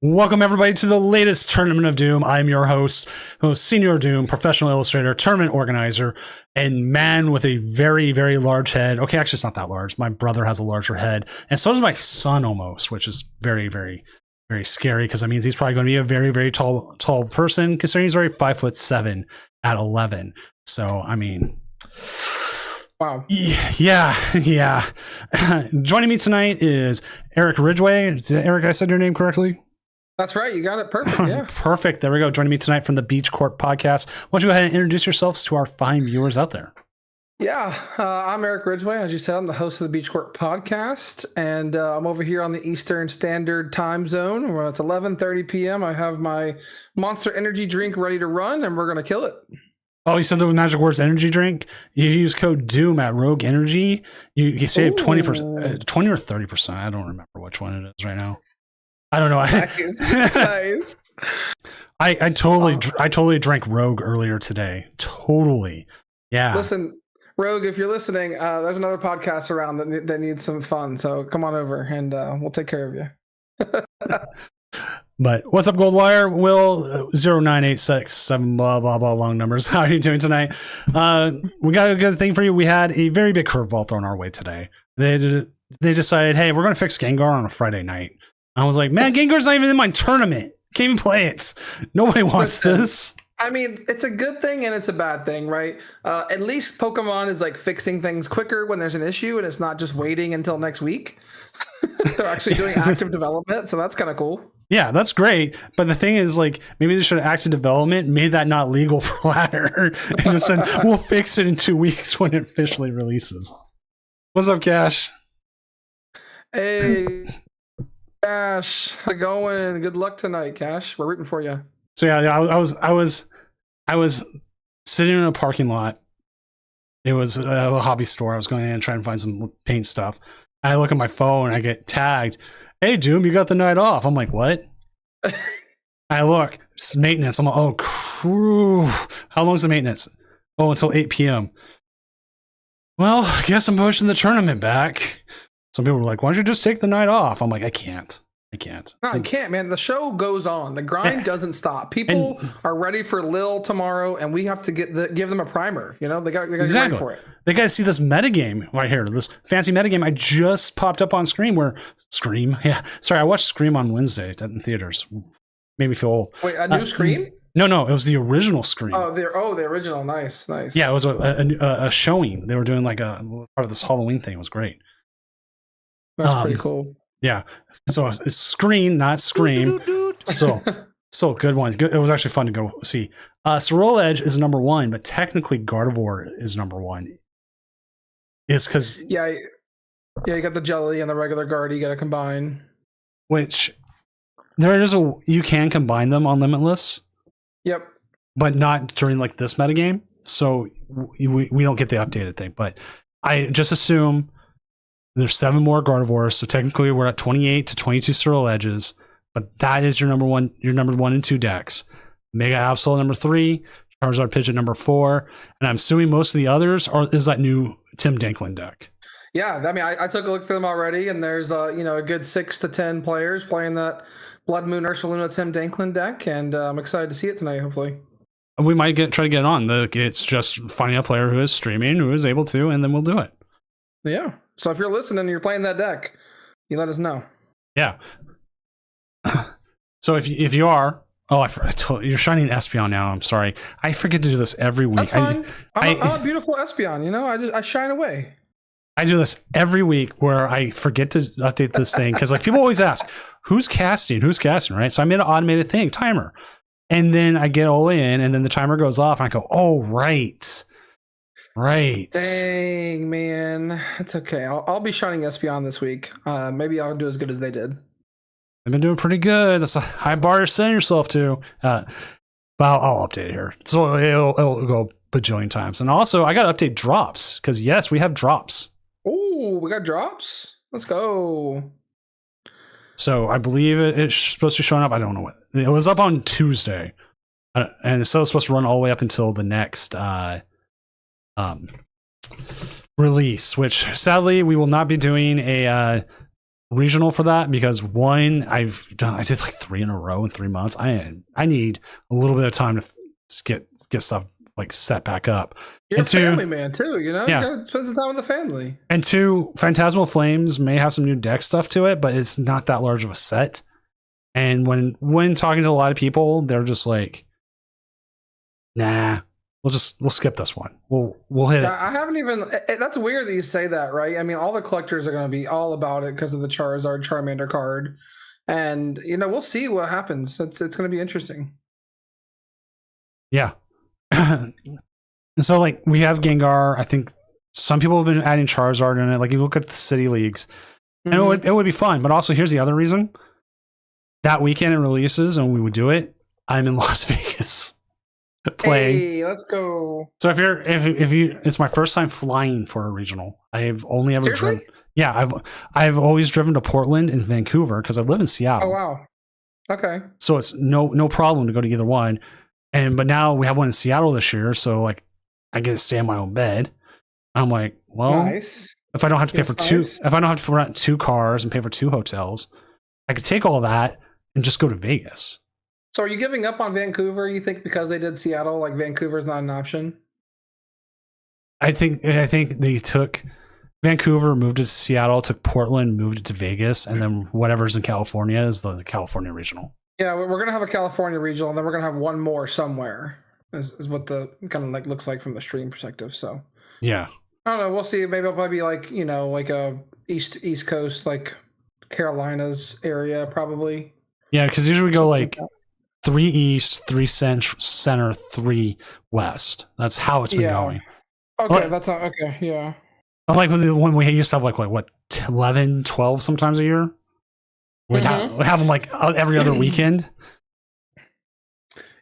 Welcome everybody to the latest Tournament of Doom. I'm your host, Senior Doom, professional illustrator, tournament organizer, and man with a very, very large head. Okay, actually it's not that large. My brother has a larger head, and so does my son almost, which is very, very, very scary because that means he's probably going to be a very, very tall person considering he's already 5'7" at 11. So, I mean... Wow. Yeah. Joining me tonight is Eric Ridgway. Eric, I said your name correctly? That's right. You got it. Perfect. Yeah. Perfect. There we go. Joining me tonight from the Beach Court Podcast. Why don't you go ahead and introduce yourselves to our fine viewers out there? Yeah. I'm Eric Ridgway. As you said, I'm the host of the Beach Court Podcast, and I'm over here on the Eastern Standard Time Zone where it's 11:30 p.m. I have my Monster Energy drink ready to run, and we're going to kill it. Oh, you said the magic words energy drink. You use code DOOM at Rogue Energy. You save 20%, 20 or 30%. I don't remember which one it is right now. I don't know. Nice. I totally drank Rogue earlier today. Totally. Yeah. Listen, Rogue, if you're listening, there's another podcast around that needs some fun. So come on over and we'll take care of you. But what's up, Goldwire? Will 09867 blah blah blah long numbers. How are you doing tonight? We got a good thing for you. We had a very big curveball thrown our way today. They decided, hey, we're gonna fix Gengar on a Friday night. I was like, man, Gengar's not even in my tournament. Can't even play it. Nobody wants this. I mean, it's a good thing and it's a bad thing, right? At least Pokemon is like fixing things quicker when there's an issue, and it's not just waiting until next week. They're actually doing active development, so that's kind of cool. Yeah, that's great. But the thing is, like, maybe they should have active development, made that not legal for Ladder, and just said, we'll fix it in 2 weeks when it officially releases. What's up, Cash? Hey, Cash. How's it going? Good luck tonight, Cash. We're rooting for you. So yeah, I was sitting in a parking lot. It was a hobby store. I was going in and trying to find some paint stuff. I look at my phone, I get tagged. Hey, Doom, you got the night off. I'm like, what? I look, it's maintenance. I'm like, oh, crew. How long's the maintenance? Oh, until 8 p.m. Well, I guess I'm pushing the tournament back. Some people were like, why don't you just take the night off? I'm like, I can't. No, I can't, man. The show goes on. The grind doesn't stop. People are ready for Lil tomorrow, and we have to give them a primer. You know, they got exactly. get ready for it. They got to see this metagame right here. This fancy metagame I just popped up on Scream. Yeah. Sorry, I watched Scream on Wednesday in theaters. Made me feel old. Wait, a new Scream? No, it was the original Scream. Oh, the original. Nice. Yeah, it was a showing. They were doing like a part of this Halloween thing. It was great. That's pretty cool. Yeah, so it's Screen, not Scream. So good one. Good. It was actually fun to go see. Swirl Edge is number one, but technically Gardevoir is number one. Is because you got the jelly and the regular guard. You got to combine. Which you can combine them on Limitless. Yep. But not during like this metagame. So we don't get the updated thing. But I just assume. There's 7 more Gardevoirs, so technically we're at 28 to 22 Swirl Edges, but that is your number 1 and 2 decks. Mega Absol number 3, Charizard Pidgeot number 4, and I'm assuming most of the others is that new Tim Danklin deck. Yeah, I mean, I took a look through them already, and there's a good 6 to 10 players playing that Blood Moon Ursaluna Tim Danklin deck, and I'm excited to see it tonight, hopefully. We might try to get it on. It's just finding a player who is streaming, who is able to, and then we'll do it. Yeah. So if you're listening and you're playing that deck, you let us know. Yeah. So if you are, I told you, you're shining Espeon now. I'm sorry. I forget to do this every week. That's fine. I'm a beautiful Espeon. You know, I shine away. I do this every week where I forget to update this thing because like people always ask, who's casting, right? So I made an automated thing, timer, and then I get all in, and then the timer goes off, and I go, oh right. Dang, man. It's okay. I'll be shining Espeon this week. Maybe I'll do as good as they did. They've been doing pretty good. That's a high bar you're setting yourself to. But I'll update it here. So it'll go bajillion times. And also, I got to update drops. Because, yes, we have drops. Oh, we got drops? Let's go. So I believe it's supposed to be showing up. I don't know what. It was up on Tuesday. And it's still supposed to run all the way up until the next... release, which sadly we will not be doing a regional for that because one, I did like 3 in a row in 3 months. I need a little bit of time to get stuff like set back up. You're and a family man too, you know? Yeah. You gotta spend some time with the family. And 2, Phantasmal Flames may have some new deck stuff to it, but it's not that large of a set. And when talking to a lot of people, they're just like, nah, we'll skip this one. We'll hit it. I haven't even. That's weird that you say that, right? I mean, all the collectors are going to be all about it because of the Charizard Charmander card, and we'll see what happens. It's going to be interesting. Yeah. And so like we have Gengar. I think some people have been adding Charizard in it. Like you look at the city leagues, and it would be fun. But also here's the other reason. That weekend it releases and we would do it. I'm in Las Vegas playing. Hey, let's go. So if you, it's my first time flying for a regional. I've only ever driven. Yeah, I've always driven to Portland and Vancouver because I live in Seattle. Oh wow. Okay. So it's no problem to go to either one. But now we have one in Seattle this year, so like I get to stay in my own bed. I'm like, well, nice. If I don't have to pay for nice. if I don't have to rent 2 cars and pay for 2 hotels, I could take all that and just go to Vegas. So are you giving up on Vancouver, you think, because they did Seattle? Like Vancouver's not an option? I think they took Vancouver, moved it to Seattle, took Portland, moved it to Vegas, and then whatever's in California is the California regional. Yeah, we're going to have a California regional, and then we're going to have one more somewhere, is what the kind of like looks like from the stream perspective. So yeah. I don't know. We'll see. Maybe it'll probably be like, like a East Coast, like Carolinas area, probably. Yeah, because usually we go like 3 East, 3 Center, 3 West. That's how it's been going. Okay, that's not okay. Yeah. Like when we used to have like what 11, 12 sometimes a year. We'd have them like every other weekend.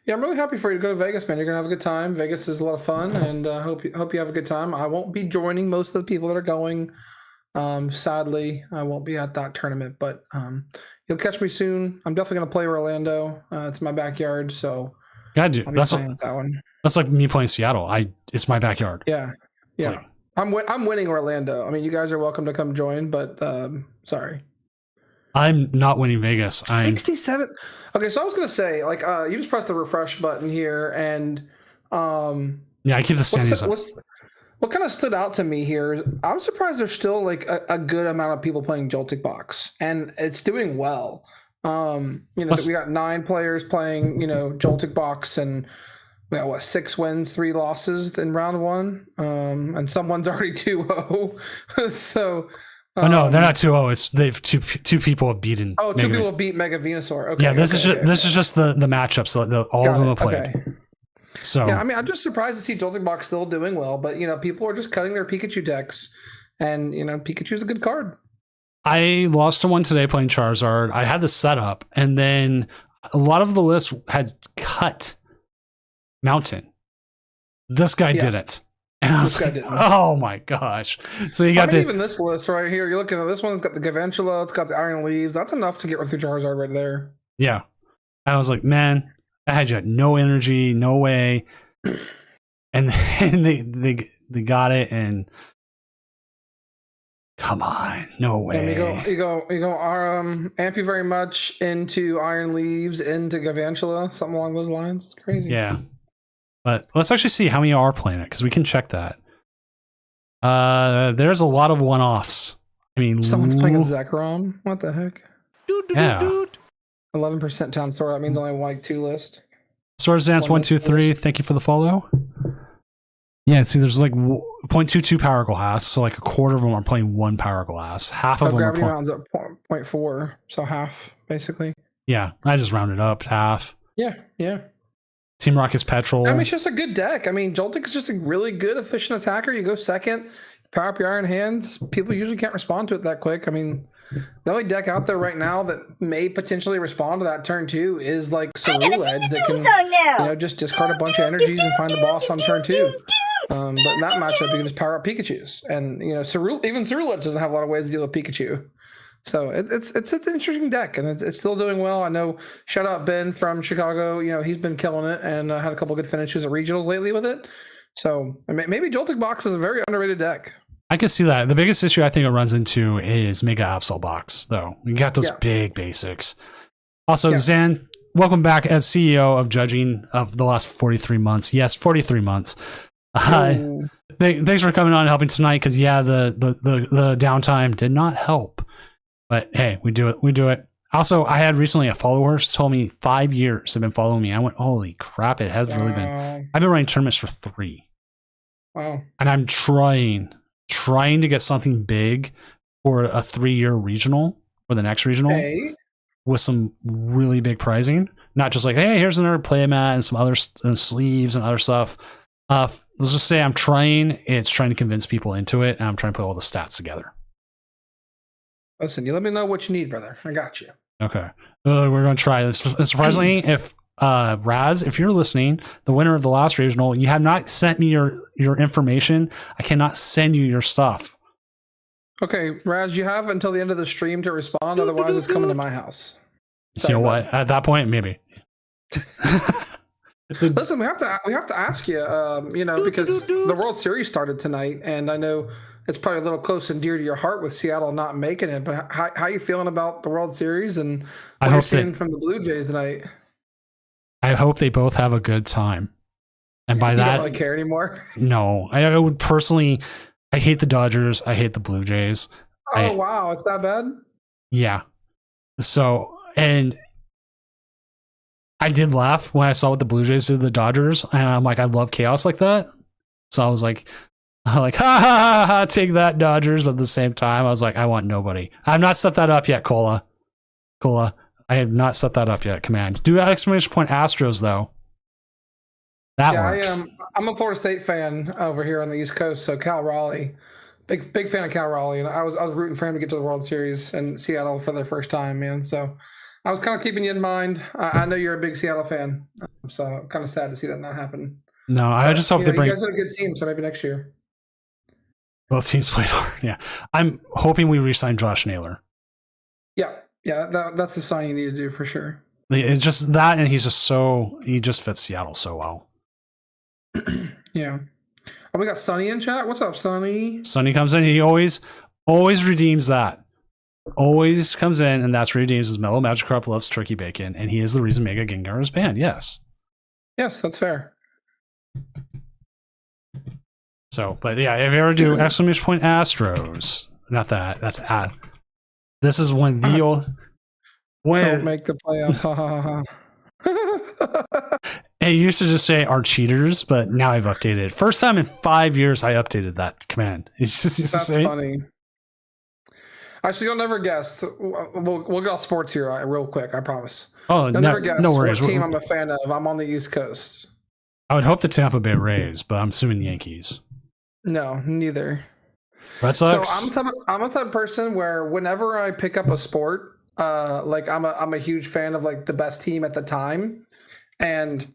Yeah, I'm really happy for you to go to Vegas, man. You're gonna have a good time. Vegas is a lot of fun, and hope you have a good time. I won't be joining most of the people that are going. Sadly, I won't be at that tournament, but you'll catch me soon. I'm definitely gonna play Orlando. It's my backyard, so gotta do. That's that one. That's like me playing Seattle. It's my backyard. Yeah. Like, I'm winning Orlando. I mean, you guys are welcome to come join, but sorry. I'm not winning Vegas. 67. Okay, so I was gonna say, like, you just press the refresh button here, and yeah, I keep the standings up. What kind of stood out to me here is I'm surprised there's still like a good amount of people playing Joltik Box, and it's doing well. We got 9 players playing, Joltik Box, and we got 6 wins, 3 losses in round 1, and someone's already 2-0. So. Oh no, they're not 2-0. It's they've two people have beaten. Oh, 2 people have beat Mega Venusaur. Okay. Yeah, this is just the matchups. So all of them have played. Okay. So yeah, I mean, I'm just surprised to see Joltik Box still doing well, but people are just cutting their Pikachu decks, and Pikachu's a good card. I lost to one today playing Charizard. I had the setup, and then a lot of the list had cut Mountain. This guy didn't. And I was like, oh my gosh. So you got even this list right here, you're looking at this one, it's got the Gavantula, it's got the Iron Leaves. That's enough to get through Charizard right there. Yeah. I was like, man, I had you had no energy, no way. And then they got it, and come on, no way. And you go amp you very much into Iron Leaves, into Gavantula, something along those lines. It's crazy. Yeah. But let's actually see how many are playing it, because we can check that. There's a lot of one-offs. I mean, someone's playing a Zekrom. What the heck? Yeah. 11% Town Store. That means only like 2 lists. Swords Dance 123. Thank you for the follow. Yeah, see, there's like 0.22 Power Glass, so like a quarter of them are playing 1 Power Glass. Half of them Gravity Mountain's at 0.4, so half basically. Yeah, I just rounded up to half. Yeah. Team Rocket's Petrol. I mean, it's just a good deck. I mean, Joltik is just a really good, efficient attacker. You go second, power up your Iron Hands. People usually can't respond to it that quick. I mean, the only deck out there right now that may potentially respond to that turn 2 is like Cerule Edge that can, just discard a bunch of energies and find the boss on turn 2. But in that matchup, you can just power up Pikachus, and Cerule Edge doesn't have a lot of ways to deal with Pikachu. So it's an interesting deck, and it's still doing well. I know. Shout out Ben from Chicago. He's been killing it, and had a couple good finishes at regionals lately with it. So maybe Joltik Box is a very underrated deck. I can see that. The biggest issue I think it runs into is Mega Absol Box, though. You got those big basics. Also, Zan, welcome back as CEO of Judging of the last 43 months. Yes, 43 months. Thanks for coming on and helping tonight, because the downtime did not help. But hey, we do it. Also, I had recently a follower told me 5 years have been following me. I went, holy crap, it has really been. I've been running tournaments for 3. Wow. And I'm trying to get something big for a 3-year regional, for the next regional, with some really big pricing. Not just like, hey, here's another playmat and some other sleeves and other stuff. Let's just say I'm trying to convince people into it, and I'm trying to put all the stats together. Listen, you let me know what you need, brother. I got you. Okay. We're going to try this. Surprisingly, if Raz, if you're listening, the winner of the last regional, you have not sent me your information, I cannot send you your stuff. Okay, Raz, you have until the end of the stream to respond. Otherwise, it's coming to my house. Sorry, you know what? At that point, maybe. Listen, we have to ask you, because the World Series started tonight, and I know it's probably a little close and dear to your heart with Seattle not making it. But how are you feeling about the World Series and what you're seeing from the Blue Jays tonight? I hope they both have a good time. And by that, you don't really care anymore. No, I would personally. I hate the Dodgers. I hate the Blue Jays. Wow, it's that bad? Yeah. So, and I did laugh when I saw what the Blue Jays did to the Dodgers, and I'm like, I love chaos like that. So I was like, ha ha ha ha, take that, Dodgers. But at the same time, I was like, I want nobody. I've not set that up yet, Cola. I have not set that up yet. Command. Do exclamation point Astros though. That works. I'm a Florida State fan over here on the East Coast, so Cal Raleigh, big fan of Cal Raleigh, and I was rooting for him to get to the World Series in Seattle for their first time, man. So I was kind of keeping you in mind. I know you're a big Seattle fan, so I'm kind of sad to see that not happen. No, I just hope they bring. You guys are a good team, so maybe next year. Both teams played hard. Yeah, I'm hoping we re-sign Josh Naylor. Yeah, that's the sign you need to do for sure. It's just that, and he just fits Seattle so well. Yeah. Oh, we got Sonny in chat. What's up, Sonny? Sonny comes in. He always redeems that. Always comes in, and that's redeems his Mellow Magikarp loves turkey bacon, and he is the reason Mega Gengar is banned. Yes, that's fair. So, but yeah, if you ever do exclamation point Astros, not that. That's at. This is when the old. Don't make the playoffs. Ha ha ha. It used to just say our cheaters, but now I've updated it. First time in 5 years I updated that command. It's just that's funny. Actually, you'll never guess. We'll get off sports here real quick. I promise. Oh, you'll never guess no worries. What team I'm a fan of. I'm on the East Coast. I would hope the Tampa Bay Rays, but I'm assuming Yankees. No, neither. Red Sox. So I'm a type of person where whenever I pick up a sport, like I'm a huge fan of like the best team at the time, and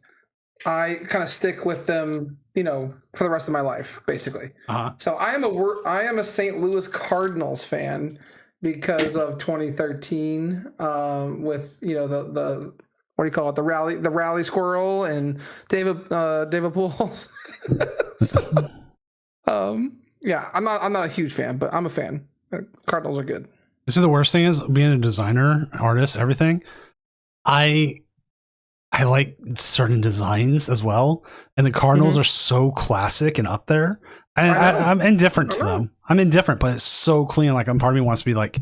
I kind of stick with them, for the rest of my life, basically. So I am a St. Louis Cardinals fan because of 2013, with the what do you call it, the rally squirrel and David Pujols. Yeah, I'm not a huge fan, but I'm a fan. Cardinals are good. See, the worst thing is being a designer, artist, everything. I like certain designs as well, and the Cardinals are so classic and up there. I'm indifferent to them. I'm indifferent, but it's so clean. Like, part of me wants to be like,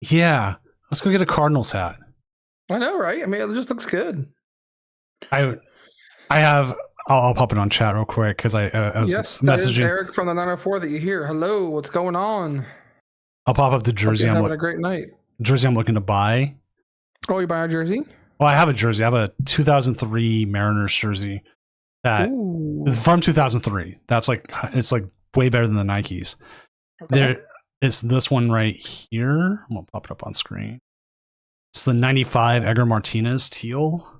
yeah, let's go get a Cardinals hat. I know, right? I mean, it just looks good. I'll pop it on chat real quick because I was messaging Eric from the 904 that you hear. Hello, what's going on? I'll pop up the jersey. I'm having a great night. Jersey I'm looking to buy. Oh, you buy a jersey? Well, I have a jersey. I have a 2003 Mariners jersey from 2003. That's it's way better than the Nikes. Okay. There is this one right here. I'm gonna pop it up on screen. It's the 95 Edgar Martinez teal.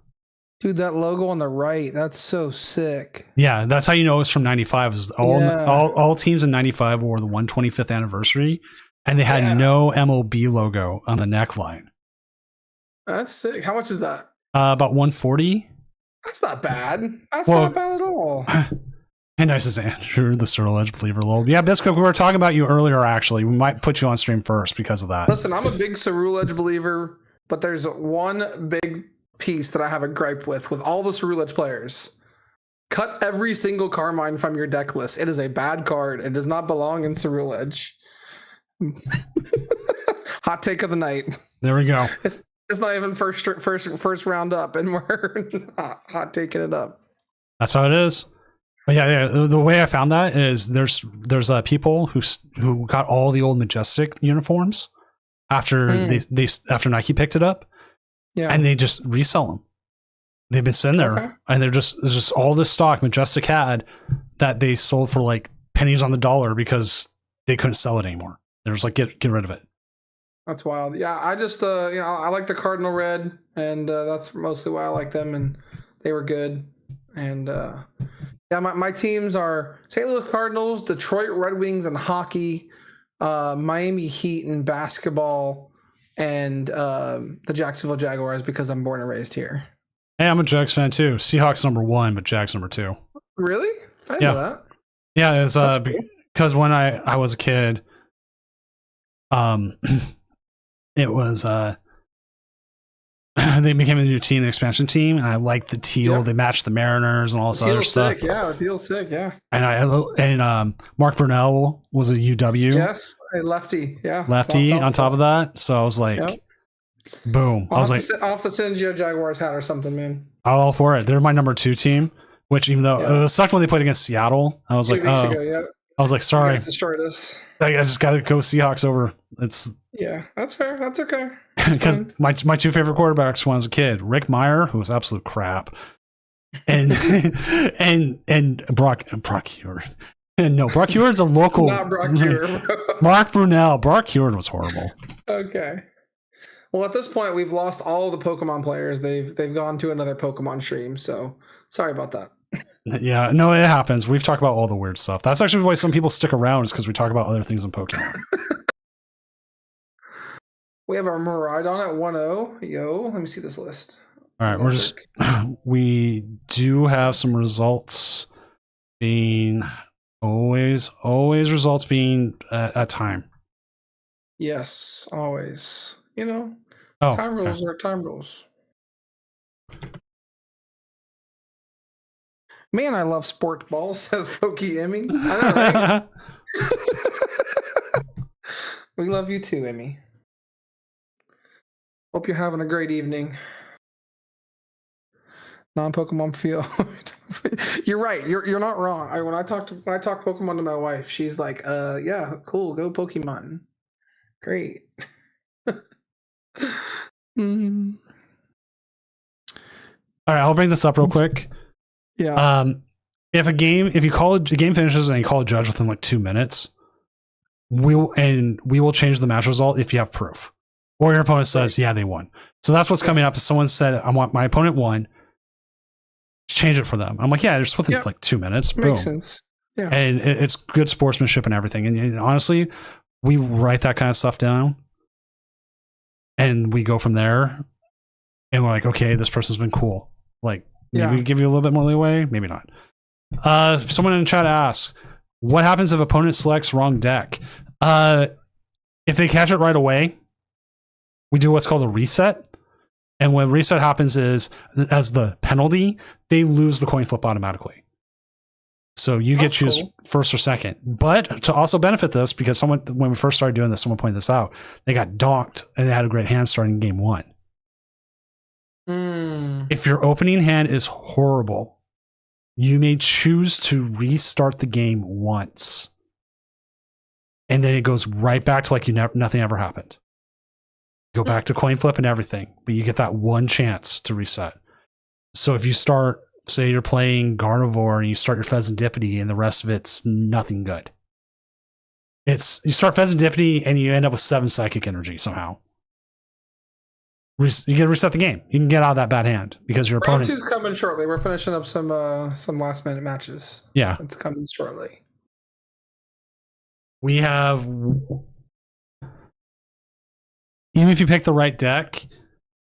Dude, that logo on the right, that's so sick. Yeah, that's how you know it's from 95. Is all teams in 95 wore the 125th anniversary, and they had no MLB logo on the neckline. That's sick. How much is that? About 140. That's not bad. That's not bad at all. And nice as Andrew, the Cyril Edge believer. Lol. Yeah, Biscuit, we were talking about you earlier, actually. We might put you on stream first because of that. Listen, I'm a big Cyril Edge believer, but there's one big piece that I have a gripe with all the Cyril Edge players. Cut every single Carmine from your deck list. It is a bad card. It does not belong in Cyril Edge. Hot take of the night. There we go. It's not even first round up, and we're hot taking it up. That's how it is. But yeah. The way I found that is there's people who got all the old Majestic uniforms after after Nike picked it up, and they just resell them. They've been sitting there, and there's just all this stock Majestic had that they sold for like pennies on the dollar because they couldn't sell it anymore. They're just like get rid of it. That's wild. Yeah, I just I like the Cardinal Red, and that's mostly why I like them, and they were good. And yeah, my teams are St. Louis Cardinals, Detroit Red Wings in hockey, Miami Heat in basketball, and the Jacksonville Jaguars because I'm born and raised here. Hey, I'm a Jags fan too. Seahawks #1, but Jags #2. Really? I didn't know that. Yeah, it's because when I was a kid, it was they became a new team, an expansion team, and I liked the teal. Yeah. They matched the Mariners and all this other stuff. Sick. Yeah, the teal's sick. Yeah. And Mark Brunell was a UW. Yes, a lefty. Yeah, lefty on top of that. So I was like, boom. I'll have to send you a Jaguars hat or something, man. I'm all for it. They're my #2 team. Which even though it sucked when they played against Seattle, I was 2 weeks ago, I was like, sorry, destroyed us. I just got to go Seahawks over. That's fair. That's okay. Because my 2 favorite quarterbacks when I was a kid, Rick Meyer, who was absolute crap, and and Brock Huard. And no, Brock Huard's a local. Not Brock Huard. Mark Brunell. Brock Huard was horrible. Okay. Well, at this point, we've lost all the Pokemon players. They've gone to another Pokemon stream. So sorry about that. Yeah, no, it happens. We've talked about all the weird stuff. That's actually why some people stick around, is because we talk about other things in Pokemon. We have our Miraidon at 1-0. Yo, let me see this list. All right, we do have some results being always results being at time. Yes, always. Time rules are time rules. Man, I love sport ball, says Pokey Emmy. I know, right? We love you too, Emmy. Hope you're having a great evening. Non-Pokemon feel. You're right. You're not wrong. When I talk Pokemon to my wife, she's like, yeah, cool, go Pokemon. Great. All right, I'll bring this up real quick. Yeah. If a game finishes and you call a judge within like 2 minutes, we will change the match result if you have proof, or your opponent says, yeah, they won. So that's what's coming up. If someone said, I want my opponent won, change it for them. I'm like, yeah, just within like 2 minutes. Boom. Makes sense. Yeah. And it's good sportsmanship and everything. And honestly, we write that kind of stuff down and we go from there. And we're like, okay, this person's been cool. Like, maybe give you a little bit more leeway, maybe not. Someone in the chat asks, what happens if opponent selects wrong deck? If they catch it right away, we do what's called a reset. And when reset happens is, as the penalty, they lose the coin flip automatically. So you get choose first or second. But to also benefit this, because when we first started doing this, someone pointed this out, they got donked and they had a great hand starting game 1. If your opening hand is horrible, you may choose to restart the game once. And then it goes right back to like nothing ever happened. Go back to coin flip and everything, but you get that one chance to reset. So if you start, say you're playing Gardevoir and you start your Pheasantipity and the rest of it's nothing good. You start Pheasantipity and you end up with 7 psychic energy somehow. You get to reset the game. You can get out of that bad hand because your opponent. Round 2's coming shortly. We're finishing up some last minute matches. Yeah, it's coming shortly. We have, even if you pick the right deck,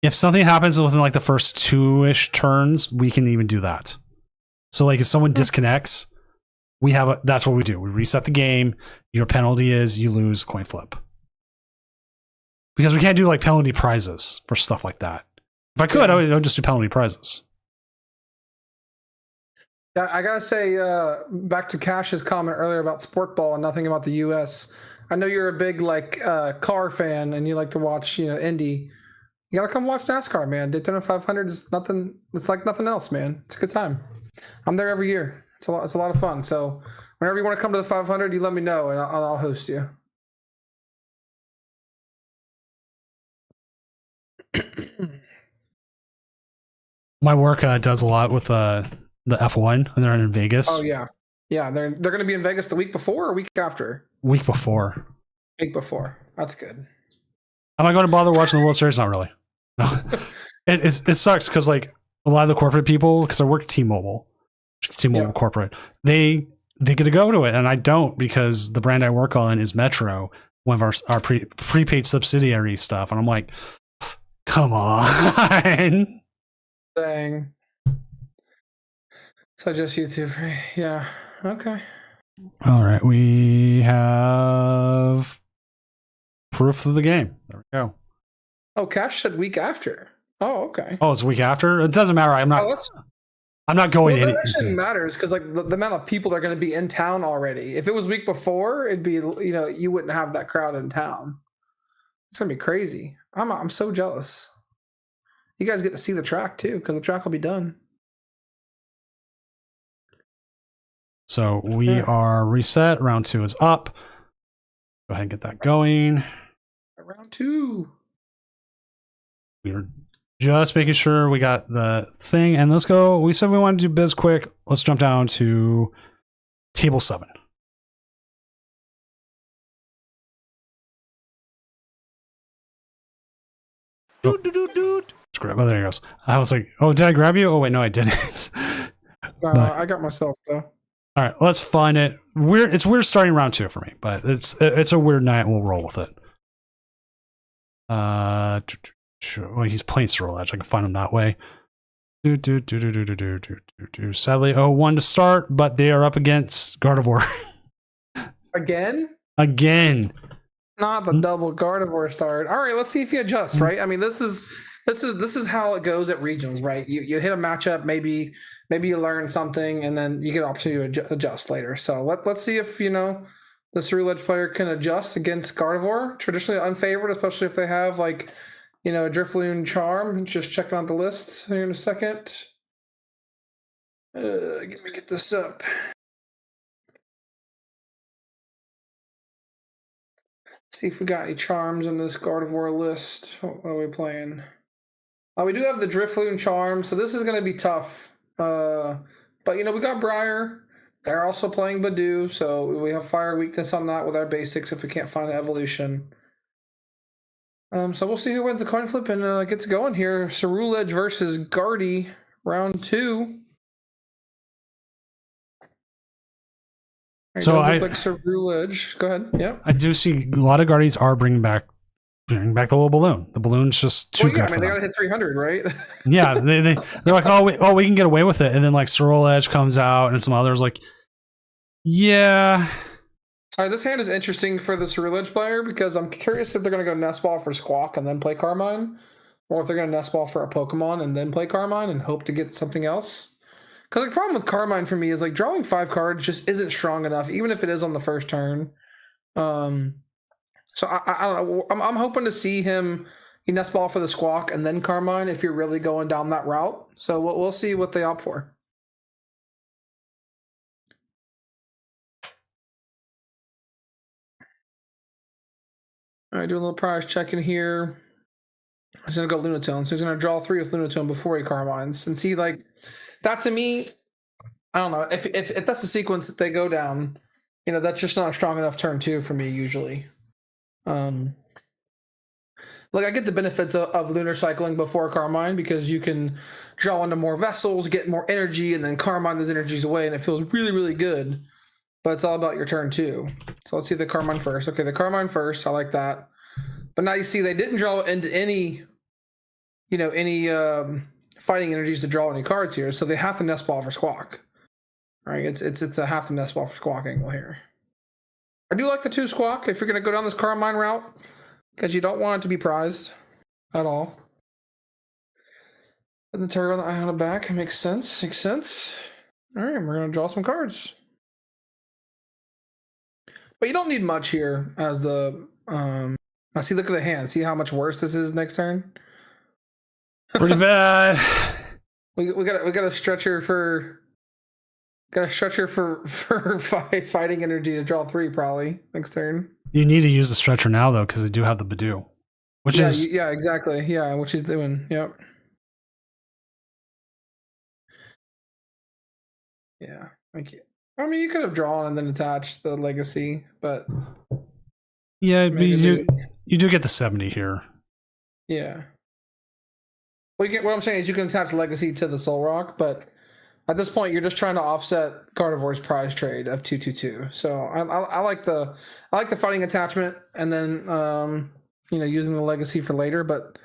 if something happens within like the first 2-ish turns, we can even do that. So like if someone disconnects, that's what we do. We reset the game. Your penalty is you lose coin flip. Because we can't do like penalty prizes for stuff like that. If I could, I would just do penalty prizes. Yeah, I gotta say, back to Cash's comment earlier about sport ball and nothing about the U.S. I know you're a big like car fan and you like to watch, Indy. You gotta come watch NASCAR, man. Daytona 500 is nothing. It's like nothing else, man. It's a good time. I'm there every year. It's a lot of fun. So whenever you want to come to the 500, you let me know and I'll host you. My work does a lot with the F1 and they're in Vegas. Oh yeah, they're going to be in Vegas the week before or week after. Week before. Week before. That's good. Am I going to bother watching the World Series? Not really. No. It sucks because like a lot of the corporate people, because I work at T-Mobile corporate, they get to go to it and I don't because the brand I work on is Metro, one of our prepaid subsidiary stuff, and I'm like, come on. Dang. So just YouTube. Yeah. Okay. All right. We have proof of the game. There we go. Oh, Cash said week after. Oh, okay. Oh, it's a week after? It doesn't matter. I'm not going in. That actually matters because like the amount of people that are going to be in town already. If it was week before, it'd be, you wouldn't have that crowd in town. It's going to be crazy. I'm so jealous. You guys get to see the track too because the track will be done. So we are reset. Round 2 is up. Go ahead and get that going. Round 2. We're just making sure we got the thing. And let's go. We said we wanted to do biz quick. Let's jump down to table 7. Oh, there he goes. I was like, oh, did I grab you? Oh, wait, no, I didn't. I got myself, though. All right, let's find it. It's weird starting round 2 for me, but it's a weird night. We'll roll with it. Well, he's playing Cyril Edge. I can find him that way. Sadly, 0-1 to start, but they are up against Gardevoir. Again? Not the double Gardevoir start. All right, let's see if you adjust. Right? I mean, this is how it goes at regionals, right? You hit a matchup, maybe you learn something, and then you get an opportunity to adjust later. So let's see if the Cyril Edge player can adjust against Gardevoir. Traditionally unfavored, especially if they have like a Drifloon Charm. Just checking out the list here in a second. Let me get this up. See if we got any charms in this Gardevoir list. What are we playing? We do have the Drifloon Charm, so this is going to be tough. But we got Briar. They're also playing Badoo, so we have fire weakness on that with our basics if we can't find an evolution. So we'll see who wins the coin flip and gets going here. Cyril Edge versus Guardy, round 2. So I like Cyril Edge. Go ahead. Yeah. I do see a lot of Guardies are bringing back the little balloon. The balloon's just too good. They gotta hit 300, right? Yeah, they're like, we can get away with it, and then like Cyril Edge comes out, and some others like, yeah. All right, this hand is interesting for the Cyril Edge player because I'm curious if they're gonna go Nest Ball for Squawk and then play Carmine, or if they're gonna Nest Ball for a Pokemon and then play Carmine and hope to get something else. Because the problem with Carmine for me is like drawing 5 cards just isn't strong enough, even if it is on the first turn. So I don't know. I'm hoping to see him Nest Ball for the Squawk and then Carmine if you're really going down that route. So we'll see what they opt for. All right, do a little prize checking here. He's going to go Lunatone. So he's going to draw 3 with Lunatone before he Carmines. And see, like, that to me, I don't know. If that's the sequence that they go down, that's just not a strong enough turn 2 for me usually. Like I get the benefits of lunar cycling before Carmine because you can draw into more vessels, get more energy, and then Carmine those energies away, and it feels really, really good. But it's all about your turn 2. So let's see the Carmine first. Okay, the Carmine first. I like that. But now you see they didn't draw into any fighting energies to draw any cards here, so they have to Nest Ball for Squawk. Right? It's a half the nest ball for Squawk Angle here. I do like the 2 Squawk if you're going to go down this Carmine route, because you don't want it to be prized at all. And the turret on the eye on the back makes sense. Makes sense. All right, we're going to draw some cards. But you don't need much here as the... I see, look at the hand. See how much worse this is next turn? Pretty bad. We got a stretcher for... Got a stretcher for fighting energy to draw 3 probably next turn. You need to use the stretcher now, though, because they do have the Badoo. Which is... Yeah, exactly. Yeah, which he's doing. Yep. Yeah, thank you. I mean, you could have drawn and then attached the legacy, but yeah, but you do get the 70 here. Yeah. Well, what I'm saying is you can attach legacy to the Soul Rock, but at this point you're just trying to offset Gardevoir's prize trade of 2/2/2. So I like the fighting attachment, and then using the legacy for later. But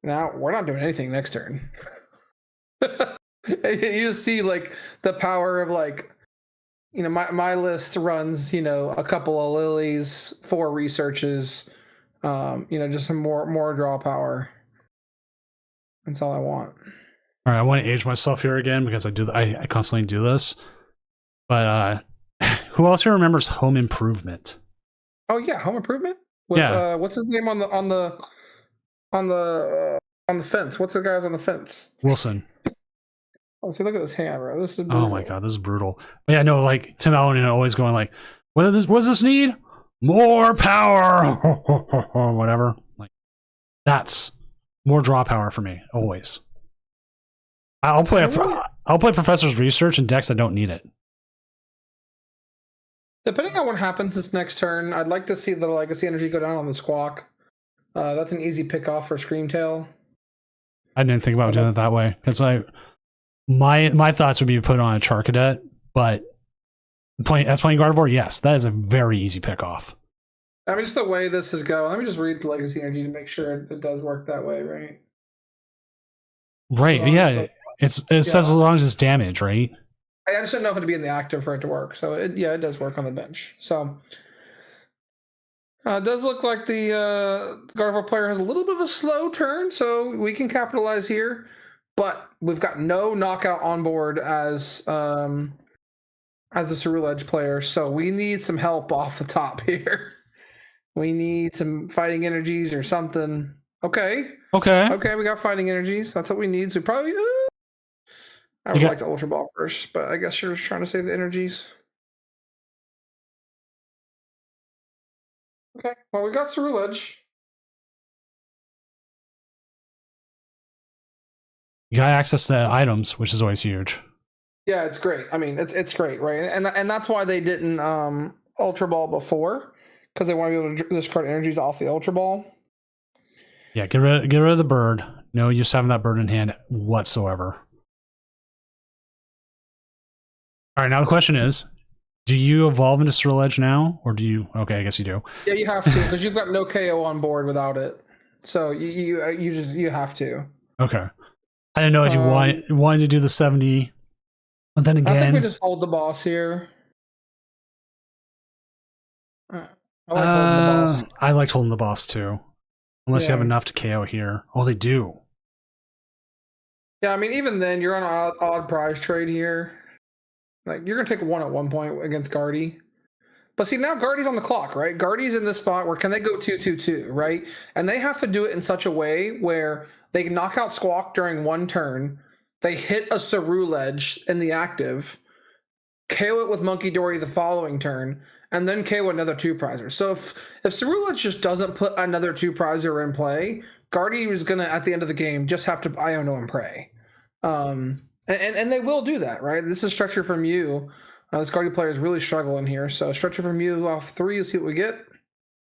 now we're not doing anything next turn. You just see like the power of like, my list runs, a couple of lilies, 4 researches, just some more draw power. That's all I want. All right, I want to age myself here again because I constantly do this. But who else here remembers Home Improvement? Oh yeah, Home Improvement. With, yeah. What's his name on the fence? What's the guys on the fence? Wilson. Oh, see, look at this hand, bro. This is brutal. Oh my god, this is brutal. But yeah, no, like Tim Allen always going like, what does this need? More power, or whatever. Like, that's more draw power for me always. I'll play Professor's Research in decks that don't need it. Depending on what happens this next turn, I'd like to see the legacy energy go down on the Squawk. That's an easy pick off for Screamtail. I didn't think about doing it that way because my thoughts would be to put on a Charcadet, but playing Gardevoir, yes, that is a very easy pick off. I mean, just the way this is going. Let me just read the legacy energy to make sure it does work that way, right? Right. Yeah. It says as long as it's damage, right? I just didn't know if it'd be in the active for it to work. So it does work on the bench. So it does look like the Gardevoir player has a little bit of a slow turn, so we can capitalize here. But we've got no knockout on board as the Ceruledge player, so we need some help off the top here. We need some fighting energies or something. Okay, we got fighting energies. That's what we need. So probably I would like the Ultra Ball first, but I guess you're just trying to save the energies. Okay, well, we got Ceruledge. You got access to items, which is always huge. Yeah, it's great. I mean, it's great, right? And that's why they didn't Ultra Ball before, because they want to be able to discard energies off the Ultra Ball. Yeah, get rid of the bird. No use having that bird in hand whatsoever. All right, now the question is, do you evolve into Ceruledge now, or do you? Okay, I guess you do. Yeah, you have to, because you've got no KO on board without it. So you have to. Okay. I didn't know if you wanted to do the 70, but then again, I think we just hold the boss here. I like holding the boss. I liked holding the boss too, unless you have enough to KO here. Oh, they do. Yeah, I mean, even then, you're on an odd prize trade here. Like, you're gonna take 1 at one point against Guardy. But see, now Guardy's on the clock, right? Guardy's in this spot where can they go 2/2/2, right? And they have to do it in such a way where they can knock out Squawk during 1 turn. They hit a Ceruledge in the active, KO it with Monkey Dory the following turn, and then KO another 2-prizer. So if Ceruledge just doesn't put another 2-prizer in play, Guardy is going to, at the end of the game, just have to Iono and pray. And they will do that, right? This is Stretcher from you. This Guardy player is really struggling here. So Stretcher from you off 3, you'll see what we get.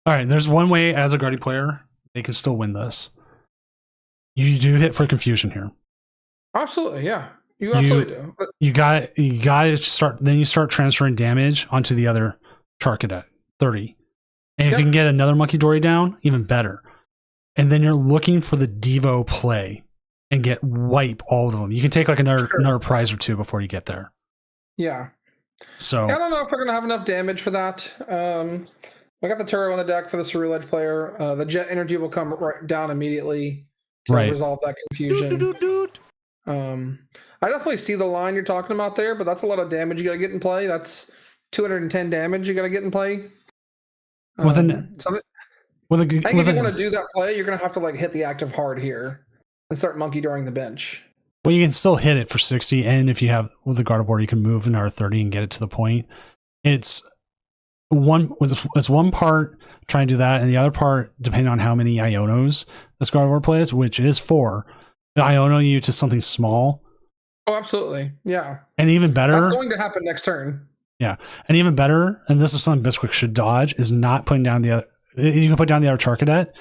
All right, there's one way as a Guardy player, they can still win this. You do hit for confusion here. Absolutely, yeah. You absolutely do. You got to start, then you start transferring damage onto the other Charcadet, 30. And if you can get another Monkey Dory down, even better. And then you're looking for the Devo play and wipe all of them. You can take like another prize or 2 before you get there. Yeah. So Yeah, I don't know if we're gonna have enough damage for that. We got the Turo on the deck for the Ceruledge Edge player. The Jet Energy will come right down immediately to right. resolve that confusion. I definitely see the line you're talking about there, but that's a lot of damage you got to get in play. That's 210 damage you got to get in play. With an I think if you want to do that play, you're gonna have to like hit the active hard here and start monkey during the bench. Well, you can still hit it for 60, and if you have with the Gardevoir, you can move another 30 and get it to the point. It's one part trying to do that, and the other part, depending on how many Ionos this Gardevoir plays, which is 4, Iono you to something small. Oh, absolutely, yeah. And even better, that's going to happen next turn. Yeah, and even better, and this is something Bisquick should dodge, is not putting down the other. You can put down the other Charcadet.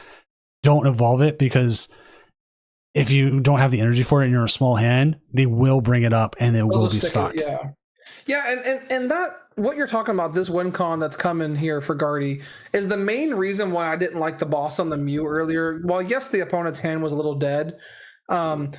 Don't evolve it, because if you don't have the energy for it and you're a small hand, they will bring it up and it will be stuck. And that what you're talking about, this win con that's coming here for Guardy, is the main reason why I didn't like the boss on the Mew earlier. While yes, the opponent's hand was a little dead,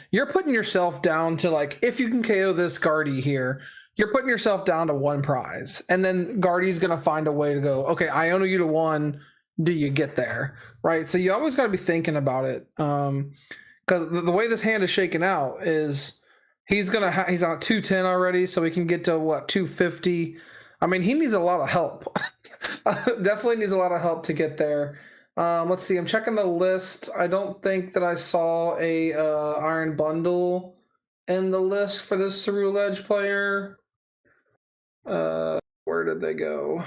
you're putting yourself down to like, if you can KO this Guardy here, you're putting yourself down to 1 prize, and then Guardy's gonna find a way to go, okay, I own you to 1. Do you get there? Right. So you always got to be thinking about it. Because the way this hand is shaken out is he's on 210 already, so he can get to what, 250. I mean, he needs a lot of help. Definitely needs a lot of help to get there. Let's see. I'm checking the list. I don't think that I saw a Iron Bundle in the list for this Ceruledge player. Where did they go?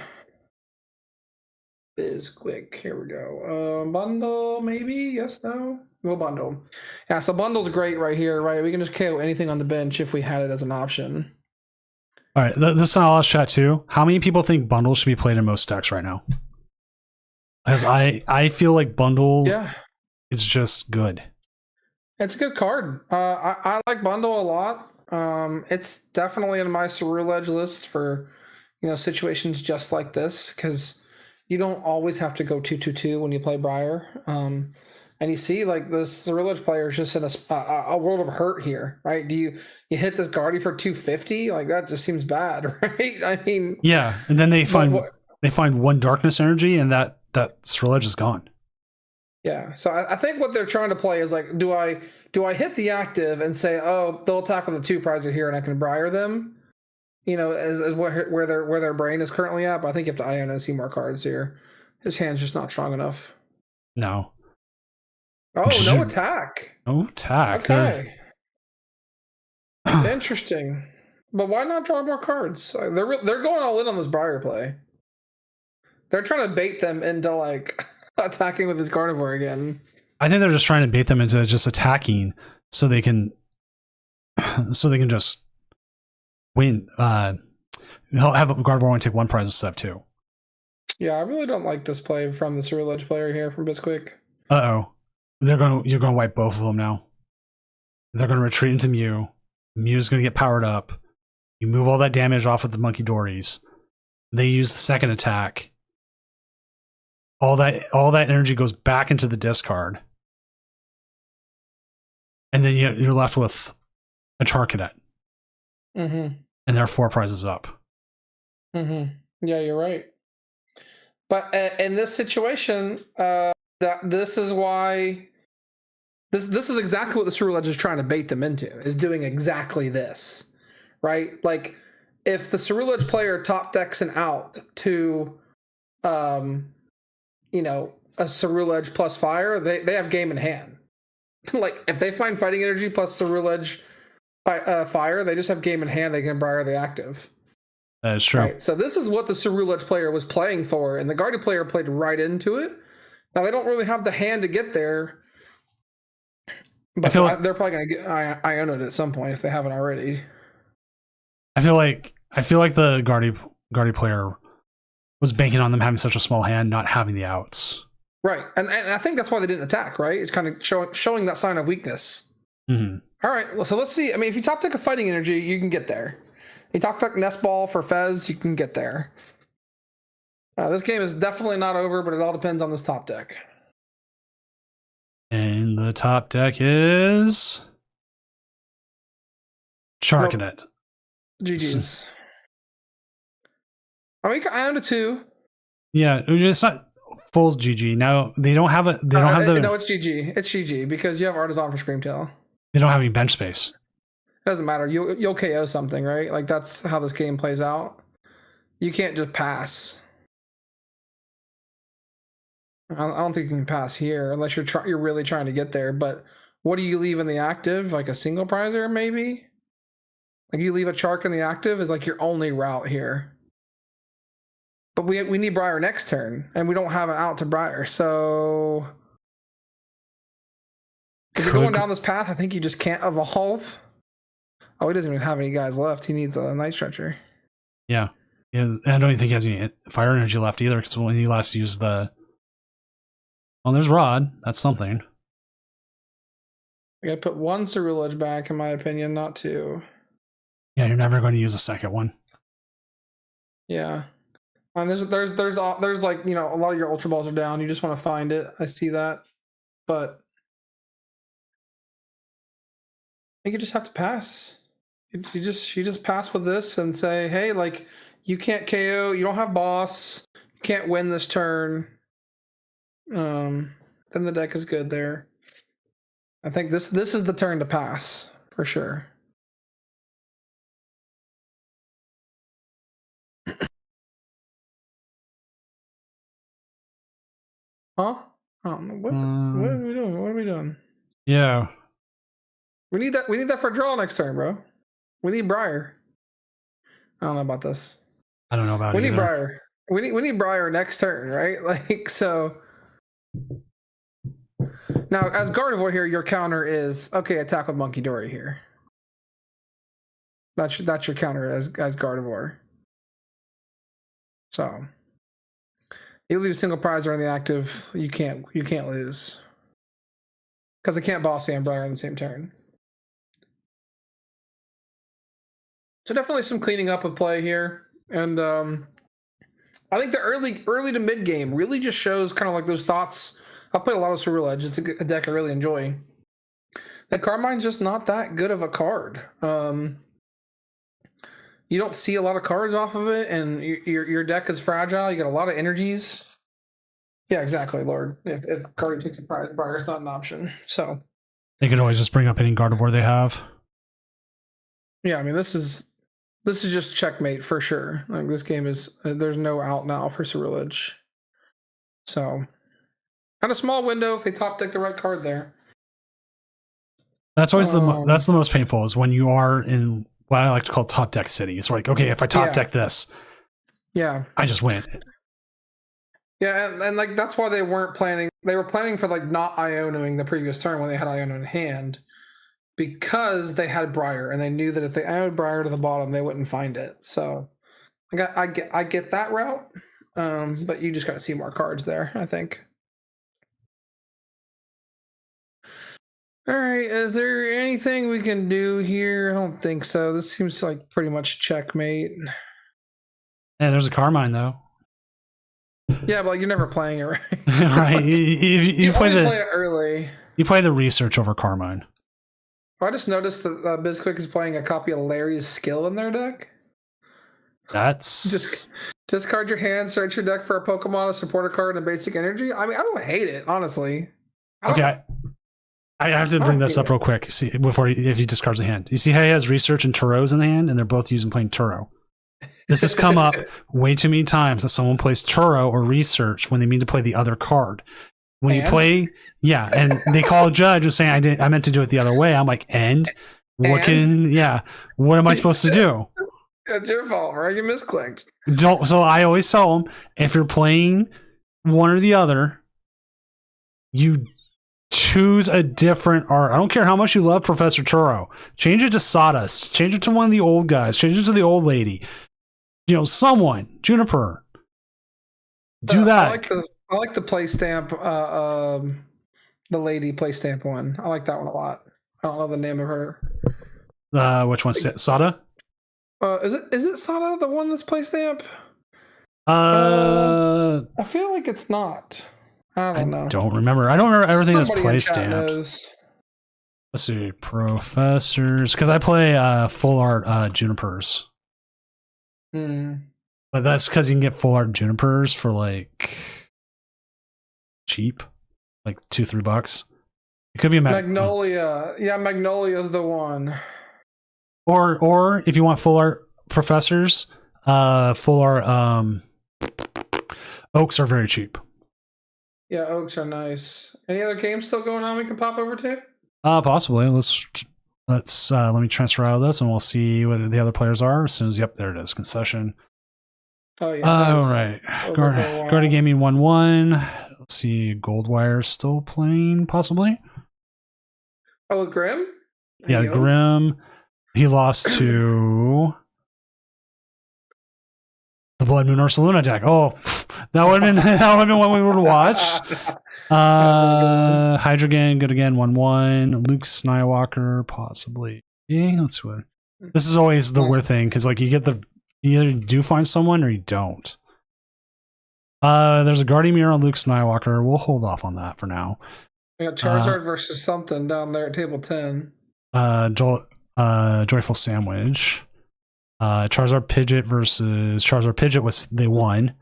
Bisquick. Here we go. Bundle, maybe? Yes, no? We'll bundle. Yeah, so bundle's great right here, right? We can just KO anything on the bench if we had it as an option. All right, this is our last chat too. How many people think bundle should be played in most decks right now? Because I feel like bundle is just good. It's a good card. I like bundle a lot. It's definitely in my Ceruledge list for situations just like this, because you don't always have to go 2/2/2 when you play Briar. And you see, like, this Ceruledge player is just in a world of hurt here, right? Do you hit this Guardy for 250? Like, that just seems bad, right? I mean, yeah. And then they find 1 darkness energy, and that Ceruledge is gone. Yeah. So I think what they're trying to play is like, do I hit the active and say, oh, they'll attack with a 2 prize here, and I can Briar them? As where their brain is currently at. But I think you have to Iono see more cards here. His hand's just not strong enough. No. Oh, no attack. No attack. Okay. Interesting. But why not draw more cards? They're going all in on this Briar play. They're trying to bait them into like attacking with this Gardevoir again. I think they're just trying to bait them into just attacking so they can just win. Have Gardevoir only take 1 prize instead of 2. Yeah, I really don't like this play from the Ceruledge player here from Bisquick. Uh-oh. You're going to wipe both of them now. They're going to retreat into Mew. Mew's going to get powered up. You move all that damage off with the Monkey Dories. They use the second attack. All that energy goes back into the discard. And then you're left with a Charcadet. Mm-hmm. And they're 4 prizes up. Mm-hmm. Yeah, you're right. But in this situation, this is why this is exactly what the Ceruledge is trying to bait them into, is doing exactly this, right? Like, if the Ceruledge player top decks an out to, a Ceruledge plus fire, they have game in hand. Like, if they find fighting energy plus Ceruledge fire, they just have game in hand. They can Briar the active. That is true. Right? So this is what the Ceruledge player was playing for, and the Guardy player played right into it. Now, they don't really have the hand to get there, but they're probably going to get Iono'd at some point if they haven't already. I feel like the Guardy player was banking on them having such a small hand, not having the outs. Right, and I think that's why they didn't attack, right? It's kind of showing that sign of weakness. Mm-hmm. All right, so let's see. I mean, if you top deck a fighting energy, you can get there. You top deck Nest Ball for Fez, you can get there. This game is definitely not over, but it all depends on this top deck. And the top deck is Charcadet. GG's. I mean, I own a 2. Yeah, it's not full GG. No, they don't have a. They don't have the. No, it's GG. It's GG because you have Artisan for Screamtail. They don't have any bench space. Doesn't matter. You'll KO something, right? Like that's how this game plays out. You can't just pass. I don't think you can pass here unless you're really trying to get there. But what do you leave in the active? Like a single prizer, maybe? Like you leave a Chark in the active is like your only route here. But we need Briar next turn, and we don't have an out to Briar. So if you're going down this path, I think you just can't evolve. Oh, he doesn't even have any guys left. He needs a Night Stretcher. Yeah. Yeah, I don't even think he has any fire energy left either, because when he last used the... Well, there's Rod. That's something. I gotta put 1 Cerulege back, in my opinion, not 2. Yeah, you're never going to use a second one. Yeah. And there's like, you know, a lot of your Ultra Balls are down. You just want to find it. I see that. But I think you just have to pass. You just pass with this and say, hey, like, you can't KO, you don't have boss, you can't win this turn. Then the deck is good there. I think this is the turn to pass for sure. Huh? I don't know. What are we doing? What are we doing? Yeah. We need that for draw next turn, bro. We need Briar. I don't know about this. I don't know about it. We need Briar. We need Briar next turn, right? Like, so now as Gardevoir here, your counter is okay, attack with Monkey Dory here. That's your counter as Gardevoir. So you leave a single prizer in the active, you can't lose. Because I can't boss and Briar on the same turn. So definitely some cleaning up of play here. And I think the early to mid game really just shows kind of like those thoughts. I've played a lot of Cerulege. It's a deck I really enjoy. That Carmine's just not that good of a card. You don't see a lot of cards off of it, and your deck is fragile. You got a lot of energies. Yeah, exactly, Lord. If Cardi takes a prize, Briar's not an option. So they could always just bring up any Gardevoir they have. Yeah, I mean this is just checkmate for sure. Like this game is there's no out now for Cerulege. So kind of small window if they top deck the right card there. That's always that's the most painful is when you are in what I like to call top deck city. It's like, okay, if I top deck this, yeah, I just win. Yeah, and like that's why they weren't planning. They were planning for like not Ionoing the previous turn when they had Iono in hand, because they had Briar and they knew that if they added Briar to the bottom, they wouldn't find it. So I get that route, but you just got to see more cards there, I think. All right, is there anything we can do here? I don't think so. This seems like pretty much checkmate. Yeah, there's a Carmine though. Yeah, but like, you're never playing it, right? Right. Like, you play it early. You play the research over Carmine. I just noticed that BizQuick is playing a copy of Larry's Skill in their deck. That's just discard your hand, search your deck for a Pokemon, a supporter card, and basic energy. I mean, I don't hate it, honestly. Okay. I have to bring this up real quick. See, if he discards a hand, you see how he has research and Turo's in the hand, and they're both using playing Turo. This has come up way too many times that someone plays Turo or research when they mean to play the other card. When you play, yeah, and they call a judge and saying I meant to do it the other way. I'm like, what am I supposed to do? It's your fault, right? You misclicked. So I always tell them, if you're playing one or the other, you choose a different art. I don't care how much you love Professor Turo. Change it to Sawdust. Change it to one of the old guys. Change it to the old lady. You know, someone. Juniper. Do that. I like the play stamp, the lady play stamp one. I like that one a lot. I don't know the name of her. Which one's Sada? Is it Sada, the one that's play stamp? I feel like it's not. I don't know. Don't remember. I don't remember everything that's play stamped. Knows. Let's see, professors, because I play full art Junipers. But that's because you can get full art Junipers for like cheap, like $2-3. It could be a Magnolia. Yeah, Magnolia's the one. Or if you want full art professors, full art oaks are very cheap. Yeah, oaks are nice. Any other games still going on we can pop over to? Possibly. Let's let me transfer out of this and we'll see what the other players are as soon as there it is. Concession. Oh yeah. All right. Guardian Gaming 1-1. Let's see. Goldwire's still playing, possibly. Oh, with Grim? Yeah, Grim. He lost to the Blood Moon Ursaluna deck. Oh, that would have been what we would have watched. Hydrogen, good again, 1-1. Luke Snywalker, possibly. Yeah, that's what. This is always the weird thing because like you either do find someone or you don't. There's a Guardian Mirror on Luke Snywalker. We'll hold off on that for now. We got Charizard versus something down there at table 10. Joyful Sandwich. Charizard Pidgeot versus Charizard Pidgeot they won.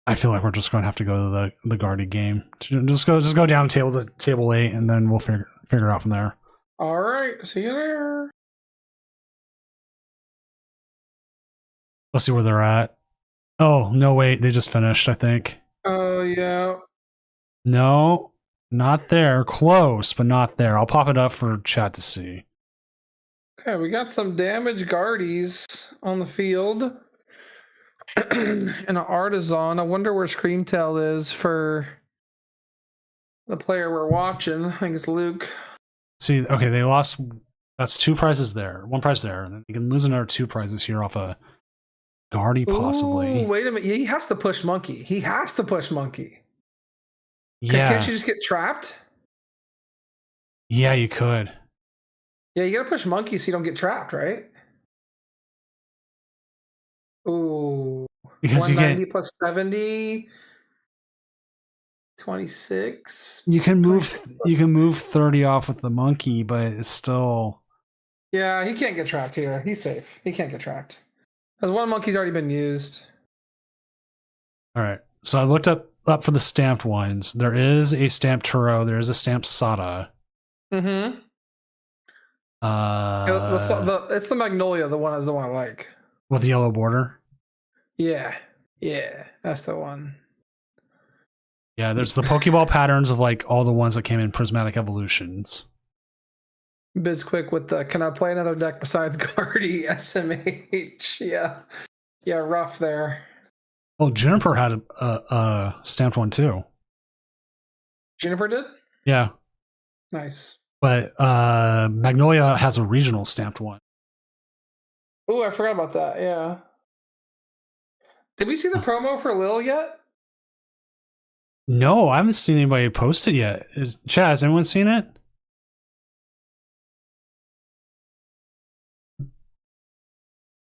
I feel like we're just going to have to go to the Guardian game. Just go down to table 8 and then we'll figure it out from there. All right, see you there. Let's see where they're at. Oh, no, wait, they just finished, I think. Oh, yeah. No, not there. Close, but not there. I'll pop it up for chat to see. Okay, we got some damaged Guardies on the field. And an Artisan. I wonder where Screamtail is for the player we're watching. I think it's Luke. See, okay, they lost. That's 2 prizes there. 1 prize there. And then you can lose another 2 prizes here off a Guardy, possibly. Ooh, wait a minute. He has to push Monkey. Yeah. Can't you just get trapped? Yeah, you could. Yeah, you gotta push Monkey so you don't get trapped, right? Ooh. Because 190 plus 70. 26. You can move 30 off with the Monkey, but it's still. Yeah, he can't get trapped here. He's safe. He can't get trapped. Because one Monkey's already been used. All right. So I looked up for the stamped ones. There is a stamped Turo. There is a stamped Sada. Mm-hmm. It's the Magnolia. The one is the one I like. With the yellow border. Yeah, that's the one. Yeah, there's the Pokeball patterns of like all the ones that came in Prismatic Evolutions. Bizquick with the can I play another deck besides Guardy SMH? Yeah, rough there. Oh, Juniper had a stamped one too. Juniper did? Yeah. Nice. But Magnolia has a regional stamped one. Oh, I forgot about that. Yeah. Did we see the promo for Lil yet? No, I haven't seen anybody post it yet. Chaz, anyone seen it?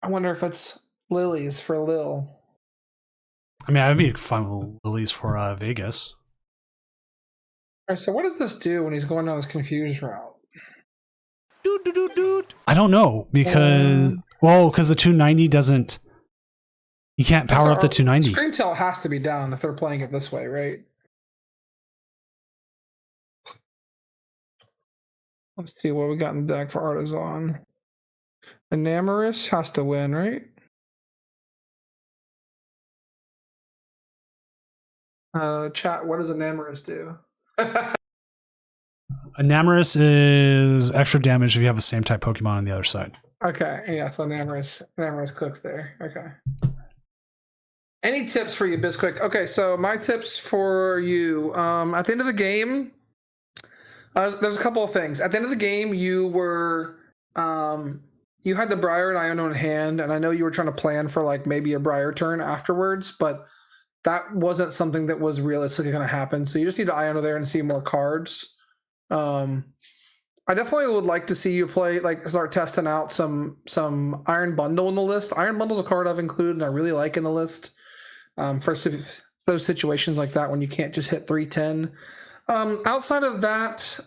I wonder if it's lilies for Lil. I mean, I'd be fine with lilies for Vegas. All right, so what does this do when he's going down this confused route? I don't know because the 290 doesn't. You can't power up the 290. Screamtail has to be down if they're playing it this way, right? Let's see what we got in the deck for Artisan. Enamorous has to win, right? Chat, what does Enamorous do? Enamorous is extra damage if you have the same type Pokemon on the other side. Okay, yeah, so Enamorous clicks there. Okay. Any tips for you, Bizquick? Okay, so my tips for you. At the end of the game, there's a couple of things. At the end of the game, you were you had the Briar and Iono in hand, and I know you were trying to plan for like maybe a Briar turn afterwards, but that wasn't something that was realistically going to happen. So you just need to Iono there and see more cards. I definitely would like to see you start testing out some Iron Bundle in the list. Iron Bundle's a card I've included and I really like in the list. For those situations like that when you can't just hit 310. Outside of that,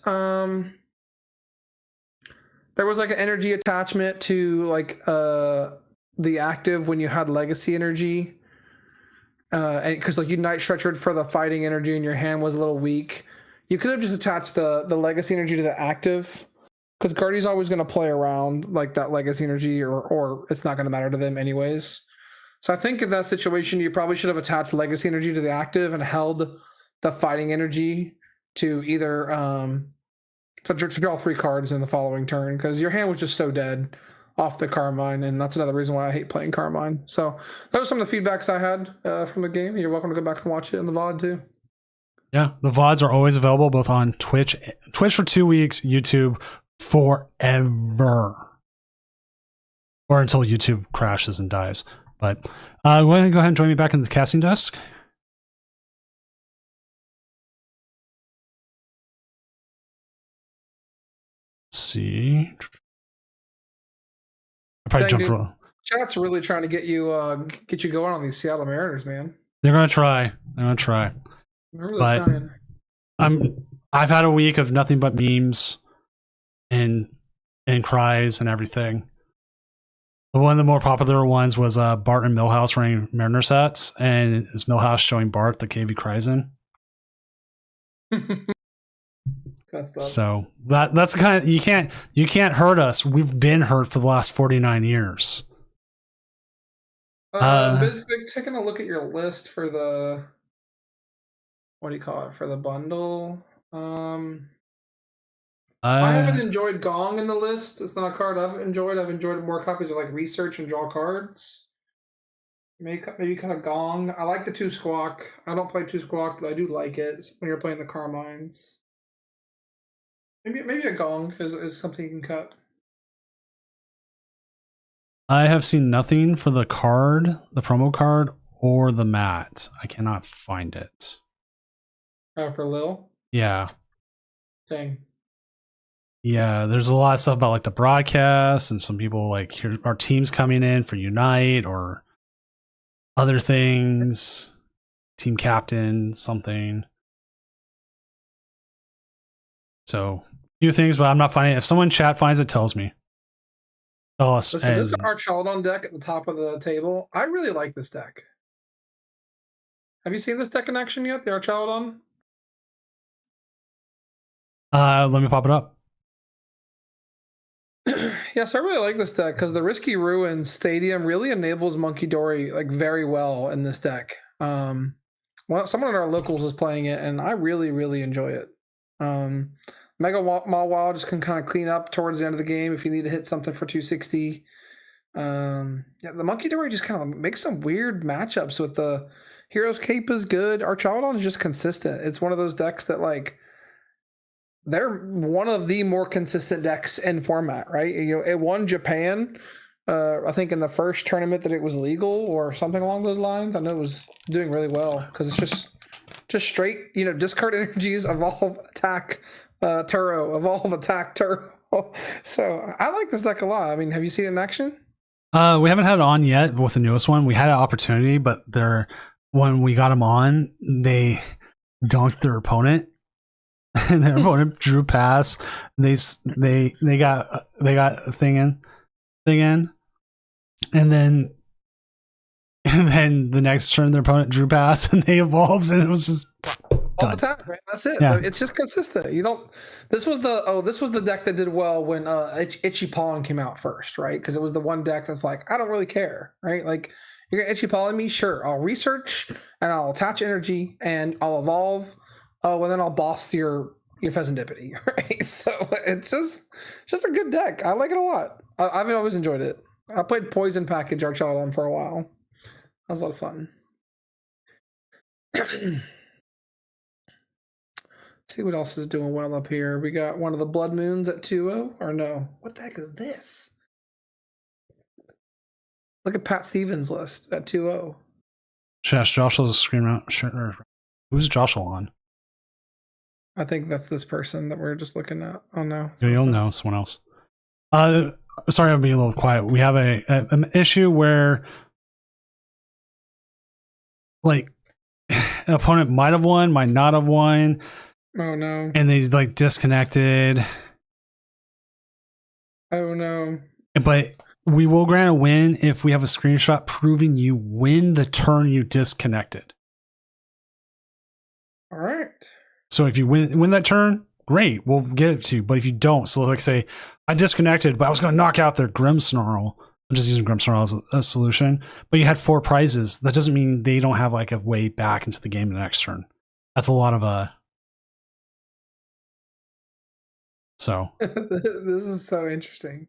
there was like an energy attachment to like the active when you had legacy energy, and because like you night stretchered for the fighting energy and your hand was a little weak, you could have just attached the legacy energy to the active. Because Guardy's always going to play around like that legacy energy, or it's not going to matter to them anyways. So I think in that situation, you probably should have attached legacy energy to the active and held the fighting energy to either to draw 3 cards in the following turn, because your hand was just so dead off the Carmine, and that's another reason why I hate playing Carmine. So those are some of the feedbacks I had from the game. You're welcome to go back and watch it in the VOD too. Yeah, the VODs are always available both on Twitch for 2 weeks, YouTube forever, or until YouTube crashes and dies. But go ahead and join me back in the casting desk. Let's see. I probably jumped wrong. Chat's really trying to get you going on these Seattle Mariners, man. They're gonna try. Really but trying. I've had a week of nothing but memes and cries and everything. One of the more popular ones was Bart and Milhouse wearing Mariner sets, and it's Milhouse showing Bart the cave he cries in. So that's the kind of, you can't hurt us. We've been hurt for the last 49 years. Bizbig, taking a look at your list for the, what do you call it, for the bundle. I haven't enjoyed Gong in the list. It's not a card I've enjoyed. I've enjoyed more copies of like Research and Draw Cards. Maybe kind of Gong. I like the 2 Squawk. I don't play 2 Squawk, but I do like it when you're playing the Carmines. Maybe a Gong is something you can cut. I have seen nothing for the card, the promo card, or the mat. I cannot find it. For Lil? Yeah. Dang. Yeah, there's a lot of stuff about like the broadcast and some people like here our teams coming in for Unite or other things. Team captain, something. So a few things, but I'm not finding it. If someone in chat finds it, tells me. Tell us. Listen, this is our Chaldon deck at the top of the table. I really like this deck. Have you seen this deck in action yet? The Archaladon? Let me pop it up. Yes, I really like this deck because the Risky Ruins Stadium really enables Monkey Dory like very well in this deck. Someone in our locals is playing it, and I really, really enjoy it. Mega Mawile just can kind of clean up towards the end of the game if you need to hit something for 260. Yeah, the Monkey Dory just kind of makes some weird matchups with the Hero's Cape is good. Archaladon is just consistent. It's one of those decks that like they're one of the more consistent decks in format, right? You know, it won Japan, I think in the first tournament that it was legal or something along those lines. I know it was doing really well because it's just straight, you know, discard energies, evolve, attack, Turo, evolve, attack, Turo. So I like this deck a lot. I mean, have you seen it in action? We haven't had it on yet with the newest one. We had an opportunity, but when we got them on, they dunked their opponent. And their opponent drew pass. They got a thing in, and then the next turn their opponent drew pass and they evolved, and it was just all the time, right? That's it. Yeah. It's just consistent. You don't. This was the deck that did well when Itchy Pawn came out first, right? Because it was the one deck that's like, I don't really care, right? Like you're gonna Itchy Pawn me, sure. I'll research and I'll attach energy and I'll evolve. Oh, well then I'll boss your Pheasantipity, right? So it's just a good deck. I like it a lot. I've always enjoyed it. I played Poison Package Archaladon for a while. That was a lot of fun. See what else is doing well up here. We got one of the Blood Moons at 2-0. Or no. What the heck is this? Look at Pat Stevens' list at 2-0. Joshua's screen out. Sure. Who's Joshua on? I think that's this person that we're just looking at. Oh no. You'll know someone else. Sorry, I'm being a little quiet. We have an issue where like an opponent might have won, might not have won. Oh no. And they like disconnected. Oh no. But we will grant a win if we have a screenshot proving you win the turn you disconnected. All right. So if you win that turn, great, we'll give it to you. But if you don't, so like say, I disconnected, but I was going to knock out their Grimmsnarl. I'm just using Grimmsnarl as a solution. But you had 4 prizes. That doesn't mean they don't have like a way back into the game the next turn. That's a lot of So this is so interesting.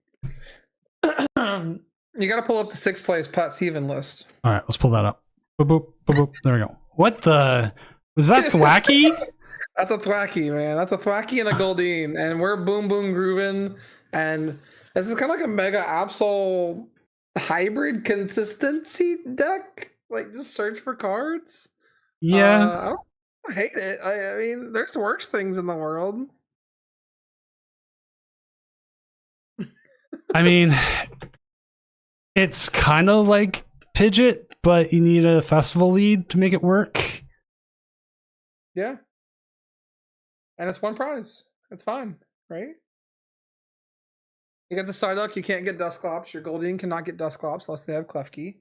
You got to pull up the 6th place Pat Steven list. All right, let's pull that up. Boop, boop, boop, boop. There we go. What the? Was that Thwacky? That's a Thwacky, man. That's a Thwacky and a Goldeen. And we're boom boom grooving. And this is kind of like a Mega Absol hybrid consistency deck. Like, just search for cards. Yeah. I don't hate it. I mean, there's worse things in the world. I mean, it's kind of like Pidgeot, but you need a festival lead to make it work. Yeah. And it's 1 prize. It's fine, right? You got the Psyduck, you can't get Dusclops. Your Goldeen cannot get Dusclops unless they have Klefki.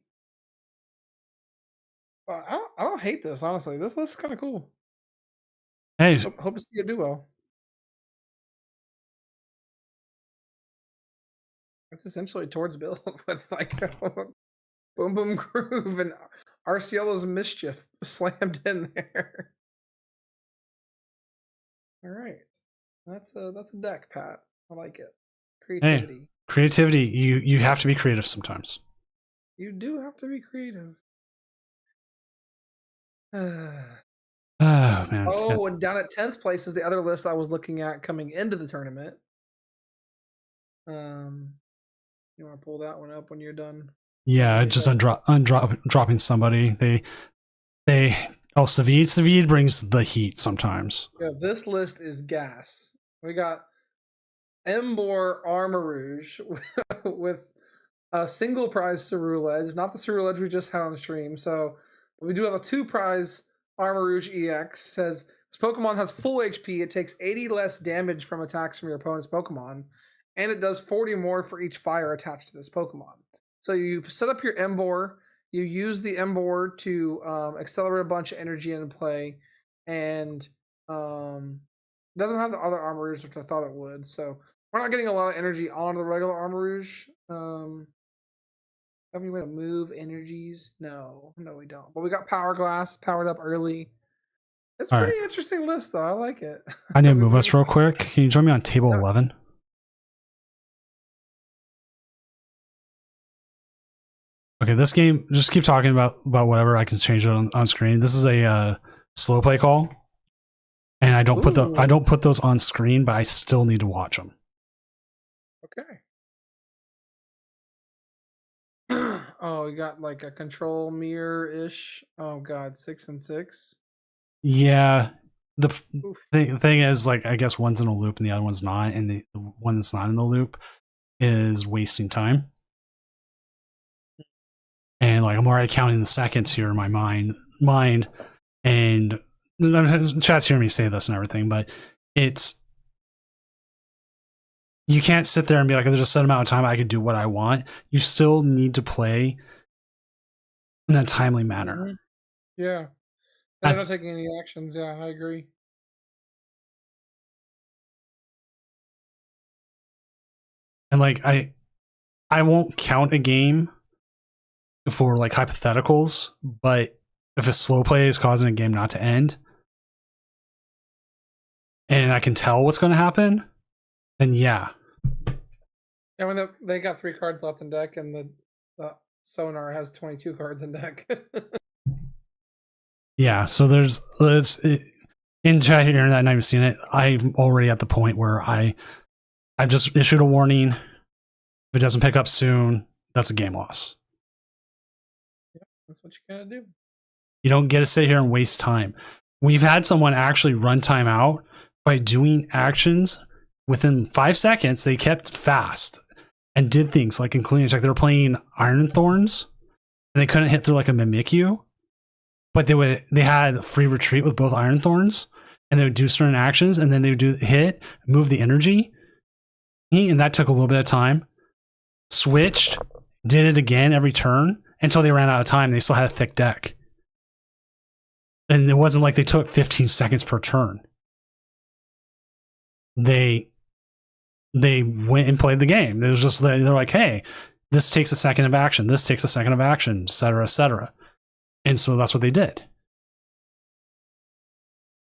I don't hate this, honestly. This list is kind of cool. Hey. Hope to see it do well. It's essentially towards build with like Boom Boom Groove and Arceolo's Mischief slammed in there. All right, that's a deck, Pat. I like it. Creativity. Hey, creativity. You have to be creative sometimes. You do have to be creative. Oh man. Oh, and down at 10th place is the other list I was looking at coming into the tournament. You want to pull that one up when you're done? Yeah, just dropping somebody. Savid brings the heat sometimes. Yeah, this list is gas. We got Emboar Armarouge with a single prize Ceruledge, not the Ceruledge we just had on the stream. So we do have a 2 prize Armarouge EX. Says this Pokemon has full HP. It takes 80 less damage from attacks from your opponent's Pokemon, and it does 40 more for each fire attached to this Pokemon. So you set up your Emboar, you use the Emboar to accelerate a bunch of energy into play, and it doesn't have the other Armarouge, which I thought it would. So we're not getting a lot of energy on the regular Armarouge. Have any way to move energies? No, we don't. But we got Power Glass powered up early. It's a pretty interesting list, though. I like it. I need to move us real quick. Can you join me on table 11? Okay, this game, just keep talking about whatever. I can change it on screen. This is a slow play call, and I don't put those on screen, but I still need to watch them. Okay. Oh, we got like a control mirror-ish. Oh god, 6 and 6. Yeah. The thing is, like, I guess one's in a loop and the other one's not, and the one that's not in the loop is wasting time. And like I'm already counting the seconds here in my mind, and chat's hearing me say this and everything, but you can't sit there and be like, there's a set amount of time I can do what I want. You still need to play in a timely manner. Yeah. They're not taking any actions. Yeah, I agree. And like I won't count a game for like hypotheticals, but if a slow play is causing a game not to end, and I can tell what's going to happen, then yeah. Yeah, when they got 3 cards left in deck, and the Sonar has 22 cards in deck. Yeah, so in chat here that I haven't seen it. I'm already at the point where I've just issued a warning. If it doesn't pick up soon, that's a game loss. That's what you gotta do. You don't get to sit here and waste time. We've had someone actually run time out by doing actions within 5 seconds. They kept fast and did things like, including like they were playing Iron Thorns and they couldn't hit through like a Mimikyu, but they had free retreat with both Iron Thorns, and they would do certain actions, and then they would do hit, move the energy, and that took a little bit of time. switched, did it again every turn until they ran out of time. They still had a thick deck. And it wasn't like they took 15 seconds per turn. They went and played the game. It was just, they're like, hey, this takes a second of action. This takes a second of action, et cetera, et cetera. And so that's what they did.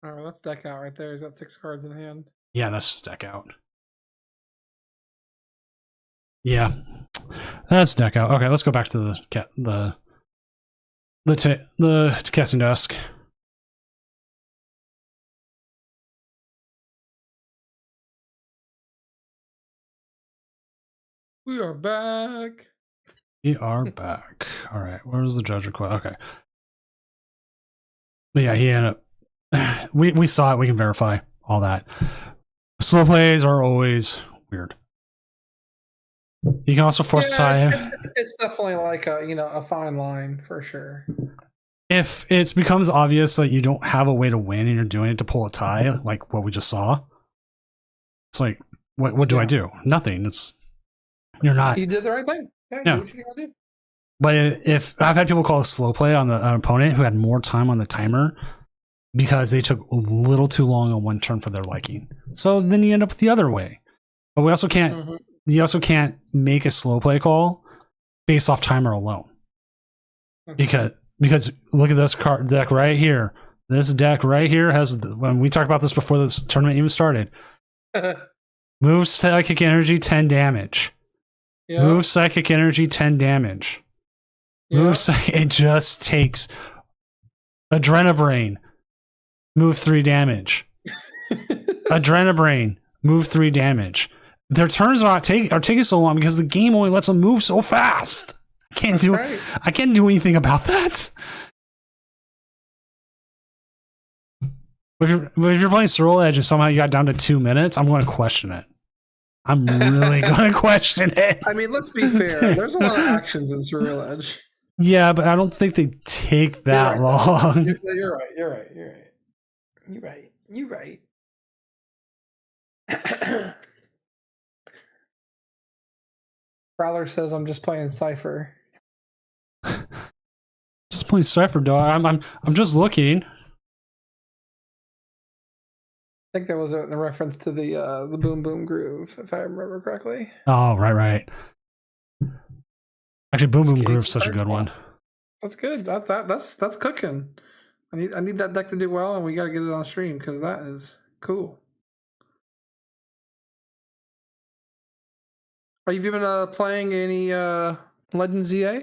All right, let's deck out right there. He's got 6 cards in hand. Yeah, that's just deck out. Yeah, that's deck out. Okay, let's go back to the casting desk. We are back. We are back. All right, where was the judge request? Okay. But yeah, he ended up. We saw it. We can verify all that. Slow plays are always weird. You can also force tie. It's definitely like a fine line for sure. If it becomes obvious that you don't have a way to win and you're doing it to pull a tie, like what we just saw, it's like, what do I do? Nothing. You're not. You did the right thing. Yeah. Do what you gotta do. But if I've had people call a slow play on the opponent who had more time on the timer because they took a little too long on one turn for their liking, so then you end up the other way. But we also can't. Mm-hmm. You also can't make a slow play call based off timer alone. Okay. Because look at this card deck right here. This deck right here has, when we talked about this before this tournament even started, move psychic energy 10 damage. Yep. Move psychic energy 10 damage. Yep. It just takes Adrenabrain, move 3 damage. Adrenabrain, move 3 damage. Their turns are taking so long because the game only lets them move so fast. I can't do anything about that. If you're playing Cerulean Edge and somehow you got down to 2 minutes, I'm going to question it. I'm really going to question it. I mean, let's be fair. There's a lot of actions in Cerulean Edge. Yeah, but I don't think they take that long. You're right. Prowler says I'm just playing Cypher. Just playing Cypher, dog. I'm just looking. I think that was a reference to the Boom Boom Groove, if I remember correctly. Oh, right. Actually, Boom Boom Groove is such a good one. That's good. That's cooking. I need that deck to do well, and we got to get it on stream because that is cool. Have you been playing any Legends EA?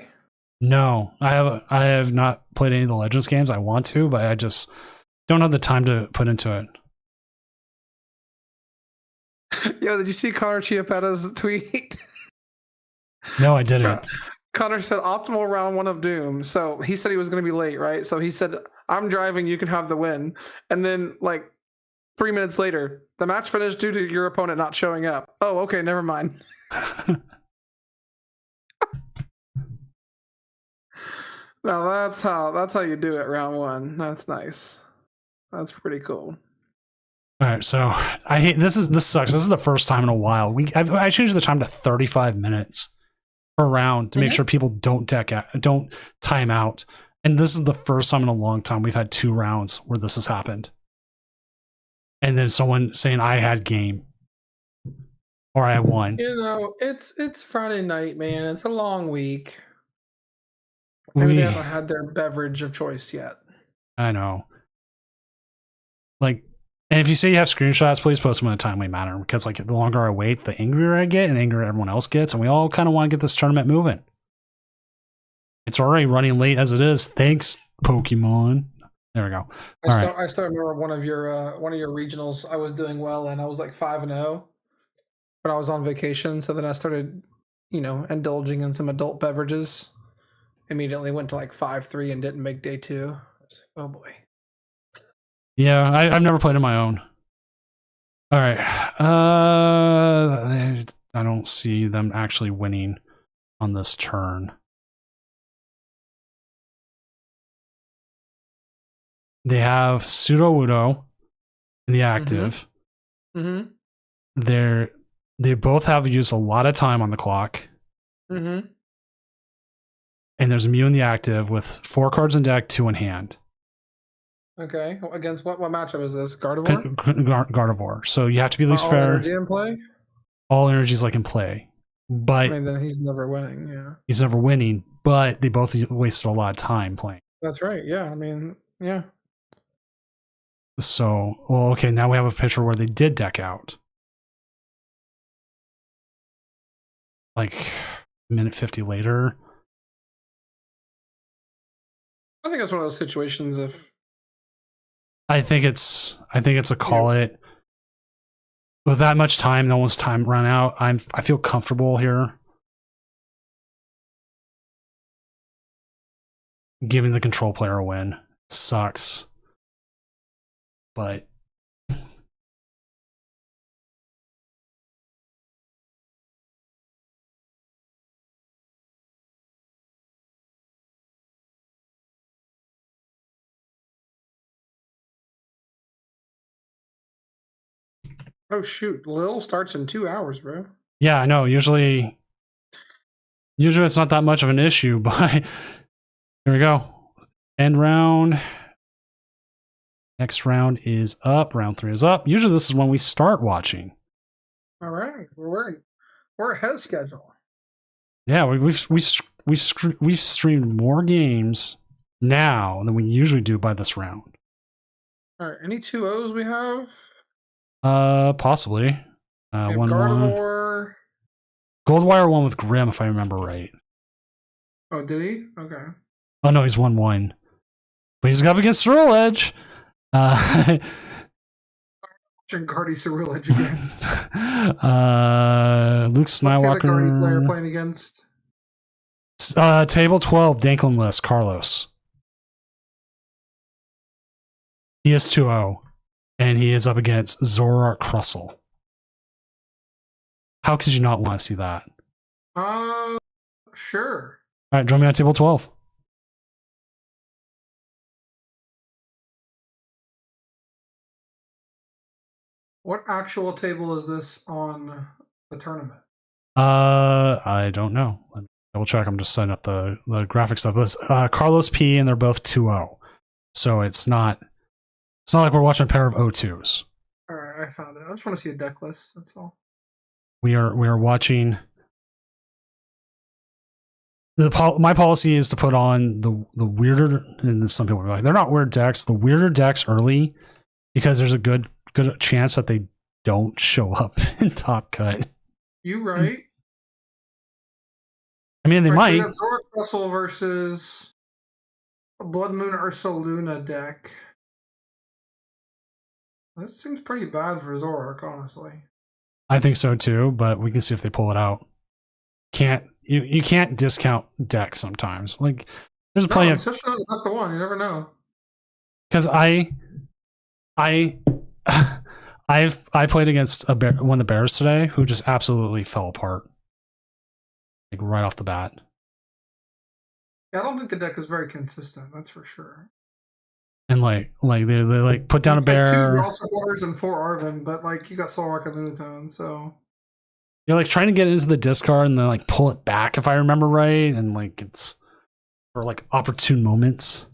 No, I have not played any of the Legends games. I want to, but I just don't have the time to put into it. Yo, did you see Connor Chiappetta's tweet? No, I didn't. Connor said optimal round 1 of Doom. So he said he was going to be late, right? So he said, I'm driving, you can have the win. And then like 3 minutes later, the match finished due to your opponent not showing up. Oh, okay, never mind. Now that's how you do it round 1. That's nice. That's pretty cool. All right, so I hate this sucks. This is the first time in a while I changed the time to 35 minutes per round to make sure people don't time out. And this is the first time in a long time we've had 2 rounds where this has happened. And then someone saying I had game or I won. It's Friday night, man. It's a long week. Maybe they haven't had their beverage of choice yet. I know. And if you say you have screenshots, please post them in a timely manner because the longer I wait, the angrier I get and angrier everyone else gets. And we all kind of want to get this tournament moving. It's already running late as it is. Thanks, Pokemon. There we go. I still remember one of your regionals. I was doing well and I was like 5-0, but I was on vacation. So then I started, indulging in some adult beverages. Immediately went to like 5-3 and didn't make day 2. I was like, oh boy. Yeah, I've never played on my own. All right. I don't see them actually winning on this turn. They have Sudowoodo in the active. Mm-hmm. They both have used a lot of time on the clock. Mm-hmm. And there's Mew in the active with 4 cards in deck, 2 in hand. Okay. Against what matchup is this? Gardevoir? Gardevoir. So you have to be at least All fair. energy in play? All energy's like in play. But I mean, then he's never winning, yeah. he's never winning, but they both wasted a lot of time playing. That's right, yeah. I mean, yeah. So, well, okay, now we have a picture where they did deck out. Like, minute 50 later. I think that's one of those situations if I think it's a call it. With that much time, no one's time run out. I feel comfortable here. Giving the control player a win. Sucks. But oh shoot, Lil starts in 2 hours, bro. yeah, I know. Usually it's not that much of an issue, but here we go. End round. Next round is up. Round 3 is up. Usually this is when we start watching. All right, we're ahead of schedule. Yeah, we've streamed more games now than we usually do by this round. All right, any 2-0s we have? Possibly. One Gardevoir. Goldwire won with Grim, if I remember right. Oh, did he? Okay. Oh no, he's 1-1. But he's up against Ceruledge. Edge. Gardy Ceruledge again. Luke Skywalker. What's the player playing against? Table 12, Danklin list, Carlos. He is 2-0. And he is up against Zoroark Crustle. How could you not want to see that? Sure. All right, join me on table 12. What actual table is this on the tournament? I don't know. Let me double check. I'm just setting up the graphic stuff. It's Carlos P, and they're both 2-0. So it's not like we're watching a pair of O2s. All right, I found it. I just want to see a deck list. That's all. We are watching. My policy is to put on the weirder, and some people are like, they're not weird decks. The weirder decks early, because there's a good chance that they don't show up in Top Cut. You right. I mean, they might. So Zoroark Crustle versus a Blood Moon Ursaluna deck. This seems pretty bad for Zoroark, honestly. I think so too, but we can see if they pull it out. You can't discount decks sometimes. Like there's plenty of. That's the one. You never know. Because I played against one of the Bears today who just absolutely fell apart, like right off the bat. Yeah, I don't think the deck is very consistent. That's for sure. And like they like put down a bear. 2 draw supporters and 4 Arven, but like you got Solrock and Lunatone, so you're like trying to get into the discard and then like pull it back if I remember right, and like it's for like opportune moments.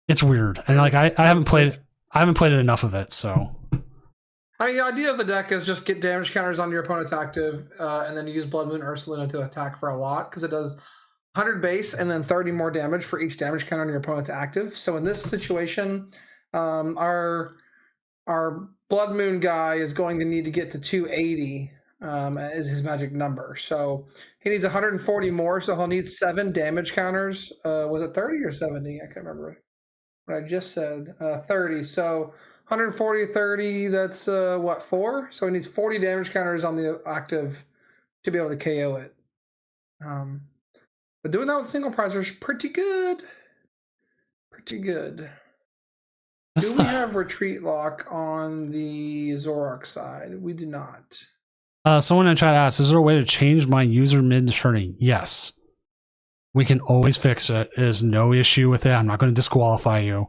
It's weird, and like I haven't played it enough of it, so. I mean, the idea of the deck is just get damage counters on your opponent's active, and then use Blood Moon Ursaluna to attack for a lot, because it does 100 base and then 30 more damage for each damage counter on your opponent's active. So in this situation, our Blood Moon guy is going to need to get to 280 is his magic number. So he needs 140 more, so he'll need 7 damage counters. Was it 30 or 70? I can't remember what I just said. 30. So 140, 30, that's what, 4? So he needs 40 damage counters on the active to be able to KO it. But doing that with single prizer is pretty good. Pretty good. Do we have retreat lock on the Zoroark side? We do not. Someone in chat asked, is there a way to change my user mid-turning? Yes. We can always fix it. There's no issue with it. I'm not going to disqualify you.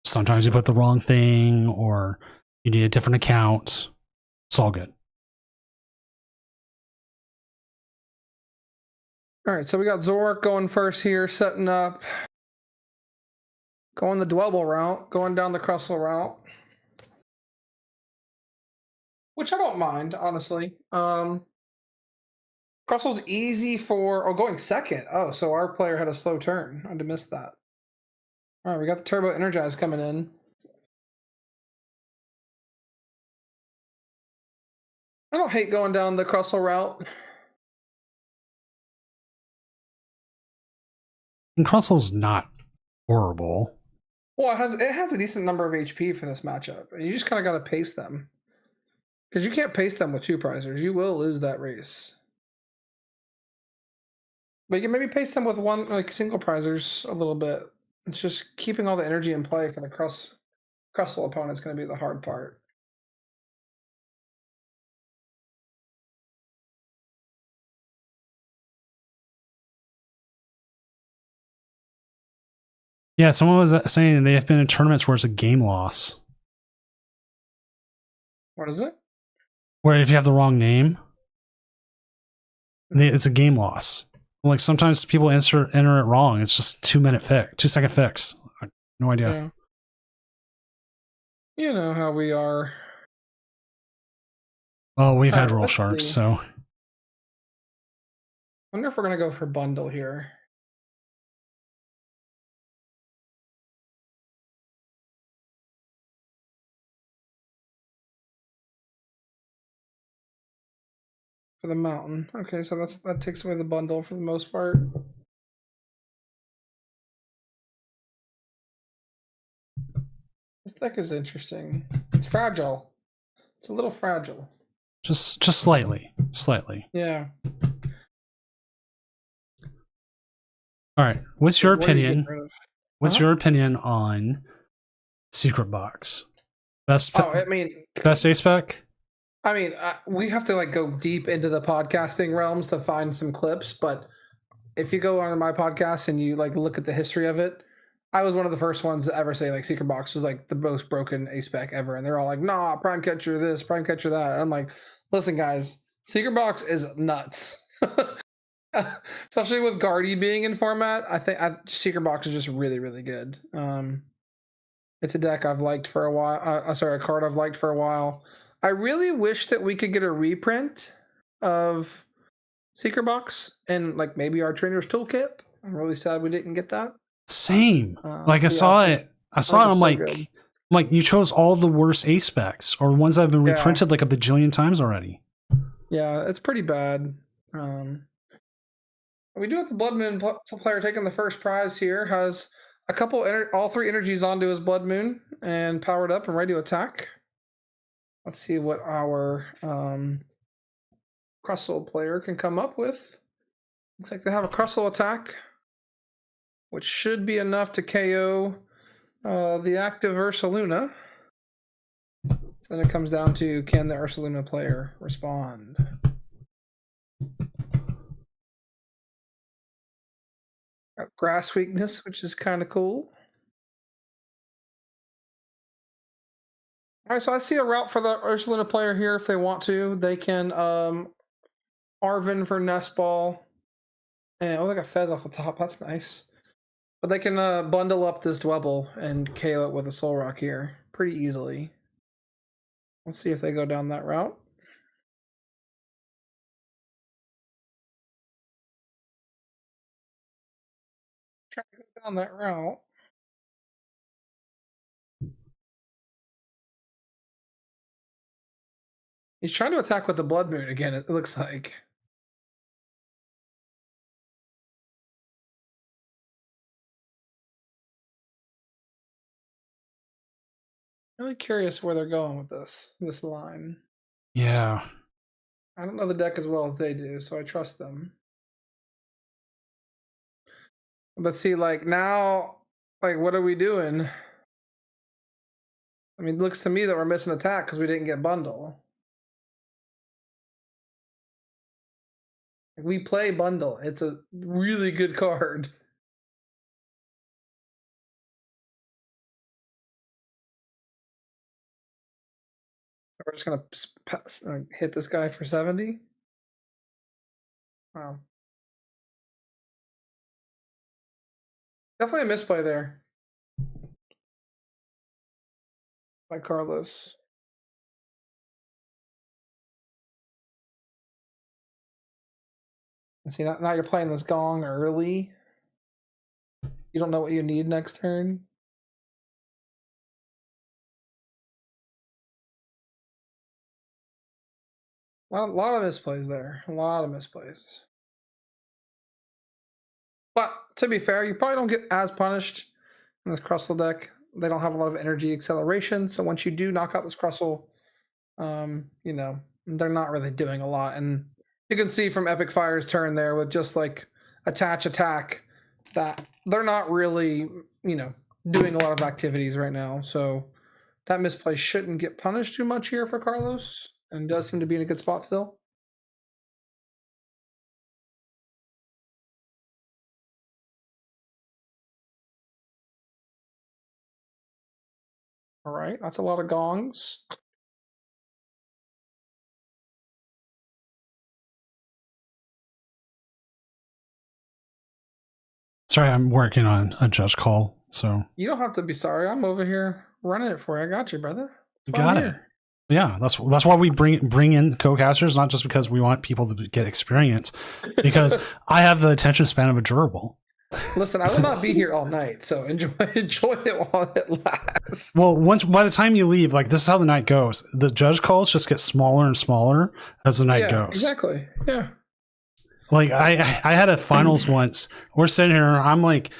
Sometimes you put the wrong thing or you need a different account. It's all good. All right, so we got Zorak going first here, setting up, going the Dwebble route, going down the Crustle route, which I don't mind, honestly. Crustle's easy for going second. Oh, so our player had a slow turn. I'd have missed that. All right, we got the Turbo Energize coming in. I don't hate going down the Crustle route. And Crustle's not horrible. Well, it has a decent number of HP for this matchup, and you just kind of got to pace them because you can't pace them with two prizers. You will lose that race. But you can maybe pace them with one like single prizers a little bit. It's just keeping all the energy in play for the Crustle opponent is going to be the hard part. Yeah, someone was saying they have been in tournaments where it's a game loss. What is it? Where if you have the wrong name, it's a game loss. Like sometimes people enter it wrong. It's just 2-second fix. No idea. Yeah. You know how we are. Well, we've had Alright, roll let's sharps, see. so I wonder if we're going to go for bundle here. For the mountain. Okay, so that takes away the bundle for the most part. This deck is interesting. It's fragile. It's a little fragile. just slightly. Yeah. All right. What's your What are you opinion? getting rid of? What's your opinion on Secret Box? Best best ace spec? I mean, we have to like go deep into the podcasting realms to find some clips, but if you go on my podcast and you like look at the history of it, I was one of the first ones to ever say like Secret Box was like the most broken ace spec ever, and they're all like, "Nah, Prime Catcher this, Prime Catcher that." And I'm like, "Listen, guys, Secret Box is nuts." Especially with Guardy being in format, I think Secret Box is just really, really good. It's a deck I've liked for a while. Sorry, a card I've liked for a while. I really wish that we could get a reprint of Secret Box and like maybe our Trainer's Toolkit. I'm really sad we didn't get that. Same. Like I saw it. I'm like, you chose all the worst ace specs or ones that have been reprinted like a bajillion times already. Yeah, it's pretty bad. We do have the Blood Moon player taking the first prize here. Has a couple, all three energies onto his Blood Moon and powered up and ready to attack. Let's see what our Crustle player can come up with. Looks like they have a Crustle attack, which should be enough to KO the active Ursaluna. So then it comes down to, can the Ursaluna player respond? Got Grass Weakness, which is kind of cool. All right, so I see a route for the Ursaluna player here. If they want to, they can Arven for Nest Ball. And they got Fez off the top. That's nice. But they can bundle up this Dwebble and KO it with a Soul Rock here pretty easily. Let's see if they go down that route. Try to go down that route. He's trying to attack with the Blood Moon again, it looks like. Really curious where they're going with this line. Yeah. I don't know the deck as well as they do, so I trust them. But see, like now, like what are we doing? I mean, it looks to me that we're missing attack because we didn't get bundle. We play bundle. It's a really good card. So we're just gonna hit this guy for 70. Wow. Definitely a misplay there by Carlos. And see, now you're playing this gong early. You don't know what you need next turn. A lot of misplays there. A lot of misplays. But to be fair, you probably don't get as punished in this Crustle deck. They don't have a lot of energy acceleration, so once you do knock out this Crustle, you know, they're not really doing a lot. And you can see from Epic Fire's turn there with just like attach attack that they're not really, you know, doing a lot of activities right now. So that misplay shouldn't get punished too much here for Carlos, and does seem to be in a good spot still. All right, that's a lot of gongs. Sorry, I'm working on a judge call, so You don't have to be sorry. I'm over here running it for you. I got you, brother. you got it. Yeah, that's why we bring in co-casters, not just because we want people to get experience, because I have the attention span of a gerbil. Listen, I will not be here all night, so enjoy it while it lasts. Well, by the time you leave, like this is how the night goes. The judge calls just get smaller and smaller as the night goes. Exactly. Yeah. Like I had a finals once. We're sitting here. I'm like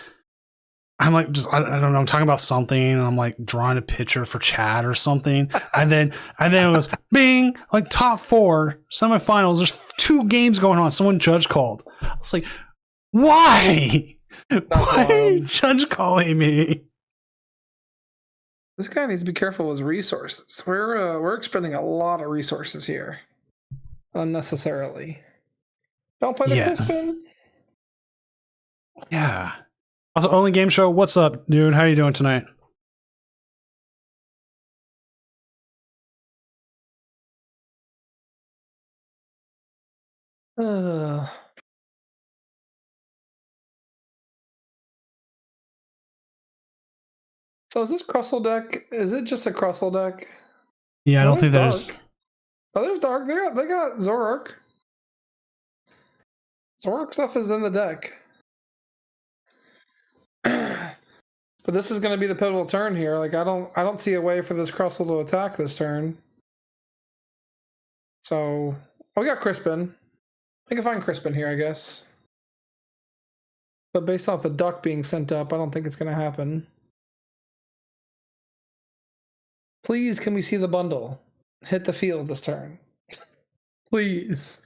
just I don't know. I'm talking about something, and I'm like drawing a picture for Chad or something, and then it was bing, like top 4 semifinals. There's 2 games going on. Someone judge called. I was like, why? Why are you judge calling me? This guy needs to be careful with his resources. We're expending a lot of resources here unnecessarily. Don't play the Crispin. Yeah. Also, Only Game Show, what's up, dude? How you doing tonight? So is this Crustle deck? Is it just a Crustle deck? Yeah, I don't think there's. Dark. Oh, there's Dark. They got Zoroark. Zoroark stuff is in the deck. But this is going to be the pivotal turn here. Like I don't see a way for this Crustle to attack this turn. So we got Crispin. We can find Crispin here, I guess. But based off the duck being sent up, I don't think it's going to happen. Please, can we see the bundle? Hit the field this turn. Please.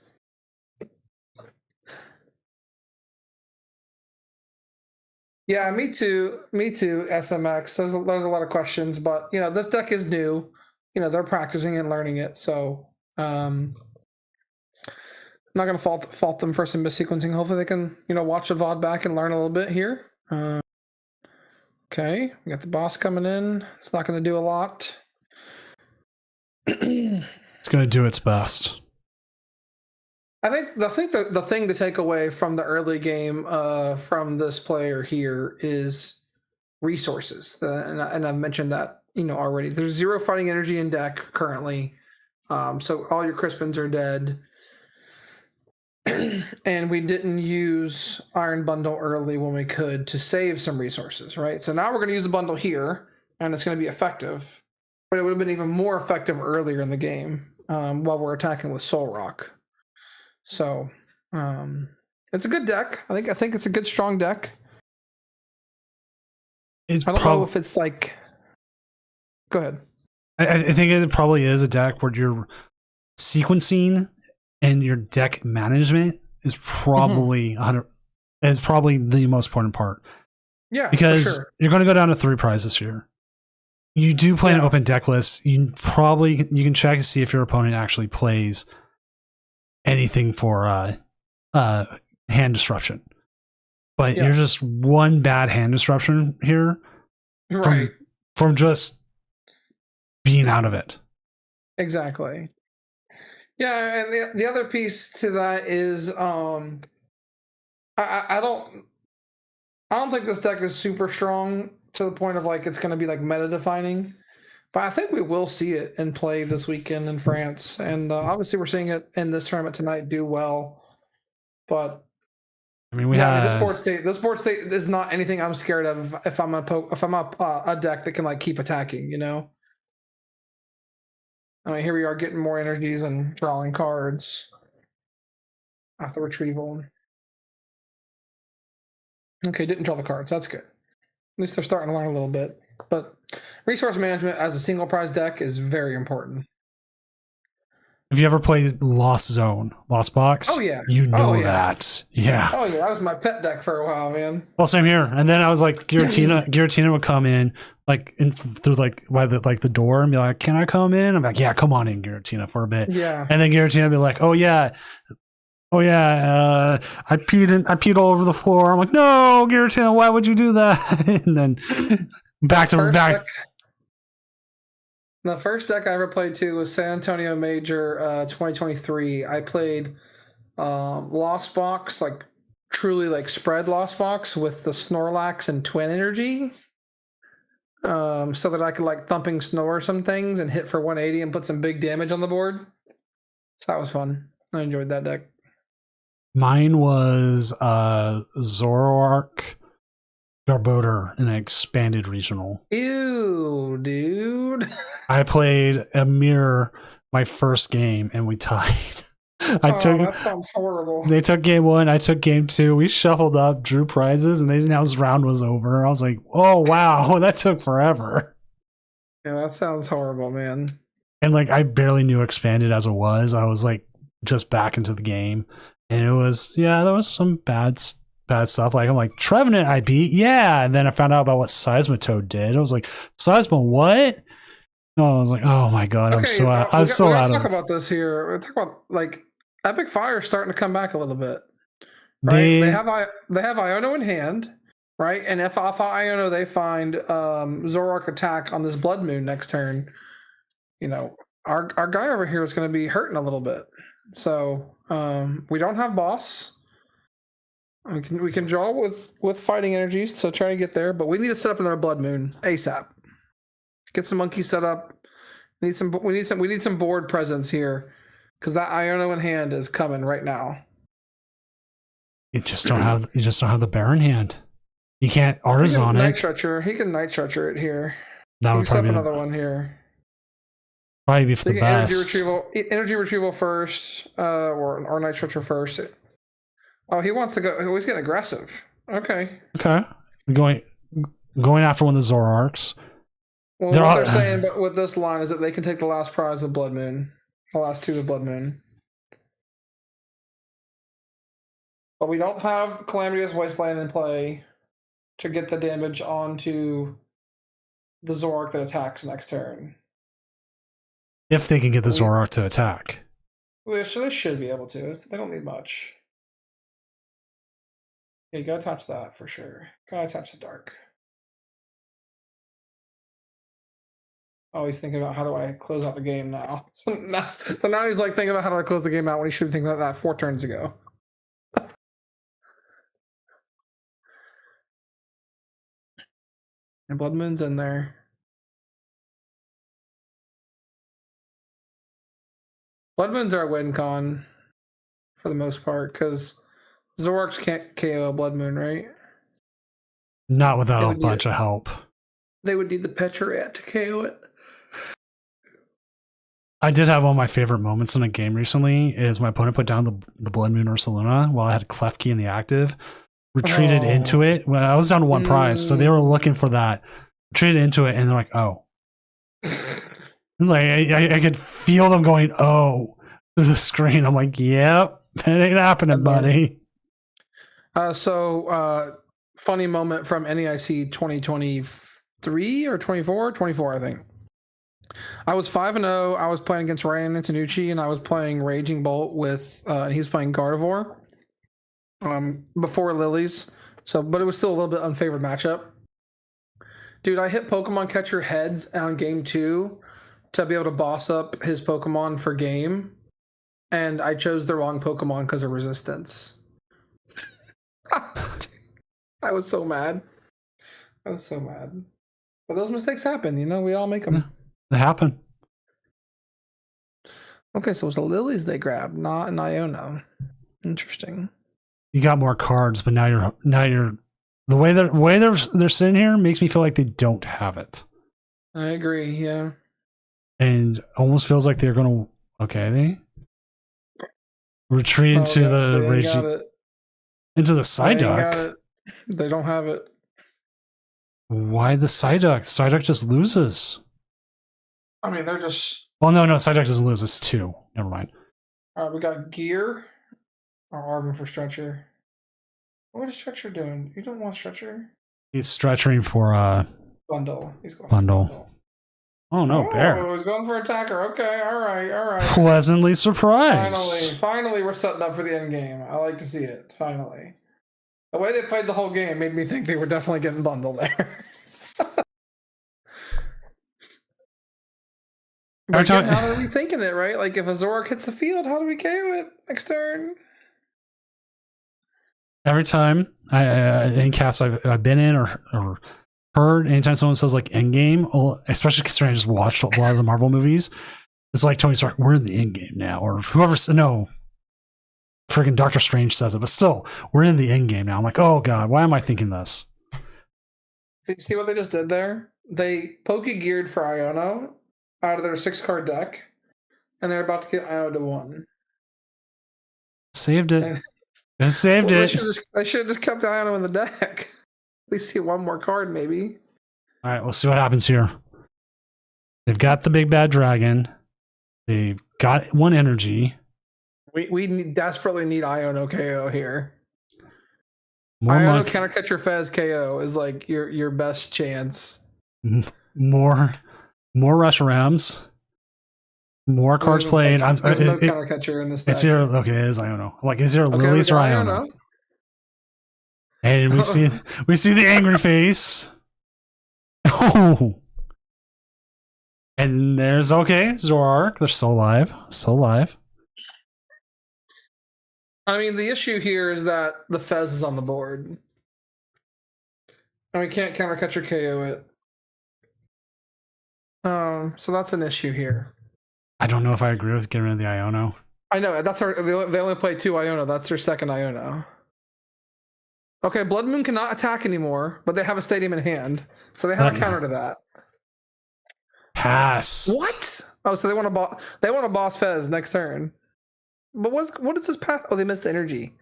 Yeah, me too. Me too, SMX. There's a lot of questions, but you know, this deck is new. You know, they're practicing and learning it, so I'm not gonna fault them for some missequencing. Hopefully they can, you know, watch the VOD back and learn a little bit here. Okay, we got the boss coming in. It's not gonna do a lot. It's gonna do its best. I think the thing to take away from the early game from this player here is resources, and I've mentioned that, you know, already. There's 0 fighting energy in deck currently, so all your Crispins are dead, and we didn't use Iron Bundle early when we could to save some resources, right? So now we're going to use the bundle here, and it's going to be effective, but it would have been even more effective earlier in the game while we're attacking with Solrock. So it's a good deck. I think it's a good strong deck. I don't know if it's like. Go ahead. I think it probably is a deck where your sequencing and your deck management is probably is probably the most important part. Yeah, because for sure. You're going to go down to 3 prizes here. You do play an open deck list. You can check to see if your opponent actually plays anything for hand disruption, but you're just one bad hand disruption here, right? From just being out of it. Exactly. Yeah, and the other piece to that is I I don't think this deck is super strong to the point of like it's going to be like meta defining, but I think we will see it in play this weekend in France, and obviously we're seeing it in this tournament tonight do well. But I mean, this board state is not anything I'm scared of if I'm a deck that can like keep attacking, you know. I mean, here we are getting more energies and drawing cards after retrieval. Okay, didn't draw the cards. That's good. At least they're starting to learn a little bit. But resource management as a single prize deck is very important. Have you ever played Lost Zone, Lost Box? Oh yeah, you know that. Yeah. Oh yeah, that was my pet deck for a while, man. Well, same here. And then I was like, Giratina would come in like through like by the door and be like, "Can I come in?" I'm like, "Yeah, come on in, Giratina, for a bit." Yeah. And then Giratina would be like, "Oh yeah, I peed all over the floor." I'm like, "No, Giratina, why would you do that?" And then back. The first deck I ever played to was San Antonio Major 2023. I played Lost Box, like truly like spread Lost Box with the Snorlax and Twin Energy. So that I could like thumping snore some things and hit for 180 and put some big damage on the board. So that was fun. I enjoyed that deck. Mine was Zoroark Garbodor in an expanded regional. Ew, dude. I played a mirror my first game and we tied. That sounds horrible. They took game 1, I took game 2. We shuffled up, drew prizes, and now this round was over. I was like, "Oh wow, that took forever." Yeah, that sounds horrible, man. And like I barely knew expanded as it was. I was like just back into the game, and it was there was some bad stuff. Like I'm like Trevenant I beat, yeah, and then I found out about what Seismitoad did. I was like, Seisma what? No, I was like, oh my god, I'm so out. I'm so out of it. Talk about this here. We're talking about like Epic Fire starting to come back a little bit. Right? They have Iono in hand, right? And if off Iono they find Zoroark attack on this Blood Moon next turn, you know, our guy over here is going to be hurting a little bit. So we don't have boss. We can draw with fighting energies to try to get there, but we need to set up another Blood Moon ASAP. Get some monkeys set up. We need some board presence here because that Iono in hand is coming right now. You just don't have the Baron hand. You can't Artisan it. Night Stretcher. He can Night Stretcher it here. That would probably be another one here. Probably be for the best. Energy retrieval first, or Night Stretcher first. Oh, he wants to go. Oh, he's getting aggressive. Okay. Going after one of the Zoroarks. Well, what they're saying with this line is that they can take the last prize of Blood Moon. The last 2 of Blood Moon. But we don't have Calamity's Wasteland in play to get the damage onto the Zoroark that attacks next turn. If they can get the Zoroark to attack. So they should be able to. They don't need much. Yeah, you gotta touch that for sure. Gotta touch the dark. Oh, he's thinking about how do I close out the game now. So now he's like thinking about how do I close the game out when he should be thinking about that 4 turns ago. And Blood Moon's in there. Blood Moons are a win con for the most part because Zoroarks can't KO a Blood Moon, right? Not without a bunch of help. They would need the Pecharat to KO it. I did have one of my favorite moments in a game recently is my opponent put down the Blood Moon Ursaluna while I had Klefki in the active. Retreated into it when I was down to 1 prize, so they were looking for that. Retreated into it, and they're like, "Oh." Like I could feel them going, "Oh," through the screen. I'm like, "Yep, it ain't happening, buddy." Funny moment from NEIC 2023 or 24, I think. I was 5-0. I was playing against Ryan Antonucci, and I was playing Raging Bolt with. He was playing Gardevoir. Before Lilies, but it was still a little bit unfavored matchup. Dude, I hit Pokemon Catcher heads on game 2 to be able to boss up his Pokemon for game, and I chose the wrong Pokemon because of resistance. I was so mad. I was so mad. But those mistakes happen, you know. We all make them. Yeah, they happen. Okay, so it's the lilies they grabbed, not an Iono. Interesting. You got more cards, but now you're the way they're sitting here makes me feel like they don't have it. I agree. Yeah. And almost feels like they're gonna they retreat into into the Psyduck. They don't have it. Why the Psyduck? Psyduck just loses. I mean, they're just. Well, no, Psyduck doesn't lose. It's 2. Never mind. All right, we got Gear or Argon for Stretcher. What is Stretcher doing? You don't want Stretcher? He's stretching for Bundle. He's going Bundle. Oh no, Bear. He's going for Attacker. Okay, all right. Pleasantly surprised. Finally, we're setting up for the end game. I like to see it. Finally. The way they played the whole game made me think they were definitely getting Bundle there. But again, how are we thinking it, right? Like, if a Zoroark hits the field, how do we KO it next turn? Every time in casts I've been in or heard, anytime someone says like endgame, especially considering I just watched a lot of the Marvel movies, it's like Tony Stark, we're in the endgame now, or whoever. No, freaking Doctor Strange says it, but still, we're in the endgame now. I'm like, oh god, why am I thinking this? See what they just did there? They Poke-Geared for Iono out of their 6-card deck, and they're about to get Iono to 1. Saved it. It saved it. I should have just kept the Iono in the deck. At least see one more card, maybe. All right, we'll see what happens here. They've got the big bad dragon. They've got 1 energy. We desperately need Iono KO here. More Iono Countercatcher Fez KO is like your best chance. More Reshiram's. More cards played. No Countercatcher in this deck. It's here. Okay, it is Iono. Like, is there Lilies or Iono? And we see the angry face. Oh. And there's Zoroark. They're still alive. I mean, the issue here is that the Fez is on the board. And we can't Countercatcher KO it. So that's an issue here. I don't know if I agree with getting rid of the Iono. I know, they only play 2 Iono. That's their second Iono. Okay, Blood Moon cannot attack anymore, but they have a Stadium in hand. So they have a counter to that. Pass. What? Oh, so they want a boss Fez next turn. But what is this pass? Oh, they missed energy.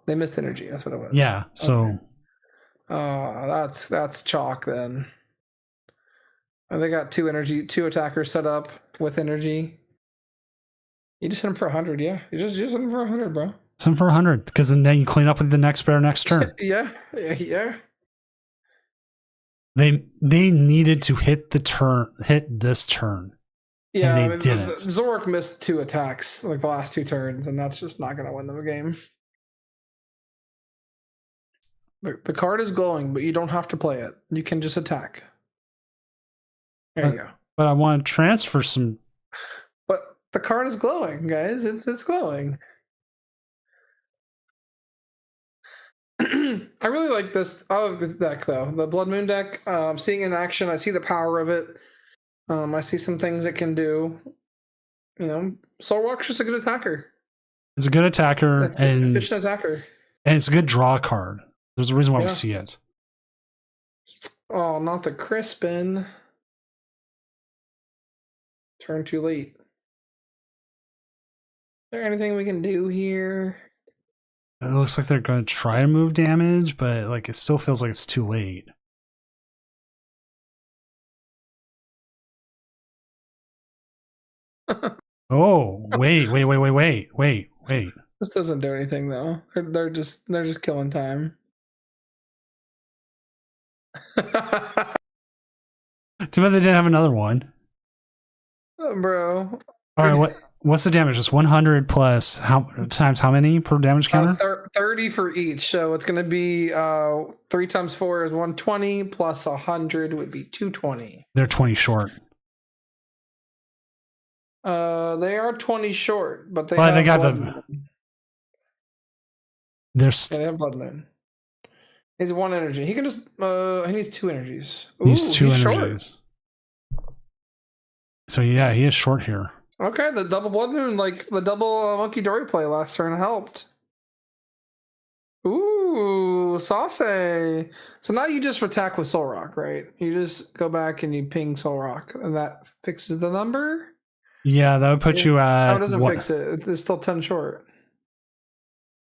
That's what it was. Yeah, so okay. That's chalk then. And they got 2 attackers set up with energy. You just hit them for 100, yeah. You just hit them for 100, bro. Hit them for 100, because then you clean up with the next bear next turn. Yeah. They needed to hit this turn. Yeah, and they didn't. Zoroark missed 2 attacks like the last 2 turns, and that's just not going to win them a game. The card is glowing, but you don't have to play it. You can just attack. There you go. But I want to transfer some. But the card is glowing, guys. It's glowing. I really like this. I love this deck, though. The Blood Moon deck. Seeing in action, I see the power of it. I see some things it can do. You know, Zoroark's just a good attacker. It's a good attacker and efficient attacker, and it's a good draw card. There's a reason why we see it. Oh, not the Crispin. Turn too late. Is there anything we can do here? It looks like they're going to try to move damage, but like it still feels like it's too late. Oh, wait. This doesn't do anything though. They're just killing time. Too bad they didn't have another one. Bro. All right, what's the damage? Just 100 plus times how many per damage counter? 30 for each. So it's going to be 3 times 4 is 120 plus 100 would be 220. They're 20 short. They are 20 short, but they got Blood Moon. They have Blood Moon. He's 1 energy. He can just he needs 2 energies. He needs 2 short. energies. So yeah, he is short here. Okay, the double blood moon, like the double monkey dory play last turn helped. Ooh, saucy. So now you just attack with Soul Rock, right? You just go back and you ping Soul Rock, and that fixes the number? Yeah, that would put you at... No, it doesn't fix it. It's still 10 short.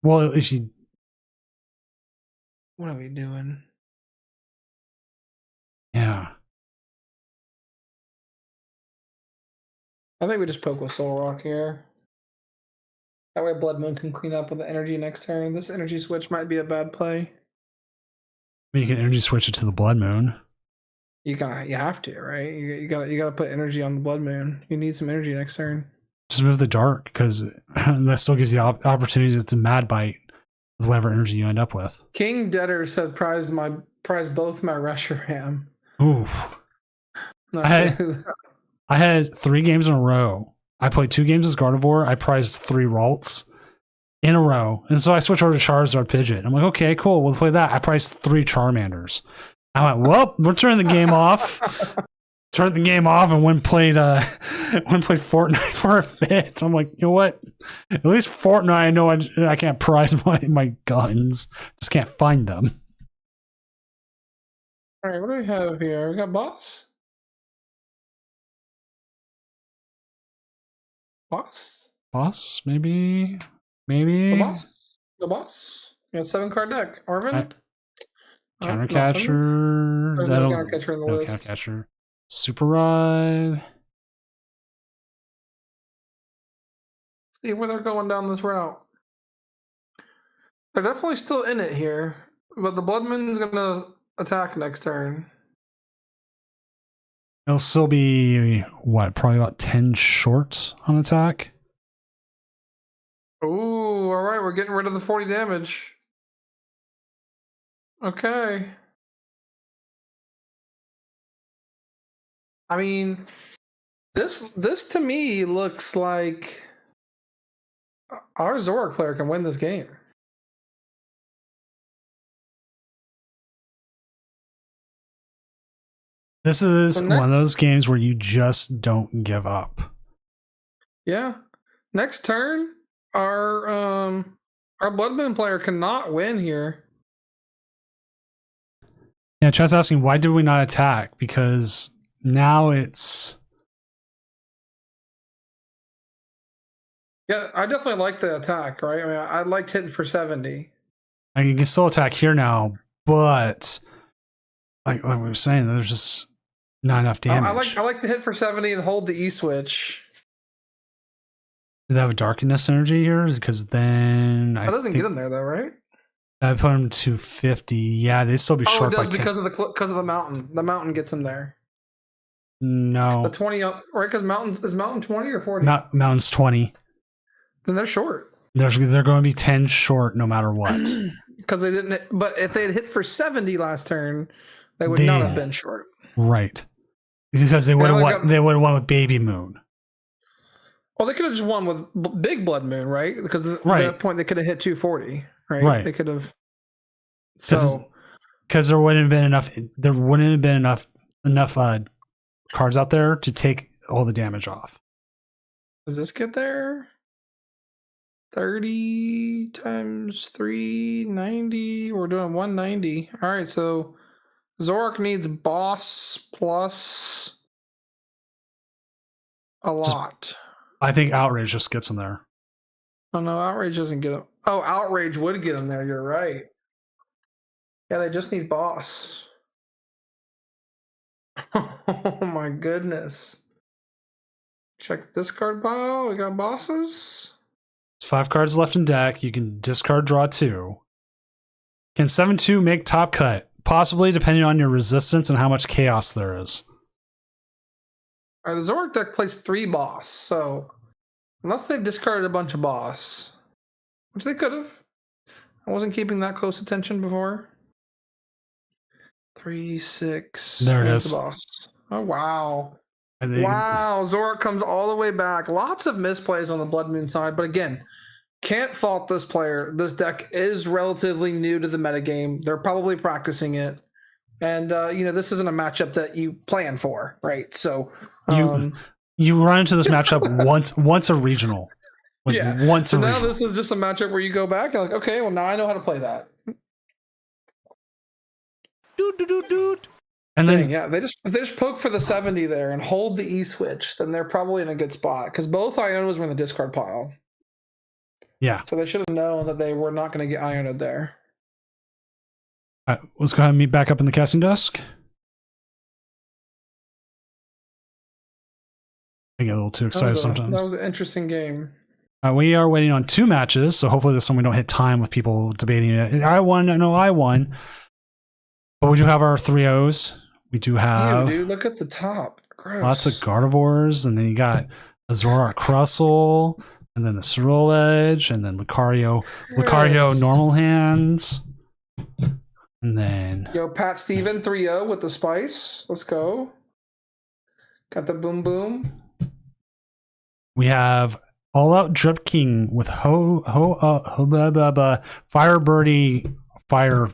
Well, if you... What are we doing? Yeah. I think we just poke with Soul Rock here. That way Blood Moon can clean up with the energy next turn. This energy switch might be a bad play. You can energy switch it to the Blood Moon. You have to, right? You gotta put energy on the Blood Moon. You need some energy next turn. Just move the dark, because that still gives you opportunity to Mad Bite with whatever energy you end up with. King Deader said prize both my Reshiram. Oof. I had 3 games in a row. I played 2 games as Gardevoir. I prized 3 Ralts in a row. And so I switched over to Charizard Pidgeot. I'm like, okay, cool. We'll play that. I priced 3 Charmanders. I went, well, we're turning the game off. Turned the game off and went played Fortnite for a bit. I'm like, you know what? At least Fortnite, I know I can't prize my guns. Just can't find them. All right, what do we have here? We got boss. Boss, maybe. The boss. You got 7-card deck. Arvin. Countercatcher. Countercatcher in the list. Countercatcher. Super Ride. See where they're going down this route. They're definitely still in it here, but the Blood Moon's gonna attack next turn. It'll still be what? Probably about 10 short on attack. Ooh, all right, we're getting rid of the 40 damage. Okay. I mean, this to me looks like our Zoroark player can win this game. This is one of those games where you just don't give up. Yeah. Next turn, our Blood Moon player cannot win here. Yeah, Chat's asking, why did we not attack? Because now it's... Yeah, I definitely like the attack, right? I mean, I liked hitting for 70. And you can still attack here now, but like we were saying, there's just not enough damage. I like to hit for 70 and hold the E switch. Do they have a darkness energy here? Because then that doesn't get them there though, right? I put them to 50. Yeah, they'd still be short. It does because of the mountain. The mountain gets them there. No, the 20, right? Because is mountain 20 or 40? Mountain's 20. Then they're short. They're going to be 10 short no matter what. Because they didn't. But if they had hit for 70 last turn, they would not have been short. Right. Because they would have won. They would have won with Baby Moon. Well, they could have just won with Big Blood Moon, right? Because at that point they could have hit 240, right? Right. They could have. So, because there wouldn't have been enough. There wouldn't have been enough cards out there to take all the damage off. Does this get there? 30 times 3, 90. We're doing 190. All right, so Zoroark needs boss plus a lot. I think Outrage just gets him there. Oh, no, Outrage doesn't get him. Oh, Outrage would get him there. You're right. Yeah, they just need boss. Oh, my goodness. Check this card pile. We got bosses. 5 cards left in deck. You can discard, draw 2. Can 7/2 make top cut? Possibly, depending on your resistance and how much chaos there is. All right, the Zoroark deck plays 3 boss, so unless they've discarded a bunch of boss, which they could have. I wasn't keeping that close attention before. 3, 6. There it is. The boss. Oh, wow. Wow, Zoroark comes all the way back. Lots of misplays on the Blood Moon side, but again, Can't fault this player. This deck is relatively new to the metagame. They're probably practicing it. And this isn't a matchup that you plan for, right? So you run into this matchup once a regional. Like once so a now regional. This is just a matchup where you go back and like, okay, well now I know how to play that. And then if they just poke for the 70 there and hold the E switch, then they're probably in a good spot because both Ionas were in the discard pile. Yeah. So they should have known that they were not going to get Ionoed there. All right, let's go ahead and meet back up in the casting desk. I get a little too excited sometimes. That was an interesting game. We are waiting on 2 matches, so hopefully this one we don't hit time with people debating it. I won. But we do have our 3-0s. We do have... Ew, dude, look at the top. Gross. Lots of Gardevoirs, and then you got Azora Crustle, and then the Ceruledge, and then Lucario normal hands. And then... Yo, Pat Steven 3-0 with the spice. Let's go. Got the boom boom. We have All Out Drip King with Firebirdie Fire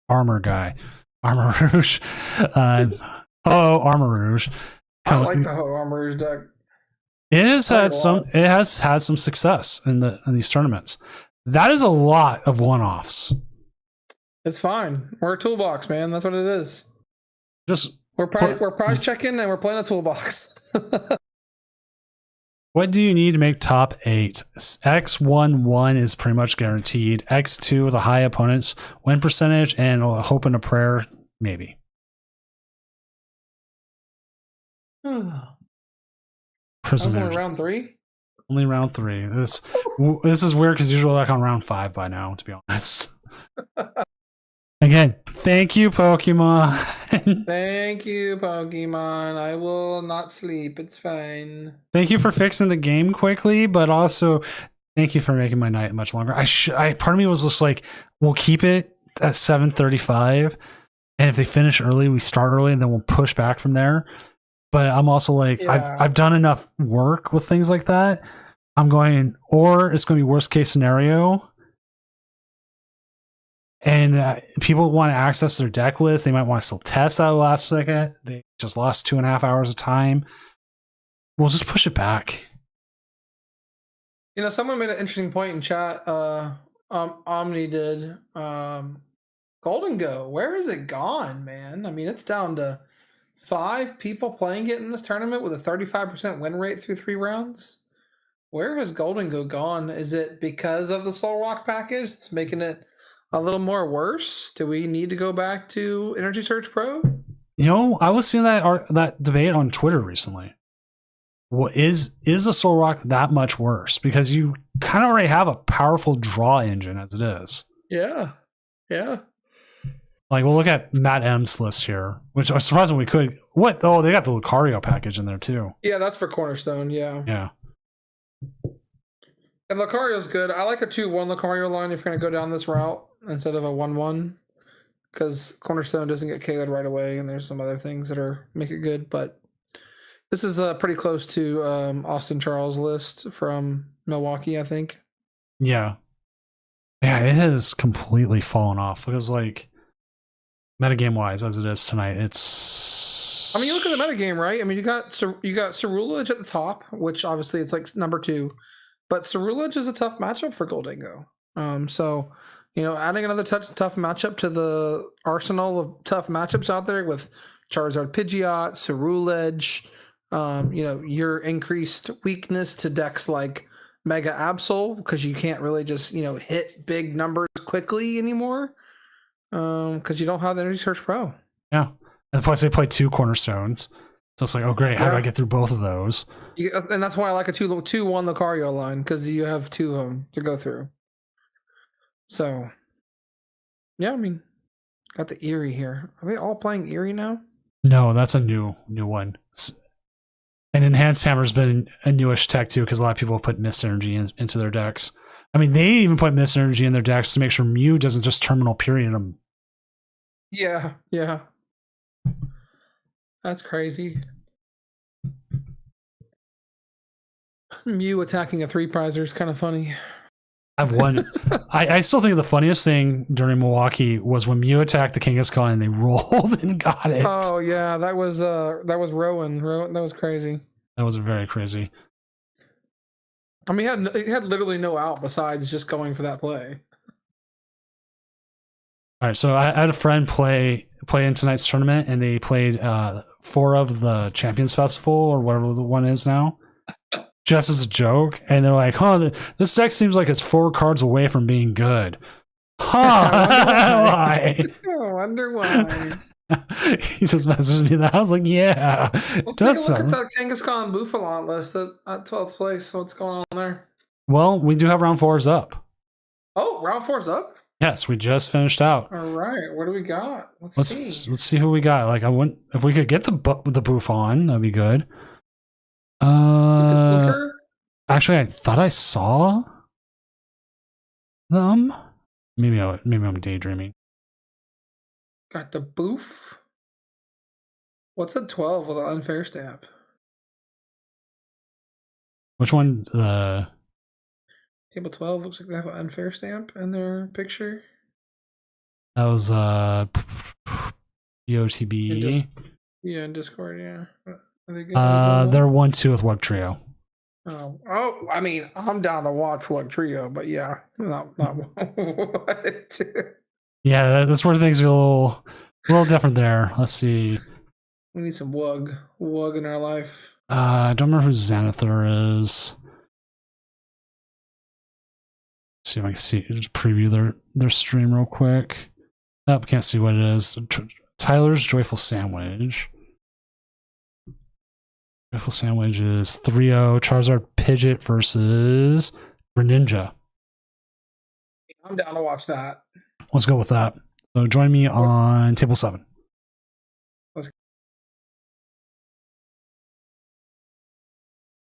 Armor guy. Armor Rouge. Armor Rouge. I like the Armor Rouge deck. It has had some success in these tournaments. That is a lot of one-offs. It's fine. We're a toolbox, man. That's what it is. We're prize checking and we're playing a toolbox. What do you need to make top 8? X1 is pretty much guaranteed. X2 with a high opponent's win percentage and a hope and a prayer, maybe. Prism only round 3? Only round 3. This is weird because usually like on round 5 by now, to be honest. Again, thank you, Pokemon. Thank you, Pokemon. I will not sleep. It's fine. Thank you for fixing the game quickly, but also thank you for making my night much longer. Part of me was just like, we'll keep it at 7:35, and if they finish early, we start early, and then we'll push back from there. But I'm also like, I've done enough work with things like that. I'm going, or it's going to be worst case scenario. And people want to access their deck list. They might want to still test that last second. They just lost 2.5 hours of time. We'll just push it back. Someone made an interesting point in chat. Omni did. Golden Go, where is it gone, man? I mean, it's down to 5 people playing it in this tournament with a 35% win rate through 3 rounds. Where has Golden Go gone? Is it because of the Soul Rock package? It's making it a little more worse? Do we need to go back to Energy Search Pro? I was seeing that debate on Twitter recently. Well, is the Soul Rock that much worse? Because you kind of already have a powerful draw engine as it is. Yeah. Like, we'll look at Matt M's list here, which I was surprised when we could. What? Oh, they got the Lucario package in there too. Yeah, that's for Cornerstone. Yeah. And Lucario's good. I like a 2-1 Lucario line if you're going to go down this route instead of a 1-1, because Cornerstone doesn't get KO'd right away, and there's some other things that make it good. But this is pretty close to Austin Charles' list from Milwaukee, I think. Yeah, it has completely fallen off because, like, metagame wise, as it is tonight, it's. I mean, you look at the metagame, right? I mean, you got Ceruledge at the top, which obviously it's like number 2. But Ceruledge is a tough matchup for Goldingo. So, adding another tough matchup to the arsenal of tough matchups out there with Charizard Pidgeot, Ceruledge, your increased weakness to decks like Mega Absol, because you can't really just, hit big numbers quickly anymore, because you don't have the Energy Search Pro. Yeah. And plus they play 2 Cornerstones. So it's like, oh, great. How do I get through both of those? And that's why I like a 2-1 Lucario line, because you have 2 of them to go through. So, yeah, I mean, got the Eerie here. Are they all playing Eerie now? No, that's a new one. And Enhanced Hammer's been a newish tech too, because a lot of people put Mist Energy into their decks. I mean, they even put Mist Energy in their decks to make sure Mew doesn't just terminal period them. Yeah. That's crazy. Mew attacking a 3-prizer is kind of funny. I've won. I still think the funniest thing during Milwaukee was when Mew attacked the Kangaskhan and they rolled and got it. Oh yeah, that was Rowan. That was crazy. That was very crazy. I mean, he had literally no out besides just going for that play. All right, so I had a friend play in tonight's tournament, and they played 4 of the Champions Festival or whatever the one is now, just as a joke. And they're like, "Huh, this deck seems like it's 4 cards away from being good." Huh? Why? I wonder why. He just messaged me that. I was like, "Yeah, Let's take a look at that Kangaskhan Buffalant list at 12th place. So what's going on there? Well, we do have round 4s up. Oh, round 4's up. Yes, we just finished out. All right, what do we got? Let's see who we got. Like, I wouldn't if we could get the Buffon, that'd be good. Actually, I thought I saw them. Maybe I'm daydreaming. Got the Boof. What's a 12 with an unfair stamp? Which one? Table 12 looks like they have an unfair stamp in their picture. That was BOTB. Yeah, in Discord, yeah. Are they good? They're 1-2 with Wug Trio. Oh, I mean, I'm down to watch Wug Trio, but yeah, not what. Yeah, that's where things are a little different there. Let's see. We need some Wug in our life. I don't remember who Xanathar is. See if I can just preview their stream real quick. Nope, can't see what it is. Tyler's Joyful Sandwich. Joyful Sandwich is 3-0. Charizard Pidgeot versus Greninja. I'm down to watch that. Let's go with that. So join me on table 7.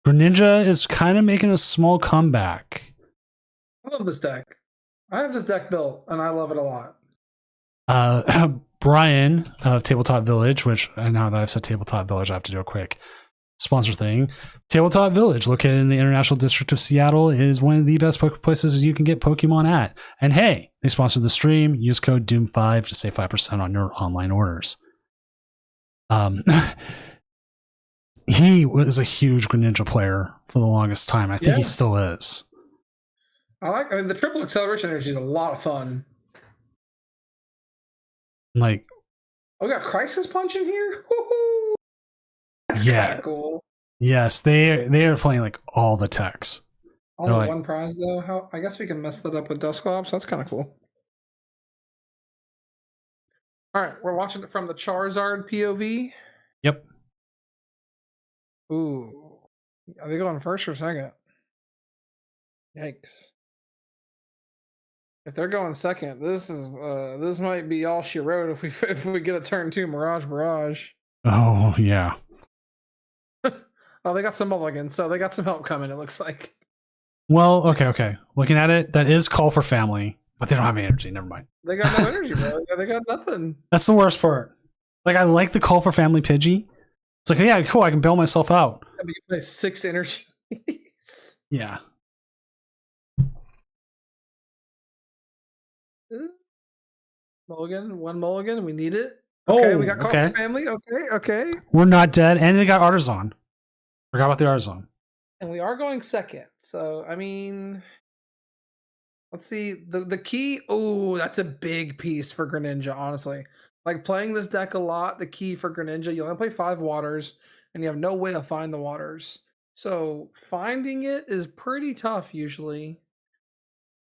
Greninja is kind of making a small comeback. I love this deck. I have this deck built, and I love it a lot. Brian of Tabletop Village, which now that I've said Tabletop Village, I have to do a quick sponsor thing. Tabletop Village, located in the International District of Seattle, is one of the best places you can get Pokemon at. And hey, they sponsored the stream. Use code DOOM5 to save 5% on your online orders. He was a huge Greninja player for the longest time. I think he still is. I mean, the triple acceleration energy is a lot of fun. Like, we got Crisis Punch in here. Woo-hoo! That's kind of cool. Yes, they are playing like all the techs. Only one prize though. I guess we can mess that up with Dusclops. That's kind of cool. All right, we're watching it from the Charizard POV. Yep. Ooh, are they going first or second? Yikes! If they're going second, this might be all she wrote. If we get a turn 2 Mirage Barrage. Oh yeah. Oh, they got some mulligans, so they got some help coming. It looks like. Well, okay. Looking at it, that is Call for Family, but they don't have any energy. Never mind. They got no energy, bro. They got nothing. That's the worst part. Like, I like the Call for Family Pidgey. It's like, yeah, cool. I can bail myself out. Yeah, but you play 6 energy. Yeah. Mulligan, 1 mulligan. We need it. Okay, we got Call for Family. Okay. We're not dead, and they got Artisan. Forgot about the Artisan. And we are going second. So, I mean, let's see. The key. Oh, that's a big piece for Greninja, honestly. Like, playing this deck a lot, the key for Greninja, you only play 5 waters, and you have no way to find the waters. So, finding it is pretty tough, usually.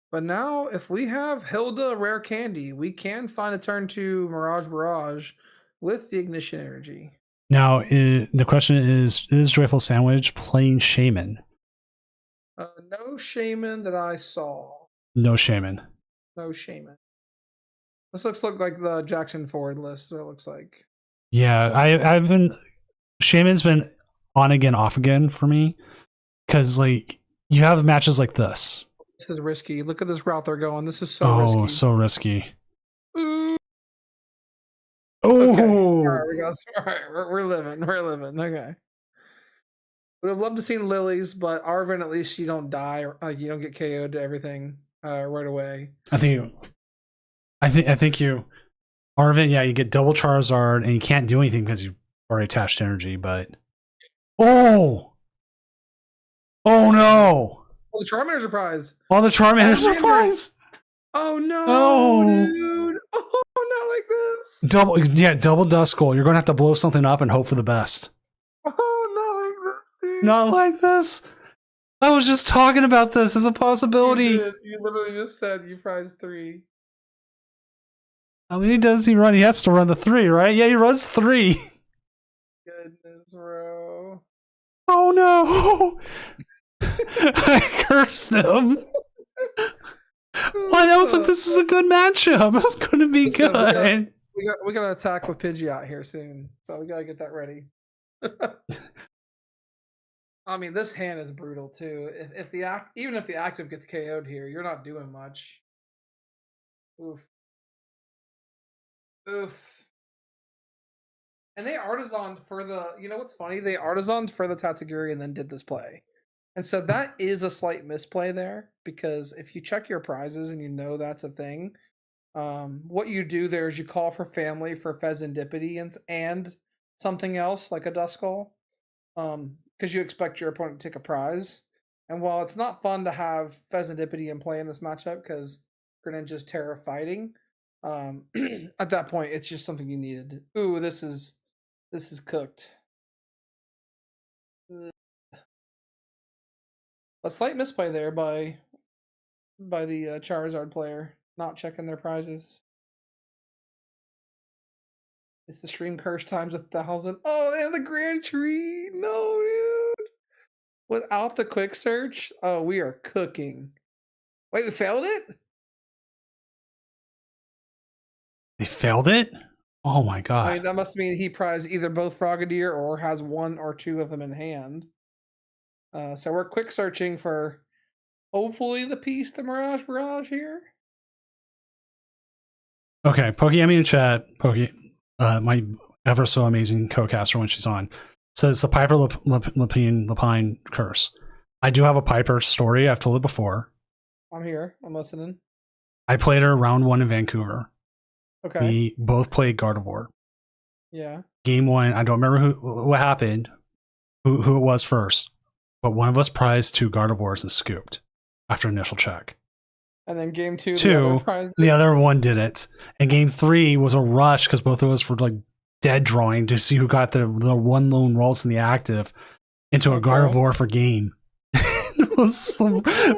But now, if we have Hilda Rare Candy, we can find a turn 2 Mirage Barrage with the Ignition Energy. Now, the question is Joyful Sandwich playing Shaman? No Shaman that I saw. No Shaman. This looks like the Jackson Ford list. It looks like. Yeah, I've been. Shaman's been on again, off again for me, because like you have matches like this. This is risky. Look at this route they're going. This is so risky. Oh, so risky. Okay. All right, we're living. Okay. Would have loved to seen Lilies, but Arvin, at least you don't die, or you don't get KO'd to everything. right away. I think you, Arvin. Yeah, you get double Charizard, and you can't do anything because you've already attached energy. But oh no! Oh, the Charmander surprise. Oh, the Charmander surprise! Oh no, Oh. dude! Oh, not like this. Double Duskull. You're gonna have to blow something up and hope for the best. Oh, not like this, dude. Not like this. I was just talking about this as a possibility. You literally just said you prize 3. How many does he run? He has to run the 3, right? Yeah, he runs 3. Goodness, bro. Oh no! I cursed him. Why? That was like, this is a good matchup. That's going to be Listen, good. We got to attack with Pidgeot here soon, so we got to get that ready. I mean, this hand is brutal too. Even if the active gets KO'd here, you're not doing much. Oof. Oof. And they artisaned for the. You know what's funny? They artisaned for the Tatsugiri and then did this play. And so that is a slight misplay there, because if you check your prizes and you know that's a thing, what you do there is you call for family for Pheasantipity and something else like a Duskull, because you expect your opponent to take a prize. And while it's not fun to have Pheasantipity in play in this matchup because Greninja's Terra fighting, at that point it's just something you needed. Ooh, this is cooked. A slight misplay there by the Charizard player, not checking their prizes. It's the stream curse times 1,000. Oh, and the Grand Tree. No, dude. Without the quick search, oh, we are cooking. Wait, we failed it? They failed it? Oh my god. I mean, that must mean he prized either both Frogadier or has 1 or 2 of them in hand. So we're quick searching for hopefully the piece to Mirage Barrage here. Okay, Pokeyemi in chat, my ever so amazing co-caster when she's on, says the Piper Lapine curse. I do have a Piper story. I've told it before. I'm here. I'm listening. I played her round 1 in Vancouver. Okay. We both played Gardevoir. Yeah. Game 1, I don't remember what happened, who it was first, but one of us prized 2 Gardevoirs and scooped after initial check. And then game 2, the other one didn't. And game 3 was a rush because both of us were like dead drawing to see who got the one lone rolls in the active into a Gardevoir for game.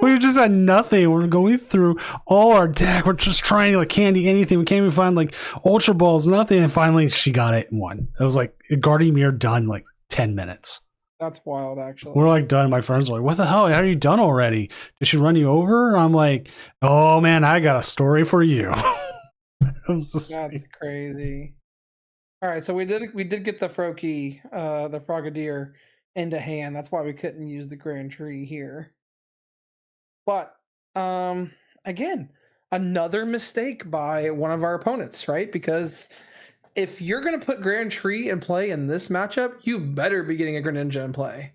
We just had nothing. We're going through all our deck. We're just trying to like candy anything. We can't even find like Ultra Balls, nothing. And finally she got it and won. It was like Gardevoir done like 10 minutes. That's wild, actually. We're like done. My friends are like, what the hell? How are you done already? Did she run you over? I'm like, oh man, I got a story for you. That's crazy. All right, so we did get the Froakie, the Frogadier into hand. That's why we couldn't use the Grand Tree here. But again, another mistake by one of our opponents, right? Because if you're going to put Grand Tree in play in this matchup, you better be getting a Greninja in play.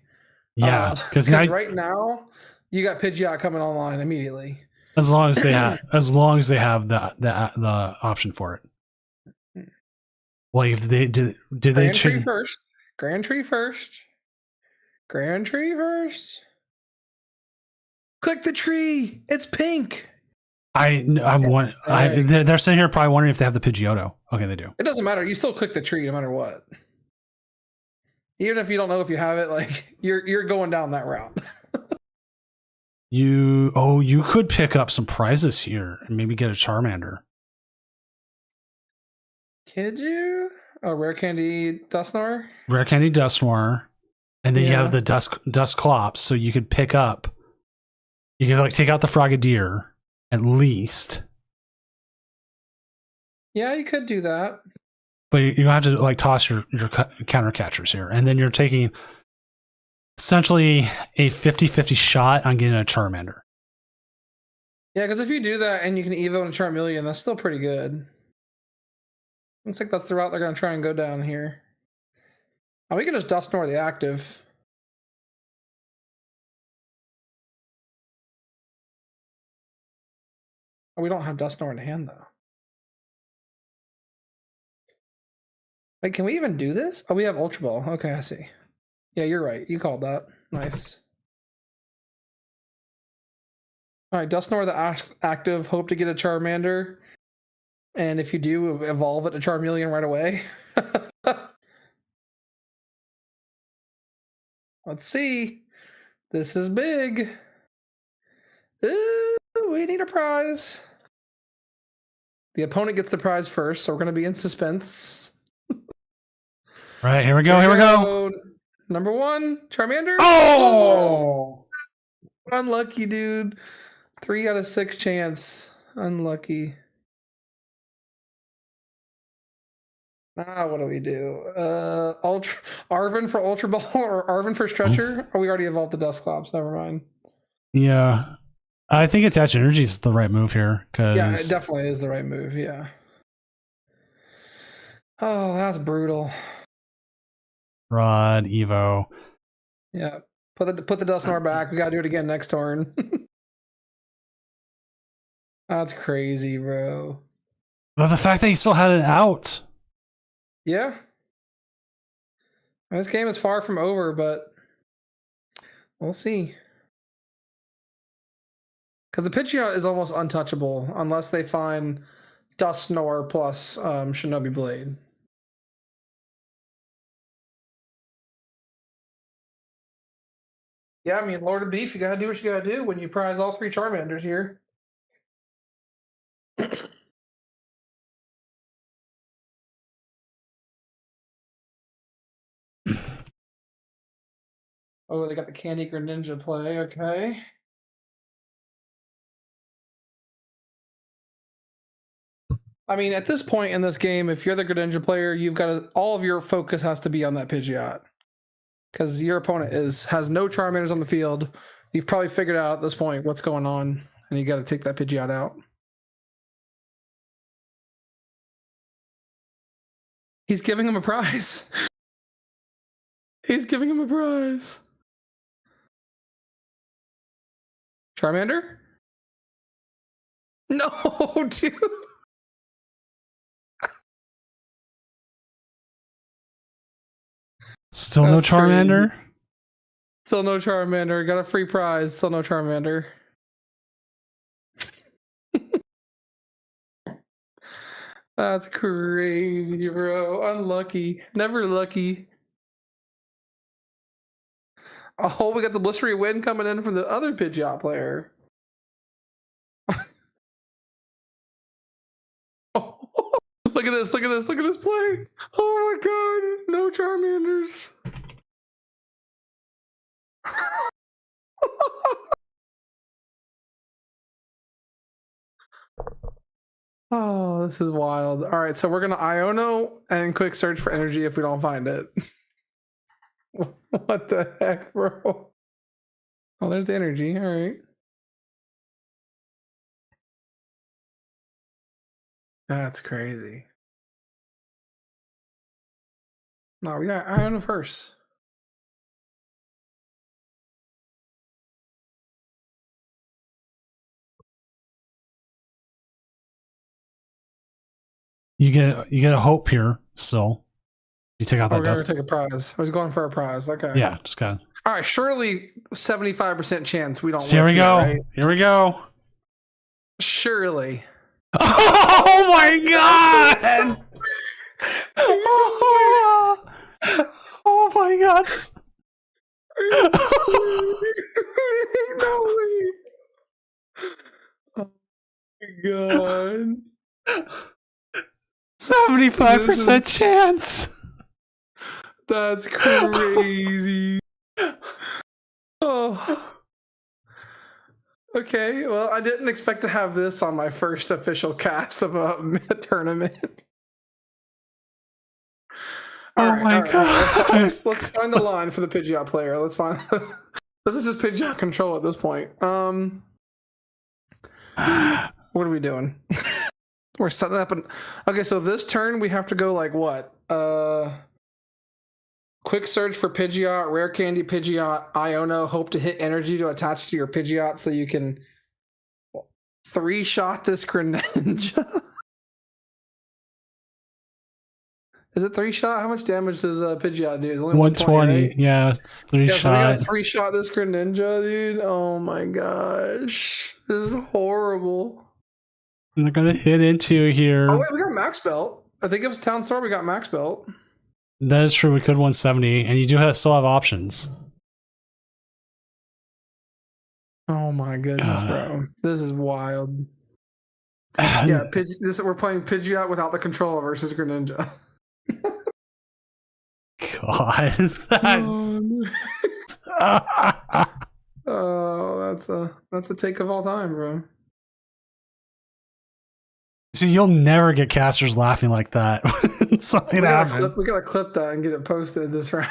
Yeah, because right now you got Pidgeot coming online immediately. As long as they have, the option for it. Well, if they did they Tree first? Grand Tree first. Grand Tree first. Click the tree. It's pink. They're sitting here probably wondering if they have the Pidgeotto. Okay, they do. It doesn't matter. You still click the tree no matter what. Even if you don't know if you have it, like you're going down that route. You could pick up some prizes here and maybe get a Charmander. Could you? Oh, Rare Candy Dusknoir? Rare Candy Dusknoir. And then you have the Dusclops, so you could pick up. You could like take out the Frogadier at least. Yeah, you could do that. But you have to like toss your counter catchers here, and then you're taking essentially a 50-50 shot on getting a Charmander. Yeah, because if you do that and you can Evo and Charmeleon, that's still pretty good. Looks like that's the route they're going to try and go down here. Oh, we can just Dusknoir the active. Oh, we don't have Dusknoir in hand though. Wait, can we even do this? Oh, we have Ultra Ball. Okay, I see. Yeah, you're right. You called that. Nice. All right, Dusknoir the active. Hope to get a Charmander. And if you do, evolve it to Charmeleon right away. Let's see. This is big. Ooh, we need a prize. The opponent gets the prize first, so we're going to be in suspense. Right, here we go. Here we go. Number 1, Charmander. Oh! Unlucky, dude. 3 out of 6 chance. Unlucky. What do we do? Ultra Arven for Ultra Ball or Arven for Stretcher? Oh, we already evolved the Dusclops. Never mind. Yeah. I think Attach Energy is the right move here. Yeah, it definitely is the right move. Yeah. Oh, that's brutal. Rod, Evo. Yeah. Put the Dusknoir back. We gotta do it again next turn. That's crazy, bro. But the fact that he still had it out. Yeah. This game is far from over, but we'll see. Because the Pidgeot is almost untouchable unless they find Dusknoir plus Shinobi Blade. Yeah, I mean, Lord of Beef, you gotta do what you gotta do when you prize all 3 Charmanders here. Oh, they got the Candy Greninja play. Okay. I mean, at this point in this game, if you're the Greninja player, you've got to, all of your focus has to be on that Pidgeot. Because your opponent has no Charmanders on the field. You've probably figured out at this point what's going on, and you got to take that Pidgeot out. He's giving him a prize. He's giving him a prize. Charmander? No, dude. Still no Charmander? Crazy. Still no Charmander. Got a free prize. Still no Charmander. That's crazy, bro. Unlucky. Never lucky. Oh, we got the Blistery win coming in from the other Pidgeot player. Oh, look at this. Look at this. Look at this play. Oh my god. No Charmanders. Oh, this is wild. All right, so we're going to Iono and quick search for energy if we don't find it. What the heck, bro? Oh, there's the energy. All right. That's crazy. No, we got Iono first. You get a hope here still. You take out that we're dust. gonna take a prize. I was going for a prize. Okay. Yeah, just got. All right. Surely 75% chance we don't. So here we go. Right? Here we go. Surely. Oh my god! Oh my god! No way. Oh my god. 75% chance. That's crazy. Oh. Okay, well, I didn't expect to have this on my first official cast of a tournament. Oh my god. Let's find the line for the Pidgeot player. Let's find. This is just Pidgeot control at this point. What are we doing? We're setting up okay, so this turn we have to go like what? Quick search for Pidgeot, rare candy Pidgeot, Iono, hope to hit energy to attach to your Pidgeot so you can 3-shot this Greninja. Is it 3-shot? How much damage does Pidgeot do? It's only 120. Right? Yeah, it's 3-shot. So we got a 3-shot this Greninja, dude. Oh my gosh. This is horrible. They're going to hit into here. Oh, wait, we got Max Belt. I think if it's Town Star, we got Max Belt. That is true. We could 170, and you do still have options. Oh my goodness, bro. This is wild. Yeah, we're playing Pidgeot without the controller versus Greninja. God. Oh, that's a take of all time, bro. So you'll never get casters laughing like that. Something happened. We gotta clip that and get it posted this round.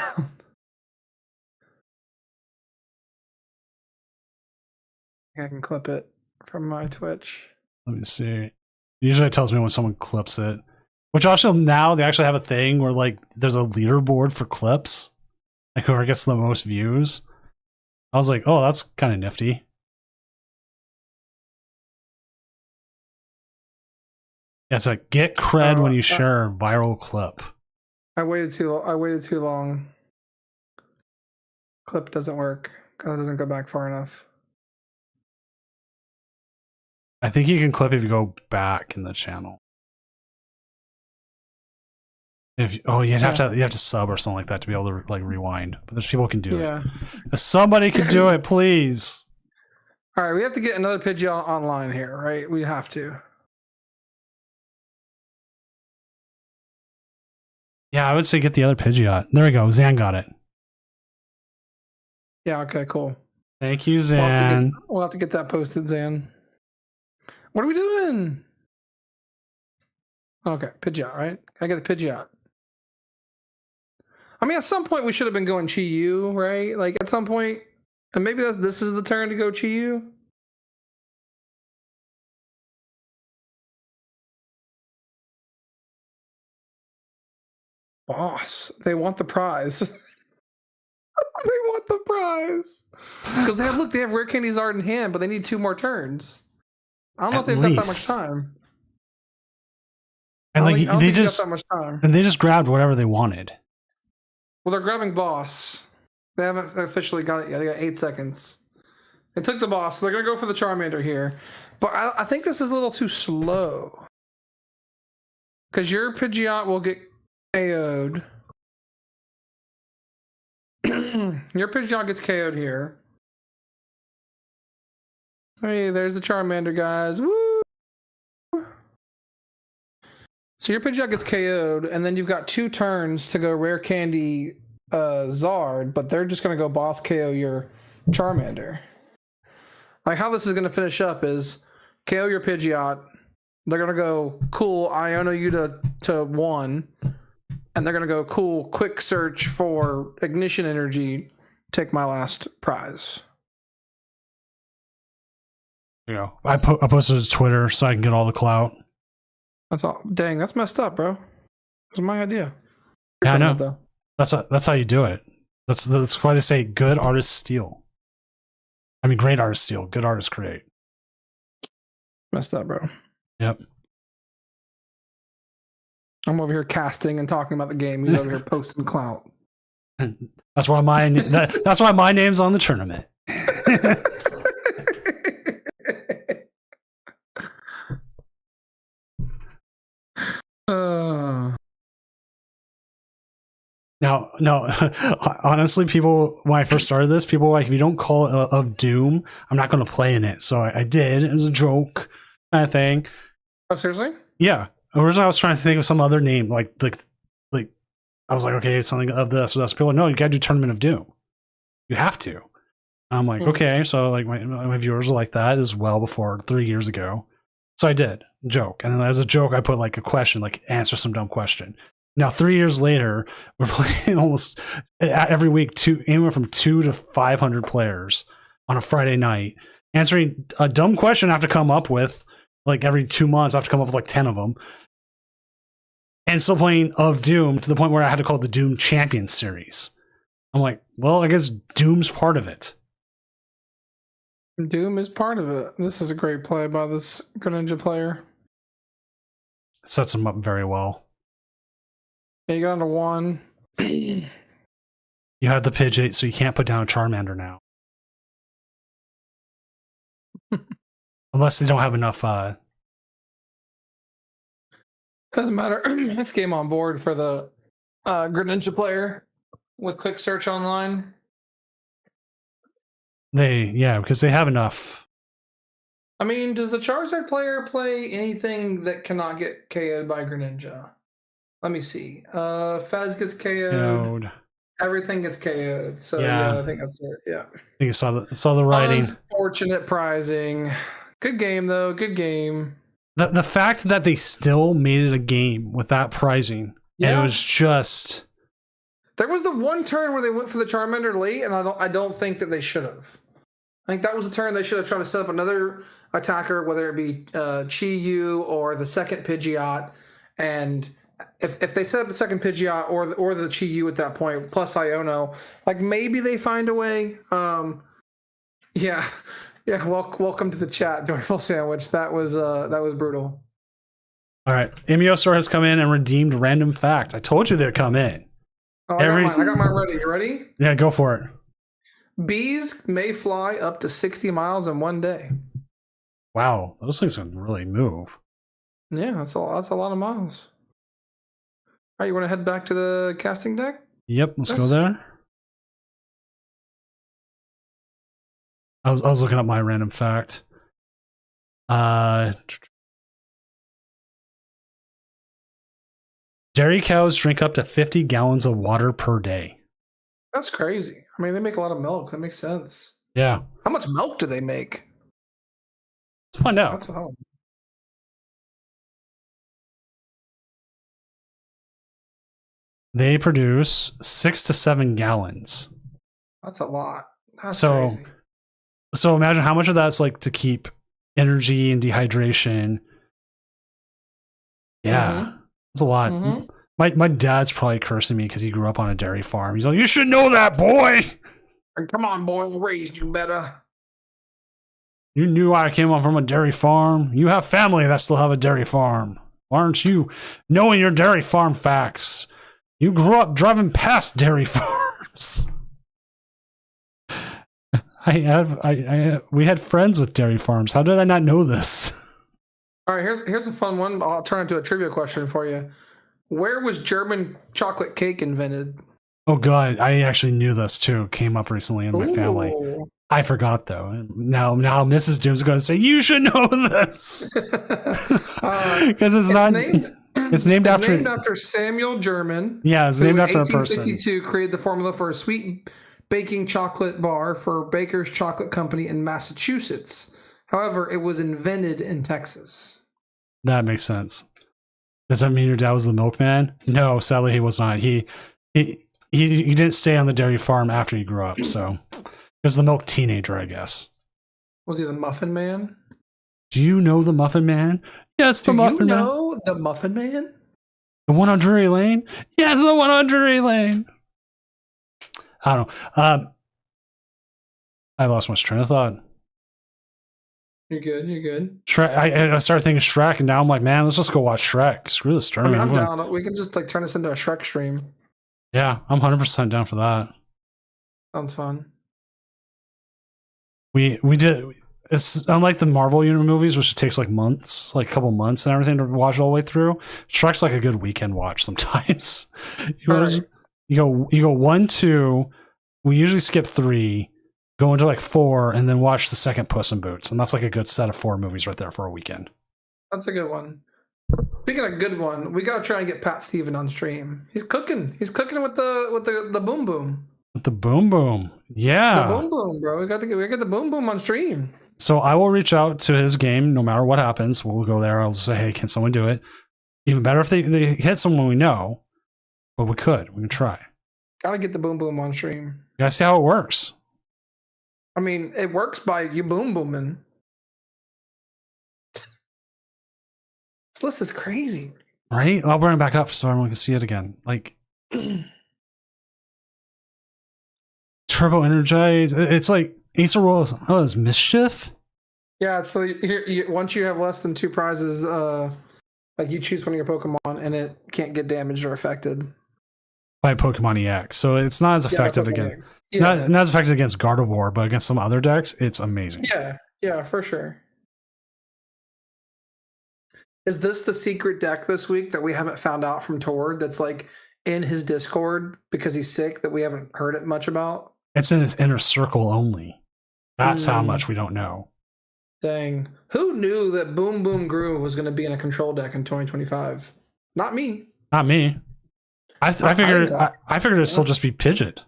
I can clip it from my Twitch. Let me see. Usually it tells me when someone clips it. Which also now they actually have a thing where like there's a leaderboard for clips. Like whoever gets the most views. I was like, oh, that's kind of nifty. Yeah, it's like get cred when you share a viral clip. I waited too long. Clip doesn't work because it doesn't go back far enough. I think you can clip if you go back in the channel. If you have to sub or something like that to be able to like rewind. But there's people who can do it. If somebody could do it, please. All right, we have to get another Pidgeot online here, right? We have to. Yeah, I would say get the other Pidgeot. There we go. Zan got it. Yeah, okay, cool. Thank you, Zan. We'll have to get that posted, Zan. What are we doing? Okay, Pidgeot, right? I get the Pidgeot. I mean, at some point we should have been going Chi-Yu, right? Like at some point, and maybe this is the turn to go Chi-Yu. Boss, they want the prize. They want the prize because they have rare candy Zard in hand, but they need 2 more turns. I don't know if they've got that much time. And they just grabbed whatever they wanted. Well, they're grabbing boss. They haven't officially got it yet. They got 8 seconds. They took the boss, so they're gonna go for the Charmander here. But I think this is a little too slow. Because your Pidgeot will get KO'd. Your Pidgeot gets KO'd here. Hey, there's the Charmander, guys. Woo! So your Pidgeot gets KO'd, and then you've got 2 turns to go rare candy Zard, but they're just going to go boss KO your Charmander. Like how this is going to finish up is KO your Pidgeot. They're going to go, cool, I honor you to 1. And they're going to go, cool, quick search for Ignition Energy. Take my last prize. You know, I posted it to Twitter so I can get all the clout. That's all. Dang, that's messed up, bro. It was my idea. Yeah, I know. That's how you do it. That's why they say good artists steal. I mean, great artists steal. Good artists create. Messed up, bro. Yep. I'm over here casting and talking about the game. He's over here posting clout. That's why that's why my name's on the tournament. No, honestly, people, when I first started this, people were like, if you don't call it of Doom, I'm not going to play in it. So I did. It was a joke kind of thing. Oh, seriously? Yeah. Originally, I was trying to think of some other name. Like I was like, okay, something of this or that. People were like, no, you got to do Tournament of Doom. You have to. And I'm like, okay. So like my viewers were like that. This is well before 3 years ago. So I did. Joke. And then as a joke, I put like a question, like answer some dumb question. Now, 3 years later, we're playing almost every week, anywhere from 200 to 500 players on a Friday night, answering a dumb question I have to come up with, like every 2 months, I have to come up with like 10 of them, and still playing of Doom to the point where I had to call it the Doom Champion Series. I'm like, well, I guess Doom's part of it. Doom is part of it. This is a great play by this Greninja player. Sets him up very well. Yeah, you got into 1. You have the Pidgeot, so you can't put down a Charmander now. Unless they don't have enough. Doesn't matter. It's game on board for the Greninja player with quick search online. Because they have enough. I mean, does the Charizard player play anything that cannot get KO'd by Greninja? Let me see. Fez gets KO'd. Everything gets KO'd. So yeah, I think that's it. Yeah. I think you saw the writing. Unfortunate prizing. Good game though. Good game. The fact that they still made it a game with that pricing, and it was just. There was the one turn where they went for the Charmander late, and I don't think that they should have. I think that was the turn they should have tried to set up another attacker, whether it be Chi-Yu or the second Pidgeot. And if they set up the second Pidgeot or the Chi-Yu at that point, plus Iono, like maybe they find a way. Yeah. Welcome to the chat, Joyful Sandwich. That was brutal. All right, Amiosaur has come in and redeemed Random Fact. I told you they'd come in. Oh, I got mine ready. You ready? Yeah, go for it. Bees may fly up to 60 miles in one day. Wow, those things can really move. Yeah, that's a lot of miles. All right, you want to head back to the casting deck? Yep, let's go there. I was looking up my Random Fact. Dairy cows drink up to 50 gallons of water per day. That's crazy. I mean, they make a lot of milk. That makes sense. Yeah. How much milk do they make? Let's find out. That's what They produce 6 to 7 gallons. That's a lot. That's crazy. So imagine how much of that's like to keep energy and dehydration. Yeah, it's a lot. Mm-hmm. My dad's probably cursing me because he grew up on a dairy farm. He's like, "You should know that, boy. Come on, boy. I raised you better. You knew I came on from a dairy farm. You have family that still have a dairy farm. Why aren't you knowing your dairy farm facts? You grew up driving past dairy farms." We had friends with dairy farms. How did I not know this? All right, here's a fun one. I'll turn it into a trivia question for you. Where was German chocolate cake invented? Oh god, I actually knew this too. Came up recently in my family. I forgot though. Now Mrs. Doom's going to say you should know this because it's named after Samuel German. Yeah, it's named after a person. 1852 created the formula for a sweet baking chocolate bar for Baker's Chocolate Company in Massachusetts. However, it was invented in Texas. That makes sense. Does that mean your dad was the milkman? No, sadly he was not. He didn't stay on the dairy farm after he grew up, so he was the milk teenager, I guess. Was he the Muffin Man? Do you know the Muffin Man? Yes, the Muffin Man. Do you know the Muffin Man? The one on Drury Lane? Yes, the one on Drury Lane. I don't know. I lost my train of thought. You're good. Shrek. I started thinking Shrek, and now I'm like, man, let's just go watch Shrek. Screw this tournament. I mean, I'm down. We can just turn this into a Shrek stream. Yeah, I'm 100% down for that. Sounds fun. We did. It's unlike the Marvel movies, which takes months, a couple months and everything to watch all the way through. Shrek's like a good weekend watch sometimes. You go 1, 2. We usually skip 3. Go into 4 and then watch the second Puss in Boots, and that's a good set of 4 movies right there for a weekend. That's a good one. Speaking of a good one, we gotta try and get Pat Steven on stream. He's cooking with the boom boom. With the boom boom, yeah. The boom boom, bro. We got the boom boom on stream. So I will reach out to his game no matter what happens. We'll go there. I'll say, hey, can someone do it? Even better if they hit someone we know, but we can try. Gotta get the boom boom on stream. You gotta see how it works. I mean, it works by you boom booming. This list is crazy. Right? I'll bring it back up so everyone can see it again. Turbo Energize. It's Ace of Rolls. Oh, it's Mischief? Yeah, so once you have less than 2 prizes, like you choose one of your Pokemon and it can't get damaged or affected. By Pokemon EX. So it's not as effective against not as effective against Gardevoir, but against some other decks, it's amazing. Yeah, for sure. Is this the secret deck this week that we haven't found out from Tord that's like in his Discord because he's sick that we haven't heard it much about? It's in his inner circle only. That's how much we don't know. Dang. Who knew that Boom Boom Groove was going to be in a control deck in 2025? Not me. Not me. I figured it'd still just be Pidgeot.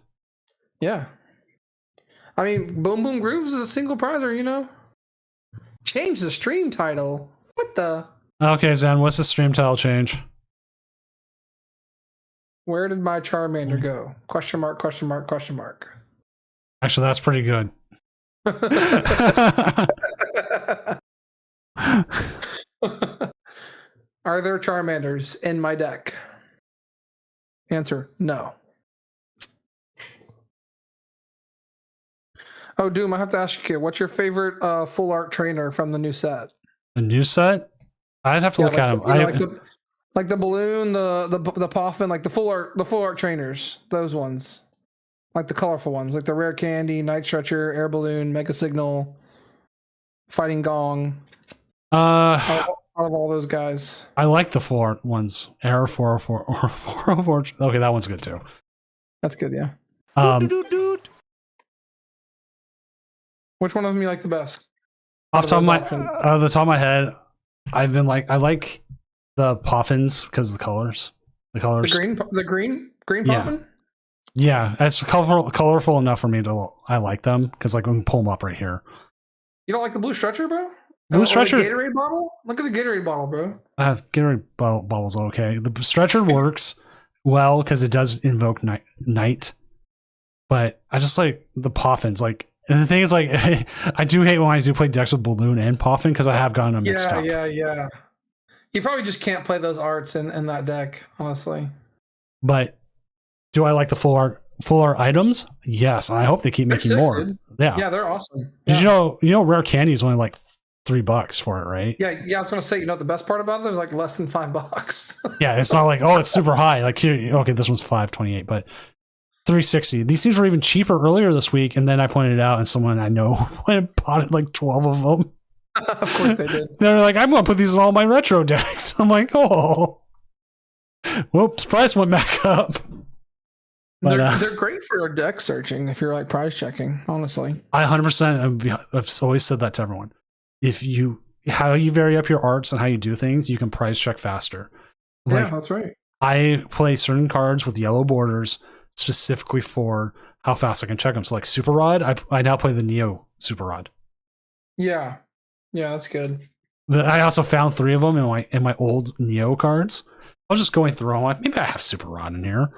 Yeah. I mean, Boom Boom Grooves is a single prizer, you know? Change the stream title. What the? Okay, Zen, what's the stream title change? Where did my Charmander go? Question mark, question mark, question mark. Actually, that's pretty good. Are there Charmanders in my deck? Answer, no. Oh, Doom, I have to ask you, what's your favorite full art trainer from the new set? The new set? I'd have to look at them. Like the balloon, the Poffin, like the full art trainers, those ones. Like the colorful ones, like the Rare Candy, Night Stretcher, Air Balloon, Mega Signal, Fighting Gong. Out of all those guys. I like the full art ones. Error 404 or 404. Okay, that one's good too. That's good, yeah. Which one of them you like the best? The top of my head, I like the Poffins because of the colors. The green Poffin? Yeah, it's colorful enough for me to I like them because like we can pull them up right here. You don't like the blue stretcher, bro? Blue stretcher. Gatorade bottle? Look at the Gatorade bottle, bro. Gatorade bottle's okay. The stretcher works well because it does invoke night, but I just like the Poffins. Like, and the thing is, like, I do hate when I do play decks with Balloon and Poffin because I have gotten them mixed up. Yeah. You probably just can't play those arts in that deck, honestly. But do I like the full art items? Yes, and I hope they keep making more. Dude. Yeah, they're awesome. Did you know Rare Candy is only like $3 for it, right? Yeah. I was gonna say, you know, what the best part about it is like less than $5. Yeah, it's not like it's super high. Like here, okay, this one's $5.28, but $3.60. These things were even cheaper earlier this week, and then I pointed it out, and someone I know went and bought like 12 of them. Of course they did. They're like, I'm gonna put these in all my retro decks. I'm like, oh, whoops, price went back up. But, they're great for deck searching if you're like price checking. Honestly, I 100%. I've always said that to everyone. How you vary up your arts and how you do things, you can price check faster. Like, yeah, that's right. I play certain cards with yellow borders specifically for how fast I can check them. So like Super Rod, I now play the Neo Super Rod. Yeah, that's good. But I also found 3 of them in my old Neo cards. I was just going through them. Like, maybe I have Super Rod in here.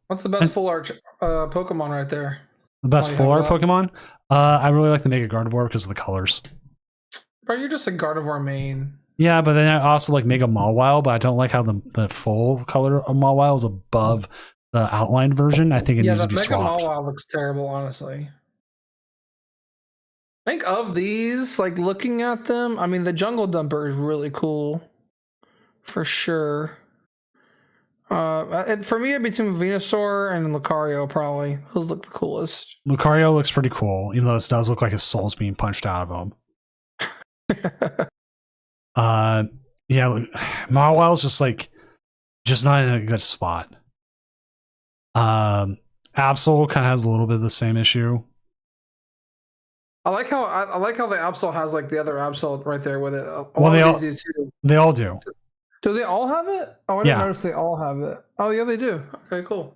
What's the best full art Pokemon right there? The best full art Pokemon? I really like the Mega Gardevoir because of the colors. Bro, you're just a Gardevoir main. Yeah, but then I also like Mega Mawile, but I don't like how the full color of Mawile is above the outlined version. I think it needs to be swapped. Mega Mawile looks terrible, honestly. I think of these, like looking at them, I mean, the Jungle Dumper is really cool. For sure. For me, it'd be between Venusaur and Lucario, probably. Those look the coolest. Lucario looks pretty cool, even though this does look like his soul's being punched out of him. Yeah, Mawile's just not in a good spot. Absol kind of has a little bit of the same issue. I like how the Absol has like the other Absol right there with it. They all do. Do they all have it? Oh, I didn't notice they all have it. Oh, yeah, they do. Okay, cool.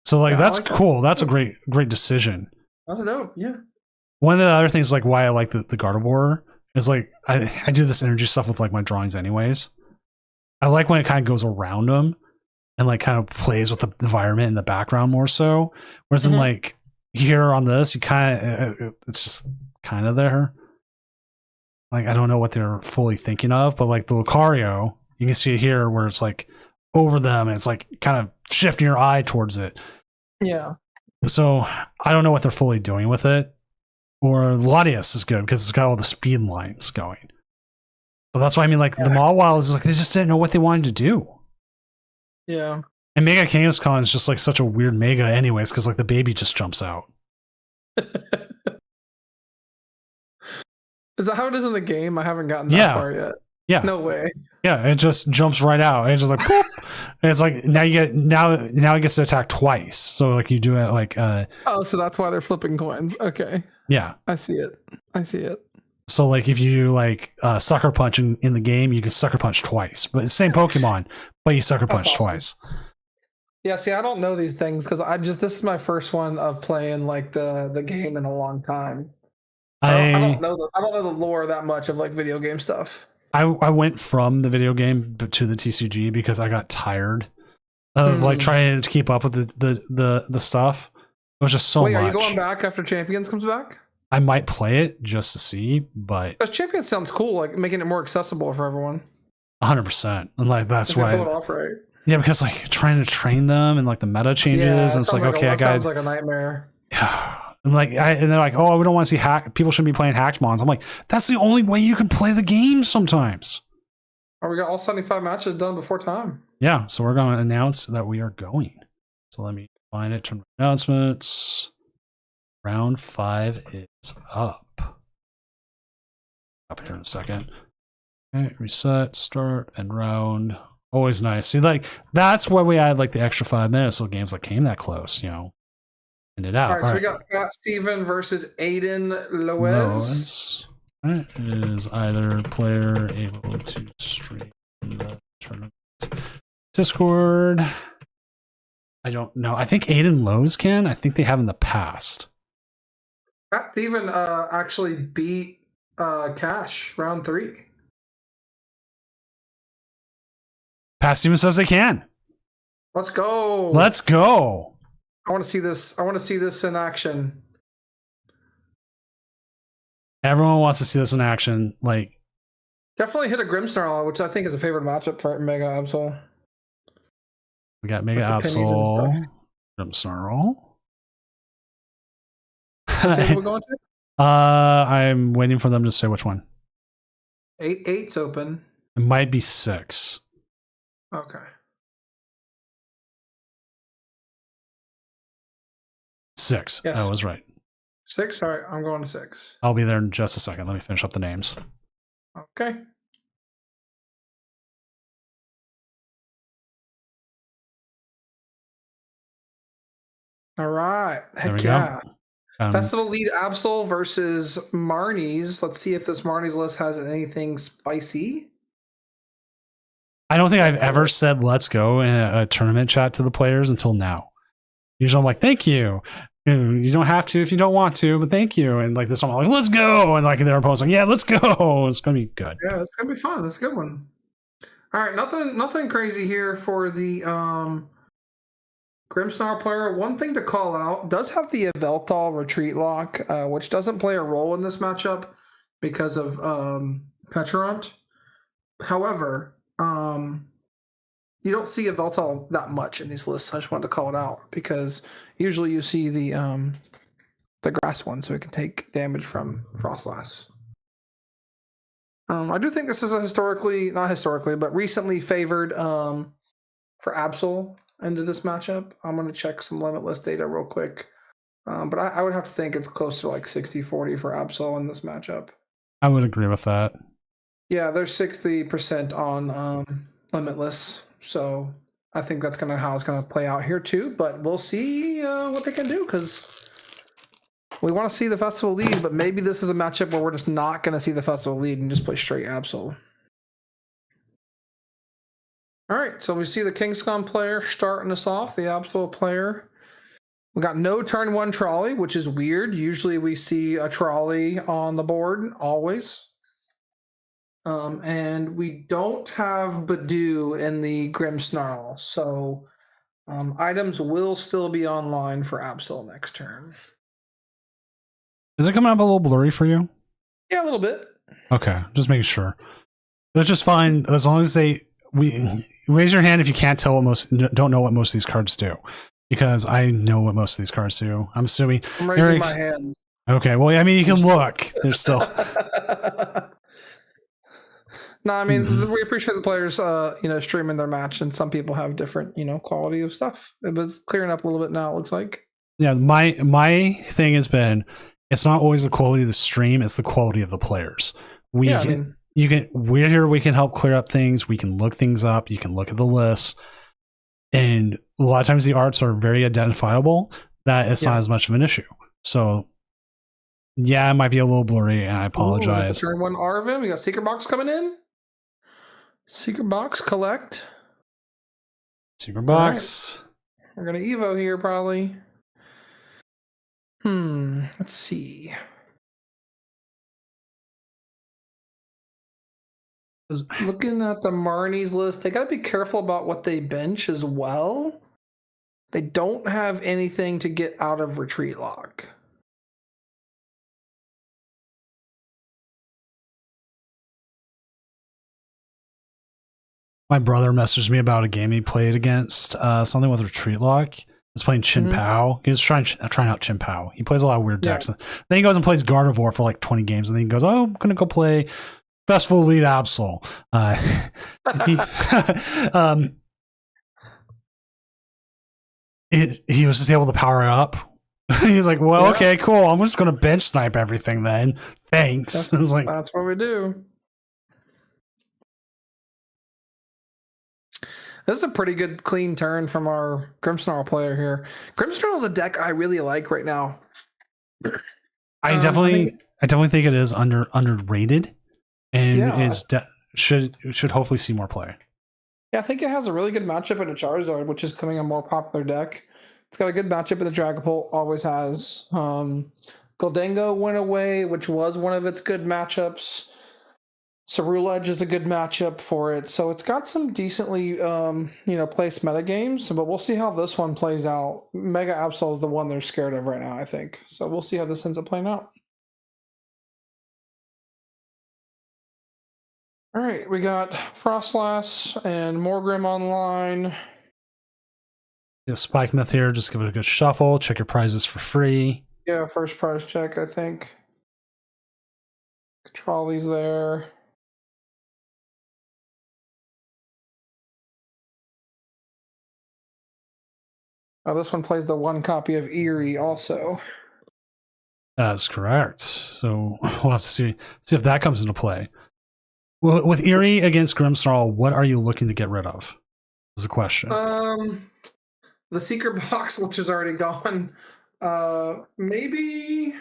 So that's cool. That's a great decision. That's dope. Yeah. One of the other things, like why I like the Gardevoir is like I do this energy stuff with like my drawings anyways. I like when it kind of goes around them and like kind of plays with the environment in the background more so. Whereas in like here on this, you kind of it's just kind of there. Like, I don't know what they're fully thinking of, but like the Lucario, you can see it here where it's like over them and it's like kind of shifting your eye towards it. Yeah. So I don't know what they're fully doing with it. Or Latias is good because it's got all the speed lines going. But that's why I mean, like, the Mawile is like, they just didn't know what they wanted to do. Yeah. And Mega Kangaskhan is just like such a weird mega anyways, because like the baby just jumps out. Is that how it is in the game? I haven't gotten that far yet. Yeah. No way. Yeah, it just jumps right out. It's just like boop. And it's like now it gets to attack twice. So like you do it like oh, so that's why they're flipping coins. Okay. Yeah. I see it. So like if you do like sucker punch in the game, you can sucker punch twice. But it's the same Pokemon, but you sucker punch twice. Yeah, see, I don't know these things because this is my first one of playing like the game in a long time. So I don't know the lore that much of like video game stuff. I went from the video game to the TCG because I got tired of like trying to keep up with the stuff. It was just so much. Wait, are you going back after Champions comes back? I might play it just to see, but because Champions sounds cool, like making it more accessible for everyone. 100%, and like that's why. Pull it off right. Yeah, because like trying to train them and like the meta changes, and it's like okay, I got. Sounds like a nightmare. Yeah. And like, and they're like, oh, we don't want to see hack. People shouldn't be playing hacked mons. I'm like, that's the only way you can play the game sometimes. Oh, we got all 75 matches done before time. Yeah, so we're going to announce that we are going. So let me find it. Turn announcements. Round 5 is up. Up here in a second. Okay, reset, start, and round. Always nice. See, like that's why we add like the extra 5 minutes so games that came that close, you know. It out. All right, so we got Pat Steven versus Aiden Loez. Is either player able to stream the tournament? Discord. I don't know. I think Aiden Loez can. I think they have in the past. Pat Steven actually beat Cash round 3. Pat Steven says they can. Let's go. Let's go. I want to see this. I want to see this in action. Everyone wants to see this in action. Like, definitely hit a Grimmsnarl, which I think is a favorite matchup for Mega Absol. We got Mega Absol, Grimmsnarl. What table we going to? I'm waiting for them to say which one. 8's open. It might be 6. Okay. 6. Yes. I was right. 6? All right, I'm going to 6. I'll be there in just a second. Let me finish up the names. Okay. All right. Heck yeah. Festival lead Absol versus Marnie's. Let's see if this Marnie's list has anything spicy. I don't think I've ever said let's go in a tournament chat to the players until now. Usually I'm like, thank you. You don't have to if you don't want to, but thank you. And like this, I'm like, let's go. And like their opponent's like, yeah, let's go. It's going to be good. Yeah, it's going to be fun. That's a good one. All right. Nothing crazy here for the Grimmsnarl player. One thing to call out, does have the Yveltal retreat lock, which doesn't play a role in this matchup because of Petrarunt. However, you don't see Yveltal that much in these lists. I just wanted to call it out because usually you see the grass one, so it can take damage from Frostlass. I do think this is a recently favored for Absol into this matchup. I'm going to check some limitless data real quick. But I would have to think it's close to like 60-40 for Absol in this matchup. I would agree with that. Yeah, there's 60% on limitless. So I think that's how it's going to play out here too. But we'll see what they can do because we want to see the festival lead. But maybe this is a matchup where we're just not going to see the festival lead and just play straight Absol. All right, so we see the Kingscon player starting us off, the Absol player. We got no turn 1 trolley, which is weird. Usually we see a trolley on the board, always. And we don't have Badoo in the Grimmsnarl, so items will still be online for Absol next turn. Is it coming up a little blurry for you? Yeah, a little bit. Okay, just making sure. That's just fine as long as we raise your hand if you can't tell don't know what most of these cards do. because I know what most of these cards do. I'm assuming. I'm raising Eric, my hand. okay, well, I mean, you can look. There's still. No, I mean we appreciate the players, streaming their match, and some people have different, quality of stuff. But it's clearing up a little bit now. It looks like. Yeah, my thing has been, it's not always the quality of the stream; it's the quality of the players. We're here. We can help clear up things. We can look things up. You can look at the lists, and a lot of times the arts are very identifiable. That it's not as much of an issue. So, yeah, it might be a little blurry, and I apologize. Turn 1 Arvin. We got Secret Box coming in. Secret Box collect. Secret Box. Right. We're gonna Evo here probably. Let's see. Looking at the Marnie's list, they gotta be careful about what they bench as well. They don't have anything to get out of retreat lock. My brother messaged me about a game he played against, something with retreat lock. He was playing Chin Pao. He was trying out Chin Pao. He plays a lot of weird decks. Then he goes and plays Gardevoir for like 20 games, and then he goes, "Oh, I'm gonna go play Festival Elite Absol." He was just able to power it up. He's like, "Well, okay, cool. I'm just gonna bench snipe everything then. Thanks." That's what we do. This is a pretty good clean turn from our Grimmsnarl player here. Grimmsnarl is a deck I really like right now. I definitely think it is underrated, and should hopefully see more play. Yeah, I think it has a really good matchup in a Charizard, which is becoming a more popular deck. It's got a good matchup in the Dragapult, always has. Goldango went away, which was one of its good matchups. Cerulege is a good matchup for it. So it's got some decently, placed meta games, but we'll see how this one plays out. Mega Absol is the one they're scared of right now, I think. So we'll see how this ends up playing out. All right, we got Frostlass and Morgrim online. Yeah, Spike Myth here. Just give it a good shuffle. Check your prizes for free. Yeah, first prize check, I think. Trolley's there. Oh, this one plays the one copy of Eerie also. That's correct. So we'll have to see if that comes into play. Well, with Eerie against Grimmsnarl, what are you looking to get rid of? Is the question. The Secret Box, which is already gone. Maybe.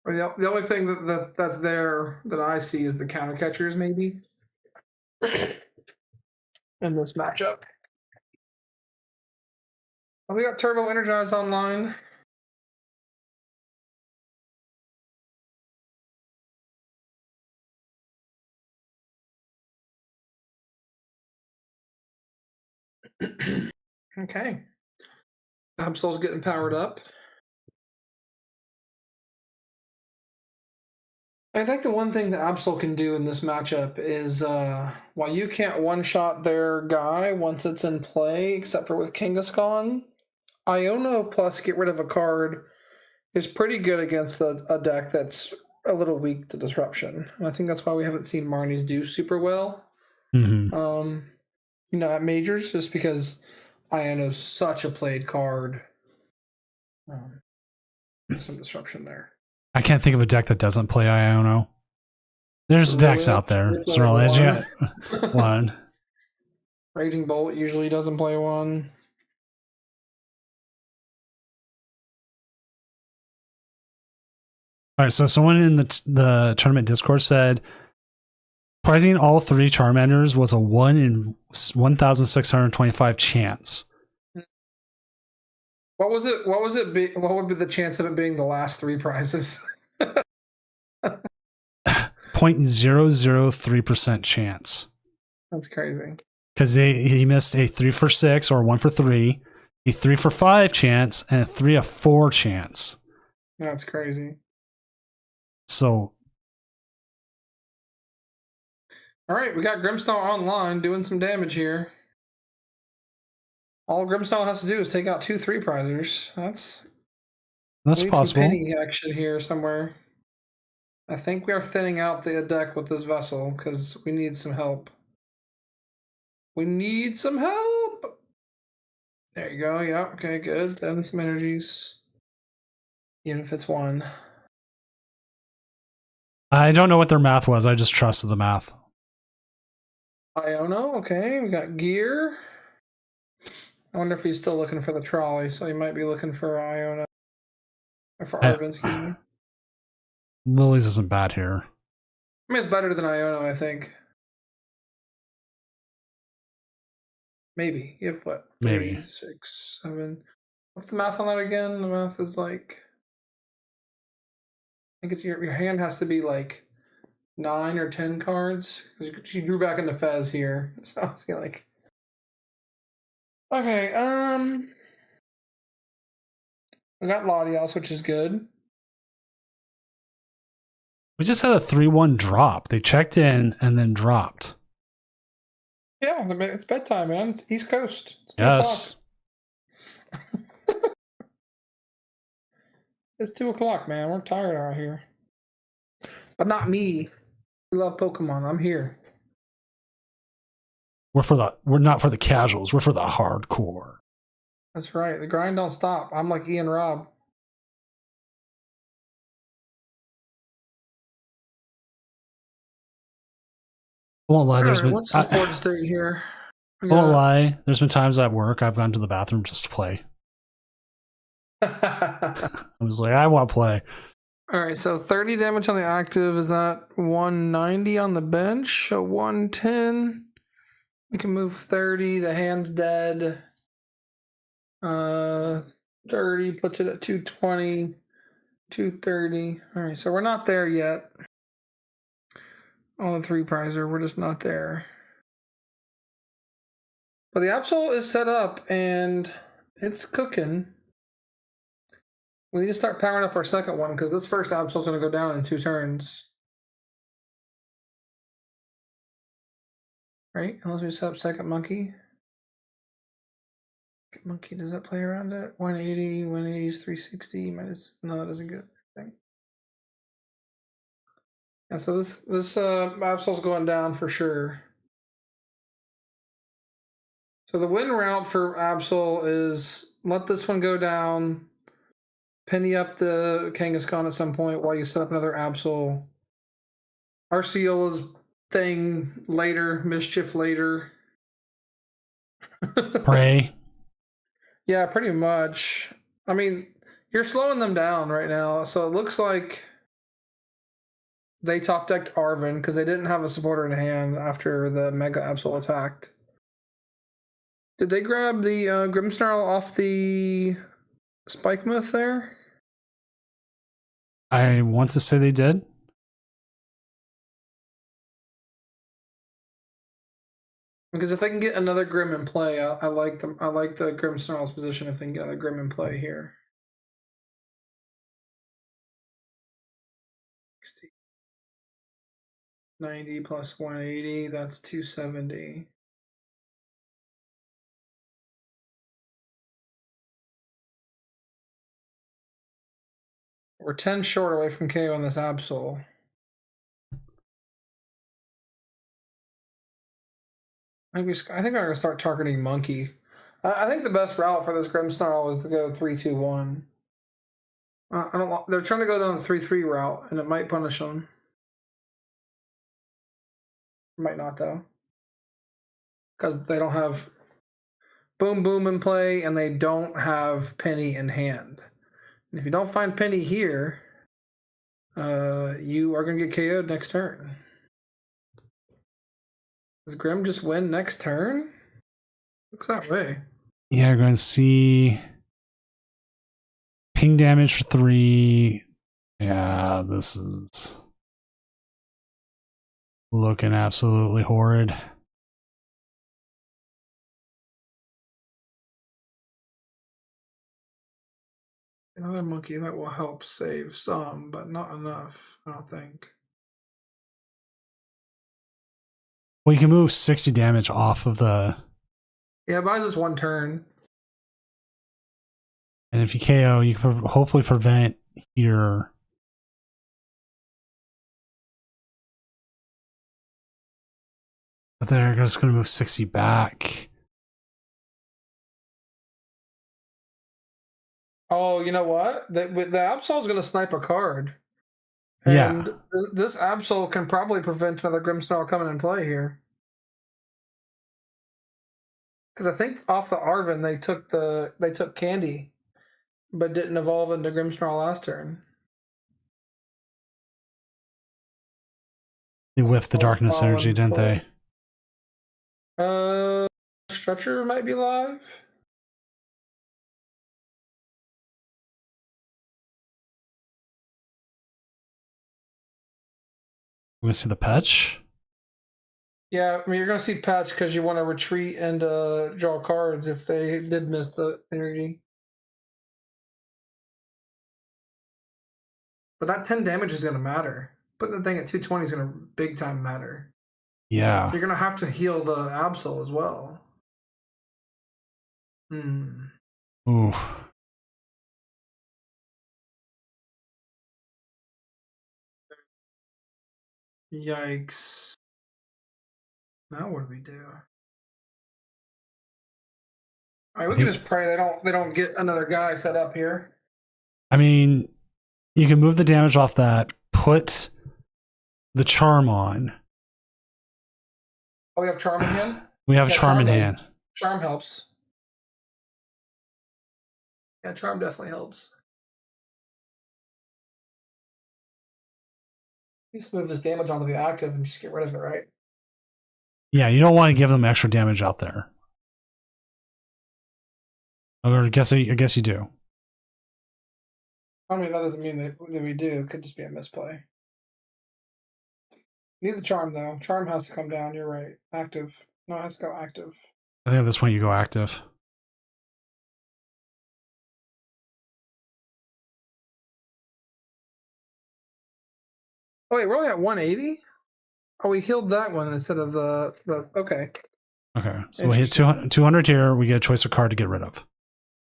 Or the only thing that's there that I see is the counter catchers, maybe. In this matchup. We got Turbo Energize online. Okay. Absol's getting powered up. I think the one thing that Absol can do in this matchup is, while you can't one-shot their guy once it's in play, except for with Kangaskhan, Iono plus get rid of a card is pretty good against a deck that's a little weak to disruption. And I think that's why we haven't seen Marnie's do super well. At majors, just because Iono's such a played card. Some disruption there. I can't think of a deck that doesn't play Iono. There's decks out there. Cerulege, one. Raging Bolt usually doesn't play one. All right, so someone in the tournament Discord said prizing all three Charmanders was a 1 in 1,625 chance. What was it? What would be the chance of it being the last three prizes? 0.003% chance. That's crazy. Because he missed a 3 for 6 or 1 for 3, a 3 for 5 chance, and a 3 of 4 chance. That's crazy. So, all right, we got Grimmsnarl online doing some damage here. All Grimstyle has to do is take out 2 3-prizers. That's That's we need possible. some penny action here somewhere. I think we are thinning out the deck with this vessel because we need some help. We need some help. There you go. Yeah. Okay. Good. Then some energies. Even if it's 1. I don't know what their math was. I just trusted the math. Iono. Okay. We got gear. I wonder if he's still looking for the trolley, so he might be looking for Iona. Or for Arvin, excuse me. Lilies isn't bad here. I mean, it's better than Iono, I think. Maybe. You have what? Maybe. 3, 6, 7. What's the math on that again? The math is like, I think it's your hand has to be like 9 or 10 cards. She drew back into Fez here. So I was like, okay, we got Latias, which is good. We just had a 3-1 drop. They checked in and then dropped. Yeah, it's bedtime, man. It's East Coast. It's 2 Yes. o'clock. It's 2 o'clock, man. We're tired out here. But not me. We love Pokemon. I'm here. We're not for the casuals. We're for the hardcore. That's right. The grind don't stop. I'm like Ian Robb. I won't lie. What's the board state here? I won't lie. There's been times at work I've gone to the bathroom just to play. I was like, I want to play. All right, so 30 damage on the active. Is that 190 on the bench? So 110. We can move 30. The hand's dead. 30 puts it at 220. 230. All right, so we're not there yet. On the 3-prizer, we're just not there. But the Absol is set up and it's cooking. We need to start powering up our second one because this first Absol is going to go down in 2 turns. Right? Unless we set up second monkey. Monkey, does that play around it? 180, 180 is 360 minus. No, that isn't good. Thing. And so this Absol's going down for sure. So the win route for Absol is let this one go down, penny up the Kangaskhan at some point while you set up another Absol. Arceola's thing later, mischief later. Pray. Yeah, pretty much. I mean, you're slowing them down right now, so it looks like they top decked Arvin because they didn't have a supporter in hand after the Mega Absol attacked. Did they grab the Grimmsnarl off the Spikemuth there? I want to say they did. Because if they can get another Grim in play, I like them. I like the Grimmsnarl's position if they can get another Grim in play here. 90 plus 180, that's 270. We're 10 short away from KO on this Absol. I think I'm going to start targeting Monkey. I think the best route for this Grimmsnarl is to go 3-2-1. They're trying to go down the 3-3 route, and it might punish them. Might not, though. Because they don't have Boom Boom in play, and they don't have Penny in hand. And if you don't find Penny here, you are going to get KO'd next turn. Does Grim just win next turn? Looks that way. Yeah, we're going to see ping damage for 3. Yeah, this is looking absolutely horrid. Another monkey that will help save some, but not enough, I don't think. Well, you can move 60 damage off of the... Yeah, it buys us 1 turn. And if you KO, you can hopefully prevent here. But they're just going to move 60 back. Oh, you know what? The Absol's going to snipe a card. Yeah. And this Absol can probably prevent another Grimmsnarl coming in play here. Because I think off the Arven they took Candy, but didn't evolve into Grimmsnarl last turn. They whiffed the darkness energy, didn't they? Stretcher might be live. We're gonna see the patch. Yeah, I mean you're gonna see patch because you want to retreat and draw cards if they did miss the energy. But that 10 damage is gonna matter. Putting the thing at 220 is gonna big time matter. Yeah. So you're gonna have to heal the Absol as well. Ooh. Yikes. Now what do we do? All right, we can just pray they don't get another guy set up here. I mean, you can move the damage off that, put the charm on. Oh, we have charm in hand? We have charm in hand. Charm helps. Yeah, charm definitely helps. Just move this damage onto the active and just get rid of it, right? Yeah, you don't want to give them extra damage out there. Or I guess you do. I mean, that doesn't mean that we do. It could just be a misplay. Need the charm, though. Charm has to come down. You're right. Active. No, it has to go active. I think at this point you go active. Oh, wait, we're only at 180? Oh, we healed that one instead of the okay. Okay, so we hit 200 here. We get a choice of card to get rid of.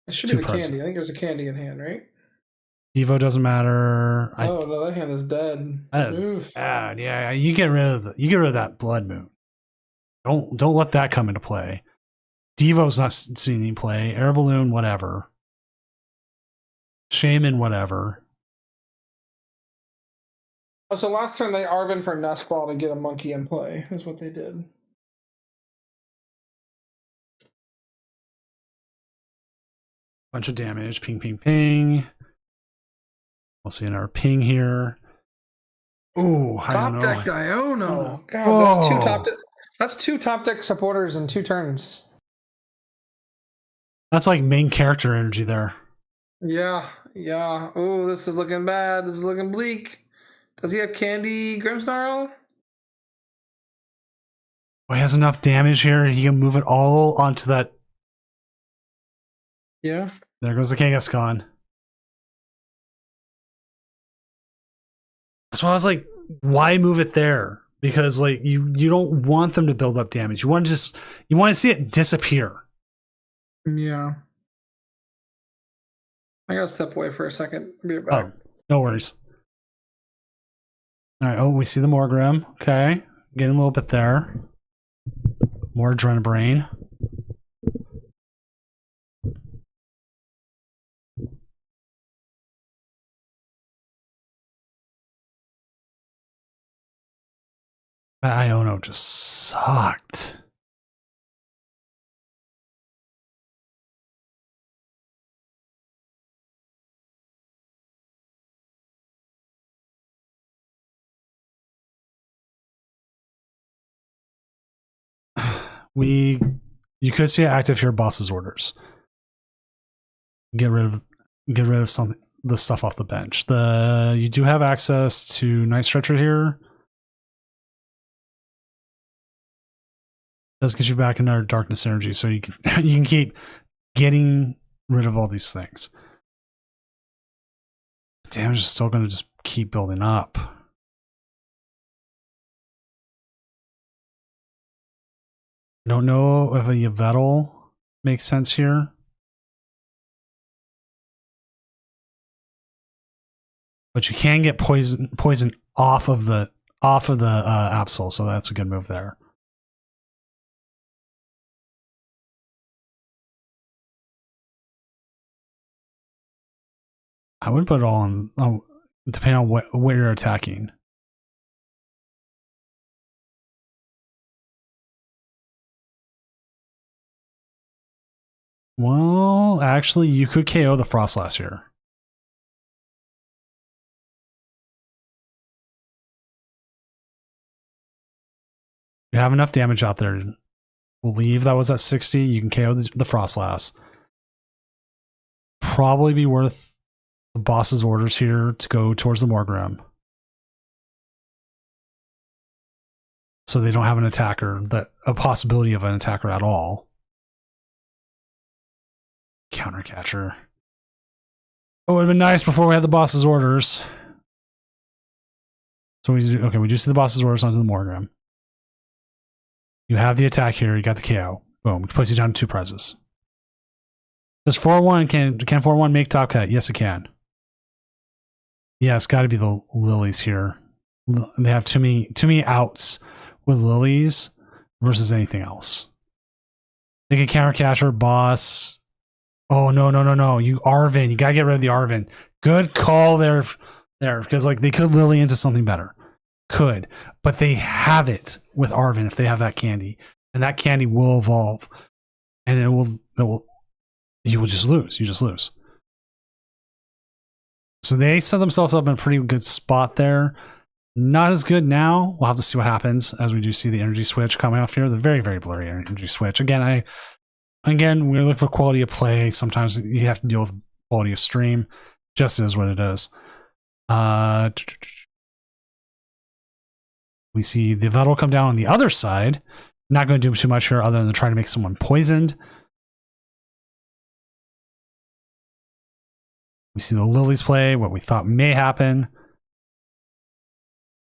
It should be the candy. I think there's a candy in hand, right? Devo doesn't matter. No, that hand is dead. That is bad. Yeah, you get rid of that Blood Moon. Don't let that come into play. Devo's not seeing any play. Air Balloon, whatever. Shaman, whatever. Oh, so last turn they Arven for Nestball to get a monkey in play. Is what they did. Bunch of damage. Ping, ping, ping. We'll see another ping here. Ooh, top deck Diono. God, whoa. That's two top deck supporters in 2 turns. That's like main character energy there. Yeah. Oh, this is looking bad. This is looking bleak. Does he have Candy Grimmsnarl? Oh, he has enough damage here. He can move it all onto that. Yeah. There goes the Kangaskhan. So I was like, why move it there? Because like you don't want them to build up damage. You want to see it disappear. Yeah. I gotta step away for a second. I'll be right back. Oh, no worries. All right. Oh, we see the Morgrim. Okay, getting a little bit there. More Adrenabrain. That Iono just sucked. You could see it active here. Boss's orders. Get rid of some the stuff off the bench. You do have access to Night Stretcher here. Does get you back another darkness energy, so you can keep getting rid of all these things. The damage is still going to just keep building up. Don't know if a Yveltal makes sense here. but you can get poison off of the Absol, so that's a good move there. I would put it all on, depending on what you're attacking. Well, actually, you could KO the Frostlass here. You have enough damage out there. I believe that was at 60. You can KO the Frostlass. Probably be worth the boss's orders here to go towards the Morgrim. So they don't have an attacker, a possibility of an attacker at all. Countercatcher. Oh, it would have been nice before we had the boss's orders. So we do see the boss's orders onto the Morgrim. You have the attack here. You got the KO. Boom. It puts you down to 2 prizes. Does 4-1 can 4-1 make top cut? Yes, it can. Yeah, it's got to be the lilies here. They have too many outs with lilies versus anything else. They can countercatcher, boss. Oh no! You Arven. You gotta get rid of the Arven. Good call there, because like they could lily into something better. Could, but they have it with Arven if they have that candy, and that candy will evolve, and it will. You will just lose. You just lose. So they set themselves up in a pretty good spot there. Not as good now. We'll have to see what happens as we do see the energy switch coming off here. The very, very blurry energy switch. Again, we're looking for quality of play. Sometimes you have to deal with quality of stream. Just is what it is. We see the Vettel come down on the other side. Not going to do too much here other than try to make someone poisoned. We see the lilies play, what we thought may happen.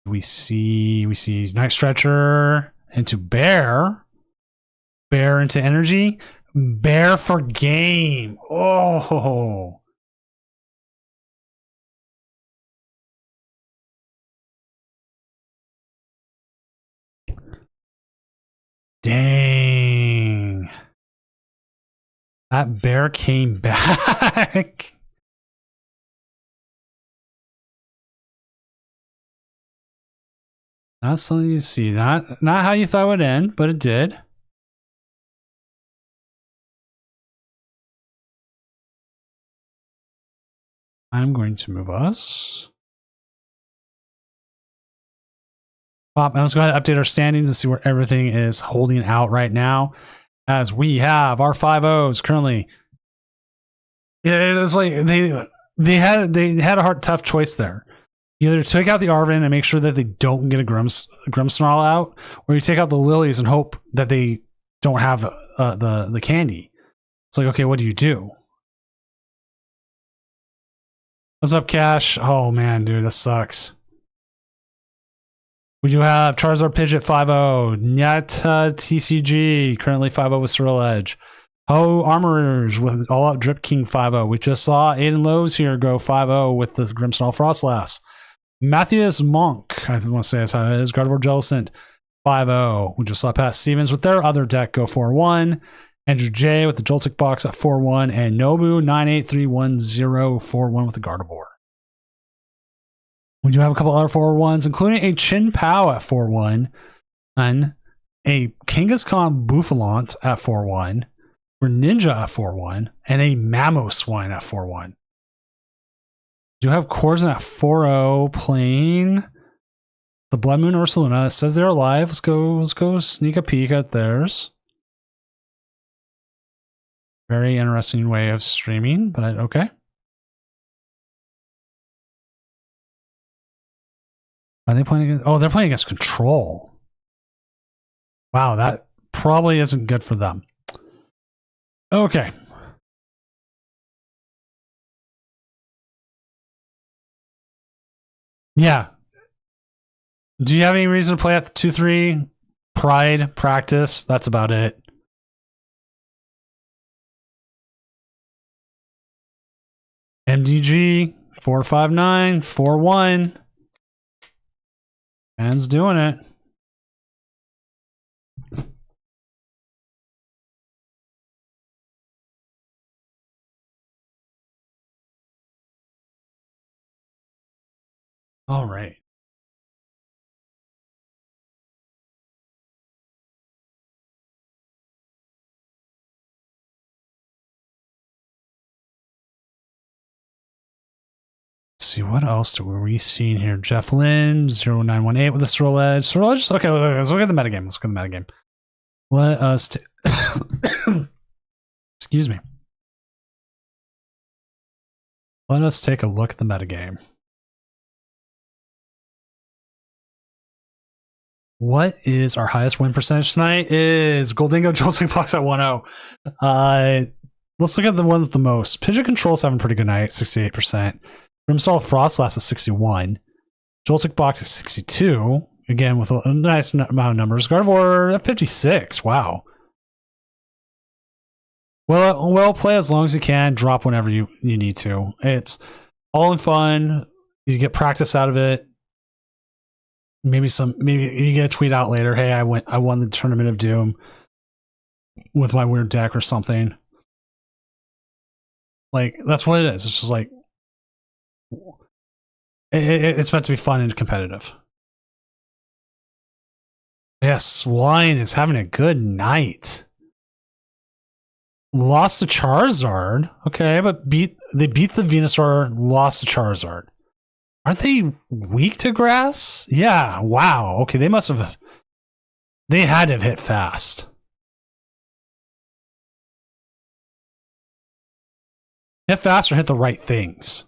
We see Night Stretcher into Bear. Bear into energy. Bear for game. Oh. Dang. That bear came back. Not something you see. Not how you thought it would end, but it did. I'm going to move us. Now let's go ahead and update our standings and see where everything is holding out right now. As we have our 5-0s currently. Yeah, it was like they had a tough choice there. You either take out the Arven and make sure that they don't get a Grimmsnarl out, or you take out the lilies and hope that they don't have the candy. It's like, okay, what do you do? What's up, Cash? Oh man, dude, this sucks. We do have Charizard Pidgeot 5-0, Nyata TCG currently 5-0 with Swirl Edge. Ho Armorers with All Out Drip King 5-0. We just saw Aiden Lowe's here go 5-0 with the Grimmsnarl Frostlass. Matthias Monk, I want to say that's how it is. Gardevoir Jellicent 5-0. We just saw Pat Stevens with their other deck go 4-1. Andrew J with the Joltik box at 4-1. And Nobu 98310 4-1 with the Gardevoir. We do have a couple other 4-1s, including a Chin Pao at 4-1. And a Kangaskhan Bouffalant at 4-1. Ninja at 4-1. And a Mamoswine at 4-1. Do have Corzin at 4-0 playing the Blood Moon Ursaluna. It says they're alive. Let's go sneak a peek at theirs. Very interesting way of streaming, but okay. Are they playing against? Oh, they're playing against Control. Wow, that probably isn't good for them. Okay. Yeah. Do you have any reason to play at the 2-3? Pride, practice, that's about it. MDG, 459, 4-1. Man's doing it. All right. Let's see, what else were we seeing here? Jeff Lynn, 0918 with the Sorrel Edge. Sorrel Edge? Okay, let's look at the metagame. Let's look at the metagame. Let us... Excuse me. Let us take a look at the metagame. What is our highest win percentage tonight? Is Goldingo Jolting Box at 1-0. Let's look at the one with the most. Pigeon Control's having a pretty good night, 68%. Grimstall Frostlast is 61. Joltik Box is 62. Again, with a nice amount of numbers. Gardevoir at 56. Wow. Well, play as long as you can. Drop whenever you need to. It's all in fun. You get practice out of it. Maybe you get a tweet out later. Hey, I won the Tournament of Doom with my weird deck or something. Like, that's what it is. It's just like, it's meant to be fun and competitive. Yes, Swine is having a good night. Lost to Charizard. Okay, but they beat the Venusaur, lost to Charizard. Aren't they weak to grass? Yeah, wow. Okay, they had to have hit fast. Hit fast or hit the right things.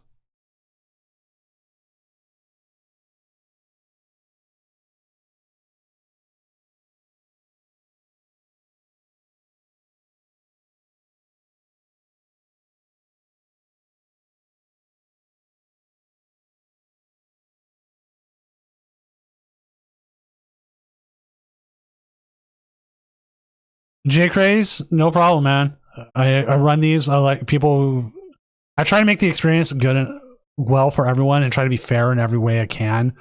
J-Craze, no problem, man. I run these. I like people. I try to make the experience good and well for everyone and try to be fair in every way I can.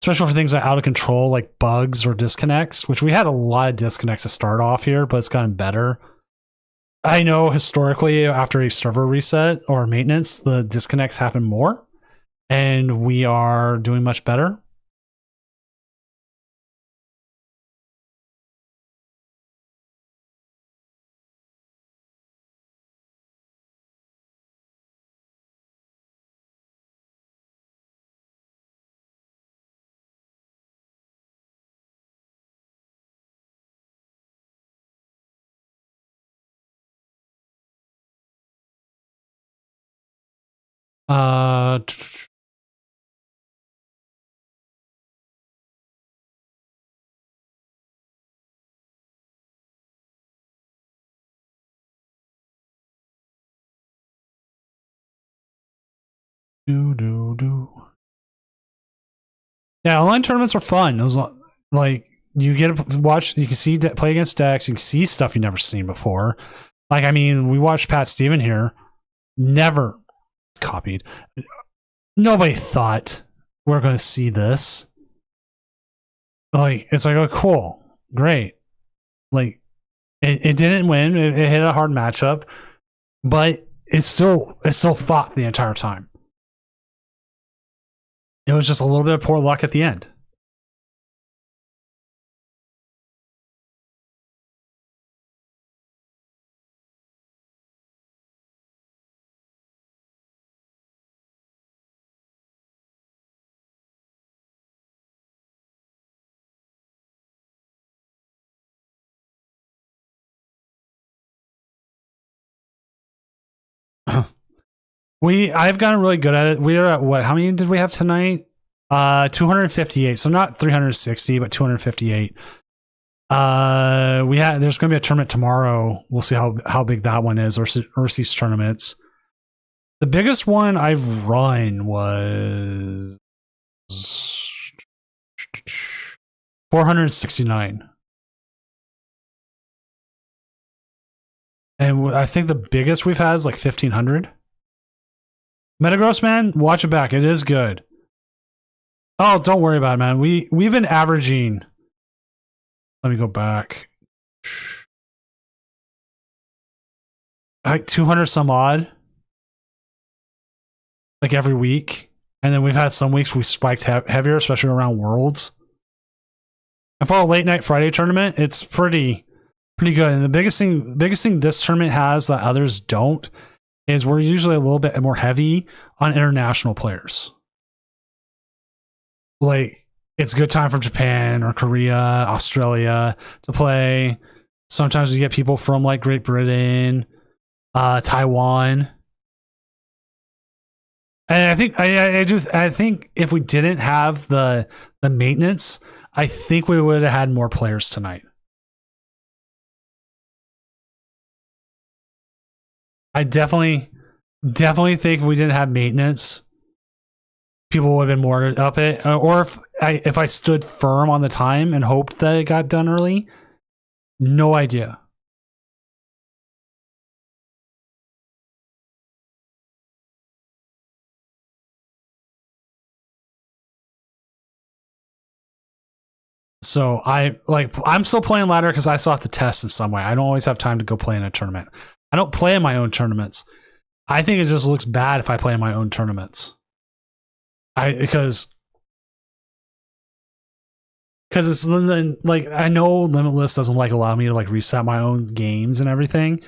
Especially for things that are out of control, like bugs or disconnects, which we had a lot of disconnects to start off here, but it's gotten better. I know historically, after a server reset or maintenance, the disconnects happen more, and we are doing much better. Uh, Yeah, online tournaments are fun. It was like you get to watch, you can see play against decks, you can see stuff you've never seen before. Like, I mean, we watched Pat Steven here, never copied. Nobody thought we're going to see this. Like, it's like, oh, cool, great. Like, it didn't win. It hit a hard matchup, but it's still fought the entire time. It was just a little bit of poor luck at the end. I've gotten really good at it. We are at what? How many did we have tonight? 258. So not 360, but 258. There's going to be a tournament tomorrow. We'll see how big that one is, or Ursi's tournaments. The biggest one I've run was 469. And I think the biggest we've had is like 1,500. Metagross, man, watch it back. It is good. Oh, don't worry about it, man. We've been averaging. Let me go back. Like 200 some odd. Like every week. And then we've had some weeks we spiked heavier, especially around Worlds. And for a late night Friday tournament, it's pretty good. And the biggest thing this tournament has that others don't is we're usually a little bit more heavy on international players. Like, it's a good time for Japan or Korea, Australia to play. Sometimes we get people from like Great Britain, Taiwan. And I think if we didn't have the maintenance, I think we would have had more players tonight. I definitely think if we didn't have maintenance, people would have been more up it. Or if I stood firm on the time and hoped that it got done early, no idea. So I'm still playing ladder because I still have to test in some way. I don't always have time to go play in a tournament. I don't play in my own tournaments. I think it just looks bad if I play in my own tournaments. Because it's like, I know Limitless doesn't like allow me to like reset my own games and everything,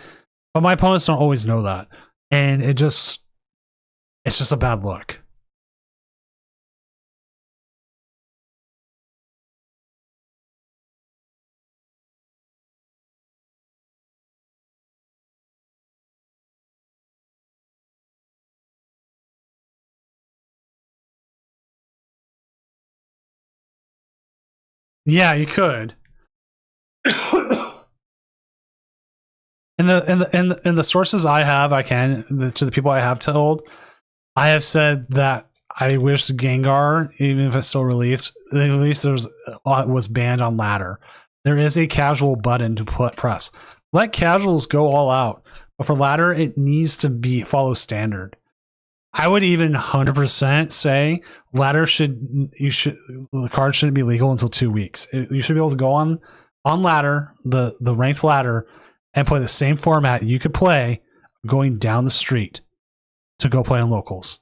but my opponents don't always know that, and it's just a bad look. Yeah, you could. In the sources I have, to the people I have told, I have said that I wish Gengar, even if it's still released, was banned on ladder. There is a casual button to press. Let casuals go all out, but for ladder, it needs to follow standard. I would even 100% say ladder the card shouldn't be legal until 2 weeks. You should be able to go on ladder, the ranked ladder, and play the same format you could play going down the street to go play on locals.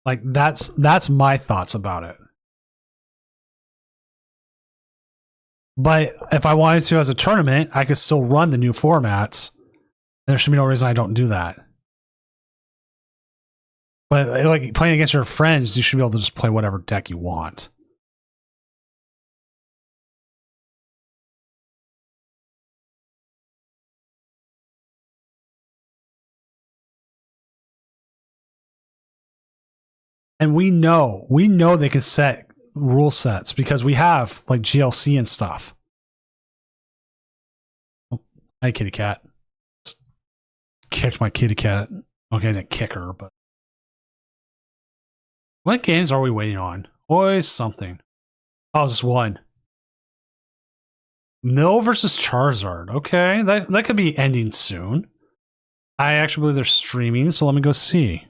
Like, that's my thoughts about it. But if I wanted to as a tournament, I could still run the new formats. There should be no reason I don't do that. But like playing against your friends, you should be able to just play whatever deck you want. And we know they can set rule sets because we have like GLC and stuff. Oh, hi, kitty cat. Just kicked my kitty cat. Okay, I didn't kick her, but what games are we waiting on? Always something. Oh, just one. Mill versus Charizard. Okay, that could be ending soon. I actually believe they're streaming, so let me go see.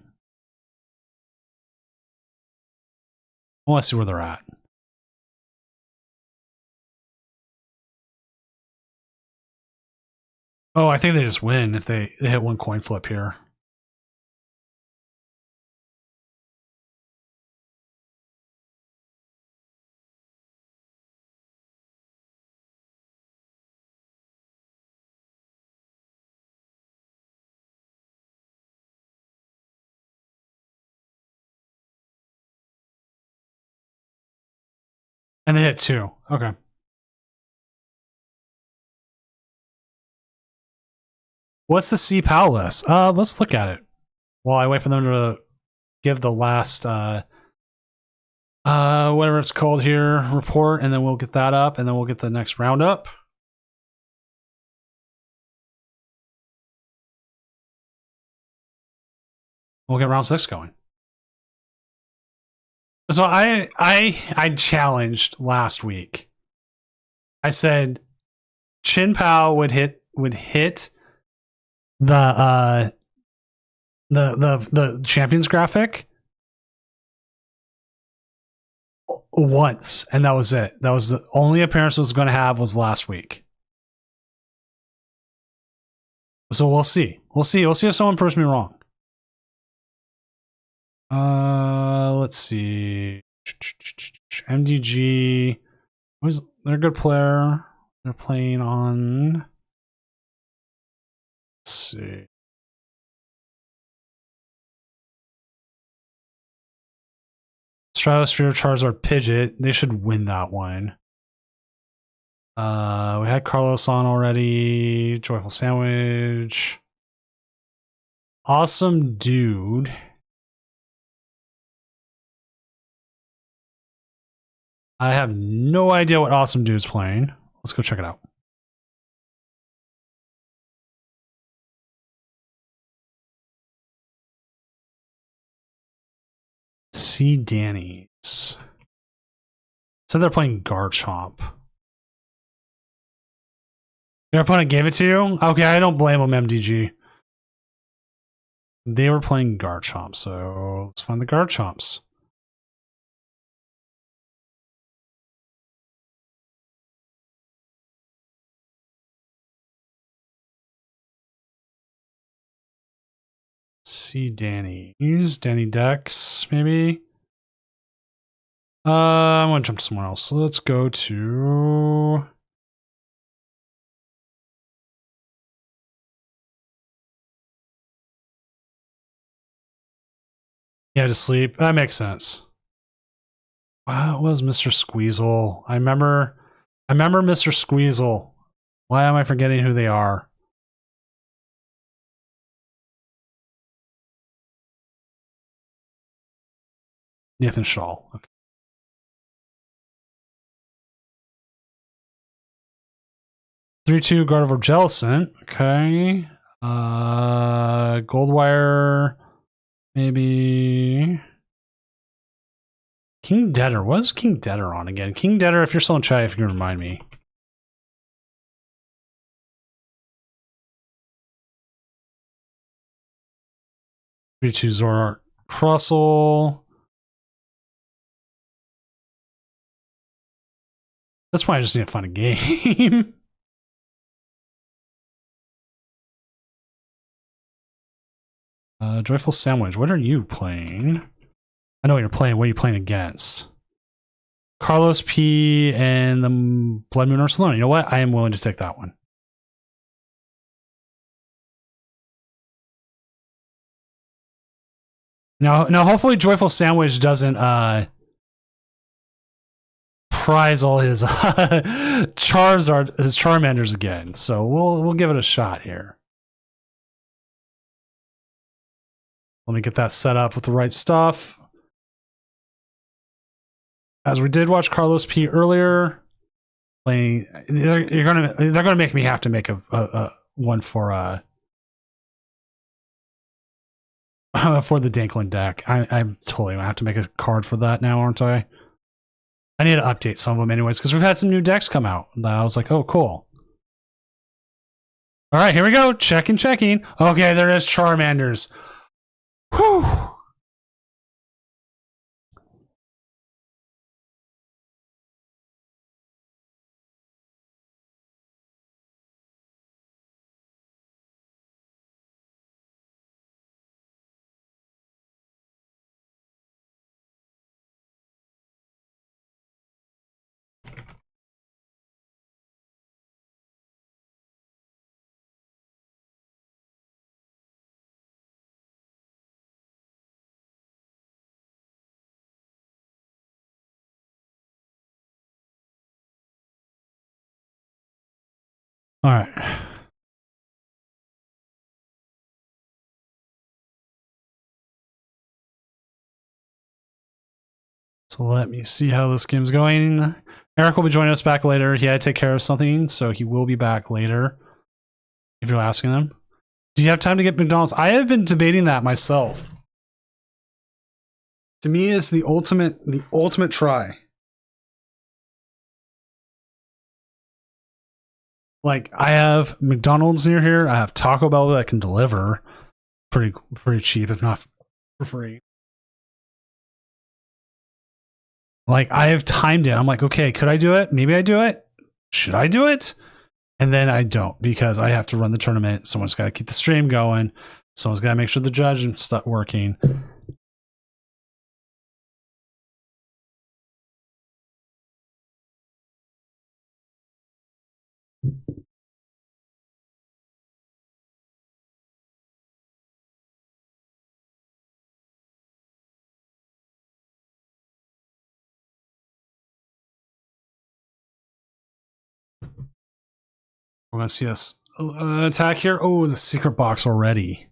I want to see where they're at. Oh, I think they just win if they hit one coin flip here. And they hit 2. Okay. What's the C-PAL list? Let's look at it while I wait for them to give the last whatever it's called here report, and then we'll get that up, and then we'll get the next roundup. We'll get round 6 going. So I challenged last week I said Chin Pao would hit the champions graphic once, and that was it. That was the only appearance it was going to have was last week. So we'll see. We'll see if someone proves me wrong. Let's see. MDG. They're a good player. They're playing on. Let's see. Stratosphere, Charizard, Pidgeot. They should win that one. We had Carlos on already. Joyful Sandwich. Awesome Dude. I have no idea what Awesome Dude's playing. Let's go check it out. See Danny's. So they're playing Garchomp. Your opponent gave it to you? Okay, I don't blame them, MDG. They were playing Garchomp, so let's find the Garchomps. See Danny's. Danny Dex, maybe? I'm gonna jump to somewhere else. So let's go to... Yeah, to sleep. That makes sense. Wow, it was Mr. Squeezle. I remember Mr. Squeezle. Why am I forgetting who they are? Nathan Shaw. Okay. (3-2) Gardevoir Jellicent. Okay. Goldwire. Maybe. King Deader. What is King Deader on again? King Deader, if you're still in chat, if you can remind me. (3-2) Zoroark Crustle. That's why I just need to find a game. Joyful Sandwich. What are you playing? I know what you're playing. What are you playing against? Carlos P and the Blood Moon Ursaluna. You know what? I am willing to take that one. Now, hopefully Joyful Sandwich doesn't prize all his Charizard, his Charmanders again. So we'll give it a shot here. Let me get that set up with the right stuff. As we did watch Carlos P earlier, playing. They're gonna make me have to make a one for the Dinklin deck. I'm totally gonna have to make a card for that now, aren't I? I need to update some of them anyways, because we've had some new decks come out. And I was like, oh, cool. All right, here we go. Checking. Okay, there is Charmanders. Whew. All right. So let me see how this game's going. Eric will be joining us back later. He had to take care of something, so he will be back later. If you're asking him. Do you have time to get McDonald's? I have been debating that myself. To me, it's the ultimate try. Like, I have McDonald's near here. I have Taco Bell that can deliver pretty cheap, if not for free. Like, I have timed it. I'm like, okay, could I do it? Maybe I do it. Should I do it? And then I don't, because I have to run the tournament. Someone's got to keep the stream going. Someone's got to make sure the judge and stuff working. We're going to see us attack here. Oh, the secret box already.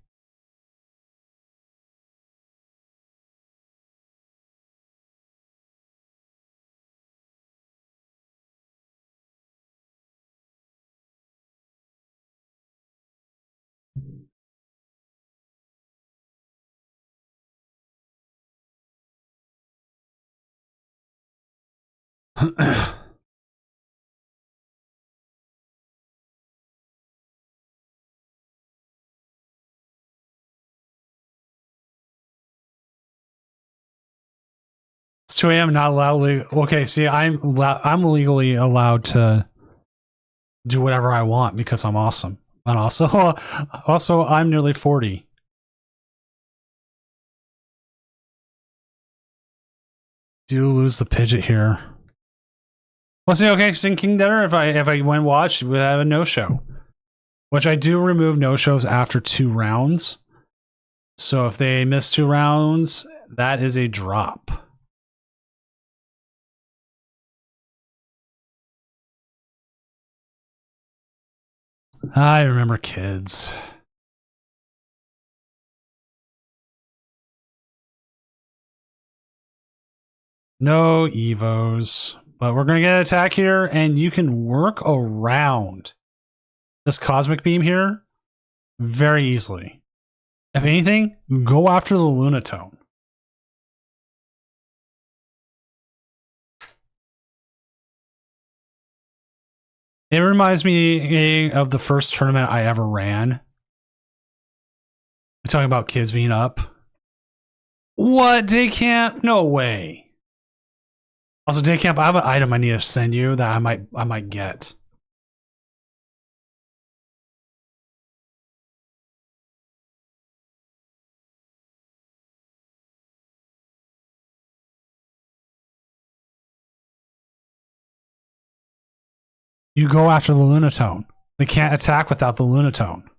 It's 2 a.m. Not allowed. Okay, see, I'm legally allowed to do whatever I want because I'm awesome, and also I'm nearly 40. Do lose the Pidgeot here. Well, see, okay, Sing King Dinner. If I went watch, we have a no show, which I do remove no shows after 2 rounds. So if they miss 2 rounds, that is a drop. I remember kids. No Evos. But we're going to get an attack here, and you can work around this Cosmic Beam here very easily. If anything, go after the Lunatone. It reminds me of the first tournament I ever ran. We're talking about kids being up. What? Day camp? No way. Also, day camp, I have an item I need to send you that I might get. You go after the Lunatone. They can't attack without the Lunatone.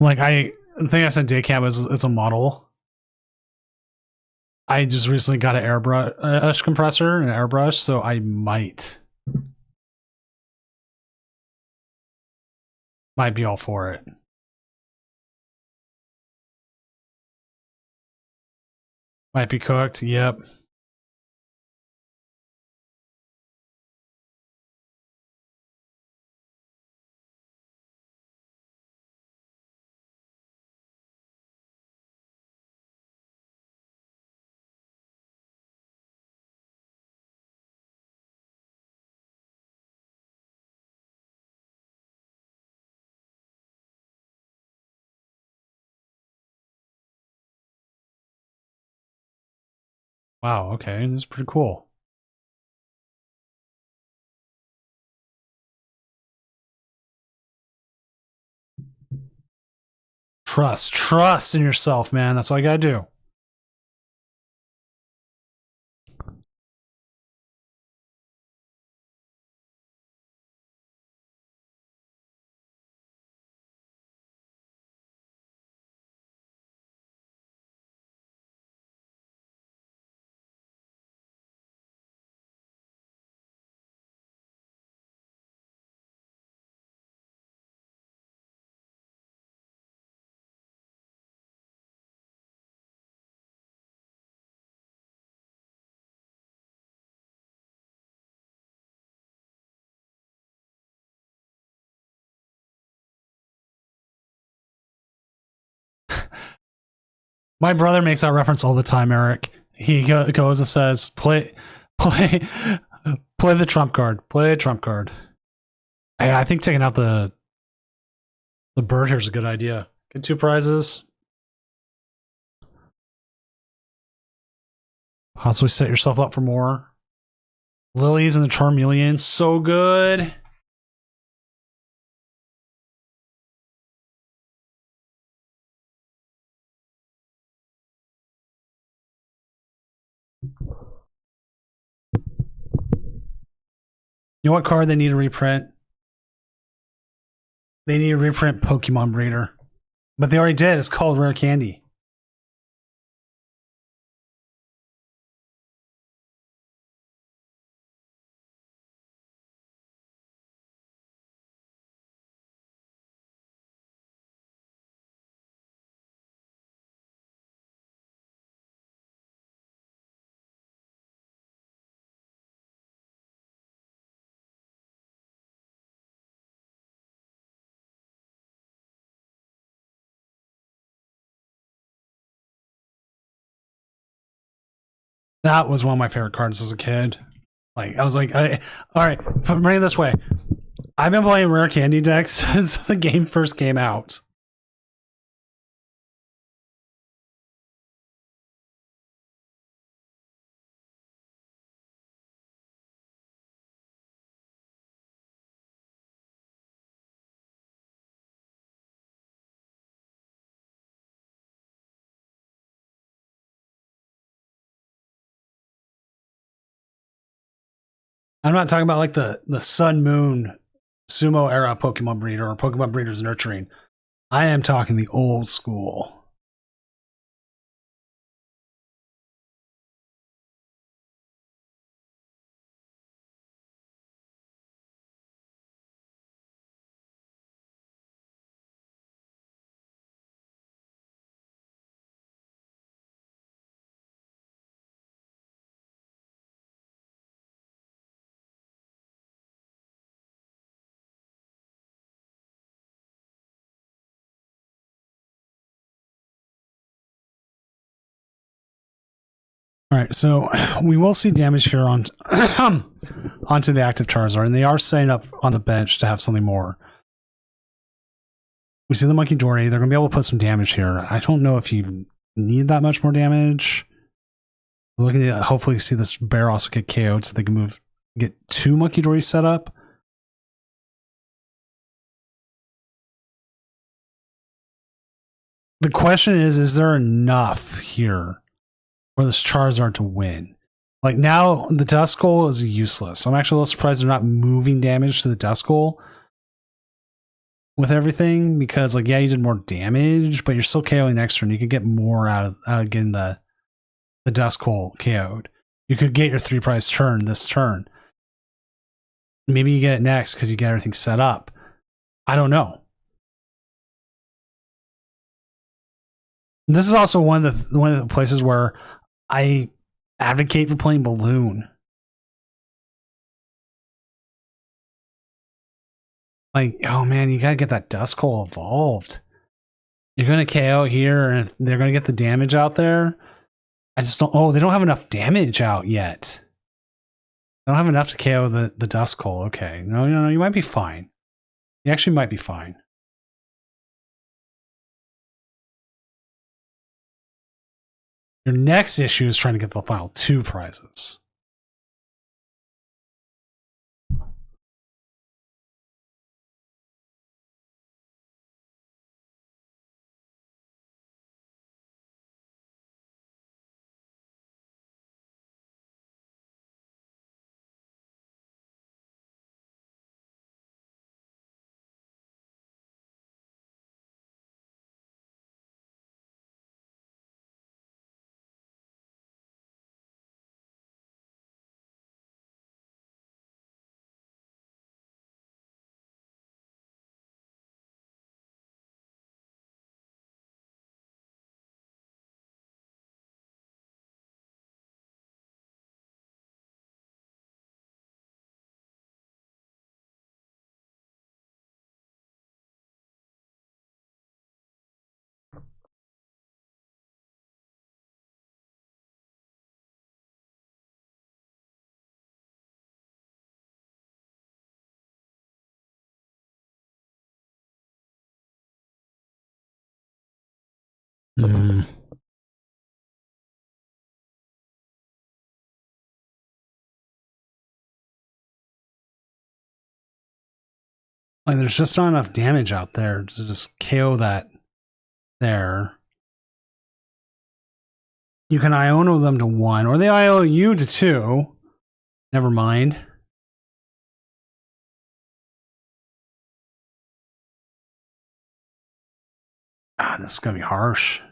Like, the thing I said day camp is a model. I just recently got an airbrush compressor, an airbrush, so I might be all for it. Might be cooked. Yep. Wow, okay, this is pretty cool. Trust in yourself, man. That's all you gotta do. My brother makes that reference all the time, Eric. He goes and says, play the trump card. Play the trump card. I think taking out the bird here is a good idea. Get 2 prizes. Possibly set yourself up for more. Lilies and the Charmeleon, so good. You know what card they need to reprint? They need to reprint Pokemon Breeder. But they already did. It's called Rare Candy. That was one of my favorite cards as a kid. Like, I was like, all right, put it this way. I've been playing Rare Candy decks since the game first came out. I'm not talking about like the Sun Moon Sumo era Pokemon Breeder or Pokemon Breeders Nurturing. I am talking the old school. All right, so we will see damage here on onto the active Charizard, and they are setting up on the bench to have something more. We see the Monkey Dory. They're going to be able to put some damage here. I don't know if you need that much more damage. We're looking to hopefully see this bear also get KO'd so they can get 2 Monkey Dory set up. The question is there enough here for this Charizard to win? Like, now the Duskull is useless. I'm actually a little surprised they're not moving damage to the Duskull with everything, because, like, yeah, you did more damage, but you're still KOing next turn. You could get more out of getting the Duskull KO'd. You could get your 3 prize turn this turn. Maybe you get it next because you get everything set up. I don't know. This is also one of the places where I advocate for playing Balloon. Like, oh man, you gotta get that Duskull evolved. You're gonna KO here, and if they're gonna get the damage out there. I just don't. Oh, they don't have enough damage out yet. They don't have enough to KO the Duskull. Okay, no, you might be fine. You actually might be fine. Your next issue is trying to get the final 2 prizes. Mm. Like, there's just not enough damage out there to just KO that there. You can Iono them to 1, or they IO you to 2. Never mind. Ah, this is gonna be harsh.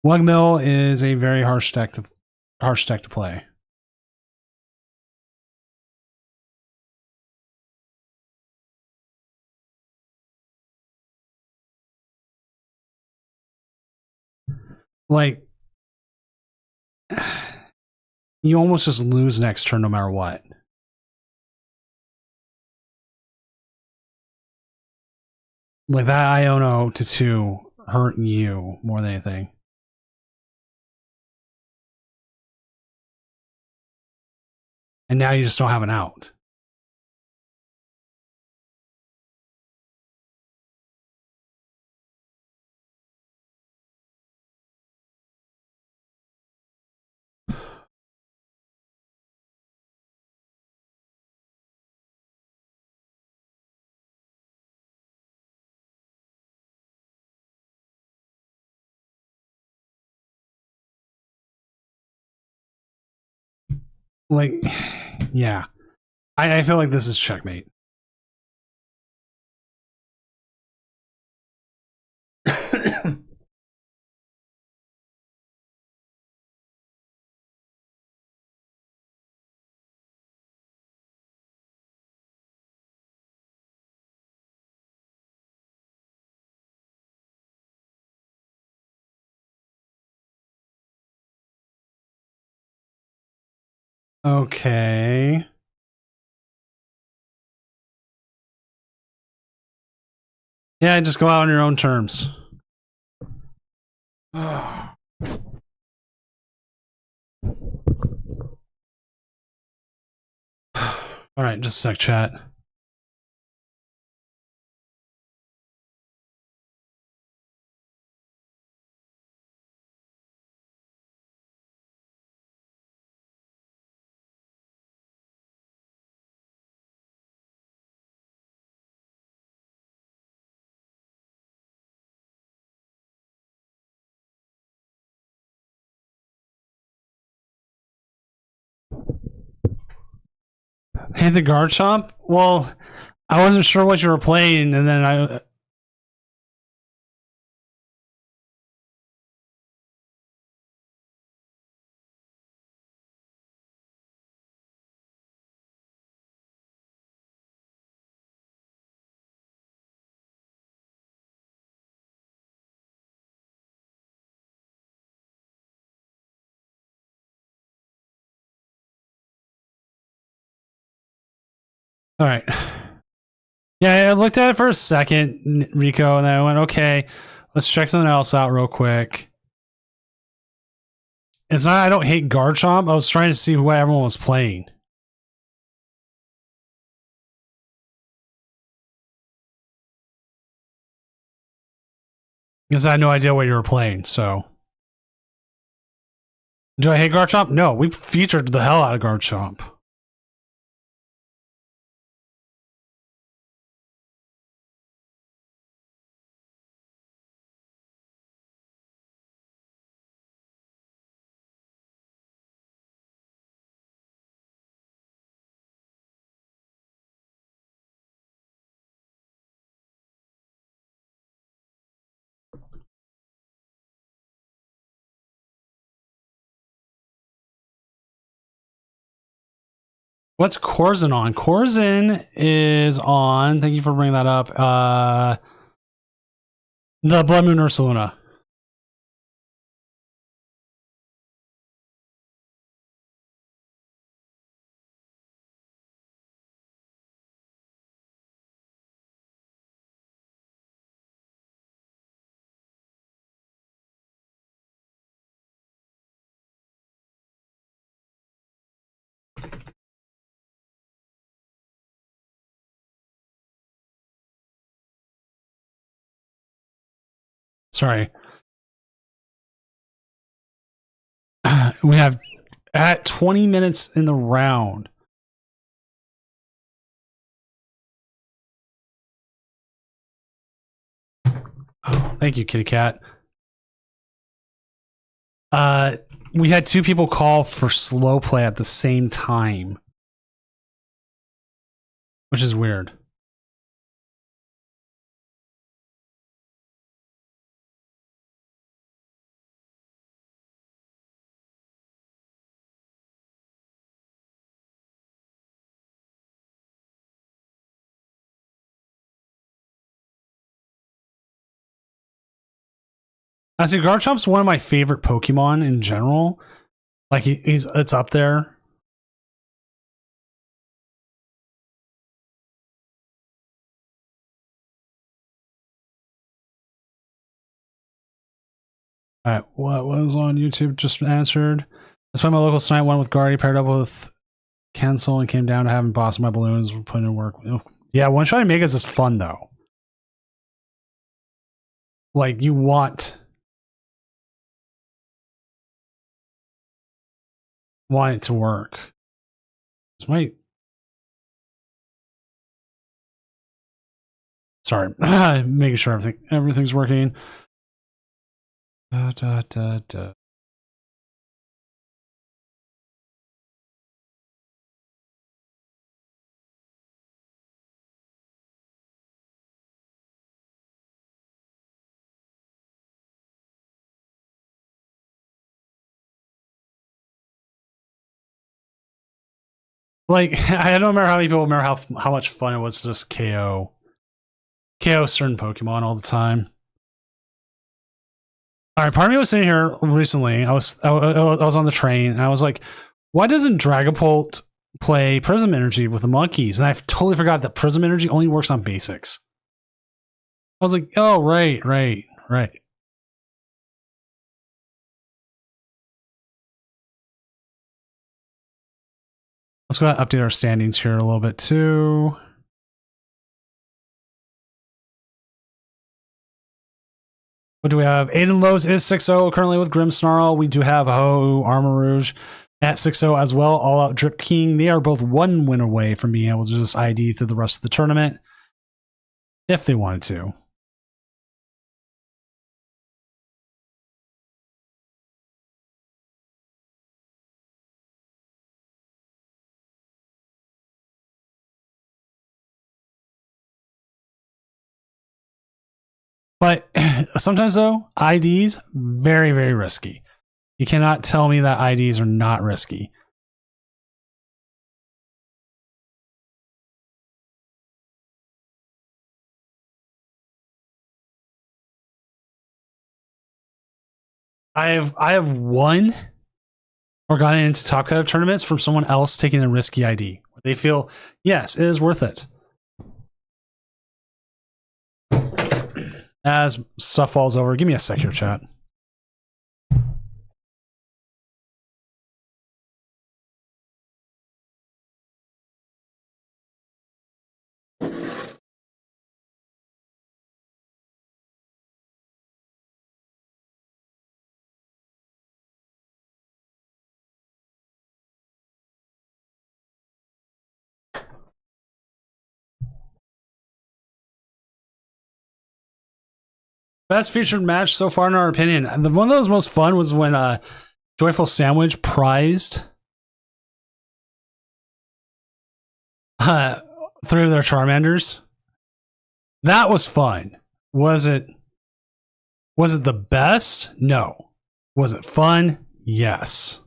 Wugmill is a very harsh deck to play. Like, you almost just lose next turn no matter what. Like, that Iono to 2 hurt you more than anything. And now you just don't have an out. Like, yeah. I feel like this is checkmate. Okay. Yeah, just go out on your own terms. All right, just a sec, chat. Hey, the guard chomp? Well, I wasn't sure what you were playing, and then I. All right. Yeah, I looked at it for a second, Rico, and then I went, okay, let's check something else out real quick. It's not, I don't hate guard chomp. I was trying to see what everyone was playing. Because I had no idea what you were playing, so. Do I hate guard chomp? No, we featured the hell out of guard chomp. What's Corzin on? Corzin is on. Thank you for bringing that up. The Blood Moon Ursaluna. Sorry. We have at 20 minutes in the round. Oh, thank you, kitty cat. We had 2 people call for slow play at the same time, which is weird. Honestly, Garchomp's one of my favorite Pokemon in general. Like it's up there. All right, what was on YouTube just answered. That's why my local tonight went with Guardy, paired up with Cancel, and came down to having boss my balloons. We're putting in work. Yeah, one shot Megas is fun though. Like you want it to work. This might. Sorry, making sure everything's working. Like I don't remember how many people remember how much fun it was to just KO certain Pokemon all the time. All right, part of me was sitting here recently. I was on the train and I was like, why doesn't Dragapult play Prism Energy with the monkeys? And I totally forgot that Prism Energy only works on basics. I was like, oh right. Let's go ahead and update our standings here a little bit too. What do we have? Aiden Lowe's is 6-0 currently with Grimmsnarl. We do have Ho Armarouge at 6-0 as well. All Out Drip King. They are both 1 win away from being able to just ID through the rest of the tournament if they wanted to. But sometimes, though, IDs, very, very risky. You cannot tell me that IDs are not risky. I have won or gotten into top cut tournaments from someone else taking a risky ID. They feel, yes, it is worth it. As stuff falls over, give me a sec here, chat. Best featured match so far, in our opinion. One that was most fun was when Joyful Sandwich prized through their Charmanders. That was fun. Was it the best? No. Was it fun? Yes.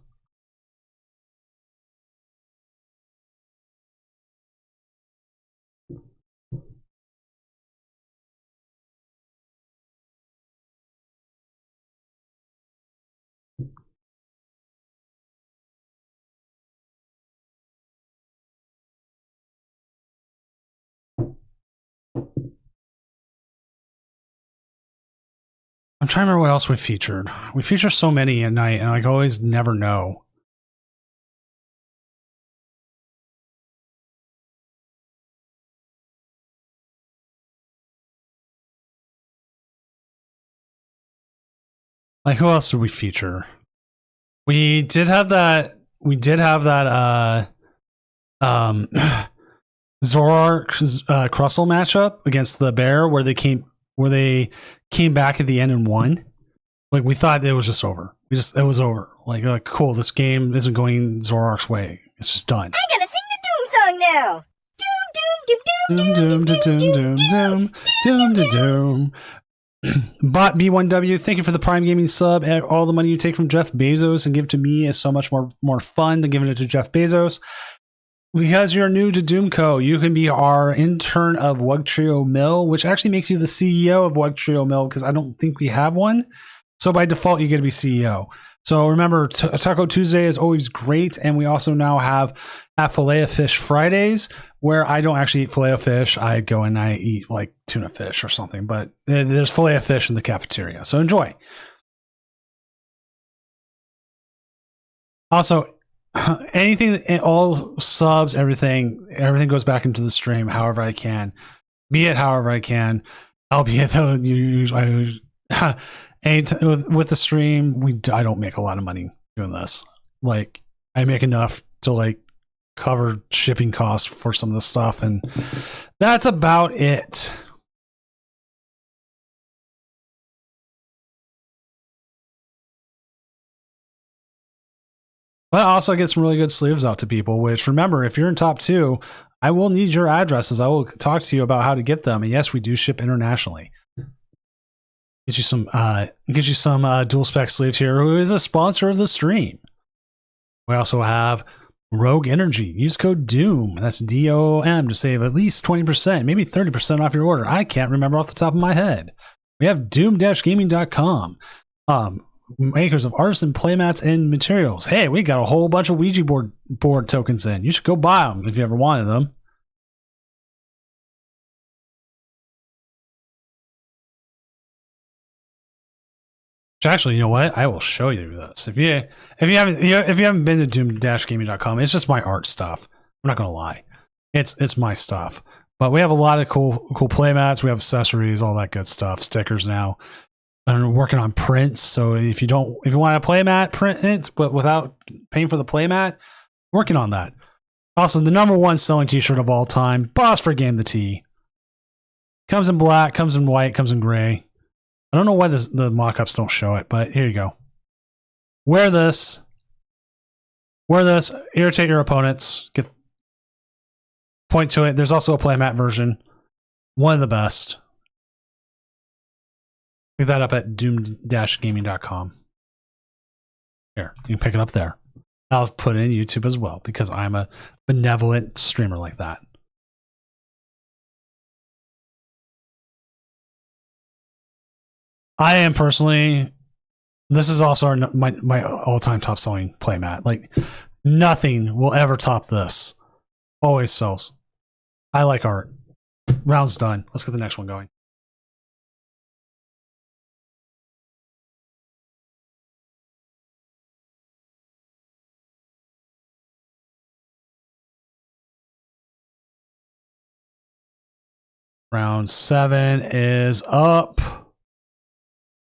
I'm trying to remember what else we featured. We feature so many at night, and I always never know. Like, who else did we feature? We did have that. Zoroark Crustle matchup against the Bear, where they came back at the end and won. Like, we thought it was just over. It was over. Like, cool. This game isn't going Zoroark's way. It's just done. I gotta sing the Doom song now. Doom, doom, doom, doom, doom, doom, doom, doom, doom. Bot B1W, thank you for the Prime Gaming sub. All the money you take from Jeff Bezos and give to me is so much more fun than giving it to Jeff Bezos. Because you're new to Doomco, you can be our intern of Wugtrio Mill, which actually makes you the CEO of Wugtrio Mill, because I don't think we have one. So by default, you get to be CEO. So remember, Taco Tuesday is always great, and we also now have Filet-O-Fish Fridays, where I don't actually eat Filet-O-Fish. I go and I eat like tuna fish or something, but there's Filet-O-Fish in the cafeteria, so enjoy. Also, anything, all subs, everything goes back into the stream however I can, be it however I can, albeit though with the stream, I don't make a lot of money doing this. Like, I make enough to like cover shipping costs for some of the stuff, and that's about it. But I also get some really good sleeves out to people, which, remember, if you're in top 2, I will need your addresses. I will talk to you about how to get them. And yes, we do ship internationally. Get you some dual spec sleeves here, who is a sponsor of the stream. We also have Rogue Energy. Use code DOOM, that's DOOM, to save at least 20%, maybe 30% off your order. I can't remember off the top of my head. We have doom-gaming.com. Makers of artisan playmats and materials. Hey, we got a whole bunch of Ouija board tokens in. You should go buy them if you ever wanted them. Actually, you know what? I will show you this. If you haven't been to doom-gaming.com, it's just my art stuff. I'm not gonna lie, it's my stuff. But we have a lot of cool playmats. We have accessories, all that good stuff. Stickers now. And we're working on prints. So if you want a playmat, print it, but without paying for the playmat, working on that. Also, the #1 selling t-shirt of all time, Boss for Game the Tee. Comes in black, comes in white, comes in gray. I don't know why the mock-ups don't show it, but here you go. Wear this, irritate your opponents, point to it. There's also a playmat version. One of the best. Pick that up at doom-gaming.com. Here, you can pick it up there. I'll put it in YouTube as well, because I'm a benevolent streamer like that. I am personally, this is also my all-time top selling playmat. Like, nothing will ever top this. Always sells. I like art. Round's done. Let's get the next one going. Round 7 is up.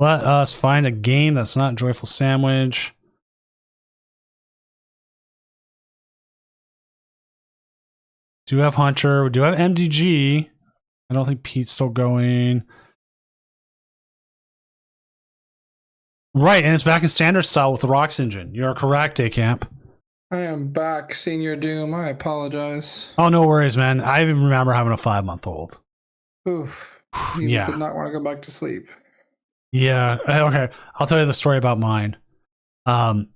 Let us find a game that's not Joyful Sandwich. Do have Hunter. We do have MDG. I don't think Pete's still going. Right, and it's back in standard style with the Rocks engine. You're correct, A-Camp. I am back, Senior Doom. I apologize. Oh, no worries, man. I even remember having a 5-month-old. Oof. You Yeah. did not want to go back to sleep. Yeah. Okay. I'll tell you the story about mine. Actually,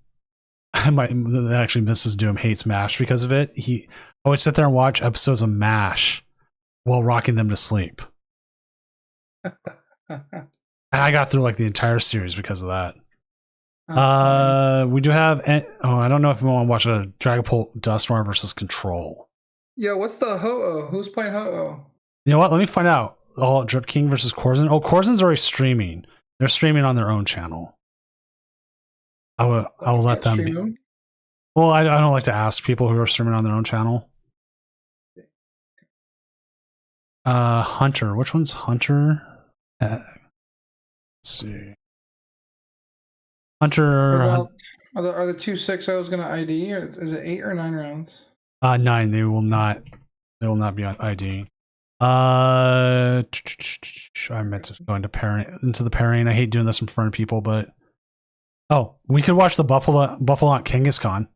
Mrs. Doom hates MASH because of it. He always sit there and watch episodes of MASH while rocking them to sleep. And I got through like the entire series because of that. We do have. I don't know if we want to watch a Dragapult Dusknoir versus Control. Yo, what's the Ho-Oh? Who's playing Ho-Oh? You know what? Let me find out. All Drip King versus Corzin. Oh, Corzin's already streaming. They're streaming on their own channel. I will let them be. Well, I don't like to ask people who are streaming on their own channel. Hunter. Which one's Hunter? Let's see. Hunter, Are the 260s going to ID, or is it 8 or 9 rounds? 9. They will not be on ID. I meant to go into the pairing. I hate doing this in front of people, but we could watch the Buffalo Kangaskhan.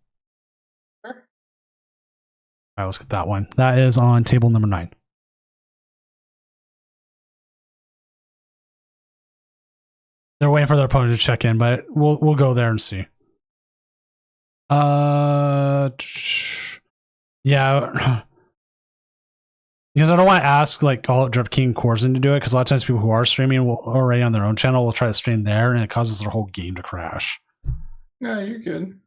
Sure. All right, let's get that one. That is on table number 9. They're waiting for their opponent to check in, but we'll go there and see. Yeah. Because I don't want to ask like all Drip King Corzin to do it, because a lot of times people who are streaming already on their own channel will try to stream there, and it causes their whole game to crash. No, you're good.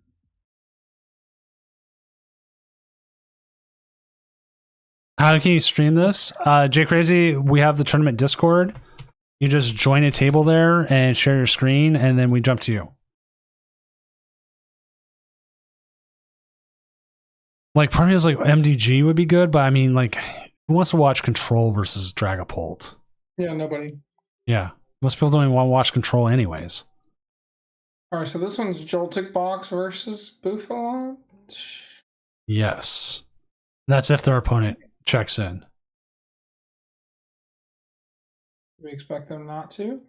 How can you stream this? Jay Crazy, we have the tournament Discord. You just join a table there and share your screen, and then we jump to you. Like, part of me is like MDG would be good, but I mean, like, who wants to watch Control versus Dragapult? Yeah, nobody. Yeah. Most people don't even want to watch Control anyways. Alright, so this one's Joltik Box versus Buffalo. Yes. That's if their opponent checks in. We expect them not to.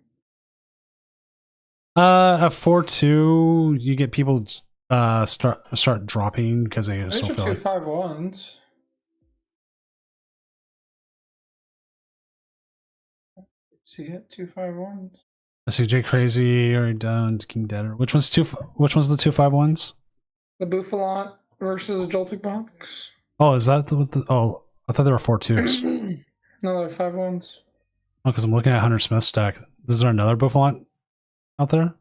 A 4-2, you get people start dropping because they These still are feel two like 5-1s. See it? 2 5-1s. I see Jay Crazy already done. King Deader. Which one's the 2-5-1s? The Buffalon versus Joltik Box. Oh, is that I thought there were 4-2s. No, they're 5-1s. Oh, because I'm looking at Hunter Smith's deck. Is there another Buffalon out there?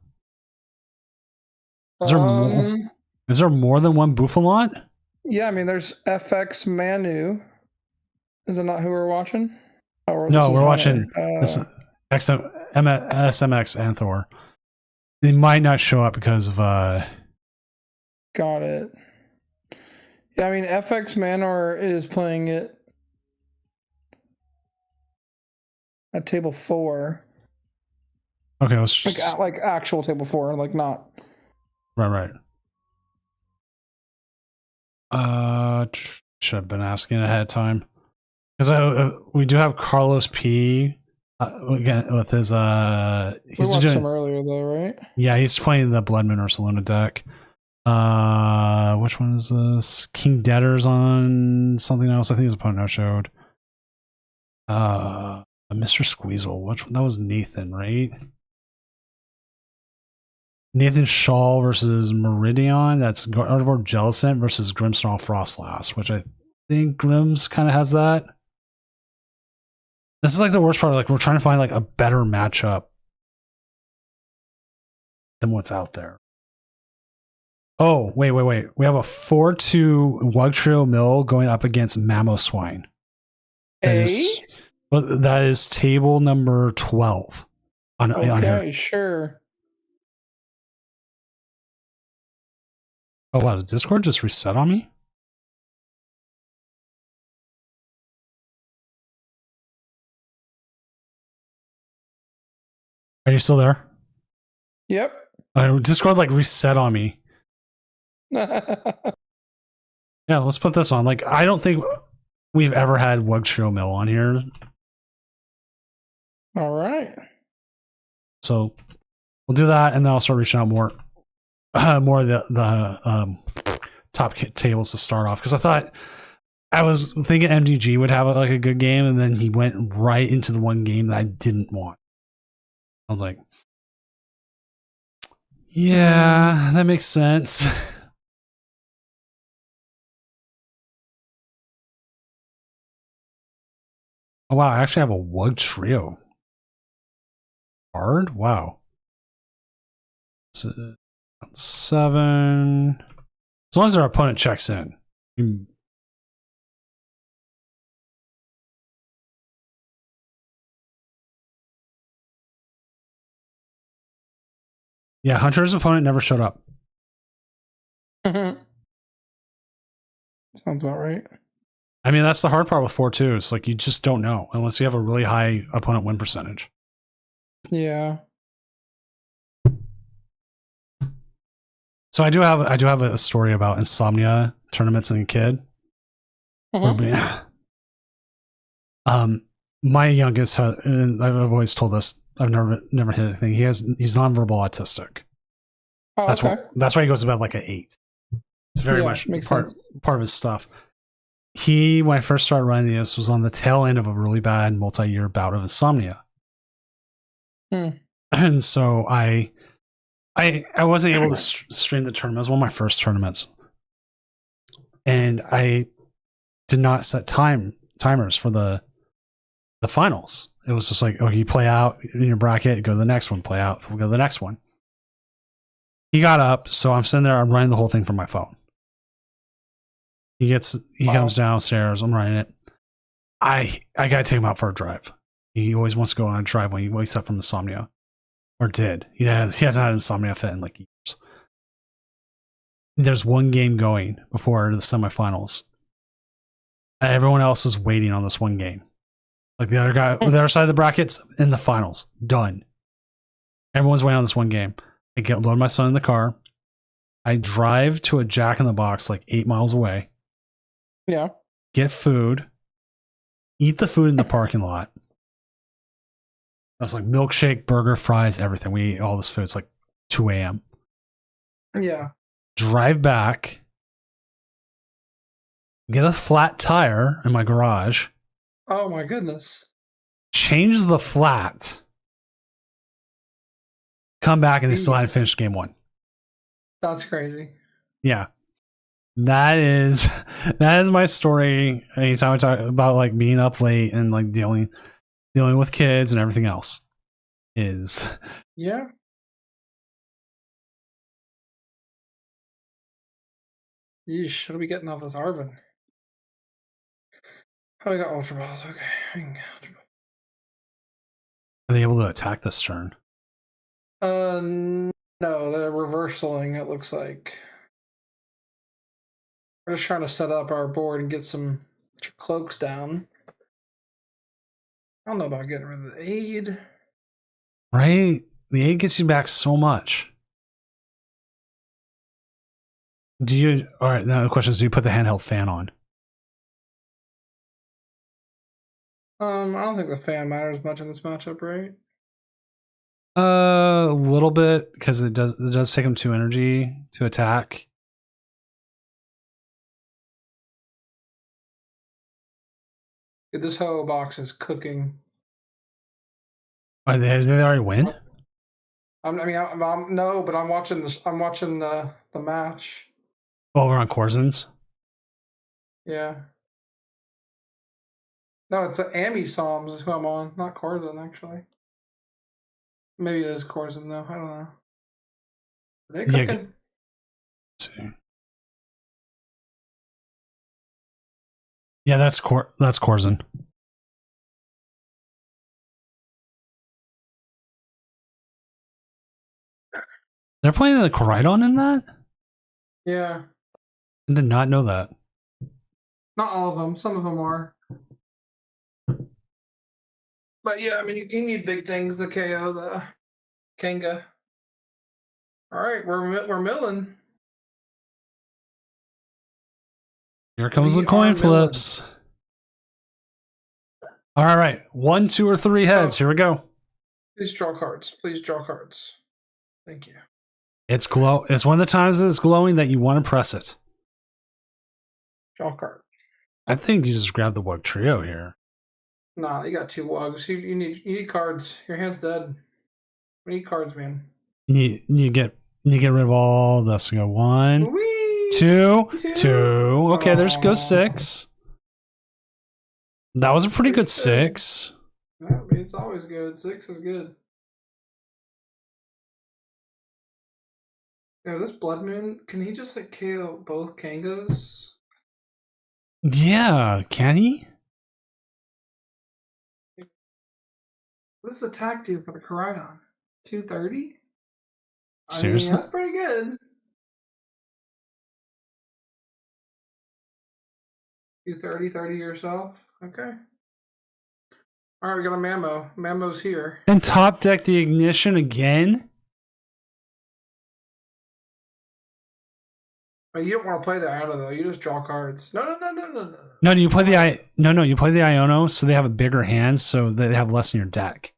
Is there more than one Buffalon? Yeah, I mean, there's FX Manu. Is it not who we're watching? No, we're watching SMX Anthor. They might not show up because of Got it. Yeah, I mean, FX Manor is playing it at table 4. Okay, let's just... like actual table 4, like not. Right. Should have been asking ahead of time, because we do have Carlos P. Again with his We he's watched doing him earlier though, right? Yeah, he's playing the Blood Moon Ursaluna deck. Which one is this? King Deader's on something else. I think his opponent now showed. Mr. Squeezle. That was Nathan, right? Nathan Shaw versus Meridian. That's Gardevoir Jellicent versus Grimmsnarl Frostlass, which I think Grimm's kind of has that. This is like the worst part. Like, we're trying to find like a better matchup than what's out there. Oh, wait. We have a 4-2 Wugtrio Mill going up against Mamoswine. That is table number 12 on here. Sure. Oh wow, did Discord just reset on me? Are you still there? Yep. Discord like reset on me. Yeah, let's put this on. Like, I don't think we've ever had Wugtrio Mill on here. All right. So we'll do that, and then I'll start reaching out more of the top tables to start off, because I was thinking MDG would have like a good game, and then he went right into the one game that I didn't want. I was like, yeah, that makes sense. Oh wow, I actually have a Wugtrio card. Wow. So, 7. As long as their opponent checks in. Yeah, Hunter's opponent never showed up. Sounds about right. I mean, that's the hard part with 4-2. It's like, you just don't know unless you have a really high opponent win percentage. Yeah. So I do have a story about insomnia tournaments as a kid. My youngest, and I've always told this, I've never hit anything. He's nonverbal autistic. Oh, That's okay. that's why he goes to bed like at 8. It's very much part of his stuff. When I first started running this, was on the tail end of a really bad multi-year bout of insomnia. And so I wasn't able to stream the tournament. It was one of my first tournaments. And I did not set timers for the finals. It was just like, okay, you play out in your bracket, go to the next one, play out, we'll go to the next one. He got up, so I'm sitting there, I'm running the whole thing from my phone. He comes downstairs, I'm running it. I gotta take him out for a drive. He always wants to go on a drive when he wakes up from insomnia. Or did. He hasn't had insomnia fit in like years. There's one game going before the semifinals. And everyone else is waiting on this one game. Like the other guy, the other side of the brackets in the finals. Done. Everyone's waiting on this one game. I load my son in the car. I drive to a Jack in the Box like 8 miles away. Yeah. Get food. Eat the food in the parking lot. That's like milkshake, burger, fries, everything. We eat all this food. It's like 2 a.m. Yeah. Drive back. Get a flat tire in my garage. Oh my goodness. Change the flat. Come back and they still hadn't finished game 1. That's crazy. Yeah. That is my story. Anytime I talk about like being up late and like dealing with kids and everything else is. Yeah. Yeesh, what are we getting off this Arvin? Oh, we got Ultra Balls. Okay. We can get Ultra Balls. Are they able to attack this turn? No, they're reversaling, it looks like. We're just trying to set up our board and get some cloaks down. I don't know about getting rid of the aid. Right? The aid gets you back so much. Alright, now the question is, do you put the handheld fan on? I don't think the fan matters much in this matchup, right? A little bit, because it does take him 2 energy to attack. Dude, this hoe box is cooking. Did they already win? No, but I'm watching this. I'm watching the match. Over on Corzins? Yeah. No, it's Amy Psalms is who I'm on, not Corzin, actually. Maybe it is Corzin, though. I don't know. Are they cooking? Yeah, see. Yeah, that's Corzin. They're playing the Koraidon in that? Yeah. I did not know that. Not all of them. Some of them are. But yeah, I mean, you need big things to KO the Kanga. All right, we're milling. Here comes the coin flips. All right, 1, 2, or 3 heads. Here we go. Please draw cards. Please draw cards. Thank you. It's one of the times that it's glowing that you want to press it. Draw card. I think you just grab the Wug Trio here. Nah, you got 2 Wugs. You need cards. Your hand's dead. We need cards, man. You get rid of all this. We go 1, Whee! 2. Okay, there's go 6. That was a pretty good 6. Yeah, it's always good. 6 is good. Yeah, this Blood Moon, can he just like KO both Kangos? Yeah, can he? What does attack do for the Koraidon? 230? Seriously? I mean, that's pretty good. 230, 30 yourself. Okay. Alright, we got a Mammo. Mammo's here. And top deck the Ignition again? But you don't want to play the Iona though. You just draw cards. No. No, you play you play the Iono, so they have a bigger hand, so they have less in your deck.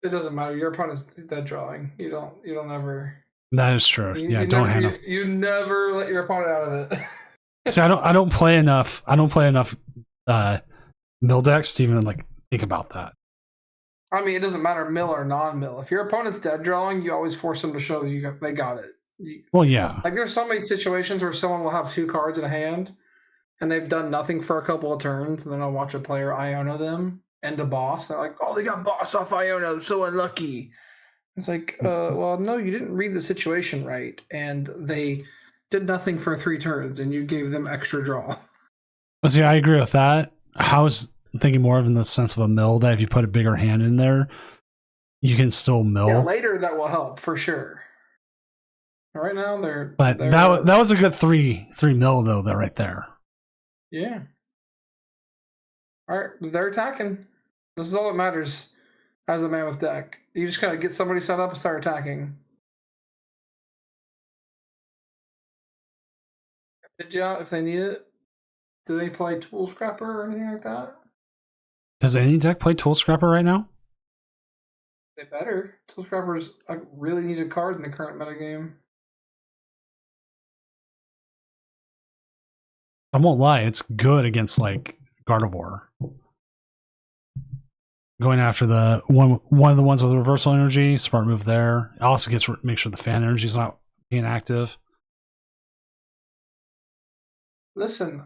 It doesn't matter. Your opponent's dead drawing. You don't ever. That is true. Yeah, you don't never, handle. you never let your opponent out of it. See, I don't play enough. I don't play enough mill decks to even like think about that. I mean, it doesn't matter mill or non-mill. If your opponent's dead drawing, you always force them to show that they got it. Well, yeah. Like there's so many situations where someone will have 2 cards in a hand, and they've done nothing for a couple of turns, and then I'll watch a player Iona them end a boss. And they're like, "Oh, they got boss off Iona, so unlucky." It's like, well, no, you didn't read the situation right, and they did nothing for 3 turns, and you gave them extra draw. Well, see, I agree with that. I was thinking more of in the sense of a mill that if you put a bigger hand in there, you can still mill. Yeah, later that will help for sure. Right now they're that was a good three mil though. That right there. Yeah. All right, they're attacking. This is all that matters as the Mammoth deck. You just gotta get somebody set up and start attacking. Pidgeot, if they need it. Do they play Tool Scrapper or anything like that? Does any deck play Tool Scrapper right now? They better. Tool Scrapper is a really needed card in the current metagame. I won't lie, it's good against like Gardevoir. Going after the one of the ones with reversal energy, smart move there. It also gets make sure the fan energy is not being active. Listen,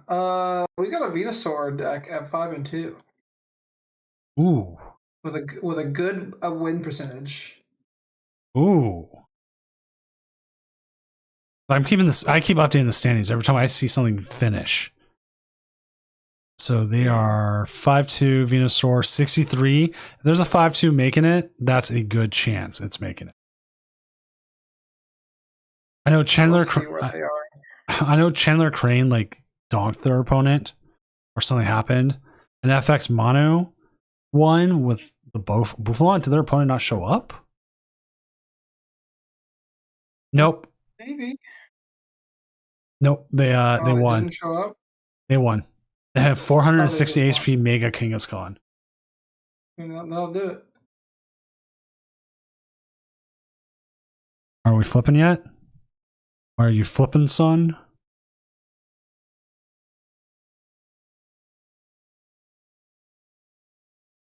we got a Venusaur deck at 5 and 2. Ooh. With a good win percentage. Ooh. I'm keeping this. I keep updating the standings every time I see something finish. So they are 5-2 Venusaur 63. If there's a 5-2 making it, that's a good chance it's making it. I know Chandler. I know Chandler Crane like donked their opponent, or something happened. And FX Mono won with the Buffalon. Did their opponent not show up? Nope. Maybe. Nope. They won. Didn't show up. They won. They have 460 HP Mega Kangaskhan. That'll do it. Are we flipping yet? Are you flipping, son?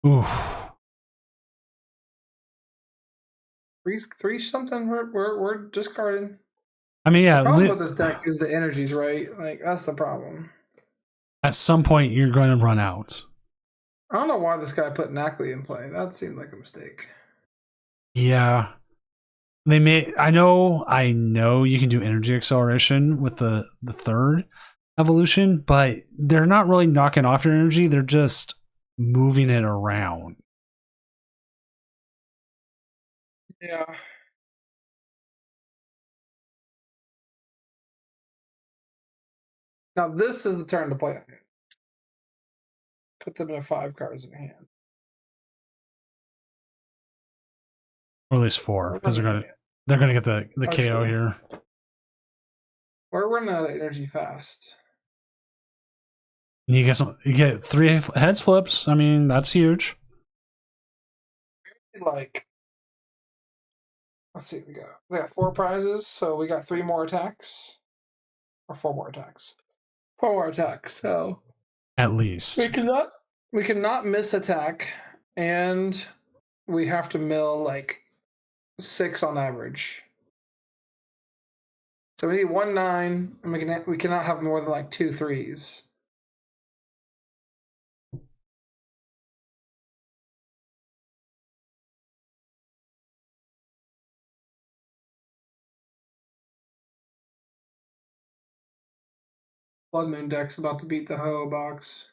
Oof. Three something. We're discarding. I mean, yeah. The problem with this deck is the energies, right? Like that's the problem. At some point, you're going to run out. I don't know why this guy put Nacli in play. That seemed like a mistake. Yeah. They may. I know you can do energy acceleration with the third evolution, but they're not really knocking off your energy. They're just moving it around. Yeah. Now this is the turn to play. Put them in 5 cards in hand. Or at least 4, because they're gonna get the KO here. We're running out of energy fast. And you get 3 heads flips. I mean, that's huge. Like, let's see, we got 4 prizes, so we got 3 more attacks, or 4 more attacks. 4 more attacks. So at least we cannot miss attack, and we have to mill like 6 on average. So we need 1 9, and we cannot have more than like 2 3s. Blood Moon deck's about to beat the Ho box.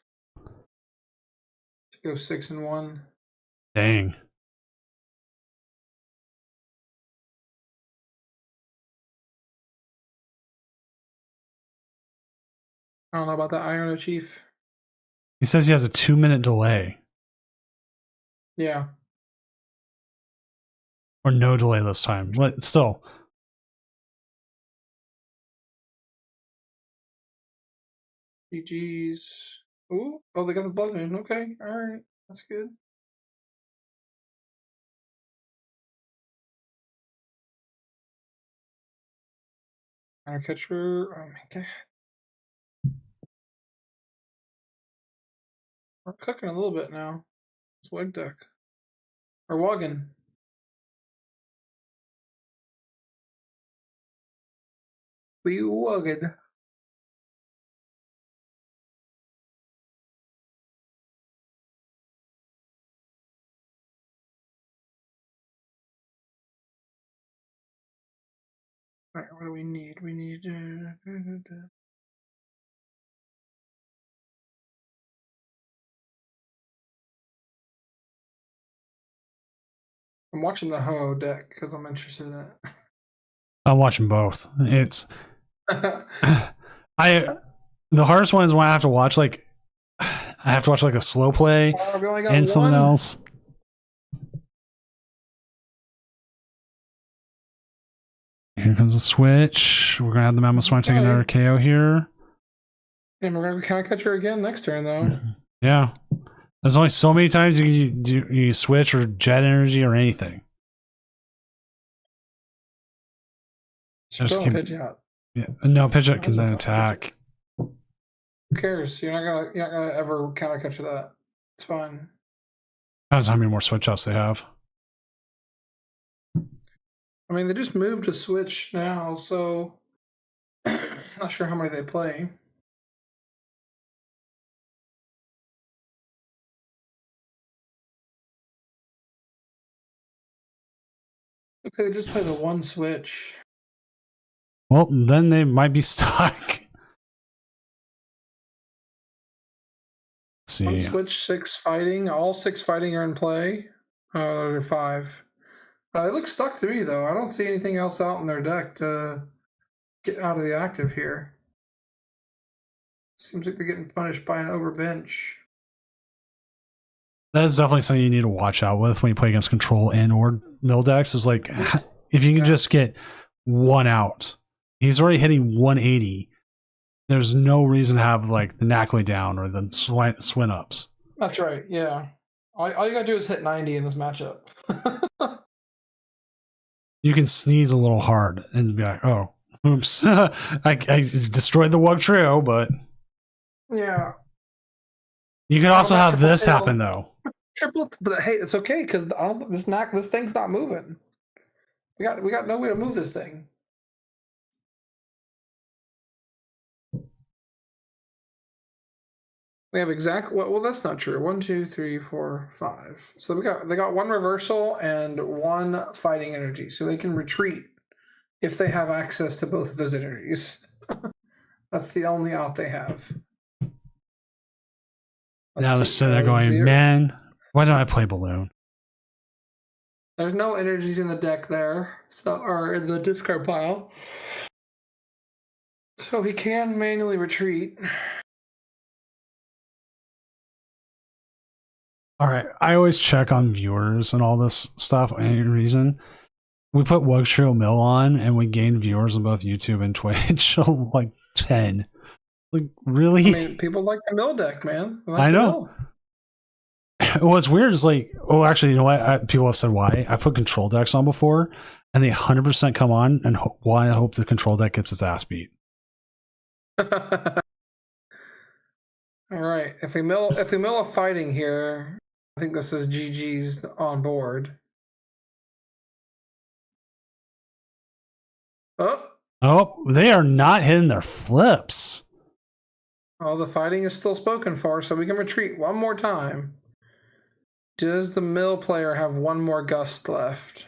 Go 6 and 1. Dang. I don't know about that Iron Chief. He says he has a 2-minute delay. Yeah. Or no delay this time. But still. GG's. Ooh, oh, they got the Blood Moon. Okay, all right, that's good. Catcher. Oh my god. We're cooking a little bit now. It's Wig Deck. Or Woggin. We Woggin. Alright, what do we need? We need. I'm watching the Ho deck because I'm interested in it. I'm watching both. It's the hardest one is when I have to watch like a slow play and something else. Here comes the switch. We're gonna have the Mamoswine take another KO here. And we're gonna Counter Catcher again next turn though. Yeah. There's only so many times you switch or jet energy or anything. Just keep pitch out. Yeah, no, pitch out can then attack. Who cares? You're not gonna ever Counter Catcher that. It's fine. Depends how many more switch outs they have. I mean, they just moved to switch now, so not sure how many they play. Looks like they just play the one switch. Well, then they might be stuck. Let's see. One switch, 6 fighting. All 6 fighting are in play. Oh, there are 5. They look stuck to me, though. I don't see anything else out in their deck to get out of the active here. Seems like they're getting punished by an overbench. That's definitely something you need to watch out with when you play against control and or mill decks. Is like if you can just get one out. He's already hitting 180. There's no reason to have like the Knackley down or the Swin ups. That's right. Yeah. All you gotta do is hit 90 in this matchup. You can sneeze a little hard and be like, "Oh, oops, I destroyed the Wug Trio," but yeah. You could also have this happen though. Triple, but hey, it's okay because this thing's not moving. We got no way to move this thing. We have well, that's not true. 1, 2, 3, 4, 5. So they got 1 reversal and 1 fighting energy, so they can retreat if they have access to both of those energies. That's the only out they have. Now they're sitting there going, 0. Man, why don't I play Balloon? There's no energies in the deck there, or in the discard pile. So he can manually retreat. All right, I always check on viewers and all this stuff for any reason. We put Wug Trio Mill on and we gained viewers on both YouTube and Twitch, like 10. Like, really? I mean, people like the mill deck, man. I know. What's weird is like, oh, actually, you know what? People have said why. I put control decks on before, and they 100% come on, and why I hope the control deck gets its ass beat. All right. If we mill a fighting here, I think this is GG's on board. Oh, they are not hitting their flips. Oh, the fighting is still spoken for, so we can retreat one more time. Does the mill player have 1 more gust left?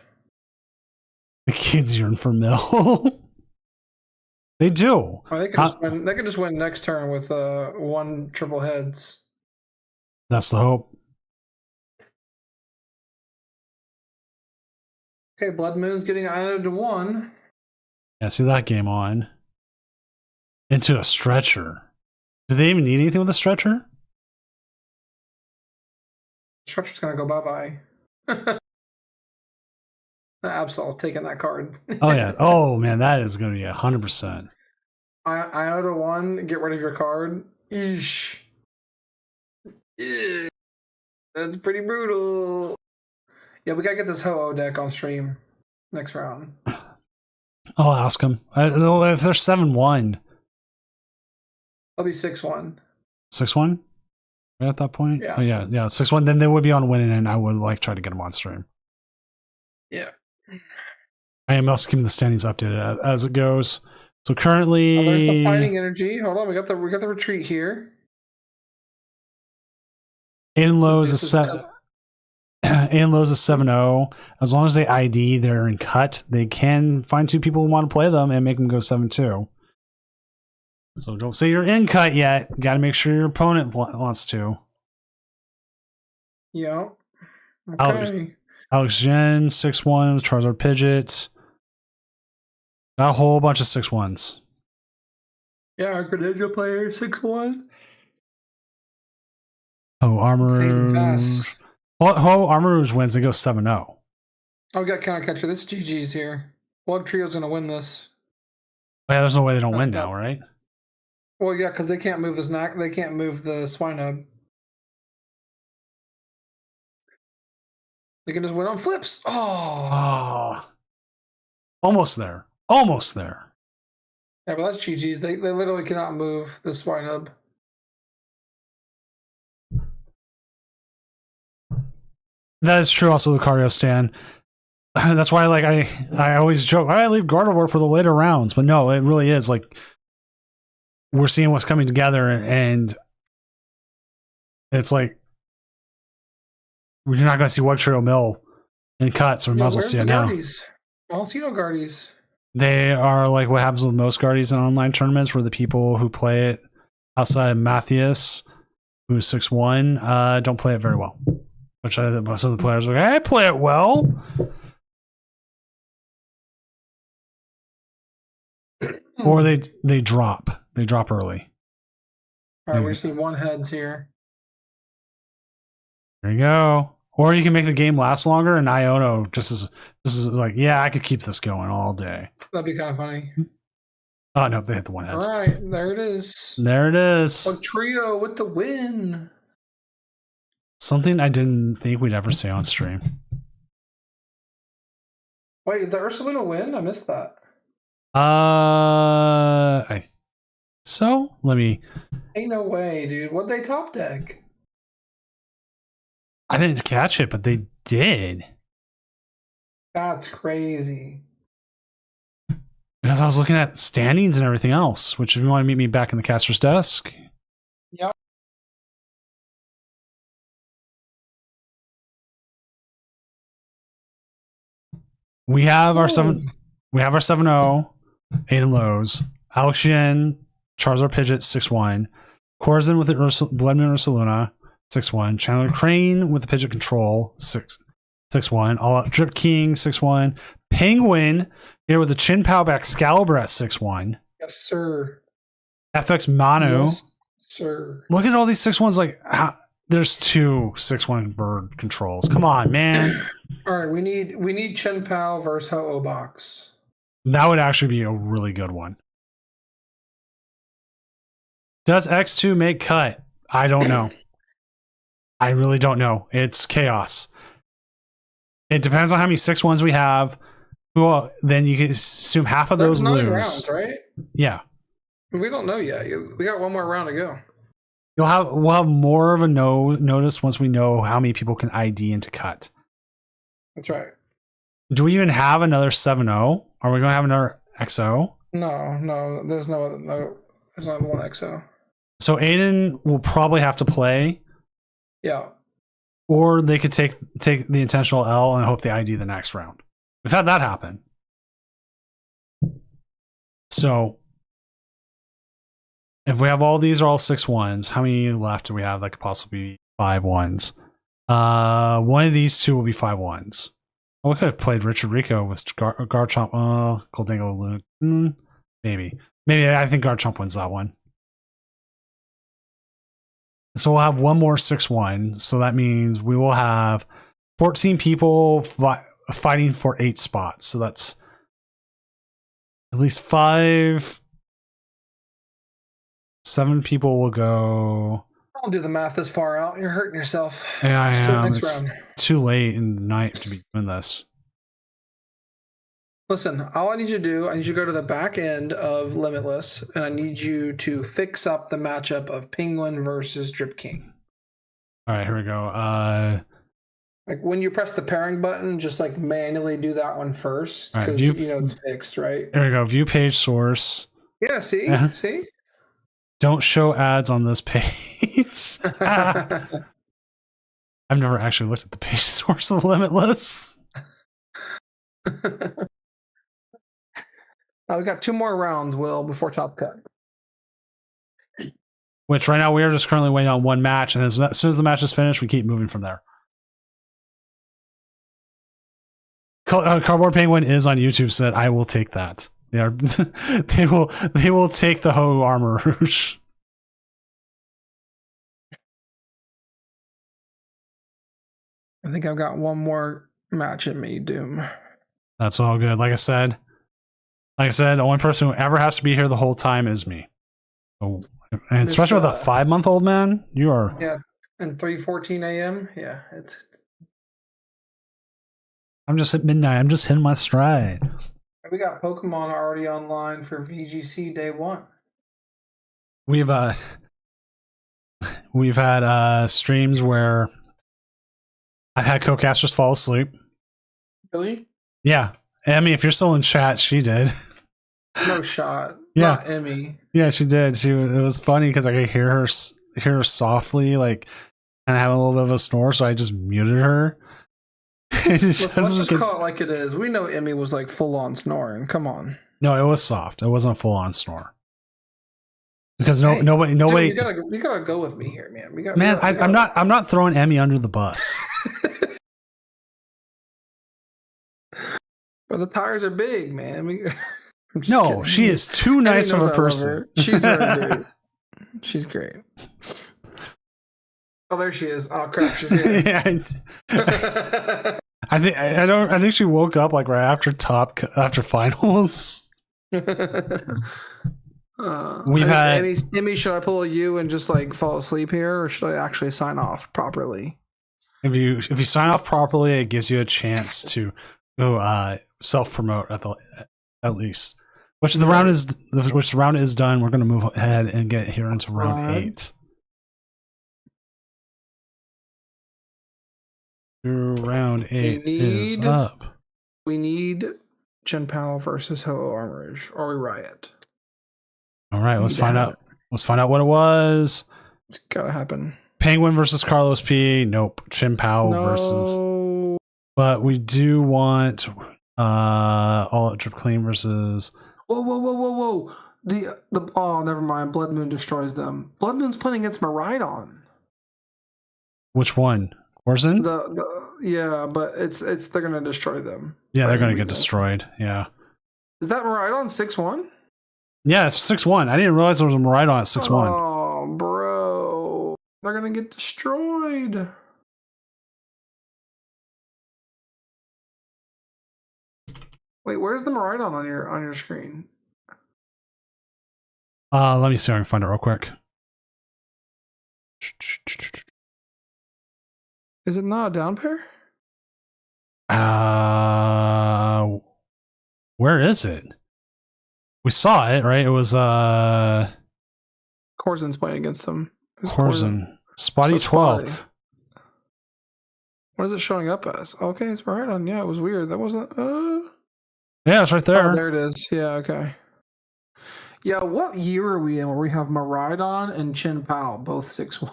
The kids yearn for mill. They do. Oh, they could just win next turn with 1 triple heads. That's the hope. Okay, Blood Moon's getting added to 1. Yeah, see that game on. Into a stretcher. Do they even need anything with a stretcher? Stretcher's gonna go bye-bye. Absol's taking that card. Oh yeah. Oh man, that is gonna be 100%. Iota 1, get rid of your card. Eesh. Yeah, that's pretty brutal. Yeah, we gotta get this Ho-Oh deck on stream next round. I'll ask him. If they're 7-1. I'll be 6-1. 6-1? Right at that point? Yeah. Oh, yeah. 6-1. Then they would be on winning, and I would try to get them on stream. Yeah. I am also keeping the standings updated as it goes. So currently, Oh, there's the fighting energy. Hold on, we got the retreat here. Aiden Lowe's is 7-0. As long as they ID, they're in cut. They can find 2 people who want to play them and make them go 7-2. So don't say you're in cut yet. Got to make sure your opponent wants to. Yeah. Okay. Alex Jen 6-1 with Charizard Pidgeot. Got a whole bunch of 6-1s. Yeah, our Greninja player 6-1. Oh, Armor Fading Rouge. fast. Oh, Armor Rouge wins. They go 7-0. Oh, we got Counter Catcher. This is GG's here. Blood Trio's gonna win this. Oh, yeah, there's no way they don't win no. now, right? Well, yeah, because they can't move the snack. They can't move the Swinub. They can just win on flips. Oh. Almost there. Almost there. Yeah, but that's GG's. They literally cannot move the Swinub. That is true. Also, Lucario Stan. That's why, I always joke. I leave Gardevoir for the later rounds, but no, it really is we're seeing what's coming together, and it's like we're not going to see Wug Trio Mill in cuts, so we might as well see it now. Guardies? I don't see no Guardies. They are like what happens with most Guardies in online tournaments, where the people who play it outside of Matthias, who's 6-1, don't play it very well. Which most of the players are like, I play it well. Or they drop. They drop early. All right, we just need 1 heads here. There you go. Or you can make the game last longer, and Iono just is like, yeah, I could keep this going all day. That'd be kind of funny. Oh no, they hit the 1 heads. All right, there it is. There it is. A trio with the win. Something I didn't think we'd ever say on stream. Wait, did the Ursaluna win? I missed that. Let me. Ain't no way, dude. What'd they top deck? I didn't catch it, but they did. That's crazy. Because I was looking at standings and everything else, which if you want to meet me back in the caster's desk. Yep. We have our 7-0, Aiden Lowe's, Alex Yin, Charizard Pidgeot 6-1, Corzin with the Bloodmoon Ursaluna 6-1, Chandler Crane with the Pidgeot Control 6-1, All Out Drip King 6-1, Penguin here with the Chin Pow back Excalibur at 6-1. Yes, sir. FX Manu. Yes, sir. Look at all these 6-1s. There's 2 6-1 bird controls. Come on, man. All right, we need Chen Pao versus Ho-Oh box. That would actually be a really good one. Does X2 make cut? I don't know. I really don't know. It's chaos. It depends on how many 6-1s we have. Well, then you can assume half of those lose. 9 rounds, right? Yeah. We don't know yet. We got 1 more round to go. We'll have more of a notice once we know how many people can ID into cut. That's right. Do we even have another 7-0? Are we going to have another XO? No. There's no. There's not 1 XO. So Aiden will probably have to play. Yeah. Or they could take the intentional L and hope they ID the next round. We've had that happen. So if we have all these are all 6-1s, how many left do we have that could possibly be 5-1s? One of these 2 will be 5-1s. Oh, we could have played Richard Rico with Garchomp. Goldingo Luna. Maybe. I think Garchomp wins that one. So we'll have 1 more 6-1. So that means we will have 14 people fighting for 8 spots. So that's at least 5. 7 people will go. Don't do the math this far out. You're hurting yourself. Yeah, I Let's do it am. next It's round. too late in the night to be doing this. Listen, all I need you to do, I need you to go to the back end of Limitless, and I need you to fix up the matchup of Penguin versus Drip King. All right, here we go. Like when you press the pairing button, just like manually do that one first, All right, because you know it's fixed, right? Here we go. View page source. Yeah, see? Uh-huh. See? Don't show ads on this page. I've never actually looked at the page source of Limitless. We got 2 more rounds, Will, before Top Cut. Which right now we are just currently waiting on one match, and as soon as the match is finished, we keep moving from there. Cardboard Penguin is on YouTube. Said I will take that. They are. they will take the Ho Armor Rouge. I think I've got one more match in me, Doom. That's all good. Like I said, the only person who ever has to be here the whole time is me. So, and especially with a 5-month-old man, you are. Yeah, and 3:14 a.m. Yeah, it's. I'm just at midnight. I'm just hitting my stride. We got Pokemon already online for VGC day 1. We've had streams where I've had co-casters fall asleep. Really? Yeah, Emmy, if you're still in chat, she did. No shot. Yeah. Not Emmy. Yeah, she did. It was funny because I could hear her softly, like, and have a little bit of a snore, so I just muted her. Let's just call it like it is. We know Emmy was like full on snoring. Come on. No, it was soft. It wasn't a full on snore. Because nobody. Dude, you gotta go with me here, man. I'm not throwing Emmy under the bus. But the tires are big, man. No, kidding. she is too nice of a person. She's very great. She's great. Oh, there she is. Oh crap, she's here. Yeah. I think she woke up like right after finals. We've had Emmy, should I pull a you and just like fall asleep here, or should I actually sign off properly? If you sign off properly, it gives you a chance to go self promote at least. Which the round is done. We're gonna move ahead and get here into round 8. Round 8 is up. We need Chen Pao versus Ho Armor Rouge, or we riot. All right, let's find out. Let's find out what it was. It's gotta happen. Penguin versus Carlos P. Nope. Chen Pao versus. But we do want All Out Drip Clean versus. Whoa! The oh, never mind. Blood Moon destroys them. Blood Moon's playing against Miraidon. Which one? Corzin? Yeah, but it's they're gonna destroy them. Yeah, they're gonna get destroyed. Yeah. Is that Miraidon 6-1? Yeah, it's 6-1. I didn't realize there was a Miraidon at 6-1. Oh, bro, they're gonna get destroyed. Wait, where's the Miraidon on your screen? Let me see if I can find it real quick. Is it not a down pair? Where is it? We saw it, right? It was Corzin's playing against them. Corzin. Spotty 12. Spotty. What is it showing up as? Okay, it's Miraidon. Yeah, it was weird. That wasn't Yeah, it's right there. Oh, there it is. Yeah, okay. Yeah, what year are we in where we have Miraidon and Chen Pao both 6-1?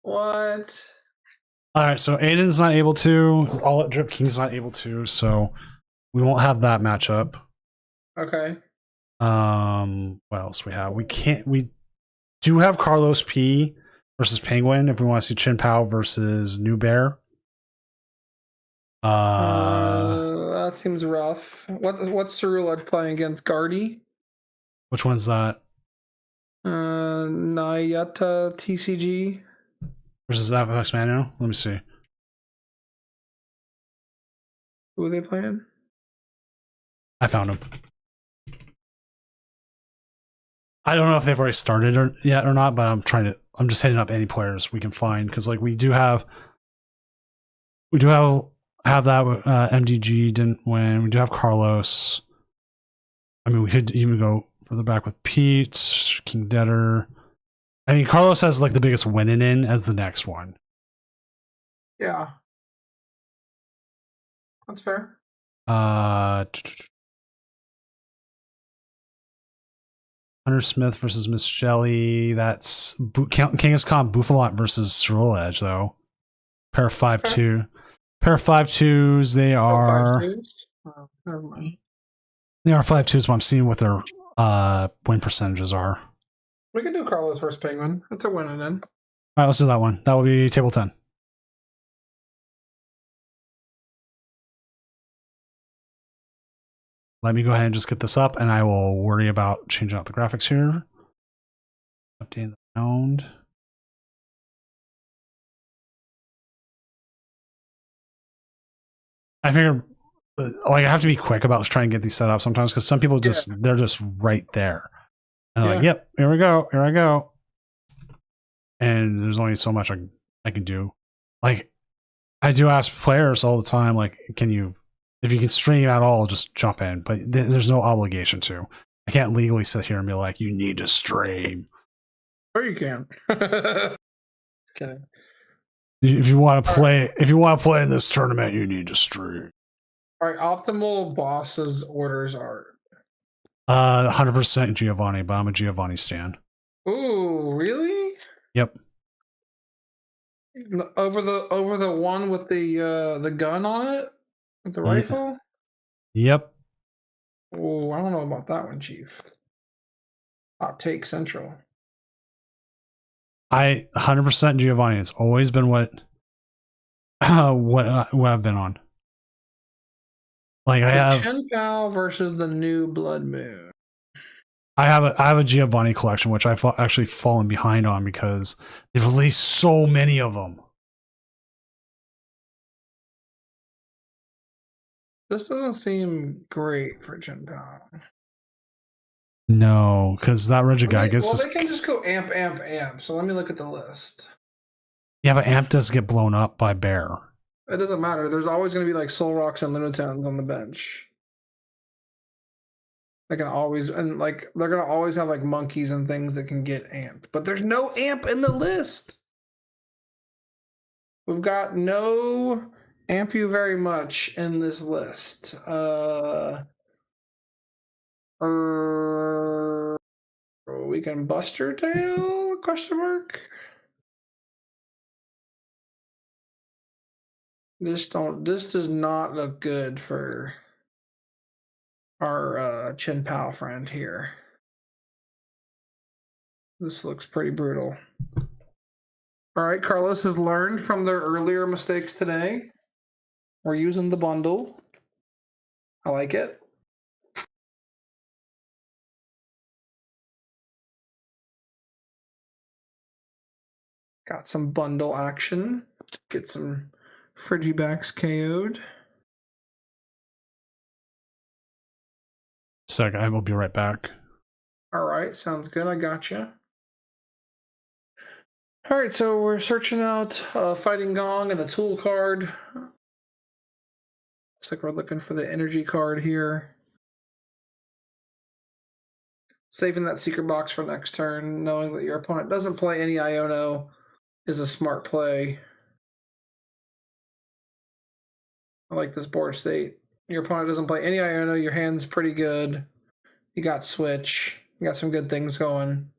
What? All right, so Aiden's not able to. All Drip King's not able to, so we won't have that matchup. Okay. What else we have? We do have Carlos P versus Penguin if we want to see Chen Pao versus New Bear. That seems rough. What's Cerulege playing against Guardy? Which one's that? Nayata TCG versus Apex Manual. Let me see. Who are they playing? I found him. I don't know if they've already started yet or not, but I'm just hitting up any players we can find because like we do have that MDG didn't win. We do have Carlos. I mean, we could even go further back with Pete, King Deader. I mean, Carlos has like the biggest winning in as the next one. Yeah. That's fair. Hunter Smith versus Miss Shelley. That's Kangaskhan Khan Buffalot versus Cyril Edge, though. Pair of 5-2. Pair of 5-2s. They are. 5-2s? Oh, never mind. They are 5-2s, but I'm seeing what their win percentages are. We can do Carlos versus Penguin. That's a win and in. All right, let's do that one. That will be table 10. Let me go ahead and just get this up, and I will worry about changing out the graphics here. Updating the sound. I figure, like, I have to be quick about trying to get these set up sometimes because some people they're just right there. And they're like, yep, here we go, here I go. And there's only so much I can do. Like, I do ask players all the time, like, if you can stream at all, just jump in. But there's no obligation to. I can't legally sit here and be like, you need to stream. Or you can. Okay. If you want to play, in this tournament, you need to stream. All right, optimal bosses orders are 100% Giovanni, but I'm a Giovanni stan. Ooh, really? Yep. Over the one with the gun on it? With the rifle? Yep. Oh, I don't know about that one, Chief. Hot take central. 100% Giovanni. It's always been what I've been on. Like I have Chen Pao versus the new Blood Moon. I have a Giovanni collection, which I've actually fallen behind on because they've released so many of them. This doesn't seem great for Chen Pao. No, because that Regigigas well, they can just go amp. So let me look at the list. Yeah, but amp does get blown up by Bear. It doesn't matter. There's always going to be like Soul Rocks and Lunatons on the bench. They can always, and like they're going to always have like monkeys and things that can get amped. But there's no amp in the list. We've got no amp you very much in this list. We can Buster Tail? Question mark. This does not look good for our Chen Pao friend here. This looks pretty brutal. All right, Carlos has learned from their earlier mistakes today. We're using the bundle. I like it. Got some bundle action. Get some Frigibacks KO'd. Sec, I will be right back. All right, sounds good. I gotcha. All right, so we're searching out Fighting Gong and a tool card. Looks like we're looking for the energy card here. Saving that secret box for next turn, knowing that your opponent doesn't play any Iono is a smart play. I like this board state. Your opponent doesn't play any Iono, your hand's pretty good. You got Switch. You got some good things going.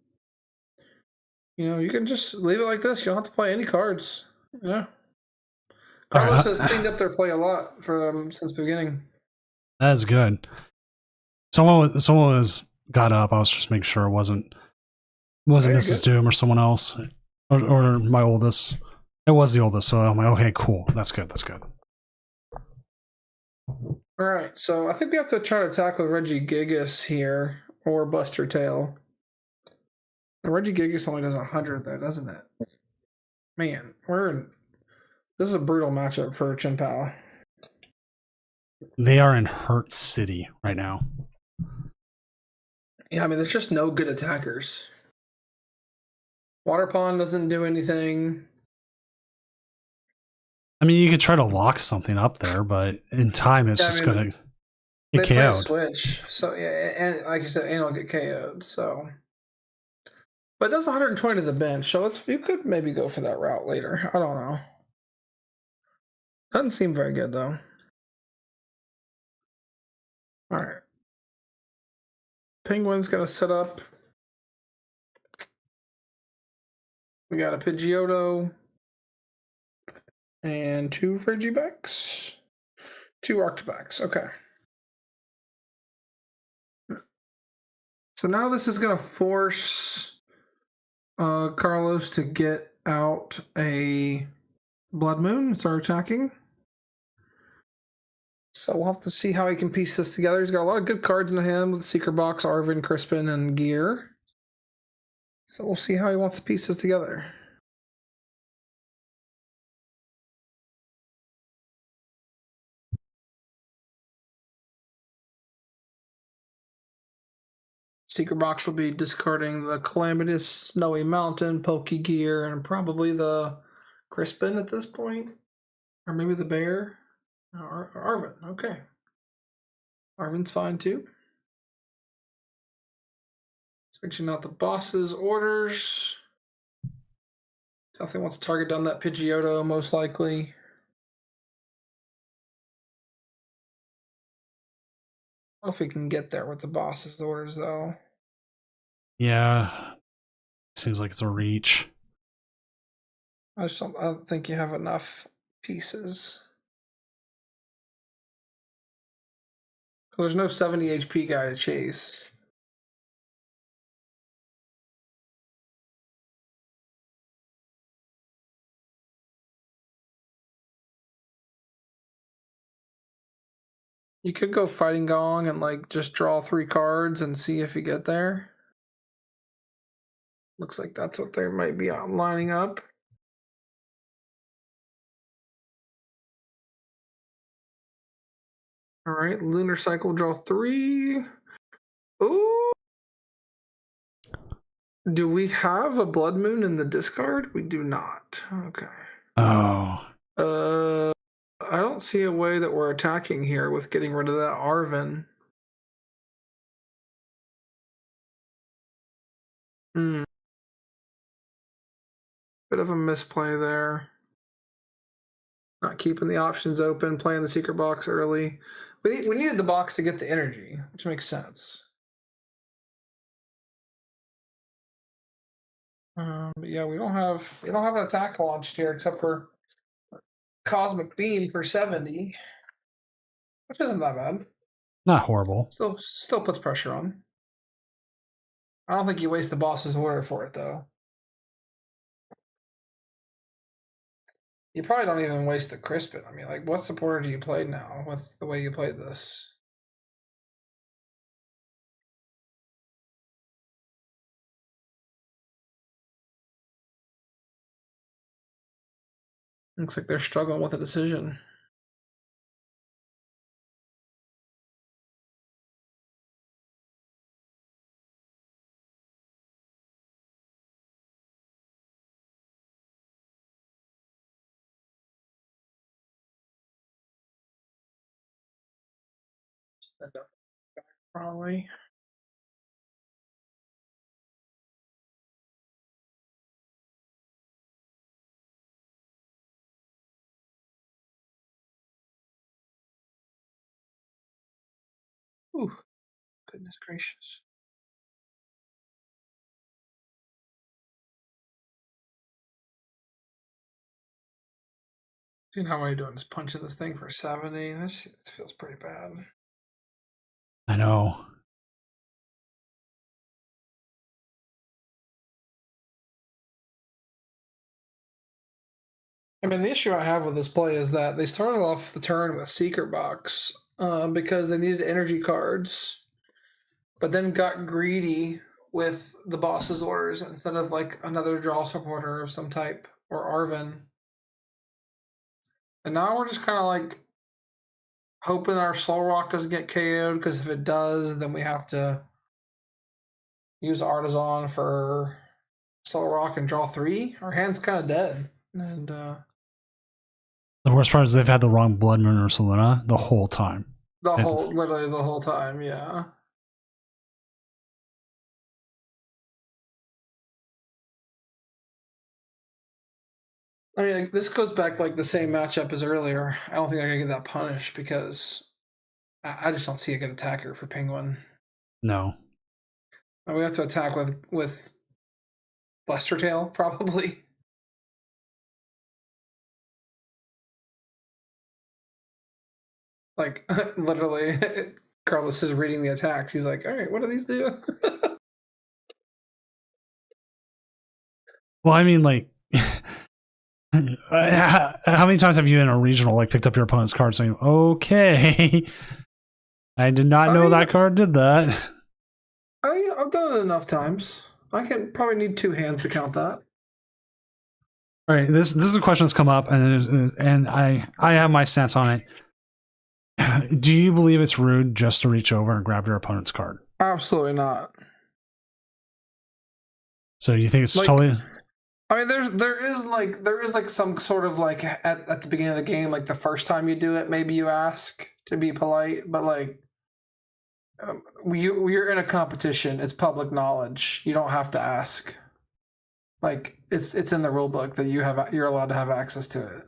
You know, you can just leave it like this. You don't have to play any cards. Yeah. Carlos has cleaned up their play a lot for them since the beginning. That's good. Someone was got up. I was just making sure it wasn't Mrs. Doom or someone else. Or my oldest. It was the oldest, so I'm like, okay, cool. That's good. All right, so I think we have to try to tackle Regigigas here or Buster Tail. The Regigigas only does 100 though, doesn't it? Man, this is a brutal matchup for Chen Pao. They are in Hurt City right now. Yeah, I mean, there's just no good attackers. Water Pond doesn't do anything. I mean, you could try to lock something up there, but in time, it's Yeah, I just mean, going to they get play a KO'd. switch, so yeah, and like you said, and it'll get KO'd. So, but it does 120 to the bench, so you could maybe go for that route later. I don't know. Doesn't seem very good though. All right, Penguin's gonna set up. We got a Pidgeotto and 2 Frigibacks, 2 Arctobacks. Okay. So now this is going to force Carlos to get out a Blood Moon and start attacking. So we'll have to see how he can piece this together. He's got a lot of good cards in him with Secret Box, Arven, Crispin, and Gear. So we'll see how he wants to piece this together. Secret Box will be discarding the Calamitous, Snowy Mountain, Pokegear, and probably the Crispin at this point. Or maybe the Bear. Arven, okay. Arven's fine too. Switching out the boss's orders. Definitely wants to target down that Pidgeotto, most likely. I don't know if we can get there with the boss's orders, though. Yeah. Seems like it's a reach. I don't think you have enough pieces. There's no 70 HP guy to chase. You could go Fighting Gong and like just draw 3 cards and see if you get there. Looks like that's what they might be lining up. All right, Lunar Cycle, draw 3. Ooh. Do we have a Blood Moon in the discard? We do not. Okay. Oh. I don't see a way that we're attacking here with getting rid of that Arven. Bit of a misplay there. Not keeping the options open, playing the Secret Box early. We needed the box to get the energy, which makes sense. But yeah, we don't have an attack launched here except for Cosmic Beam for 70, which isn't that bad. Not horrible. Still puts pressure on. I don't think you waste the boss's order for it though. You probably don't even waste the Crispin. I mean, like, what supporter do you play now with the way you played this? Looks like they're struggling with a decision. Probably. Ooh, goodness gracious. You know how are doing? Just punching this thing for 70. This feels pretty bad. I know. I mean, the issue I have with this play is that they started off the turn with Secret Box because they needed energy cards, but then got greedy with the boss's orders instead of like another draw supporter of some type or Arven. And now we're just kind of like hoping our Soul Rock doesn't get KO'd because if it does, then we have to use Artisan for Soul Rock and draw 3. Our hand's kind of dead. And The worst part is they've had the wrong Blood Moon or Selena the whole time. literally the whole time, yeah. I mean, like, this goes back like the same matchup as earlier. I don't think I can get that punished because I just don't see a good attacker for Penguin. No. And we have to attack with Buster Tail, probably. Like, literally, Carlos is reading the attacks. He's like, all right, what do these do? Well, I mean, like, how many times have you in a regional like picked up your opponent's card saying, okay, I did not know that card did that. I've done it enough times. I can probably need 2 hands to count that. All right, this is a question that's come up, and I have my stance on it. Do you believe it's rude just to reach over and grab your opponent's card? Absolutely not. So you think it's Like, totally... I mean, there is like some sort of like at the beginning of the game, like the first time you do it, maybe you ask to be polite, but like we're in a competition. It's public knowledge. You don't have to ask. Like it's in the rule book that you're allowed to have access to it.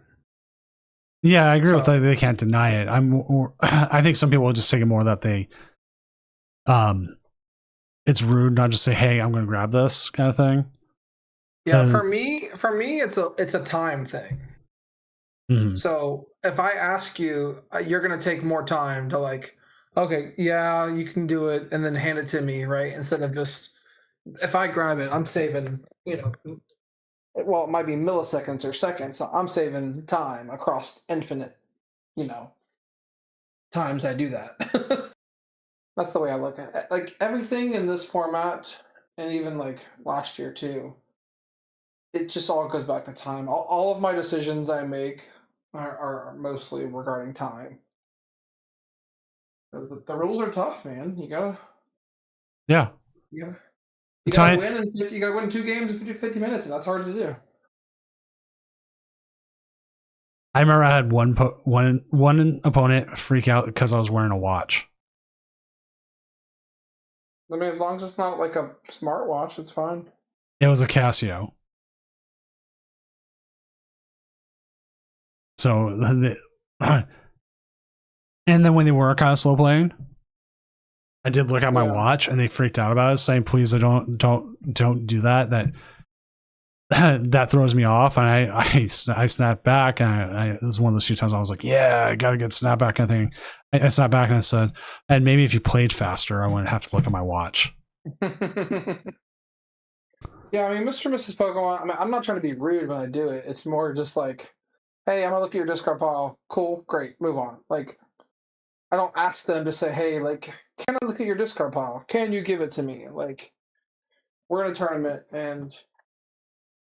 Yeah, I agree with that. They can't deny it. I think some people will just take it more that they, it's rude not just say, "Hey, I'm going to grab this" kind of thing. Yeah, for me, it's a time thing. Mm-hmm. So if I ask you, you're going to take more time to like, okay, yeah, you can do it, and then hand it to me, right? Instead of just, if I grab it, I'm saving, well, it might be milliseconds or seconds. So I'm saving time across infinite, times I do that. That's the way I look at it. Like everything in this format, and even like last year too, it just all goes back to time. All of my decisions I make are mostly regarding time. The rules are tough, man. You gotta win, and you gotta win 2 games in 50 minutes, and that's hard to do. I remember I had one opponent freak out because I was wearing a watch. I mean, as long as it's not like a smartwatch, it's fine. It was a Casio. So, and then when they were kind of slow playing, I did look at my watch, and they freaked out about it, saying, "Please, don't do that. That throws me off." And I snapped back, and it was one of those few times I was like, "Yeah, I got a good snap back." I think I snapped back and I said, "And maybe if you played faster, I wouldn't have to look at my watch." Yeah, I mean, Mr. and Mrs. Pokemon. I mean, I'm not trying to be rude when I do it. It's more just like, hey, I'm gonna look at your discard pile. Cool, great, move on. Like, I don't ask them to say, hey, like, can I look at your discard pile? Can you give it to me? Like, we're in a tournament, and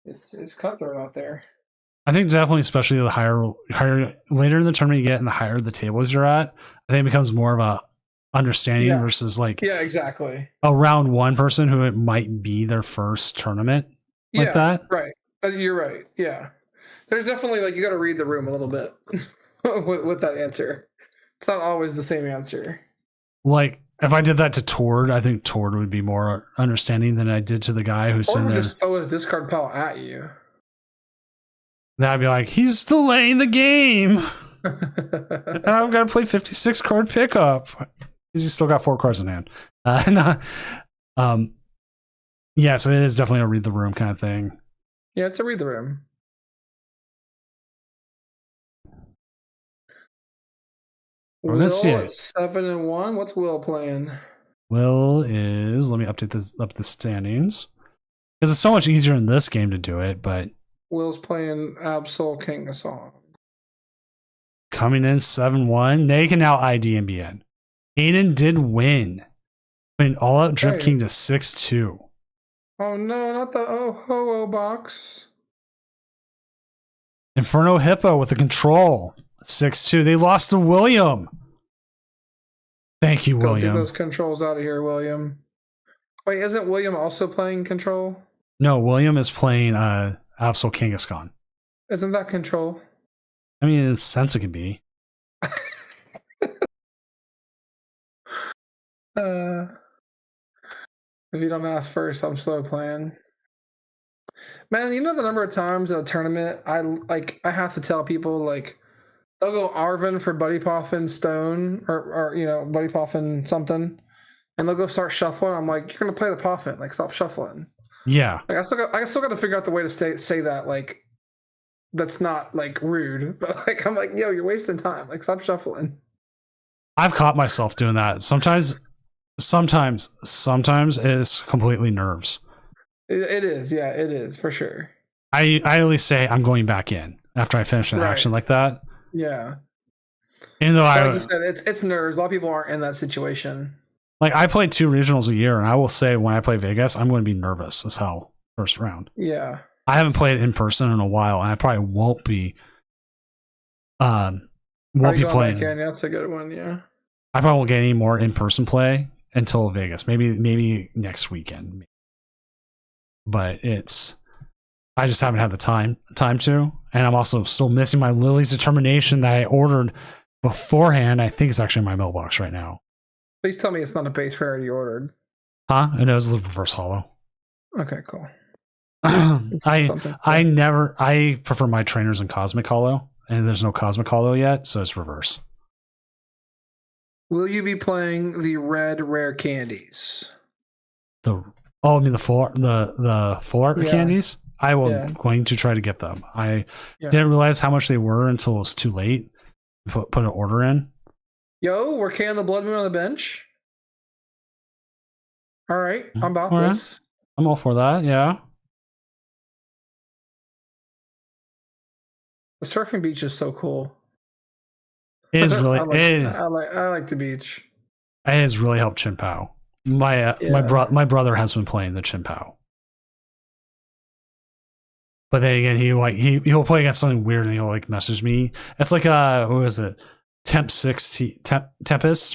it's cutthroat out there. I think definitely, especially the higher later in the tournament you get, and the higher the tables you're at, I think it becomes more of a understanding versus like exactly a round 1 person who it might be their first tournament like that. Right, you're right. Yeah. There's definitely, like, you got to read the room a little bit with that answer. It's not always the same answer. Like, if I did that to Tord, I think Tord would be more understanding than I did to the guy who's sitting there. Or just throw his discard pile at you. Then I'd be like, he's delaying the game. And I've got to play 56 card pickup. He's still got 4 cards in hand. Yeah, so it is definitely a read the room kind of thing. Yeah, it's a read the room. Will at 7-1. What's Will playing? Will is, let me update the standings, because it's so much easier in this game to do it. But Will's playing Absol King of Song. Coming in 7-1. They can now ID and BN. Aiden did win, putting All Out Drip King to 6-2. Oh no, not the Ho box. Inferno Hippo with the control. 6-2. They lost to William. Thank you, William. Get those controls out of here, William. Wait, isn't William also playing Control? No, William is playing Absol Kangaskhan. Isn't that Control? I mean, in a sense, it can be. If you don't ask first, I'm slow playing. Man, you know the number of times in a tournament I have to tell people like they'll go Arvin for Buddy Poffin Stone or Buddy Poffin something, and they'll go start shuffling. I'm like, you're gonna play the Poffin, like stop shuffling. Yeah. Like I still got to figure out the way to say that like that's not like rude, but like I'm like, yo, you're wasting time. Like stop shuffling. I've caught myself doing that. Sometimes it's completely nerves. It is, yeah, it is for sure. I at least say I'm going back in after I finish an action like that. Yeah. Even though like you said, it's nerves. A lot of people aren't in that situation. Like I played 2 regionals a year, and I will say when I play Vegas, I'm going to be nervous as hell first round. Yeah. I haven't played in person in a while, and I probably won't be. Won't be playing. Yeah, that's a good one. Yeah. I probably won't get any more in person play until Vegas. Maybe next weekend. But I just haven't had the time to, and I'm also still missing my Lily's Determination that I ordered beforehand. I think it's actually in my mailbox right now. Please tell me it's not a base rarity you ordered. Huh? And it was the reverse hollow. Okay, cool. I prefer my trainers in Cosmic Hollow, and there's no Cosmic Hollow yet, so it's reverse. Will you be playing the red rare candies? I mean the four candies? I was going to try to get them. I didn't realize how much they were until it was too late to put an order in. Yo, we're carrying the Blood Moon on the bench. All right, I'm about this. I'm all for that, yeah. The surfing beach is so cool. It is really. I like the beach. It has really helped Chin Pao. My brother has been playing the Chin Pao, but then again, he'll play against something weird and he'll like message me. It's like who is it? Tempest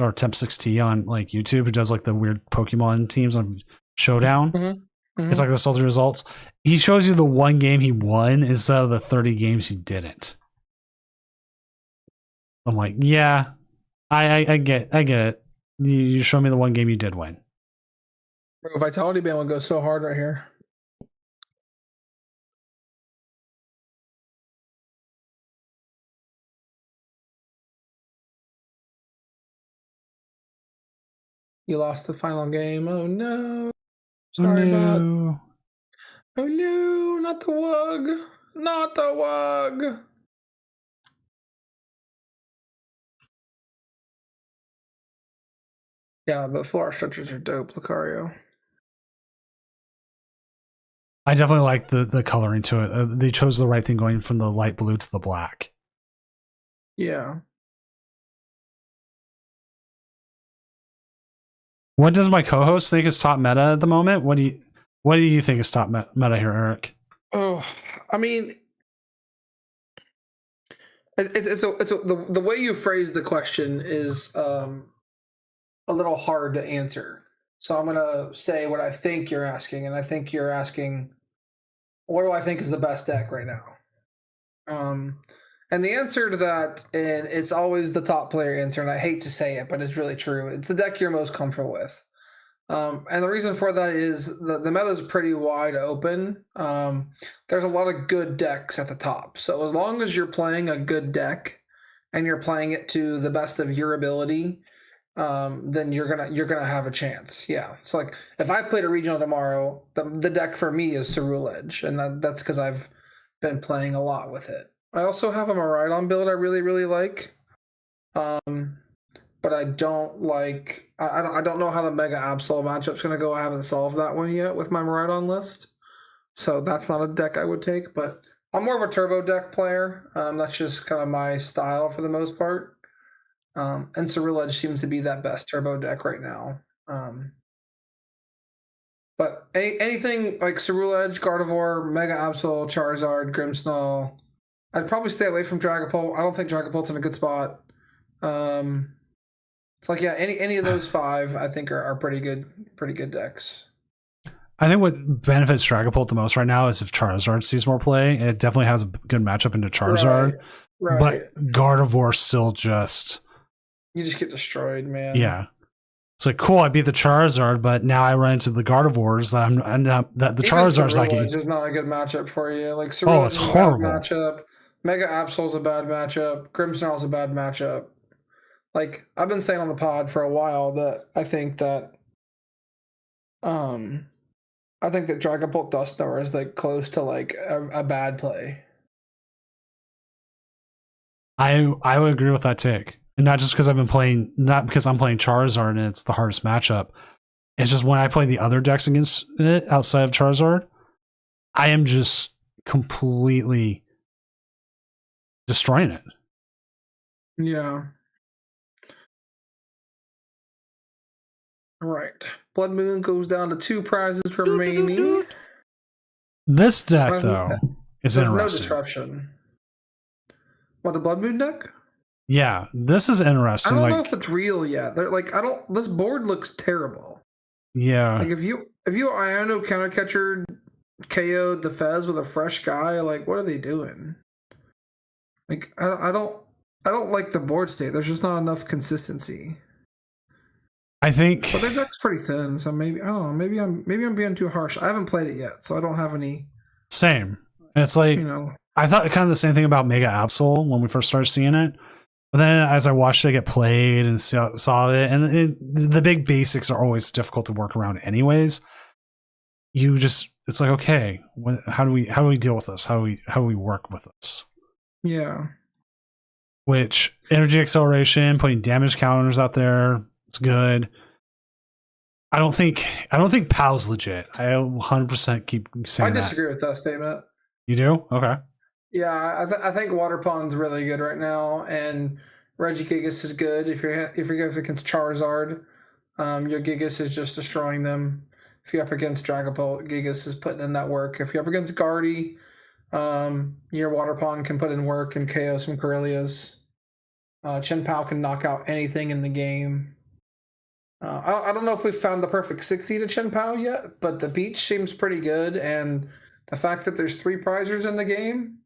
or Temp 6T on like YouTube, who does like the weird Pokemon teams on Showdown. Mm-hmm. It's like the salty results. He shows you the one game he won instead of the 30 games he didn't. I'm like, yeah, I get it. You show me the one game you did win. Bro, Vitality Band would go so hard right here. You lost the final game. Oh no. Sorry about. Oh no, not the Wug. Not the Wug. Yeah, the floor structures are dope, Lucario. I definitely like the coloring to it. They chose the right thing going from the light blue to the black. Yeah. What does my co-host think is top meta at the moment? What do you think is top meta here, Eric? Oh, I mean, the way you phrase the question is a little hard to answer. So I'm gonna say what I think you're asking, and I think you're asking, what do I think is the best deck right now? And the answer to that, and it's always the top player answer, and I hate to say it, but it's really true. It's the deck you're most comfortable with. And the reason for that is the meta is pretty wide open. There's a lot of good decks at the top. So as long as you're playing a good deck and you're playing it to the best of your ability, then you're gonna have a chance. Yeah. So like if I played a regional tomorrow, the deck for me is Cerule Edge, and that's because I've been playing a lot with it. I also have a Miraidon build I really, really like. But I don't like. I don't know how the Mega Absol matchup's gonna go. I haven't solved that one yet with my Miraidon list, so that's not a deck I would take. But I'm more of a turbo deck player. That's just kind of my style for the most part. And Cerule Edge seems to be that best turbo deck right now. But anything like Cerule Edge, Gardevoir, Mega Absol, Charizard, Grimmsnarl, I'd probably stay away from Dragapult. I don't think Dragapult's in a good spot. It's like, yeah, any of those 5 I think are pretty good decks. I think what benefits Dragapult the most right now is if Charizard sees more play. It definitely has a good matchup into Charizard, Right. but Gardevoir still just You just get destroyed, man. yeah. It's like cool. I beat the Charizard, but now I run into the Gardevoirs that the Charizard's like. It's just not a good matchup for you. Like Cerulege it's is a horrible. bad matchup. Mega Absol's a bad matchup. Grimmsnarl's a bad matchup. Like I've been saying on the pod for a while that I think that Dragapult Dusknoir is like close to like a bad play. I would agree with that take. And not just because not because I'm playing Charizard and it's the hardest matchup. It's just when I play the other decks against it outside of Charizard, I am just completely destroying it. Yeah. All right. Blood Moon goes down to 2 prizes remaining. This deck, though, is There's interesting. no disruption. What, the Blood Moon deck? Yeah, this is interesting. I don't know if it's real yet. They're like, this board looks terrible. Yeah. Like if you Iono counter catcher KO'd the Fez with a fresh guy, like what are they doing? Like I don't like the board state. There's just not enough consistency. I think, but their deck's pretty thin, so maybe I don't know. Maybe I'm being too harsh. I haven't played it yet, so I don't have any. Same. And it's like I thought kind of the same thing about Mega Absol when we first started seeing it. But then as I watched it get played and saw it, and the big basics are always difficult to work around anyways. It's like, okay, how do we deal with this? How do we work with this? Yeah. Which energy acceleration, putting damage counters out there, it's good. I don't think POW's legit. I 100% keep saying that. I disagree with that statement. You do? Okay. Yeah, I think Waterpond's really good right now, and Regigigas is good if you're up against Charizard. Your Gigas is just destroying them. If you're up against Dragapult, Gigas is putting in that work. If you're up against Guardy, your Waterpond can put in work and KO some Corellias. Chien-Pao can knock out anything in the game. I don't know if we've found the perfect 60 to Chien-Pao yet, but the beach seems pretty good, and the fact that there's 3 prizers in the game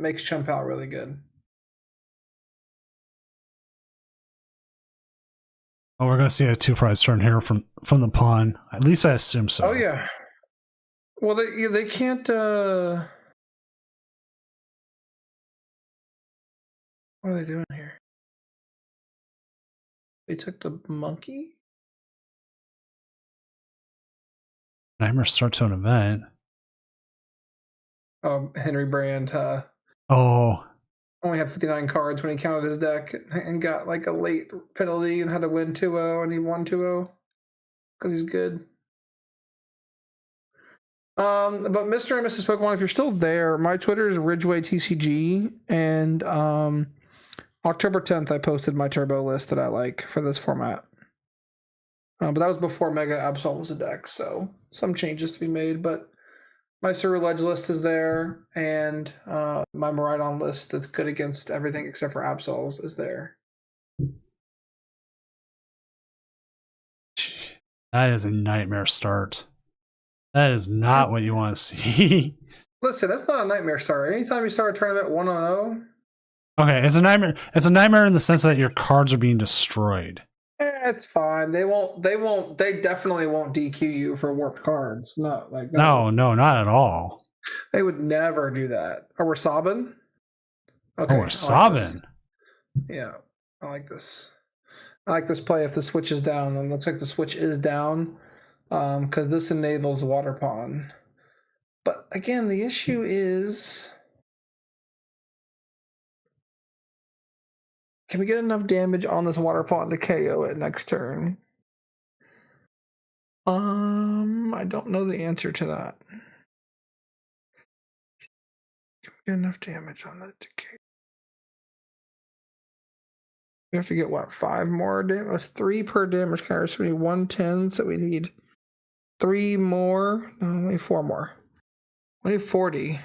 makes Chien-Pao really good. Oh, we're gonna see a 2-prize turn here from the pawn. At least I assume so. Oh yeah. Well, they can't. What are they doing here? They took the monkey. Nightmare start to an event. Henry Brand only had 59 cards when he counted his deck and got like a late penalty and had to win 2-0, and he won 2-0 because he's good. But Mr. and Mrs. Pokemon, if you're still there, my Twitter is RidgewayTCG, and October 10th I posted my turbo list that I like for this format. But that was before Mega Absol was a deck, so some changes to be made, but my Cerulege list is there, and my Miraidon list that's good against everything except for Absols is there. That is a nightmare start. That is not what you want to see. Listen, that's not a nightmare start. Anytime you start a tournament 1-0. Okay, it's a nightmare. It's a nightmare in the sense that your cards are being destroyed. It's fine. They definitely won't DQ you for warped cards. Not like that. No, not at all. They would never do that. Or we're sobbing? Okay. Oh, we're sobbing. Yeah, I like this. I like this play if the switch is down. And it looks like the switch is down. Because this enables Waterpond. But again, the issue is, can we get enough damage on this Waterpond to KO it next turn? I don't know the answer to that. Can we get enough damage on that to KO? We have to get what, 5 more damage? That's 3 per damage counter, so we need 110, so we need 3 more. No, only 4 more. We need 40.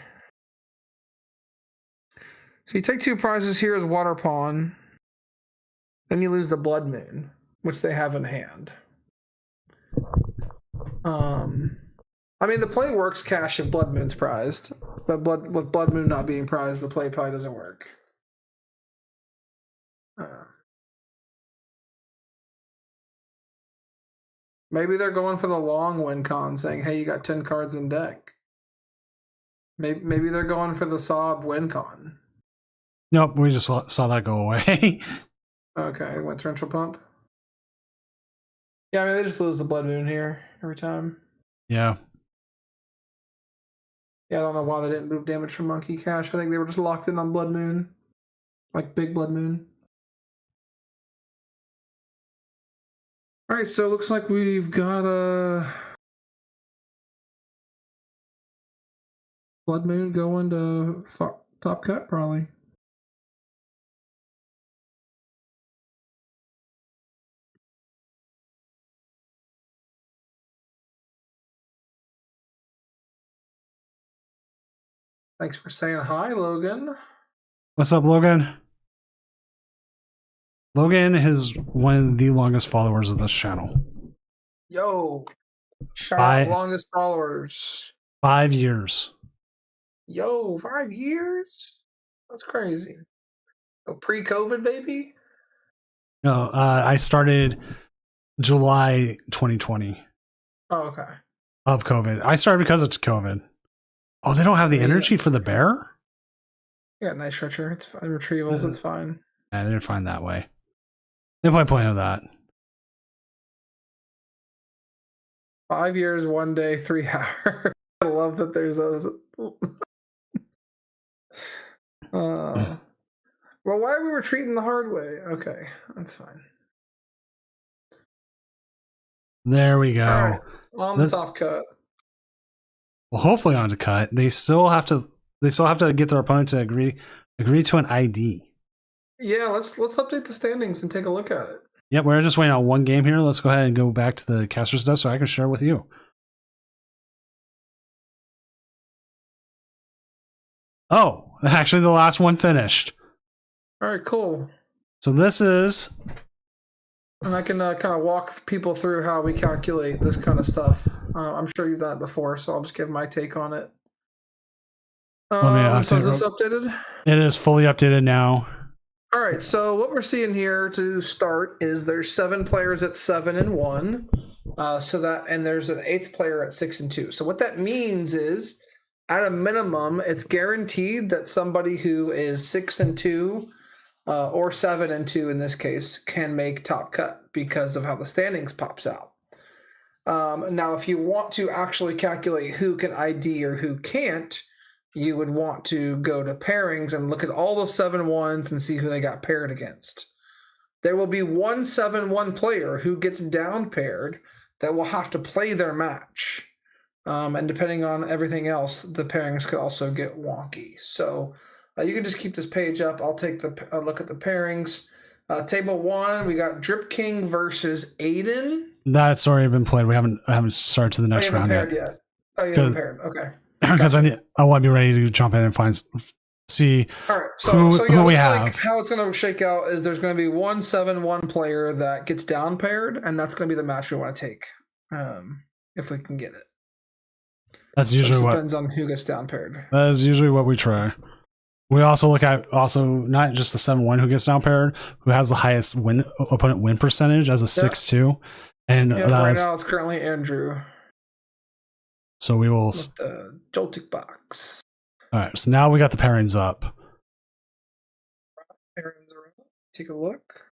So you take 2 prizes here as Waterpond. Then you lose the Blood Moon, which they have in hand. I mean, the play works cash if Blood Moon's prized, but with Blood Moon not being prized, the play probably doesn't work. Maybe they're going for the long win con, saying, "Hey, you got 10 cards in deck." Maybe they're going for the Saab win con. Nope, we just saw that go away. Okay, went torrential pump. Yeah, I mean they just lose the Blood Moon here every time. Yeah. Yeah, I don't know why they didn't move damage from Monkey Cash. I think they were just locked in on Blood Moon, like big Blood Moon. All right, so it looks like we've got a Blood Moon going to top cut, probably. Thanks for saying hi, Logan. What's up, Logan? Logan is one of the longest followers of this channel. Yo, shout out longest followers. 5 years. Yo, 5 years? That's crazy. Oh, pre-COVID, baby? No, I started July 2020. Oh, okay. Of COVID. I started because it's COVID. Oh, they don't have the energy for the bear? Yeah, nice stretcher. It's fine. Retrievals, it's fine. I didn't find that way. They probably point of that. 5 years, 1 day, 3 hours. I love that there's those. Well, why are we retreating the hard way? Okay, that's fine. There we go. All right, on the top cut. Well, hopefully on to cut. They still have to get their opponent to agree to an ID. Yeah, let's update the standings and take a look at it. Yep, we're just waiting on one game here. Let's go ahead and go back to the caster's desk so I can share with you. Oh, actually the last one finished. All right, cool. So this is... And I can kind of walk people through how we calculate this kind of stuff. I'm sure you've done it before, so I'll just give my take on it. So is this updated? It is fully updated now. All right, so what we're seeing here to start is there's 7 players at 7 and 1, and there's an 8th player at 6 and 2. So what that means is, at a minimum, it's guaranteed that somebody who is 6 and 2, or 7 and 2 in this case, can make top cut because of how the standings pops out. Now, if you want to actually calculate who can ID or who can't, you would want to go to pairings and look at all the 7-1s and see who they got paired against. There will be one 7-1 player who gets down paired that will have to play their match. And depending on everything else, the pairings could also get wonky. So you can just keep this page up. I'll take a look at the pairings. Table 1, we got Drip King versus Aiden. That's already been played. I haven't started to the next round yet. Oh, you haven't paired. Okay. Because I want to be ready to jump in and see all right, who we have. Like how it's going to shake out is there's going to be one 7-1 player that gets down paired, and that's going to be the match we want to take, if we can get it. That's usually what depends on who gets down paired. That is usually what we try. We also look at not just the 7-1 who gets down paired, who has the highest opponent win percentage as a 6-2, and right now it's currently Andrew. So we will with the Joltik box. All right, so now we got the pairings up. Pairings are up. Take a look.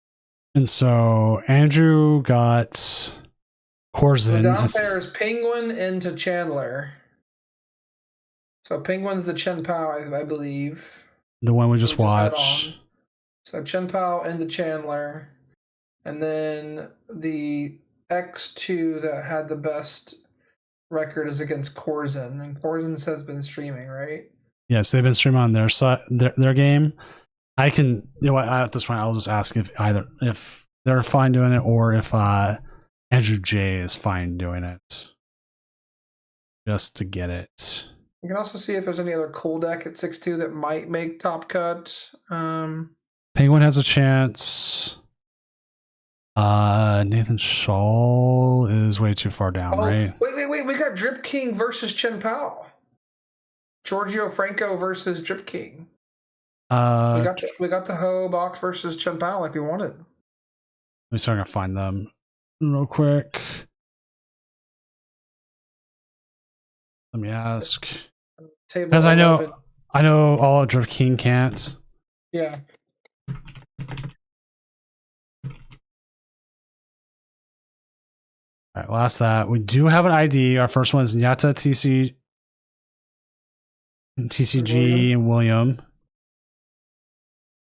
And so Andrew got Corzin. So down pair is Penguin into Chandler. So Penguin's the Chen Pao, I believe. The one we just watched. So Chen Pao into Chandler. And then the X2 that had the best record is against Corzin, and Corzin has been streaming, right? Yes, they've been streaming on their side, their game. I can, at this point, I'll just ask if they're fine doing it, or if Andrew J is fine doing it, just to get it. You can also see if there's any other cool deck at 6-2 that might make top cut. Penguin has a chance. Nathan Shaw is way too far down, right? Wait. We got got Drip King versus Chen Pao. Giorgio Franco versus Drip King. We got the Ho box versus Chen Pao like we wanted. Let me start to find them real quick. Let me ask. Because I know all of Drip King can't. Yeah. All right, well, that's that. We do have an ID. Our first one is Nyata TCG and William.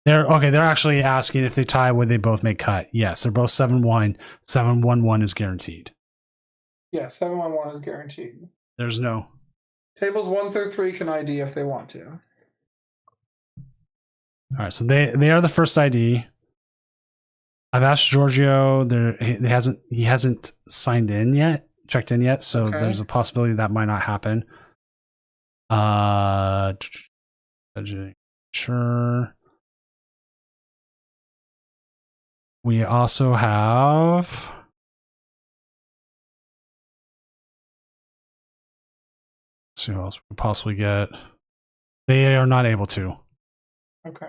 They're actually asking if they tie, would they both make cut? Yes, they're both 7-1. 7-1-1 is guaranteed. Yeah, 7-1-1 is guaranteed. There's no. Tables 1 through 3 can ID if they want to. All right, so they are the first ID. I've asked Giorgio. He hasn't signed in yet, checked in yet, so there's a possibility that might not happen. Sure. We also have. Let's see who else we could possibly get. They are not able to. Okay.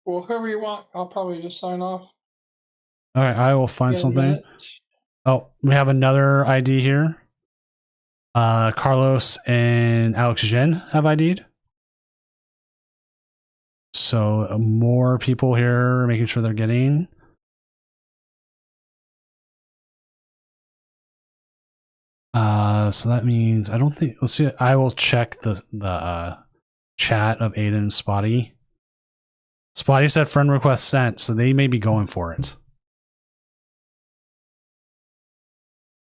Well, whoever you want, I'll probably just sign off. All right, I will find something. Oh, we have another ID here. Carlos and Alex Jen have ID'd. So more people here making sure they're getting. So that means I don't think. Let's see. I will check the chat of Aiden and Spotty. Spotty said friend request sent, so they may be going for it.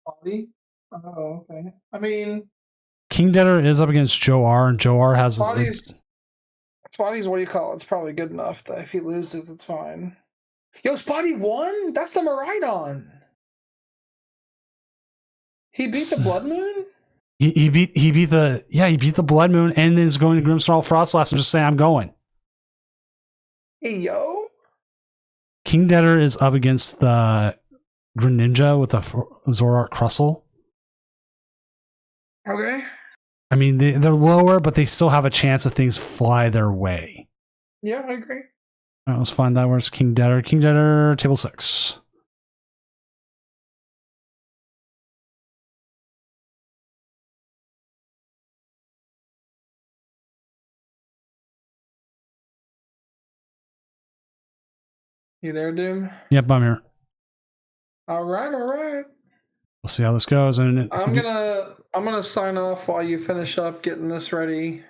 Spotty? Oh, okay. I mean, King Deader is up against Joe R, and Joe R has Spotty's what do you call it? It's probably good enough that if he loses, it's fine. Yo, Spotty won? That's the Maridon. He beat the Blood Moon? He beat the Blood Moon and is going to Grimsnarl Frostlast and just say I'm going. Hey yo. King Deader is up against the Greninja with a Zoroark Crustle. Okay. I mean, they're lower, but they still have a chance that things fly their way. Yeah, I agree. All right, let's find that. Where's King Deader? King Deader, table 6. You there, Doom? Yep, I'm here. All right. We'll see how this goes. And I'm gonna sign off while you finish up getting this ready.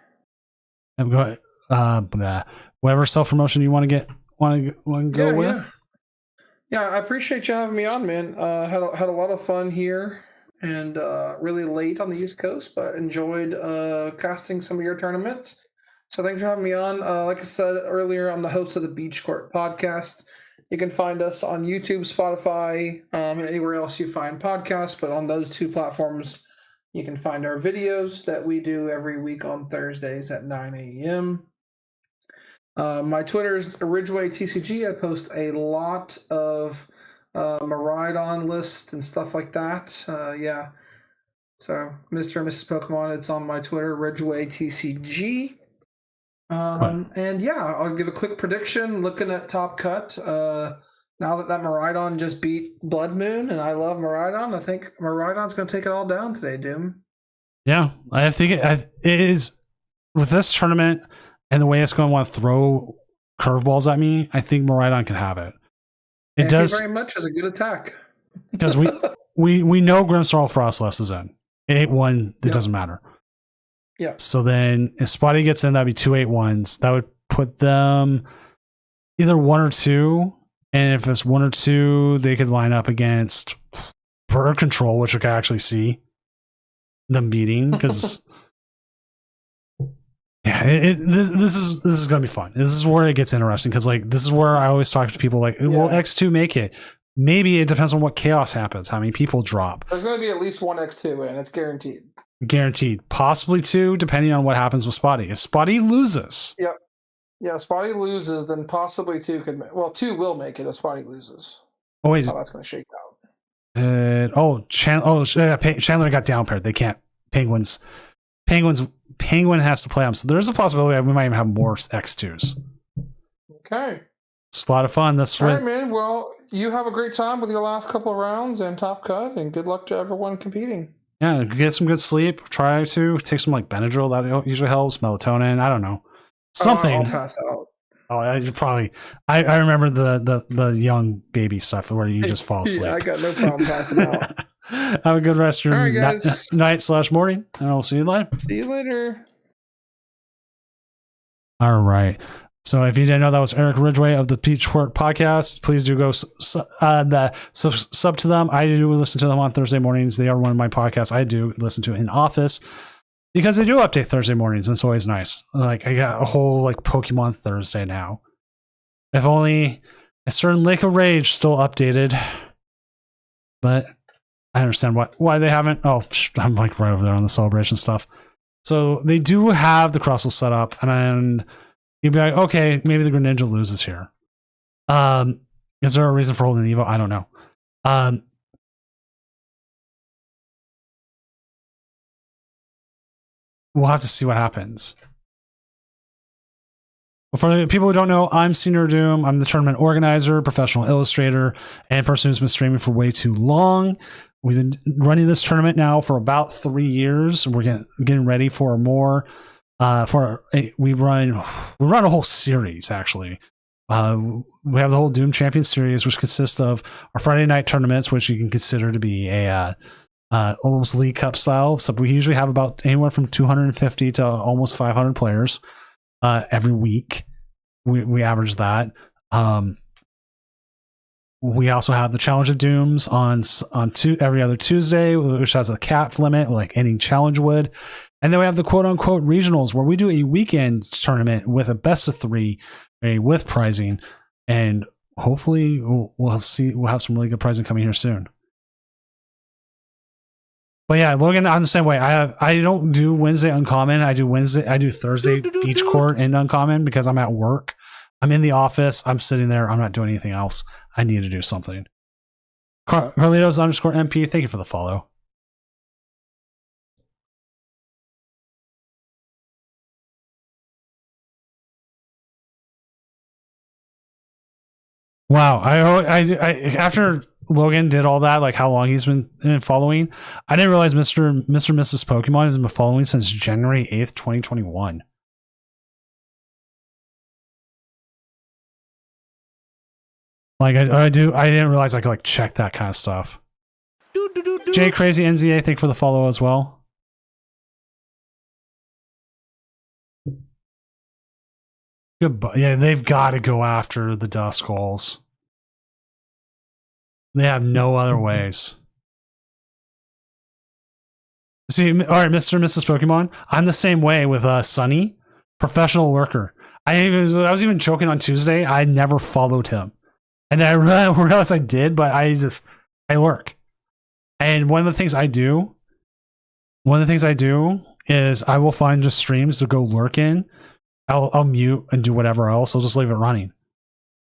Go ahead. Whatever self promotion you want to go with. Yeah, I appreciate you having me on, man. Had a lot of fun here, and really late on the East Coast, but enjoyed casting some of your tournaments. So thanks for having me on. Like I said earlier, I'm the host of the Beach Court podcast. You can find us on YouTube, Spotify, and anywhere else you find podcasts. But on those two platforms, you can find our videos that we do every week on Thursdays at 9 a.m. My Twitter is Ridgeway TCG. I post a lot of Maridon lists and stuff like that. Yeah. So Mr. and Mrs. Pokemon, it's on my Twitter, Ridgeway TCG. And yeah, I'll give a quick prediction. Looking at Top Cut, now that Maridon just beat Blood Moon, and I love Maridon, I think Maridon's going to take it all down today, Doom. Yeah, I think it is with this tournament and the way it's going to want to throw curveballs at me. I think Maridon can have it. It does very much as a good attack because we know Grimmsnarl Frostless is in 8-1. It doesn't matter. Yeah. So then if Spotty gets in, that'd be 2 8-1s. That would put them either 1 or 2. And if it's 1 or 2, they could line up against Bird Control, which I could actually see them beating. Because yeah, this is gonna be fun. This is where it gets interesting. Because like this is where I always talk to people like, will X2 make it? Maybe it depends on what chaos happens, how many people drop. There's going to be at least one X2 and it's guaranteed. Guaranteed. Possibly 2, depending on what happens with Spotty. If Spotty loses. Yep. Yeah, if Spotty loses, then possibly 2 could make. Well, 2 will make it if Spotty loses. Oh, wait. That's how that's going to shake out. Chandler got down paired. They can't. Penguin has to play them. So there's a possibility we might even have more X2s. Okay. It's a lot of fun. That's All right. right, man. Well, you have a great time with your last couple of rounds and Top Cut, and good luck to everyone competing. Yeah, get some good sleep. Try to take some like Benadryl. That usually helps. Melatonin. I don't know. Something. I'll pass out. Oh, I remember the young baby stuff where you just fall asleep. Yeah, I got no problem passing out. Have a good rest of your All right, guys. night/morning, and I'll see you live. See you later. All right. So if you didn't know, that was Eric Ridgway of the Beachcourt Podcast. Please do go sub to them. I do listen to them on Thursday mornings. They are one of my podcasts I do listen to in office because they do update Thursday mornings. And it's always nice. Like I got a whole like Pokemon Thursday now. If only a certain Lake of Rage still updated, but I understand why they haven't. Oh, I'm like right over there on the celebration stuff. So they do have the Crustle set up, and you'd be like, okay, maybe the Greninja loses here. Is there a reason for holding the Evo? I don't know. We'll have to see what happens. For the people who don't know, I'm Senior Doom. I'm the tournament organizer, professional illustrator, and person who's been streaming for way too long. We've been running this tournament now for about 3 years. We're getting ready for more. We run a whole series actually. We have the whole Doom Champion series, which consists of our Friday night tournaments, which you can consider to be a almost League Cup style. So we usually have about anywhere from 250 to almost 500 players every week. We average that. We also have the Challenge of Dooms on every other Tuesday, which has a cap limit, like any challenge would. And then we have the quote-unquote regionals, where we do a weekend tournament with a best of 3, with pricing, and hopefully we'll have some really good pricing coming here soon. But yeah, Logan, I'm the same way. I don't do Wednesday Uncommon. I do Thursday Beach Court and Uncommon because I'm at work. I'm in the office. I'm sitting there. I'm not doing anything else. I need to do something. Carlitos_MP, thank you for the follow. Wow, I after Logan did all that, like how long he's been following, I didn't realize Mr. and Mrs. Pokemon has been following since January 8th, 2021. Like I didn't realize I could like check that kind of stuff. Jay Crazy NZA, thank you for the follow as well. Goodbye. Yeah, they've got to go after the Duskulls. They have no other ways. See, all right, Mr. and Mrs. Pokemon, I'm the same way with Sunny, professional lurker. I was even joking on Tuesday. I never followed him. And then I realized I did, but I lurk. And one of the things I do is I will find just streams to go lurk in. I'll mute and do whatever else. I'll just leave it running.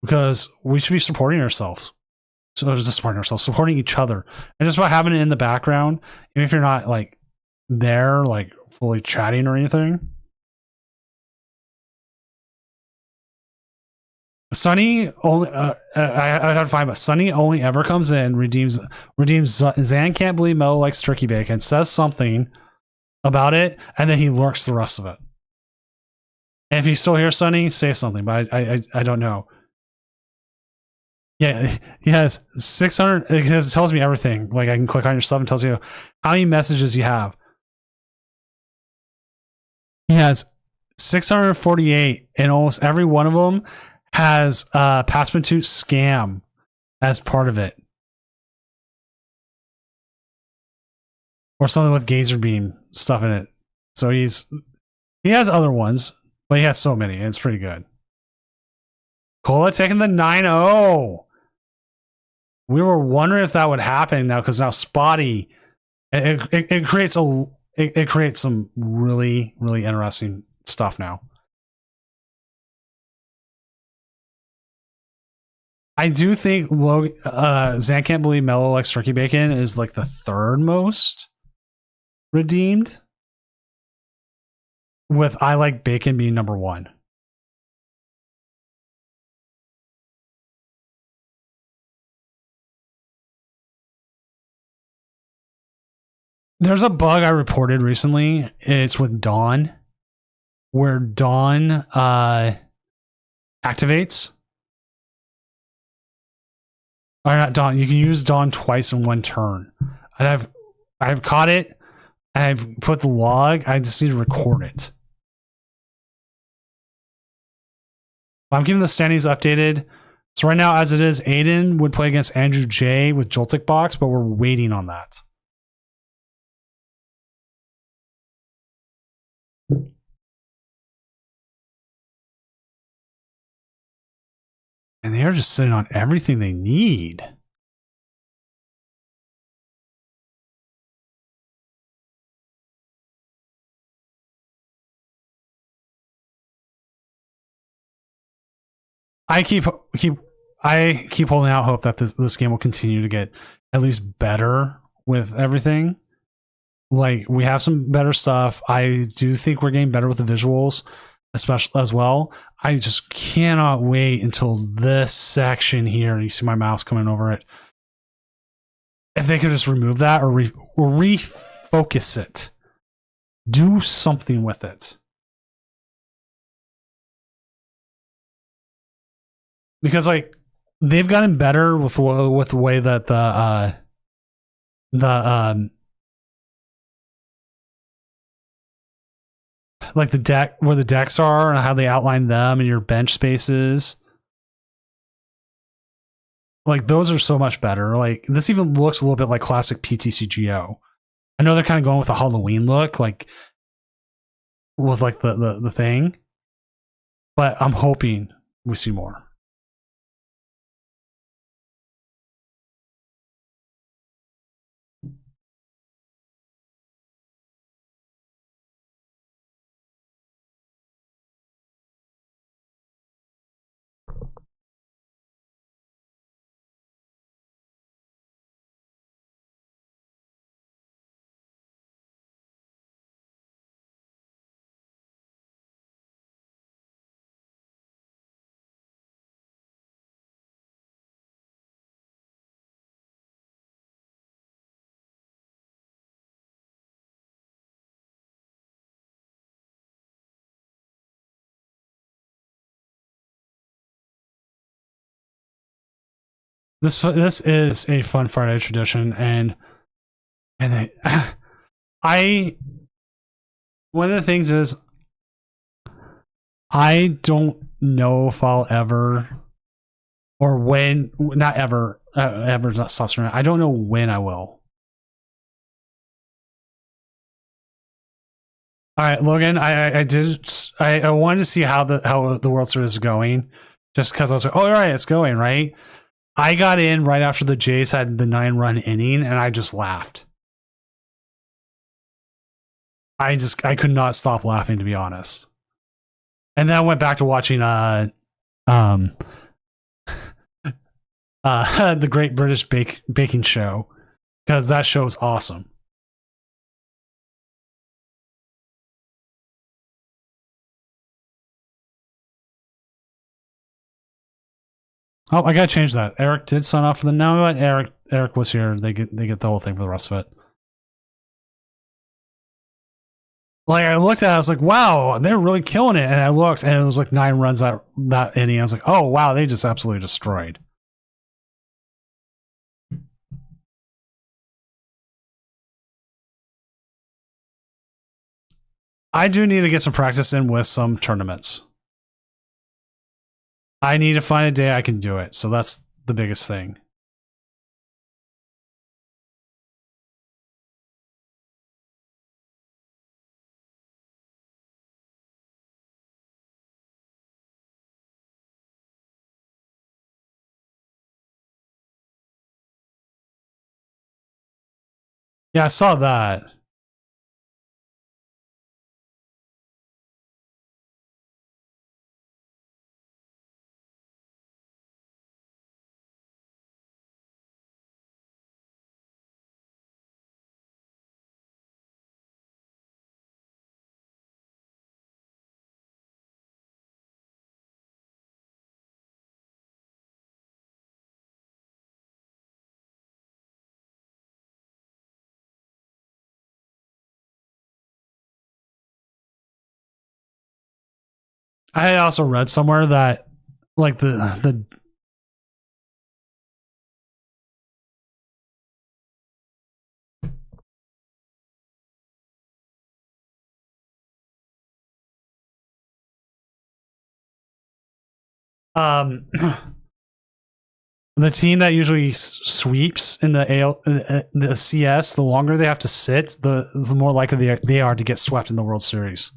Because we should be supporting ourselves. So just supporting each other. And just by having it in the background, even if you're not like there, like fully chatting or anything. Sunny only I'd have to find, but Sunny only ever comes in, redeems Zan can't believe Mo likes turkey bacon, says something about it, and then he lurks the rest of it. And if you still hear Sunny, say something, but I don't know. Yeah, he has 600 because it tells me everything. Like I can click on your stuff and tells you how many messages you have. He has 648, and almost every one of them has Passepartout scam as part of it. Or something with Gazer Beam stuff in it. So he has other ones, but he has so many. It's pretty good. Cola taking the 9-0. We were wondering if that would happen now, because now Spotty, it creates some really, really interesting stuff now. I do think Zan Can't Believe Mellow Likes Turkey Bacon is like the third most redeemed, with I Like Bacon being number one. There's a bug I reported recently. It's with Dawn, where Dawn activates. Or not Dawn. You can use Dawn twice in one turn. And I've caught it, and I've put the log. I just need to record it. I'm keeping the standings updated. So right now, as it is, Aiden would play against Andrew J with Joltik Box, but we're waiting on that. And they are just sitting on everything they need. I keep holding out hope that this game will continue to get at least better with everything. Like, we have some better stuff. I do think we're getting better with the visuals, especially as well. I just cannot wait until this section here. You see my mouse coming over it. If they could just remove that or refocus it, do something with it. Because like they've gotten better with the way that like the deck, where the decks are and how they outline them and your bench spaces. Like, those are so much better. Like, this even looks a little bit like classic PTCGO. I know they're kind of going with a Halloween look, like with like the thing, but I'm hoping we see more. This is a fun Friday tradition, and I one of the things is I don't know if I'll ever, or when, not ever, ever not stop streaming. I don't know when I will. All right, Logan, I wanted to see how the World Series is going, just because I was like, oh, all right, it's going right. I got in right after the Jays had the 9-run inning, and I just laughed. I could not stop laughing, to be honest. And then I went back to watching the Great British Baking Show, because that show is awesome. Oh, I gotta change that. Eric did sign off for the. No, what? Eric was here. They get the whole thing for the rest of it. Like, I looked at it, I was like, wow, they're really killing it. And I looked, and it was like 9 runs that inning. I was like, oh wow, they just absolutely destroyed. I do need to get some practice in with some tournaments. I need to find a day I can do it. So that's the biggest thing. Yeah, I saw that. I also read somewhere that like the the team that usually sweeps in the the CS, the longer they have to sit, the more likely they are to get swept in the World Series.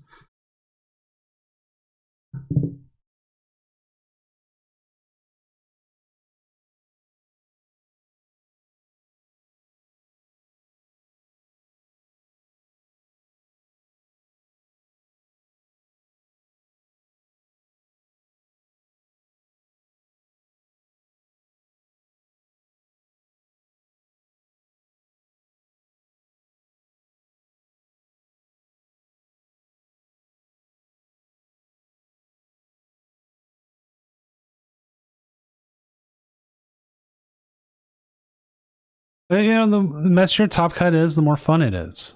But, you know, the messier top cut is, the more fun it is.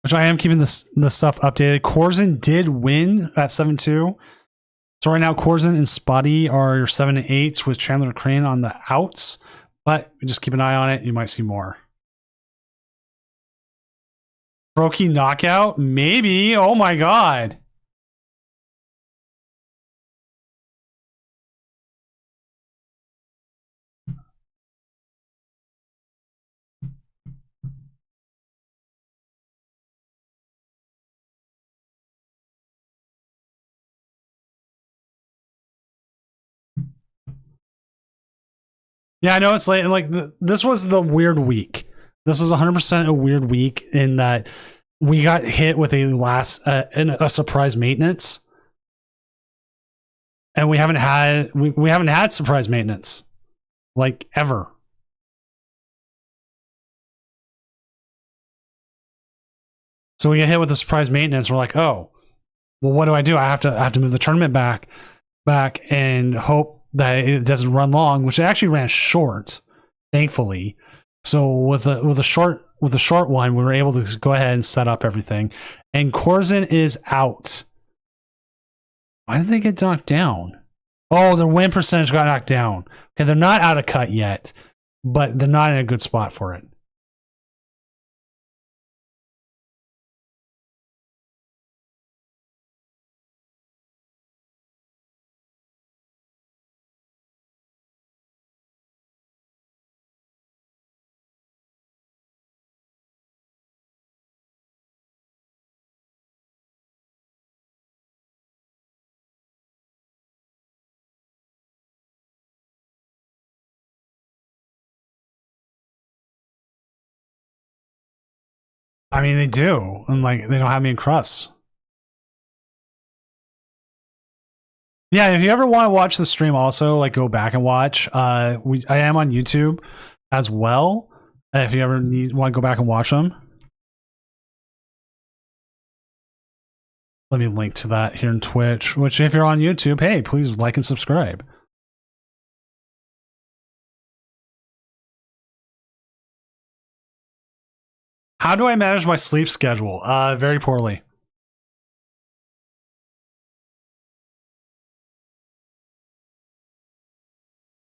Which I am keeping this stuff updated. Corzin did win at 7-2. So right now, Corzin and Spotty are your 7 and 8s with Chandler Crane on the outs. But just keep an eye on it. You might see more. Brokey knockout? Maybe. Oh my god. Yeah, I know it's late. And like this was the weird week. This was 100% a weird week in that we got hit with a surprise maintenance, and we haven't had surprise maintenance like ever. So we get hit with the surprise maintenance. We're like, oh, well, what do? I have to move the tournament back and hope that it doesn't run long, which it actually ran short, thankfully. So with a short one, we were able to go ahead and set up everything. And Corzin is out. Why did they get knocked down? Oh, their win percentage got knocked down. Okay, they're not out of cut yet, but they're not in a good spot for it. I mean, they do, and like they don't have me in crusts. Yeah, if you ever want to watch the stream, also like go back and watch. I am on YouTube as well. If you ever want to go back and watch them, let me link to that here in Twitch. Which, if you're on YouTube, hey, please like and subscribe. How do I manage my sleep schedule? Very poorly.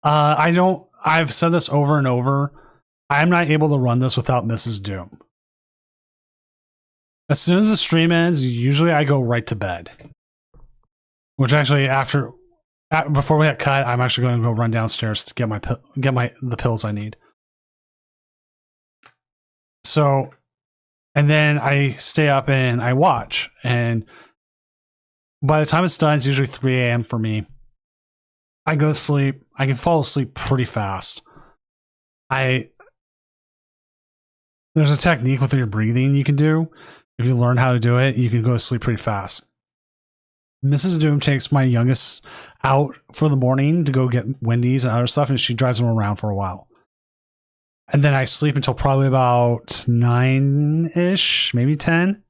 I've said this over and over. I'm not able to run this without Mrs. Doom. As soon as the stream ends, usually I go right to bed. Which actually, before we get cut, I'm actually going to go run downstairs to get the pills I need. So, and then I stay up and I watch, and by the time it's done, it's usually 3 a.m. for me. I go to sleep. I can fall asleep pretty fast. There's a technique with your breathing you can do. If you learn how to do it, you can go to sleep pretty fast. Mrs. Doom takes my youngest out for the morning to go get Wendy's and other stuff, and she drives him around for a while. And then I sleep until probably about 9-ish, maybe 10.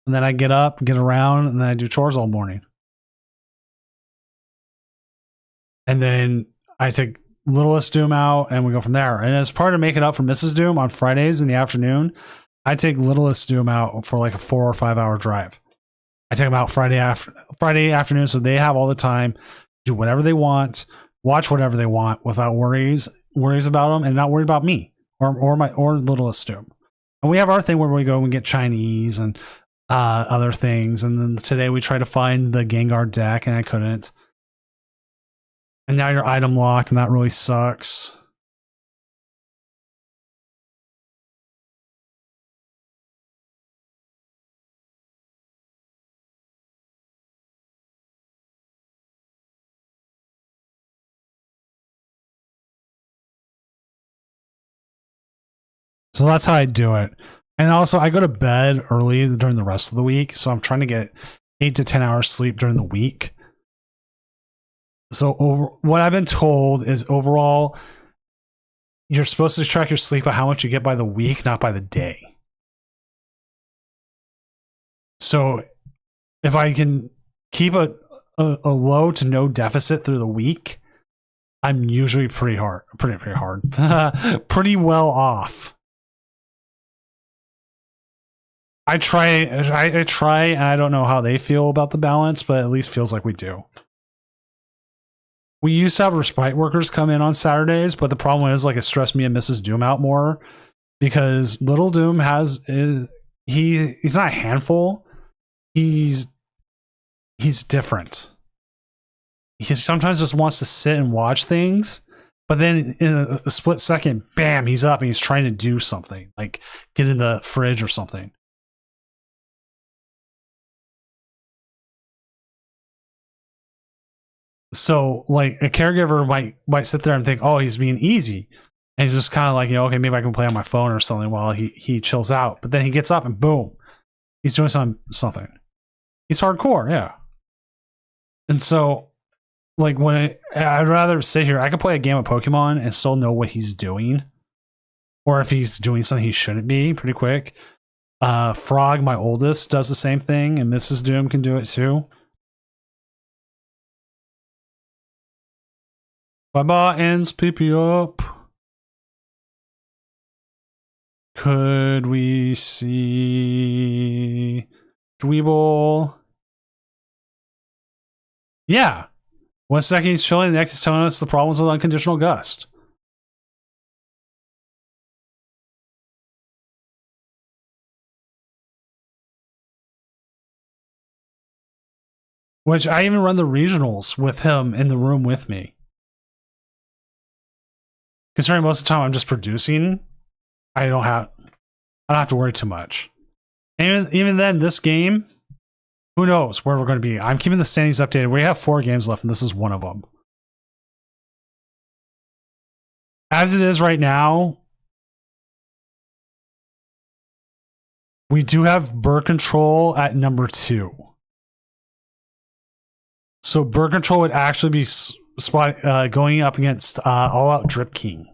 And then I get up, get around, and then I do chores all morning. and then I take Littlest Doom out, and we go from there. And as part of making up for Mrs. Doom on Fridays in the afternoon, I take Littlest Doom out for like a 4 or 5 hour drive. I take them out Friday afternoon, so they have all the time, do whatever they want, watch whatever they want without worries about them, and not worried about me or Littlest Doom. And we have our thing where we go and get Chinese and other things. And then today we try to find the Gengar deck, and I couldn't. And now you're item locked, and that really sucks. So that's how I do it. And also, I go to bed early during the rest of the week, so I'm trying to get 8 to 10 hours sleep during the week. So what I've been told is overall, you're supposed to track your sleep by how much you get by the week, not by the day. So if I can keep a low to no deficit through the week, I'm usually pretty well off. I try, and I don't know how they feel about the balance, but at least feels like we do. We used to have respite workers come in on Saturdays, but the problem is, like, it stressed me and Mrs. Doom out more because Little Doom he's not a handful. He's different. He sometimes just wants to sit and watch things, but then in a split second, bam, he's up and he's trying to do something, like get in the fridge or something. So, like, a caregiver might sit there and think, oh, he's being easy. And he's just kind of like, okay, maybe I can play on my phone or something while he chills out. But then he gets up and boom, he's doing something. He's hardcore, yeah. And so, like, I'd rather sit here, I could play a game of Pokemon and still know what he's doing. Or if he's doing something he shouldn't be pretty quick. Frog, my oldest, does the same thing, and Mrs. Doom can do it too. Bye buttons, PP up. Could we see Dweeble? Yeah. 1 second he's chilling, the next is telling us the problems with unconditional gust. Which I even run the regionals with him in the room with me. Considering most of the time I'm just producing, I don't have to worry too much. And even then, this game, who knows where we're going to be? I'm keeping the standings updated. We have 4 games left, and this is one of them. As it is right now, we do have bird control at number 2. So bird control would actually be going up against All Out Drip King.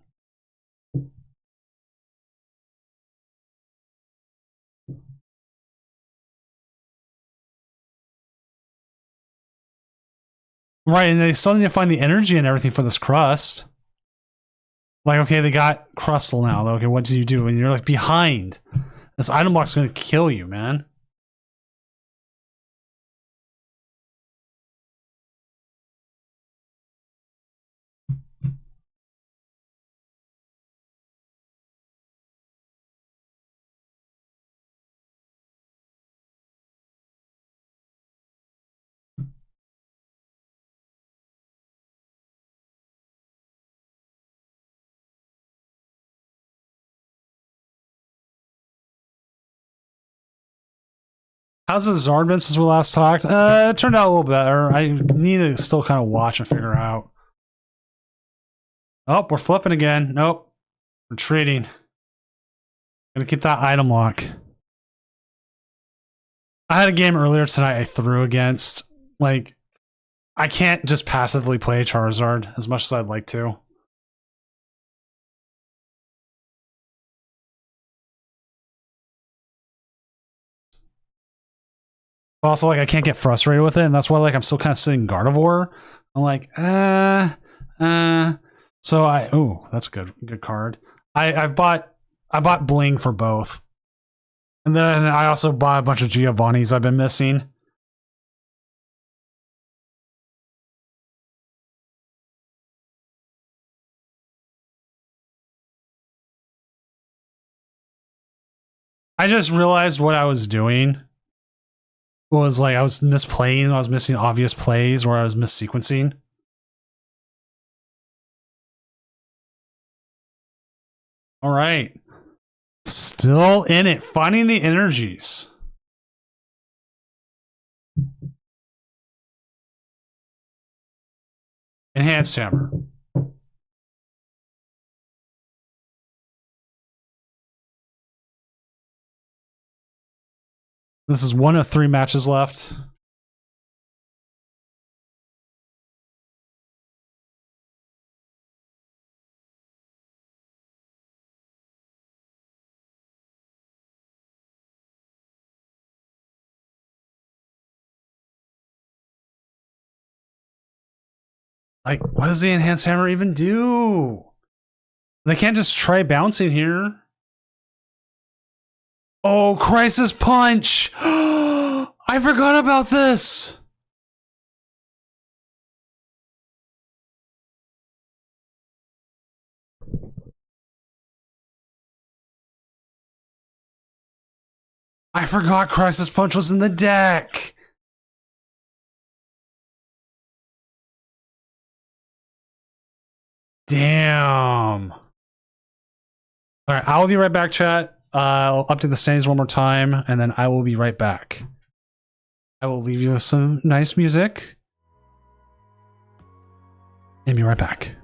Right, and they still need to find the energy and everything for this crust. Like, okay, they got Crustle now. Okay, what do you do? And you're like behind. This item block's gonna kill you, man. How's the Zard been since we last talked? It turned out a little better. I need to still kind of watch and figure out. Oh, we're flipping again. Nope. Retreating. Gonna keep that item lock. I had a game earlier tonight I threw against. Like, I can't just passively play Charizard as much as I'd like to. Also, like, I can't get frustrated with it, and that's why, like, I'm still kind of sitting Gardevoir I'm like, So that's a good card. I bought Bling for both. And then I also bought a bunch of Giovanni's I've been missing. I just realized what I was doing was like I was misplaying, I was missing obvious plays, or I was missequencing. All right. Still in it, finding the energies. Enhanced hammer. This is one of 3 matches left. Like, what does the enhanced hammer even do? They can't just try bouncing here. Oh, crisis punch! I forgot about this! I forgot crisis punch was in the deck! Damn. Alright, I will be right back, chat. I'll update the standings one more time, and then I will be right back. I will leave you with some nice music. And be right back.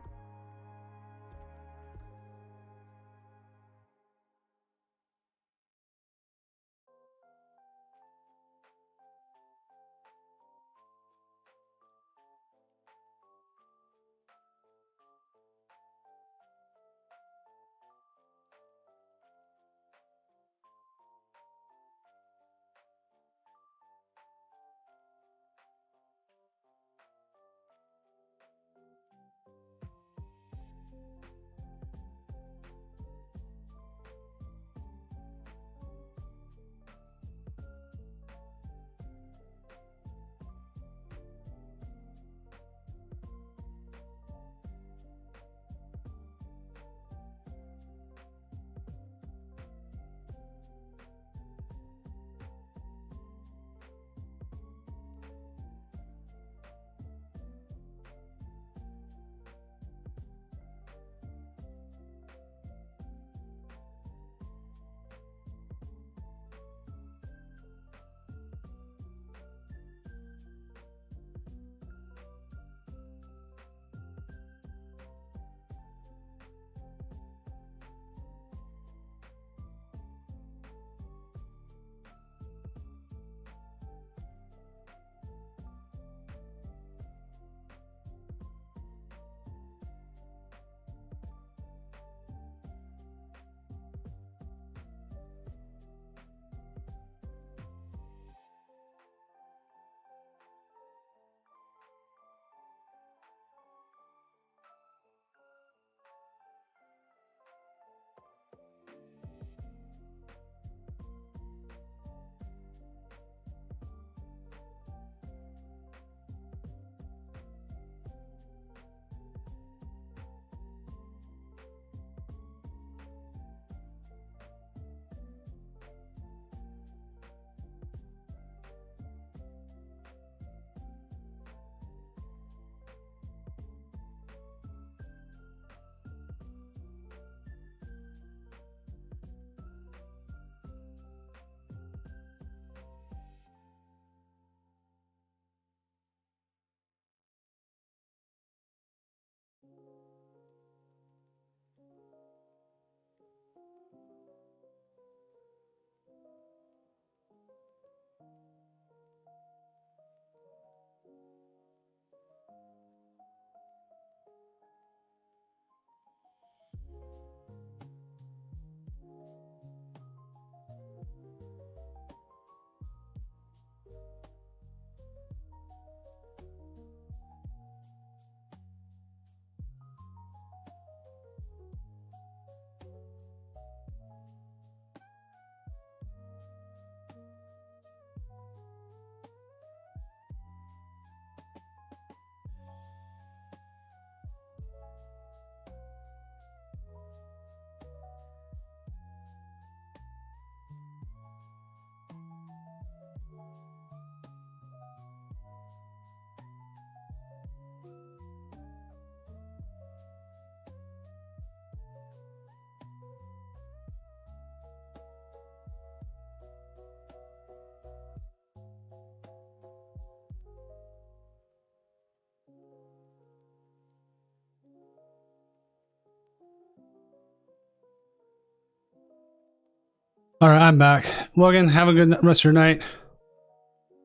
All right, I'm back. Logan, have a good rest of your night.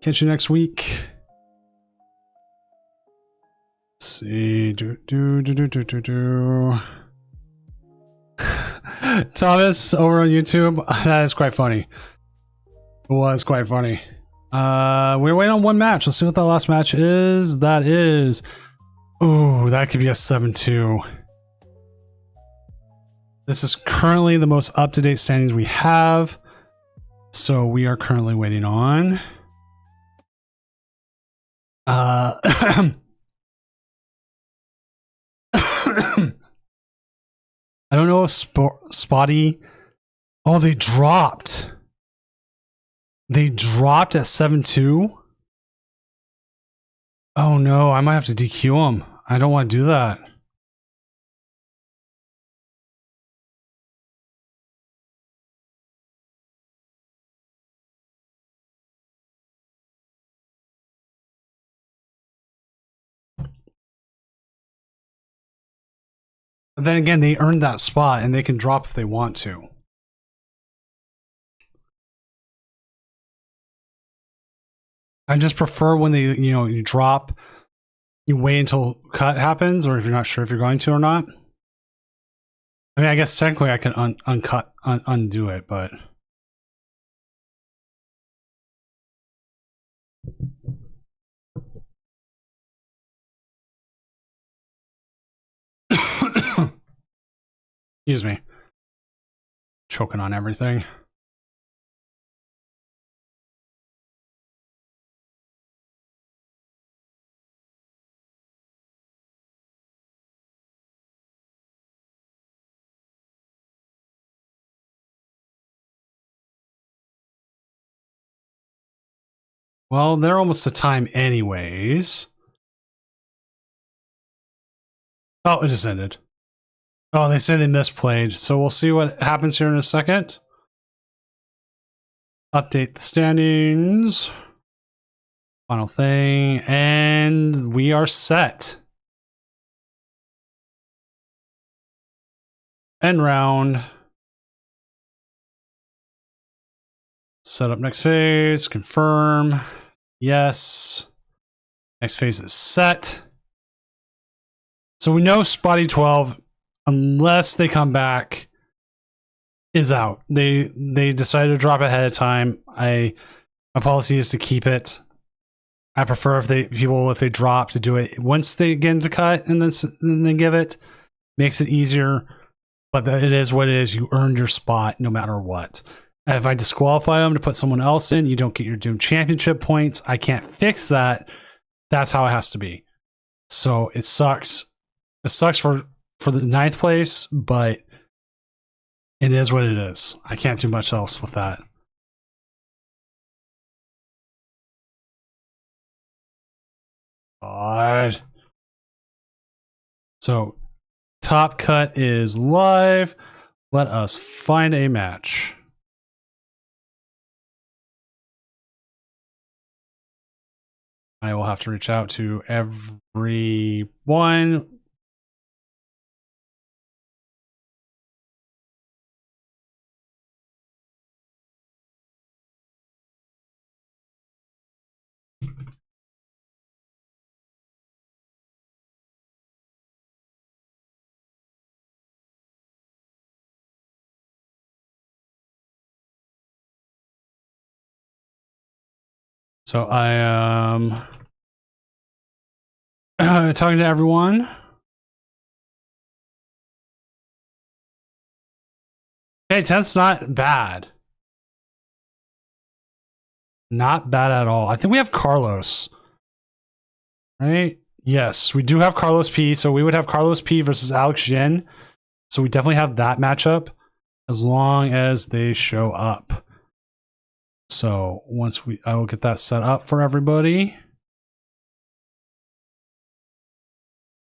Catch you next week. Let's see. Thomas over on YouTube. That is quite funny. It was quite funny. We're waiting on one match. Let's see what that last match is. That is. Ooh, that could be a 7-2. This is currently the most up-to-date standings we have. So we are currently waiting on. I don't know if Spotty. Oh, they dropped. They dropped at 7-2. Oh no, I might have to DQ them. I don't want to do that. But then again, they earned that spot and they can drop if they want to. I just prefer when they, you drop, you wait until cut happens, or if you're not sure if you're going to or not. I mean, I guess technically I can undo it, but. Excuse me. Choking on everything. Well, they're almost to time anyways. Oh, it just ended. Oh, they say they misplayed, so we'll see what happens here in a second. Update the standings. Final thing, and we are set. End round. Set up next phase, confirm. Yes. Next phase is set. So we know Spotty 12, unless they come back, is out. They decided to drop ahead of time. My policy is to keep it. I prefer if they drop, to do it once they get into cut and then give it. Makes it easier. But it is what it is. You earned your spot no matter what. If I disqualify them to put someone else in, you don't get your Doom Championship points. I can't fix that. That's how it has to be. So it sucks. It sucks for the 9th place, but it is what it is. I can't do much else with that. God. So Top Cut is live. Let us find a match. I will have to reach out to everyone. So I am talking to everyone. Hey, 10th's not bad. Not bad at all. I think we have Carlos. Right? Yes, we do have Carlos P. So we would have Carlos P versus Alex Jin. So we definitely have that matchup as long as they show up. So once I will get that set up for everybody.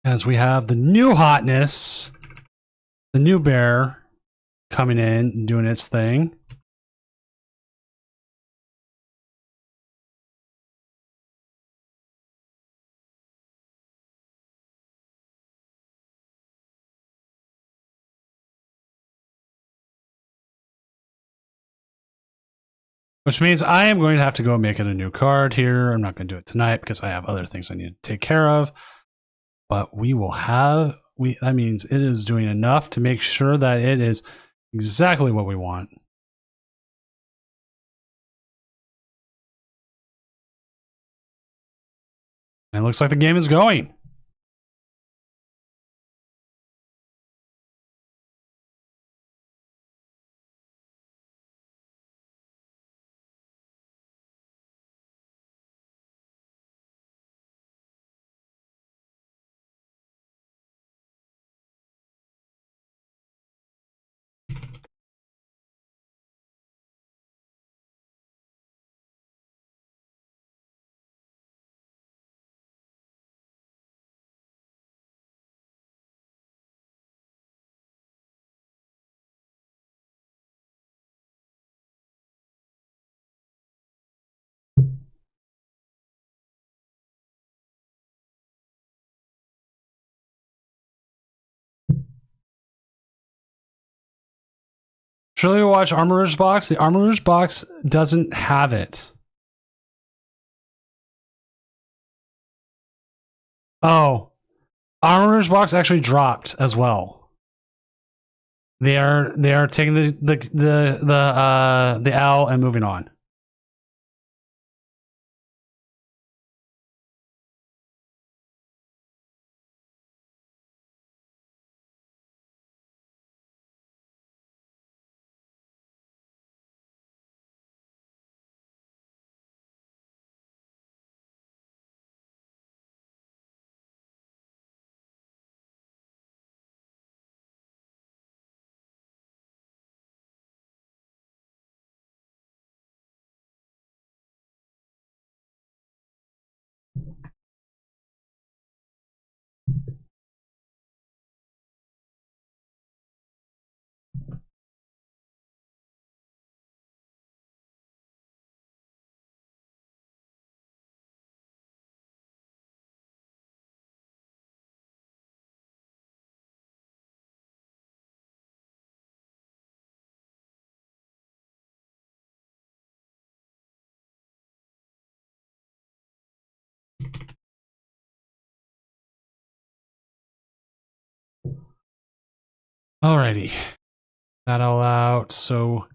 As we have the new hotness, the new bear coming in and doing its thing. Which means I am going to have to go make it a new card here. I'm not going to do it tonight because I have other things I need to take care of. But we will have... that means it is doing enough to make sure that it is exactly what we want. And it looks like the game is going. Surely we watch Armorer's Box. The Armorer's Box doesn't have it. Oh, Armorer's Box actually dropped as well. They are taking the L and moving on. Alrighty. That all out. So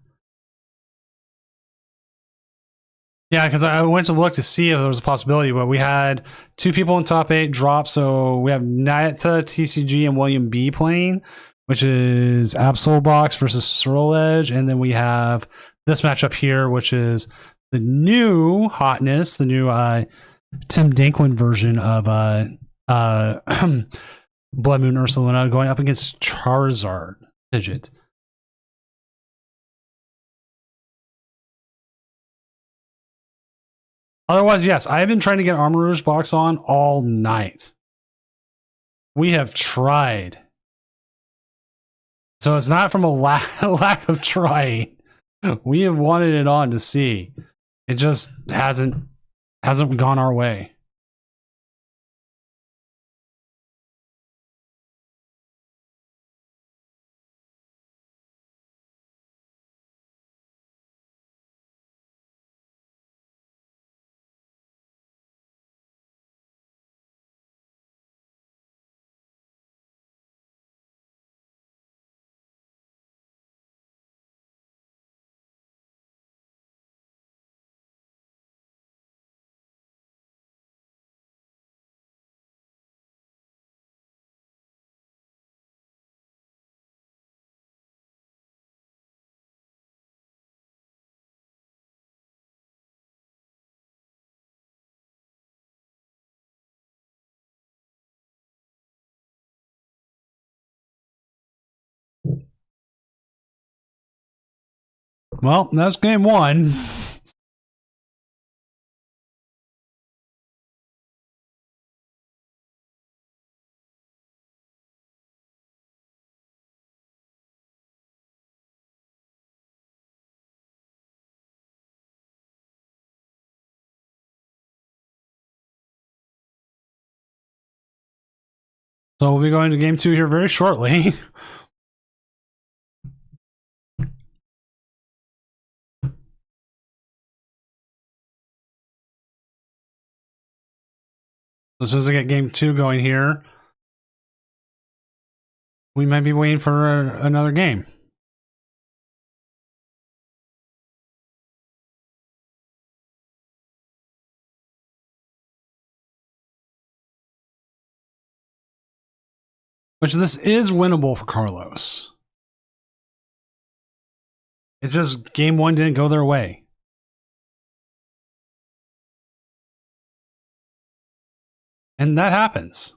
yeah, because I went to look to see if there was a possibility, but we had 2 people in top 8 drop. So we have Nata, TCG, and William B playing, which is Absol Box versus Swirl Edge. And then we have this matchup here, which is the new hotness, the new Tim Danklin version of Blood Moon Ursaluna going up against Charizard Pidgeot. Otherwise, yes, I have been trying to get Armorer's Box on all night. We have tried. So it's not from a lack of trying. We have wanted it on to see. It just hasn't gone our way. Well, that's game 1. So we'll be going to game 2 here very shortly. As soon as I get game 2 going here, we might be waiting for another game. Which this is winnable for Carlos. It's just game 1 didn't go their way. And that happens.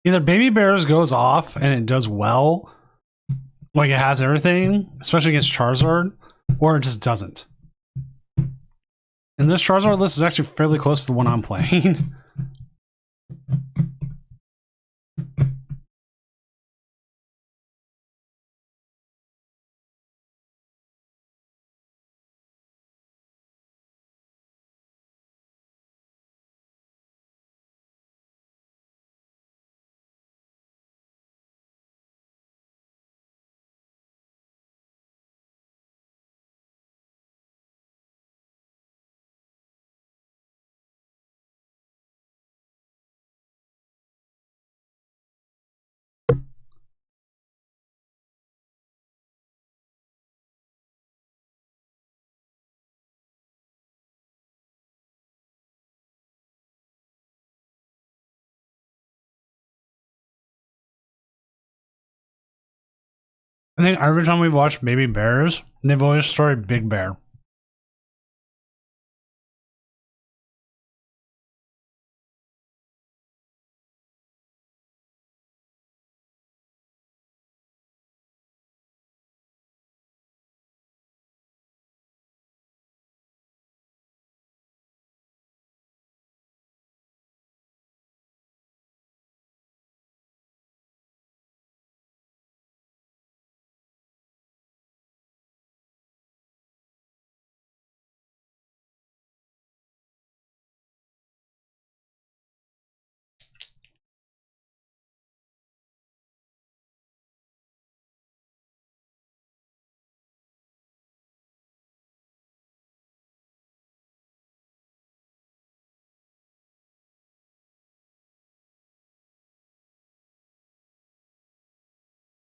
Either Baby Bears goes off and it does well, like it has everything, especially against Charizard, or it just doesn't. And this Charizard list is actually fairly close to the one I'm playing. I think every time we've watched Baby Bears, they've always started Big Bear.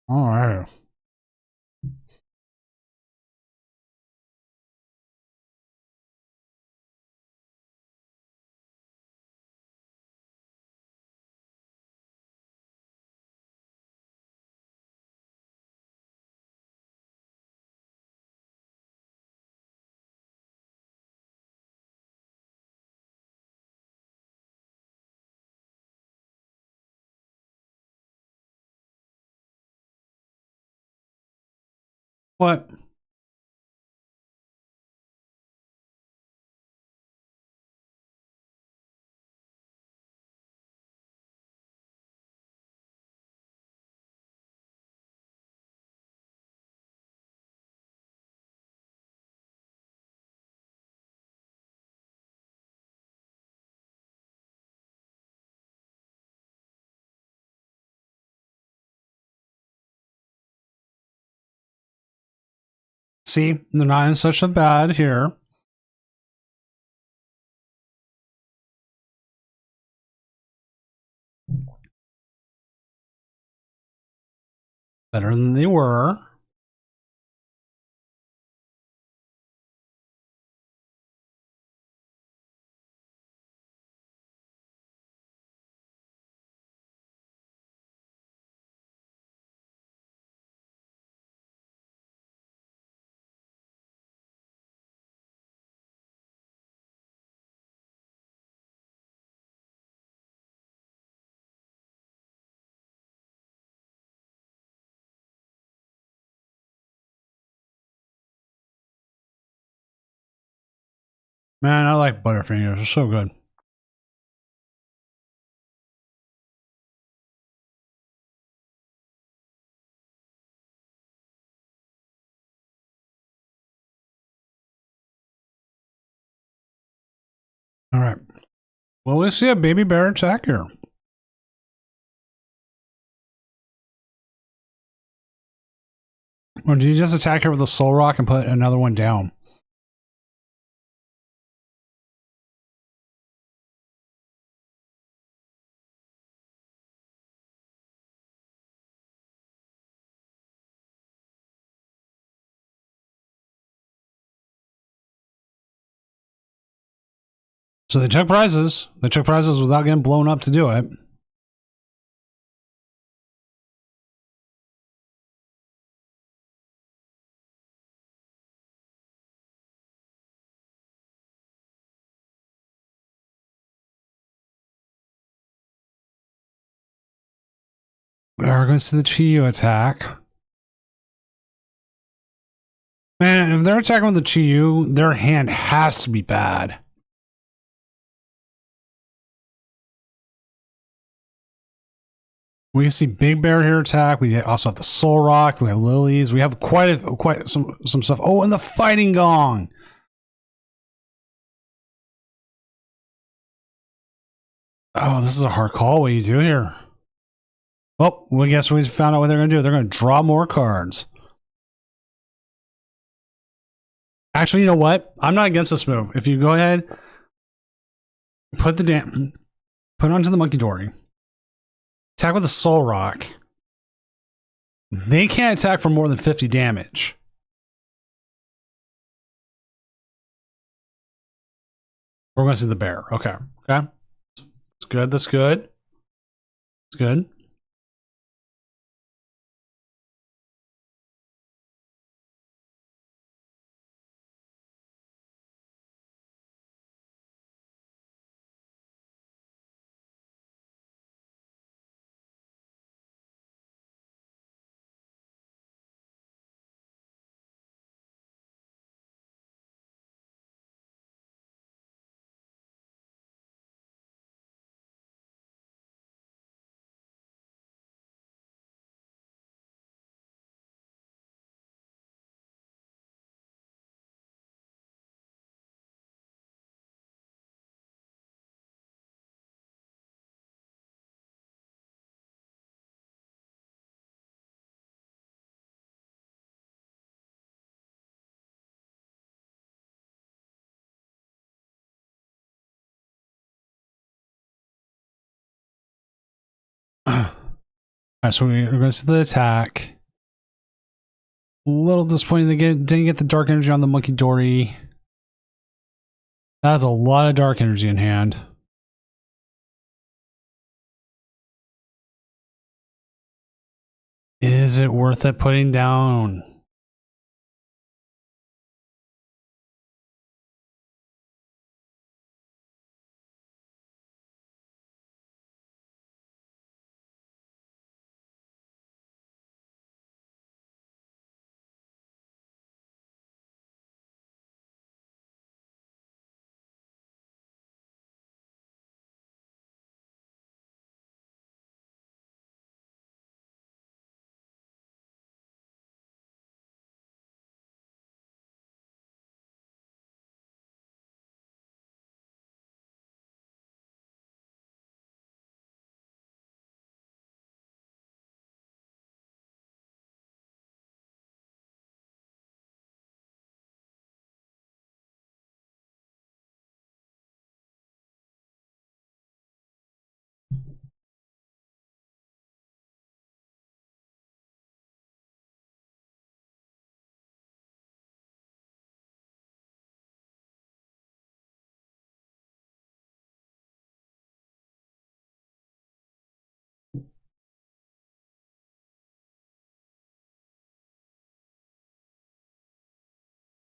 All right. What? See, they're not in such a bad here. Better than they were. Man, I like Butterfingers. They're so good. All right. Well, let's see a Baby Bear attack here. Or do you just attack her with a Soul Rock and put another one down? So they took prizes. They took prizes without getting blown up to do it. We are going to see the Chiyu attack. Man, if they're attacking with the Chiyu, their hand has to be bad. We can see Big Bear here attack. We also have the Soul Rock. We have Lilies. We have quite some stuff. Oh, and the Fighting Gong. Oh, this is a hard call. What do you do here? Well, I guess we found out what they're going to do. They're going to draw more cards. Actually, you know what? I'm not against this move. If you go ahead, put it onto the Monkey Dory. Attack with a Soul Rock. They can't attack for more than 50 damage. We're going to see the bear. Okay. Okay. That's good. That's good. That's good. Alright, so we're going to see the attack. A little disappointing they didn't get the dark energy on the Monkey Dory. That's a lot of dark energy in hand. Is it worth it putting down?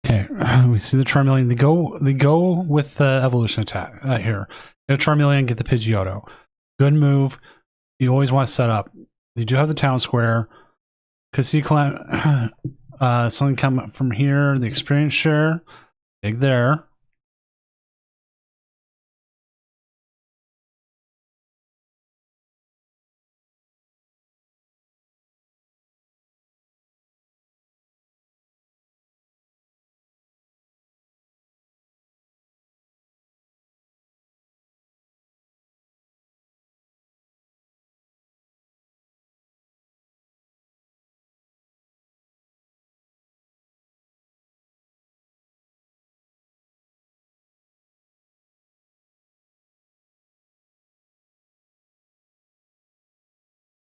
Okay, we see the Charmeleon. They go with the evolution attack here. Get a Charmeleon, get the Pidgeotto. Good move. You always want to set up. They do have the town square. Could see something come from here. The experience share. Big there.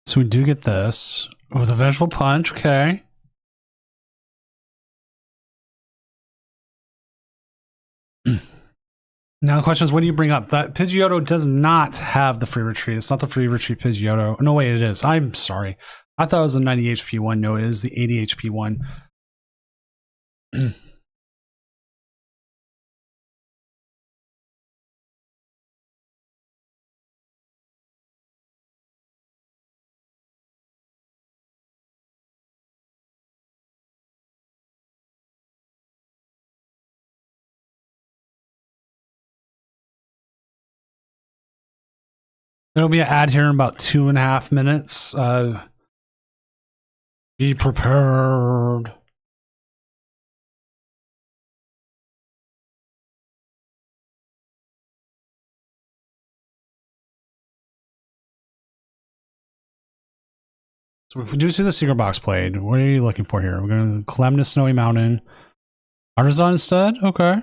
So we do get this with a Vengeful Punch. Okay. Now the question is, what do you bring up? That Pidgeotto does not have the free retreat. It's not the free retreat Pidgeotto. No, wait, it is. I'm sorry. I thought it was the 90 HP one. No, it is the 80 HP one. There'll be an ad here in about 2.5 minutes. Be prepared. So if we do see the secret box played, what are you looking for here? We're going to climb to Snowy Mountain. Artisan instead? Okay.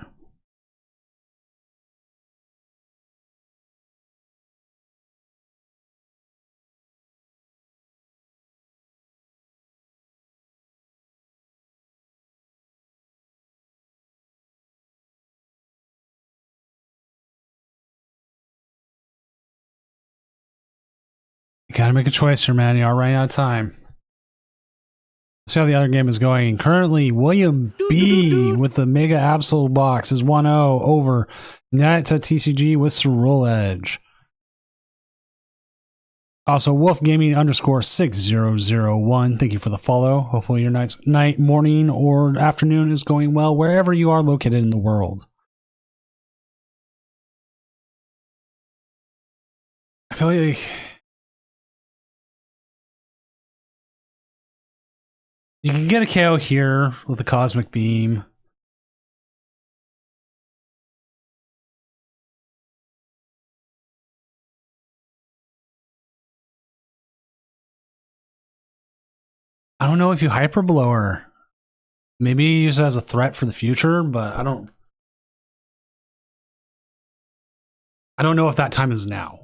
You gotta make a choice here, man. You are running out of time. Let's see how the other game is going. Currently, William B with the Mega Absol box is 1-0 over Nata TCG with Cerule Edge. Also, Wolf Gaming _6001. Thank you for the follow. Hopefully your night, morning, or afternoon is going well wherever you are located in the world. I feel like you can get a KO here with a Cosmic Beam. I don't know if you Hyper Blower. Maybe you use it as a threat for the future, but I don't know if that time is now.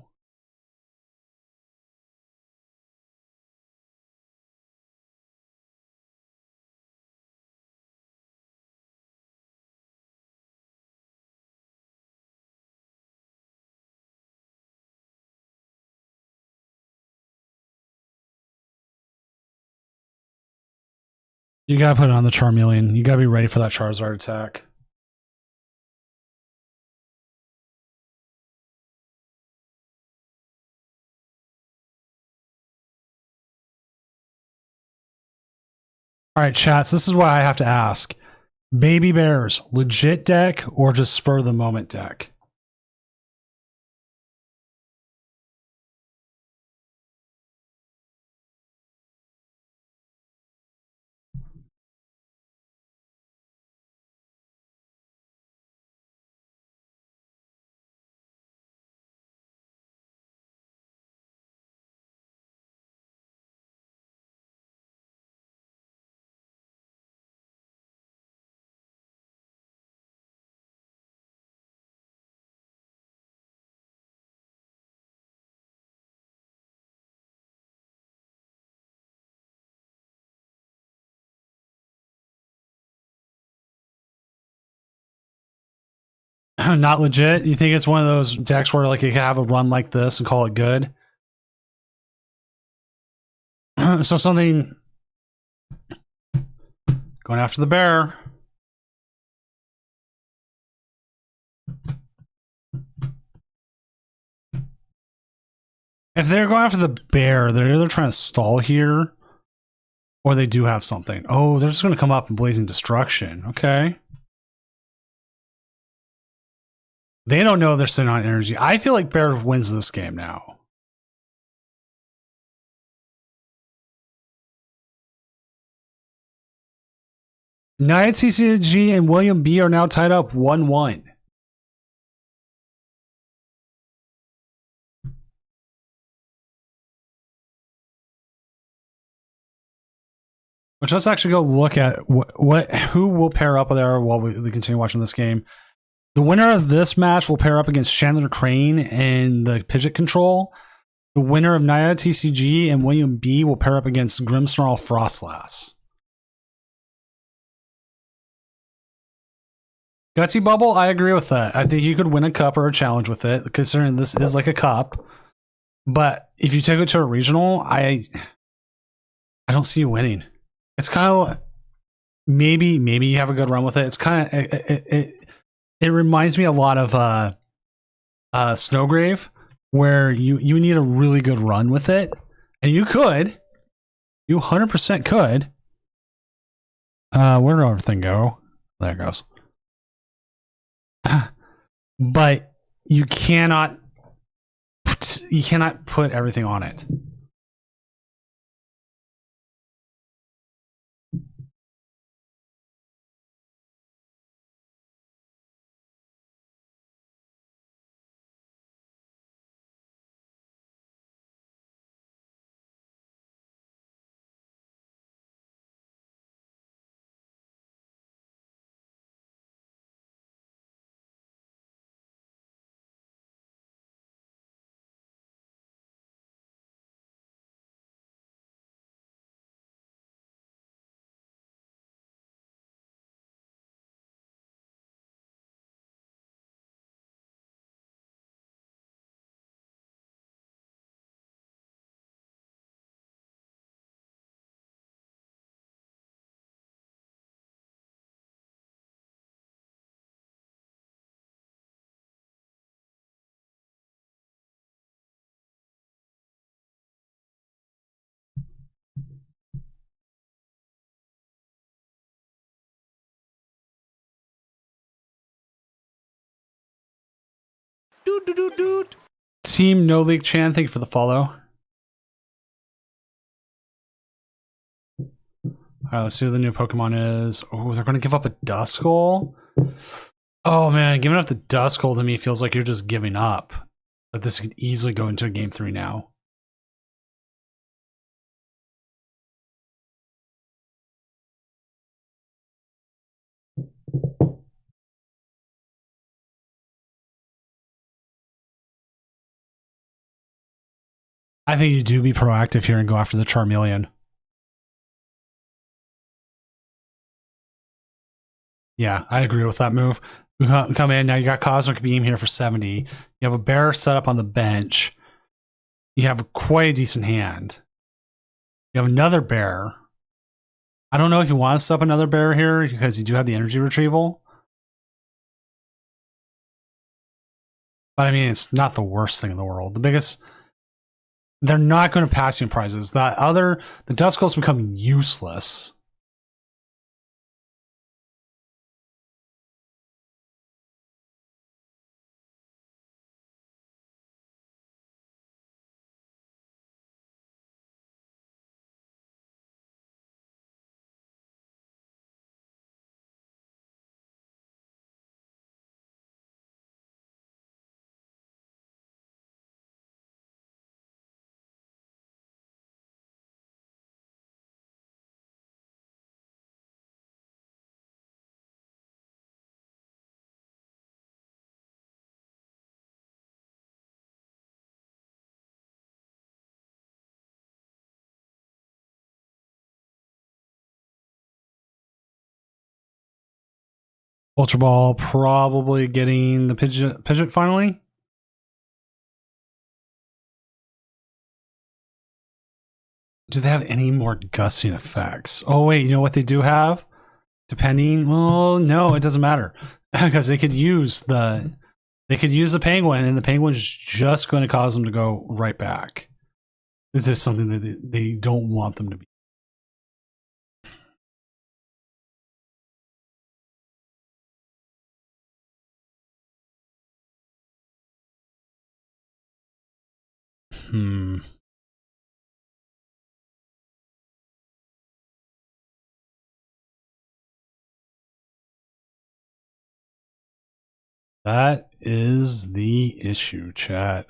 You gotta put it on the Charmeleon. You gotta be ready for that Charizard attack. Alright, chats, this is what I have to ask. Baby Bears, legit deck or just spur of the moment deck? Not legit? You think it's one of those decks where like you can have a run like this and call it good? So something going after the bear. If they're going after the bear, they're either trying to stall here or they do have something. Oh, they're just going to come up and Blazing Destruction. Okay. They don't know they're sitting on energy. I feel like bear wins this game now. Nia TCG and William B are now tied up 1-1. Which let's actually go look at who will pair up there while we continue watching this game. The winner of this match will pair up against Chandler Crane and the Pidgeot Control. The winner of Nia TCG and William B will pair up against Grimmsnarl Frostlass. Gutsy Bubble, I agree with that. I think you could win a cup or a challenge with it, considering this is like a cup. But if you take it to a regional, I don't see you winning. It's kind of maybe you have a good run with it. It's kind of it reminds me a lot of Snowgrave, where you need a really good run with it, and you 100% could. Where did everything go? There it goes. But you cannot put everything on it. Team No League Chan, thank you for the follow. Alright, let's see what the new Pokemon is. Oh, they're gonna give up a Duskull? Oh man, giving up the Duskull to me feels like you're just giving up. But this could easily go into a game 3 now. I think you do be proactive here and go after the Charmeleon. Yeah, I agree with that move. We come in, now you got Cosmic Beam here for 70. You have a bear set up on the bench. You have quite a decent hand. You have another bear. I don't know if you want to set up another bear here because you do have the energy retrieval. But I mean, it's not the worst thing in the world. The biggest... They're not going to pass you in prizes. The Duskull's become useless. Ultra Ball probably getting the Pidgeot finally. Do they have any more gusting effects? Oh wait, you know what they do have? Depending, well, no, it doesn't matter because they could use the penguin, and the penguin's just going to cause them to go right back. This is something that they don't want them to be. That is the issue, chat.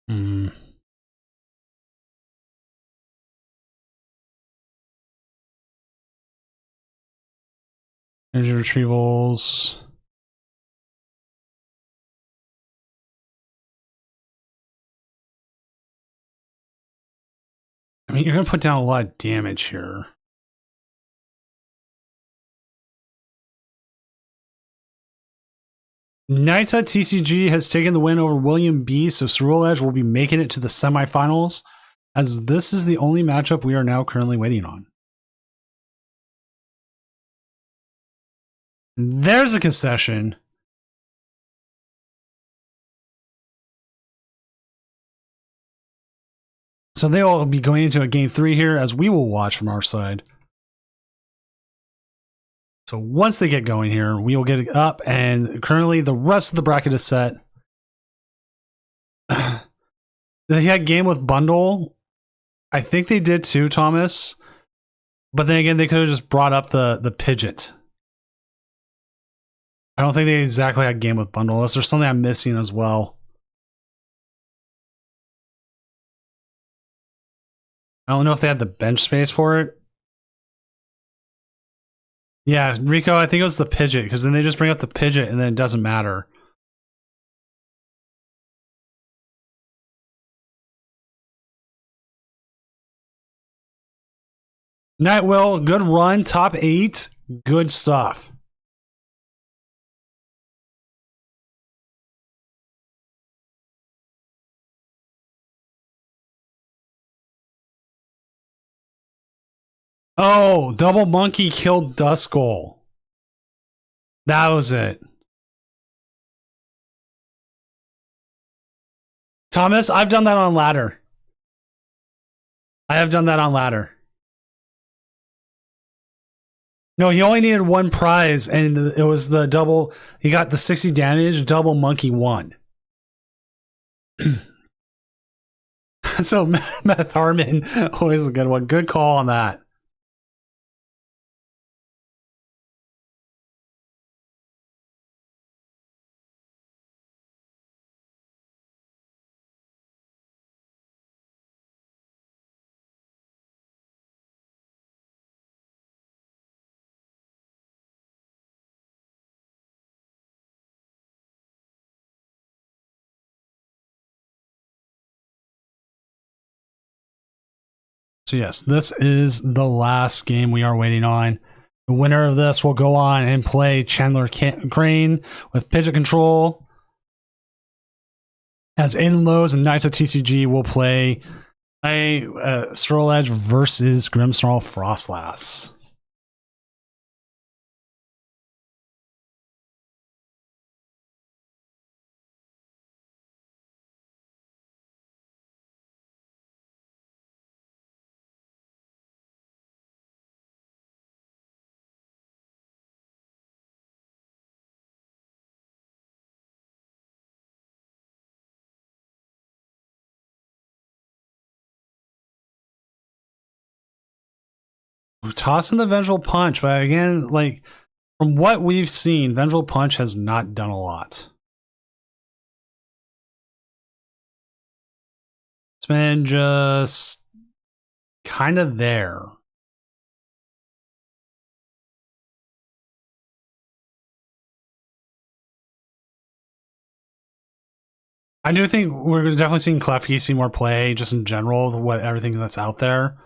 Hmm. Energy retrievals. I mean, you're going to put down a lot of damage here. Naita TCG has taken the win over William B, so Cerule Edge will be making it to the semifinals, as this is the only matchup we are now currently waiting on. There's a concession. So they will be going into a game 3 here, as we will watch from our side. So once they get going here, we will get it up, and currently the rest of the bracket is set. They had game with Bundle. I think they did too, Thomas. But then again, they could have just brought up the Pidgeot. I don't think they exactly had game with Bundle, unless there's something I'm missing as well. I don't know if they had the bench space for it. Yeah, Rico, I think it was the Pidgeot, because then they just bring up the Pidgeot and then it doesn't matter. Nightwill, good run, top 8, good stuff. Oh, Double Monkey killed Duskull. That was it. Thomas, I've done that on ladder. I have done that on ladder. No, he only needed one prize, and it was the double. He got the 60 damage, Double Monkey won. So, Meth Harmon, always a good one. Good call on that. So yes, this is the last game we are waiting on. The winner of this will go on and play Chandler Crane with Pidgeot Control. As Aiden Lowe's and Naito TCG will play Cerule Edge versus Grimmsnarl Frostlass. Tossing the Vengeful Punch, but again, like from what we've seen, Vengeful Punch has not done a lot. It's been just kind of there. I do think we're definitely seeing Klefki see more play just in general, what everything that's out there.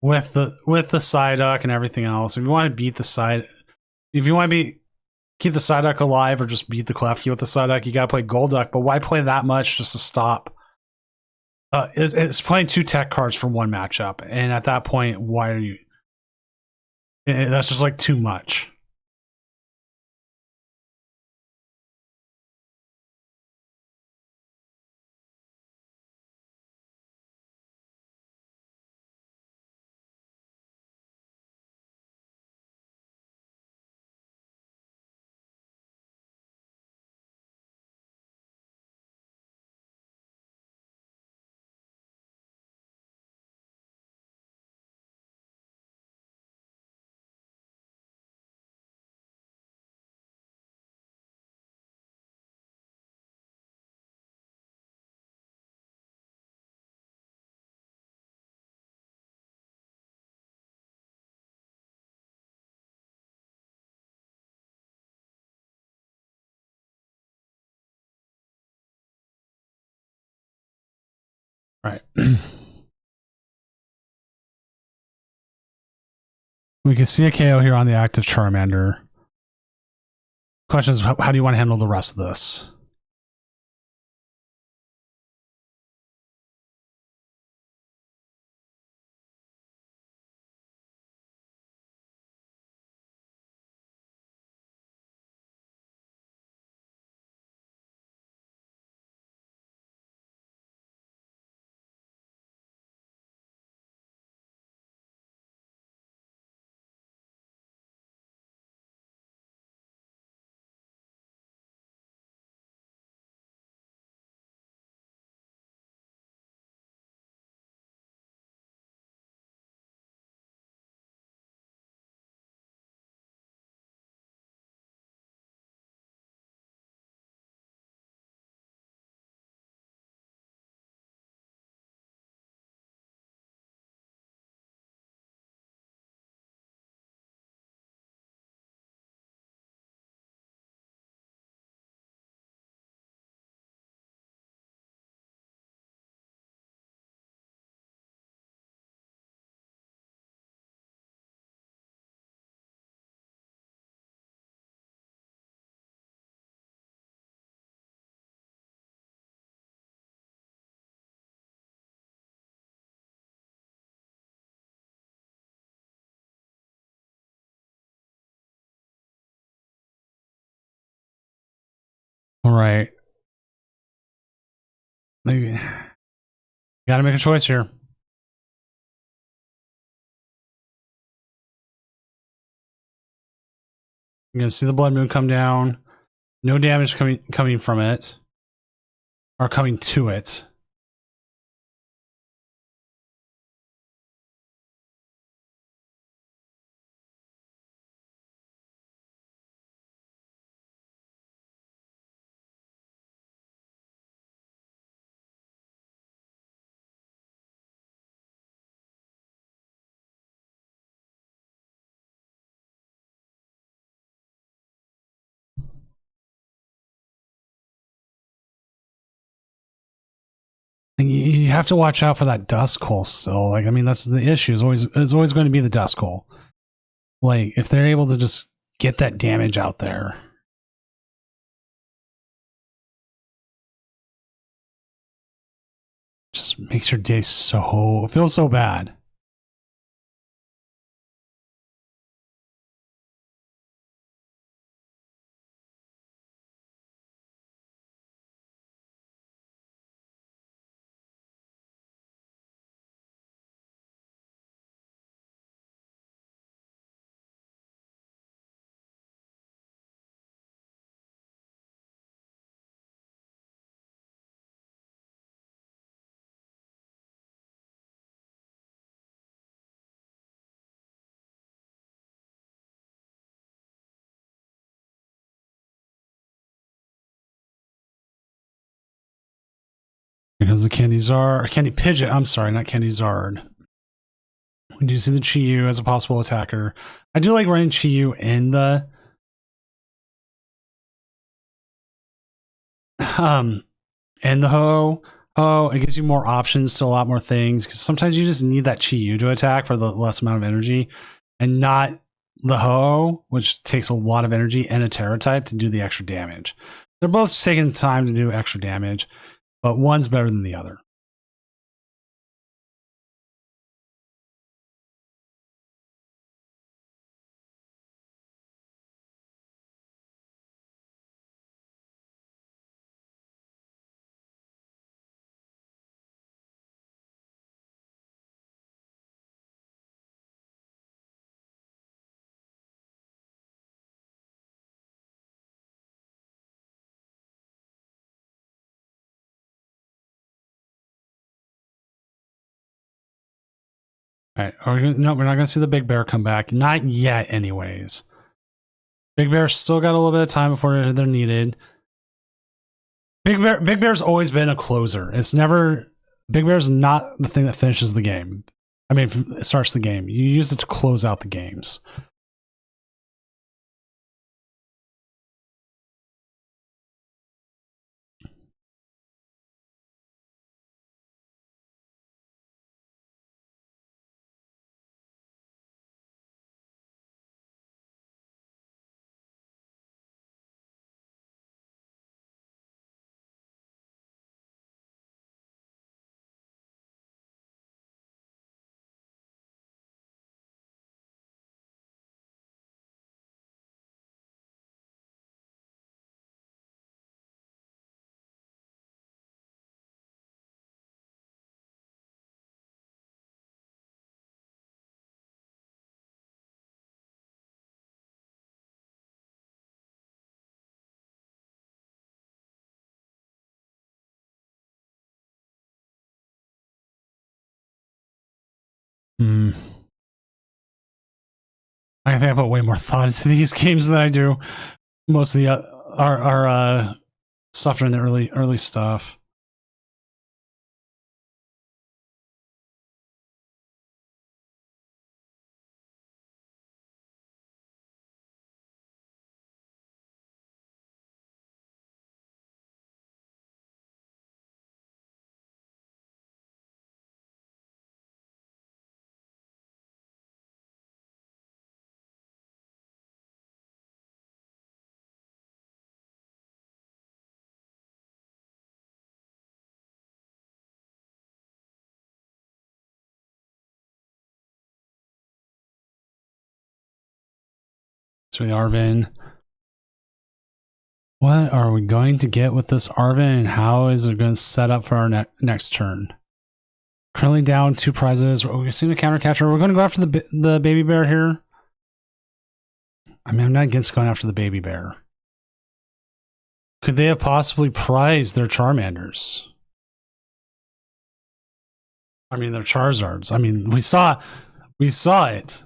With the Psyduck and everything else. If you want to beat the if you want to keep the Psyduck alive or just beat the Klefki with the Psyduck, you gotta play Golduck, but why play that much just to stop? It's playing 2 tech cards for one matchup, and at that point, why are you? That's just like too much. Right. We can see a KO here on the active Charmander. Question is, how do you want to handle the rest of this? All right. Maybe. Gotta make a choice here. You're gonna see the Blood Moon come down. No damage coming from it. Or coming to it. You have to watch out for that Duskull still. Like, I mean, that's the issue. It's always going to be the Duskull. Like, if they're able to just get that damage out there. Just makes your day feels so bad. Because the Candy Pidgeot, I'm sorry, not Candy Zard. We do see the Chi-Yu as a possible attacker. I do like running Chi-Yu in the and the Ho. It gives you more options to a lot more things, because sometimes you just need that Chi-Yu to attack for the less amount of energy, and not the Ho, which takes a lot of energy, and a Terra type to do the extra damage. They're both taking time to do extra damage, but one's better than the other. All right. No, we're not going to see the Big Bear come back. Not yet, anyways. Big Bear's still got a little bit of time before they're needed. Big Bear's always been a closer. Big Bear's not the thing that finishes the game. I mean, it starts the game. You use it to close out the games. Hmm. I think I put way more thought into these games than I do most of the our stuff during the early stuff. So Arvin. What are we going to get with this Arvin, and how is it going to set up for our next turn? Currently down 2 prizes. We're seeing a counter catcher. We're going to go after the baby bear here. I mean, I'm not against going after the baby bear. Could they have possibly prized their Charmanders? I mean, their Charizards. I mean, we saw it.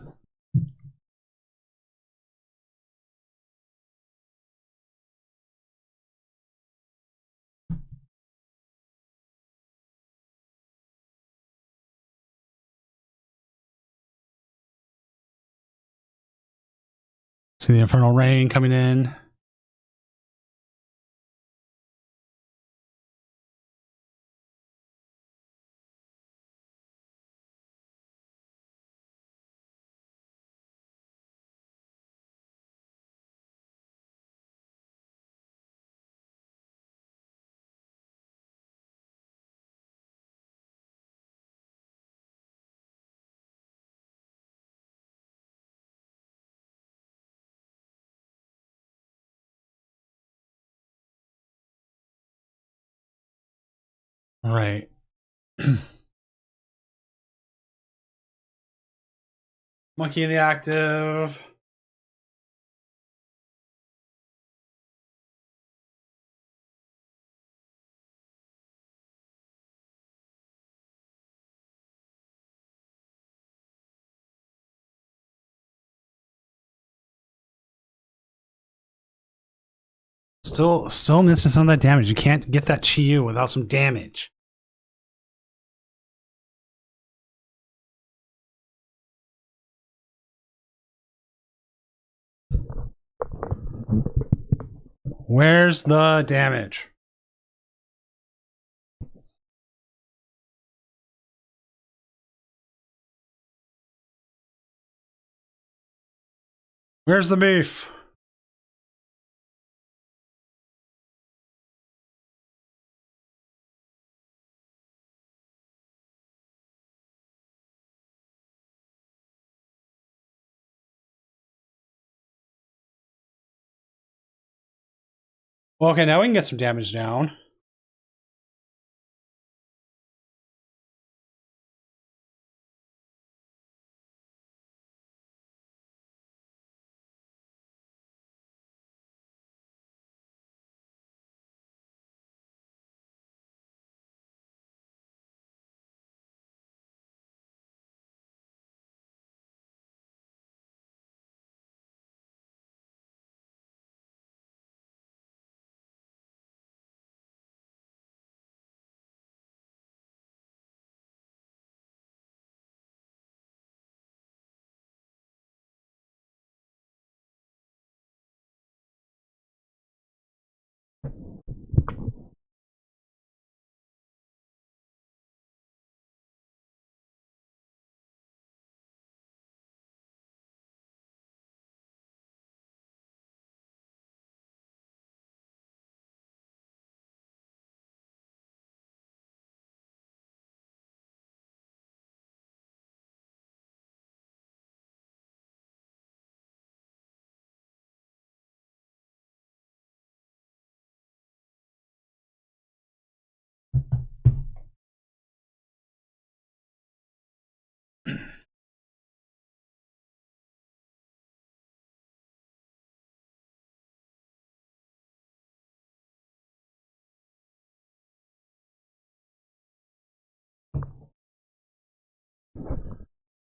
See the Infernal Rain coming in. All right. Monkey in the active. Still missing some of that damage. You can't get that Chi-Yu without some damage. Where's the damage? Where's the beef? Well, okay, now we can get some damage down.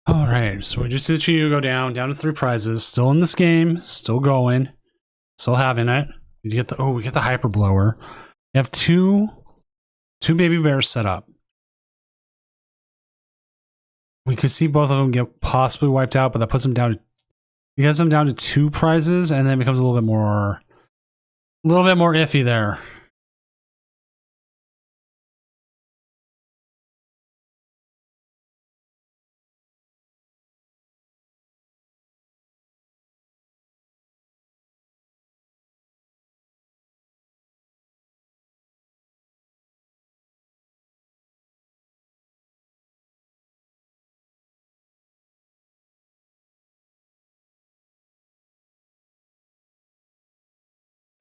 All right, so we just see you go down to 3 prizes. Still in this game, still going, still having it. We get the hyper blower. You have two baby bears set up. We could see both of them get possibly wiped out, but that puts them down. You gets them down to 2 prizes, and then it becomes a little bit more iffy there.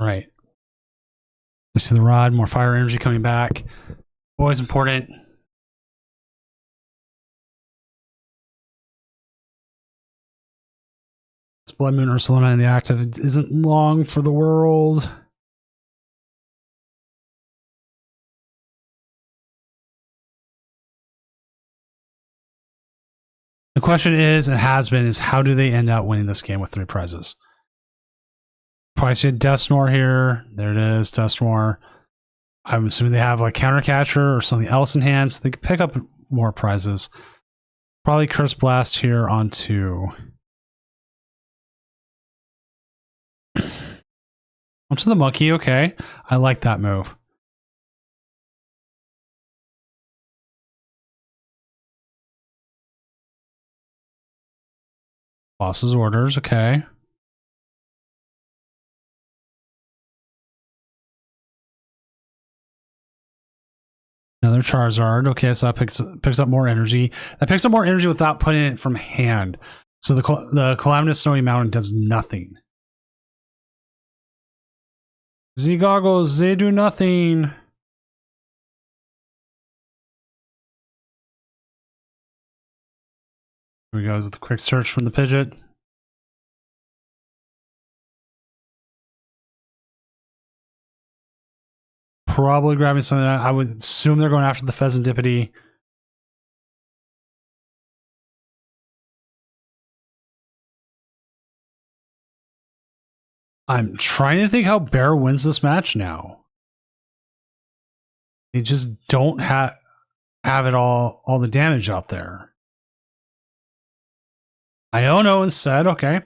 Right. We see the rod, more fire energy coming back. Always important. It's Blood Moon Ursulina in the active. It isn't long for the world. The question is, and has been, is how do they end up winning this game with 3 prizes? Probably see a Deathsnore here. There it is, Deathsnore. I'm assuming they have like Countercatcher or something else in hand, so they can pick up more prizes. Probably Curse Blast here on 2. Onto the monkey, okay. I like that move. Boss's orders, okay. Another Charizard. Okay, so that picks up more energy. That picks up more energy without putting it from hand. So the Calamitous Snowy Mountain does nothing. Z goggles, they do nothing. Here we go with a quick search from the Pidgeot. Probably grabbing something that I would assume they're going after the Pheasantipity. I'm trying to think how Bear wins this match now. They just don't have it all the damage out there. Iono instead, okay.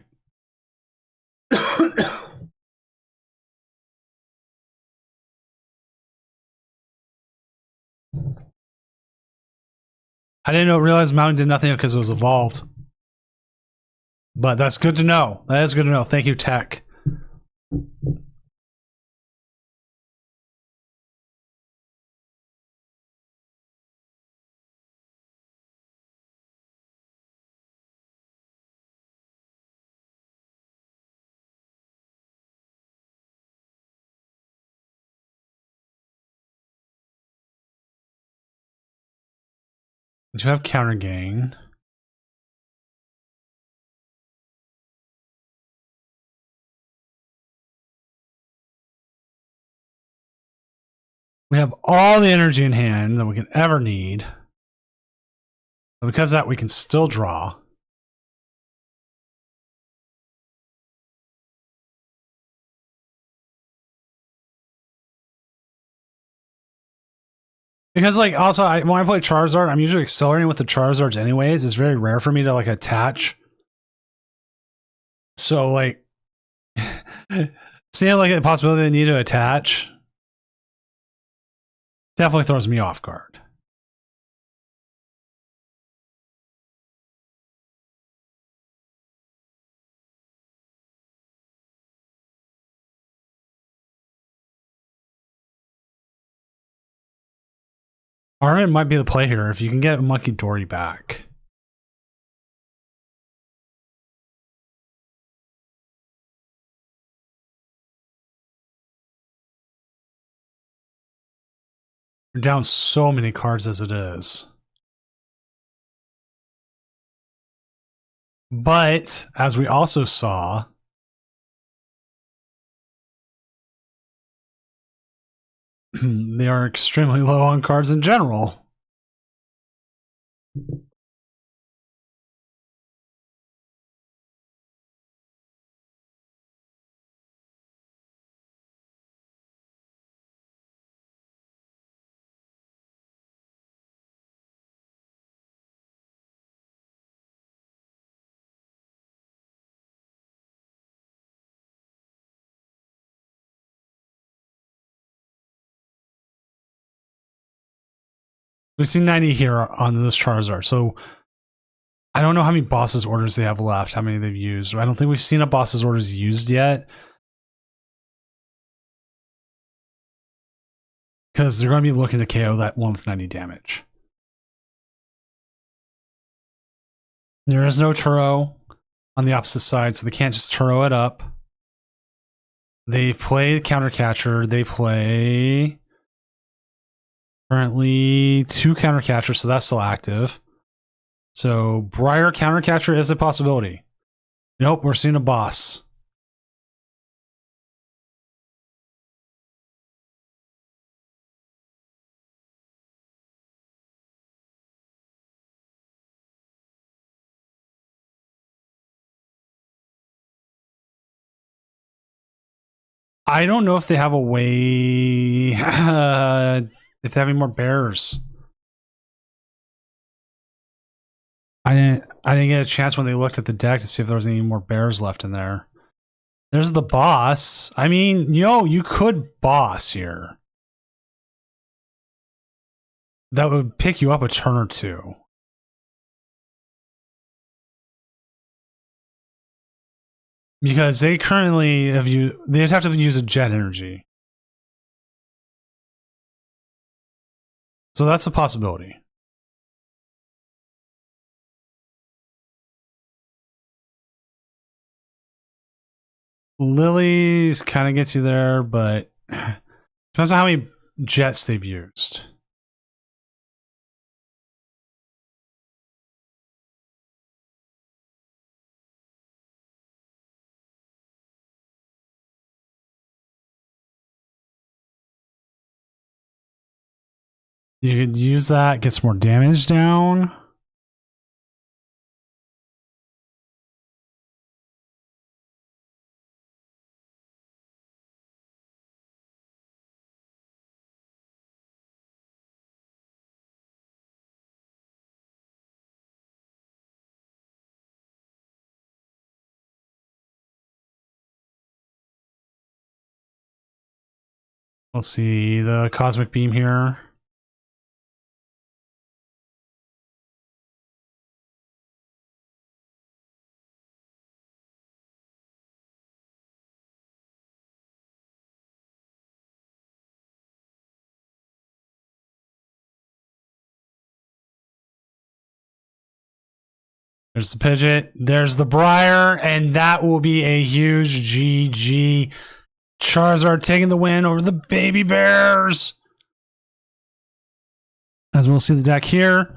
I didn't realize Mountain did nothing because it was evolved. But that's good to know. That is good to know. Thank you, Tech. We do have counter gain. We have all the energy in hand that we can ever need. But because of that, we can still draw. Because, like, also, when I play Charizard, I'm usually accelerating with the Charizards anyways. It's very rare for me to, like, attach. So, like, seeing, like, the possibility they need to attach definitely throws me off guard. Armin might be the play here if you can get Monkey Dory back. You're down so many cards as it is. But, as we also saw, they are extremely low on cards in general. We've seen 90 here on this Charizard. So I don't know how many bosses orders they have left, how many they've used. I don't think we've seen a boss's orders used yet. Because they're going to be looking to KO that one with 90 damage. There is no Turo on the opposite side, so they can't just Turo it up. They play Counter Catcher. They play currently 2 Counter Catchers, so that's still active. So Briar Counter Catcher is a possibility. Nope, we're seeing a boss. I don't know if they have a way if they have any more bears. I didn't get a chance when they looked at the deck to see if there was any more bears left in there. There's the boss. I mean, you could boss here. That would pick you up a turn or two. Because they currently they'd have to use a jet energy. So that's a possibility. Lilies kind of gets you there, but depends on how many jets they've used. You could use that, get some more damage down. We'll see the Cosmic Beam here. There's the Pidgeot, there's the Briar, and that will be a huge GG. Charizard taking the win over the Baby Bears. As we'll see the deck here.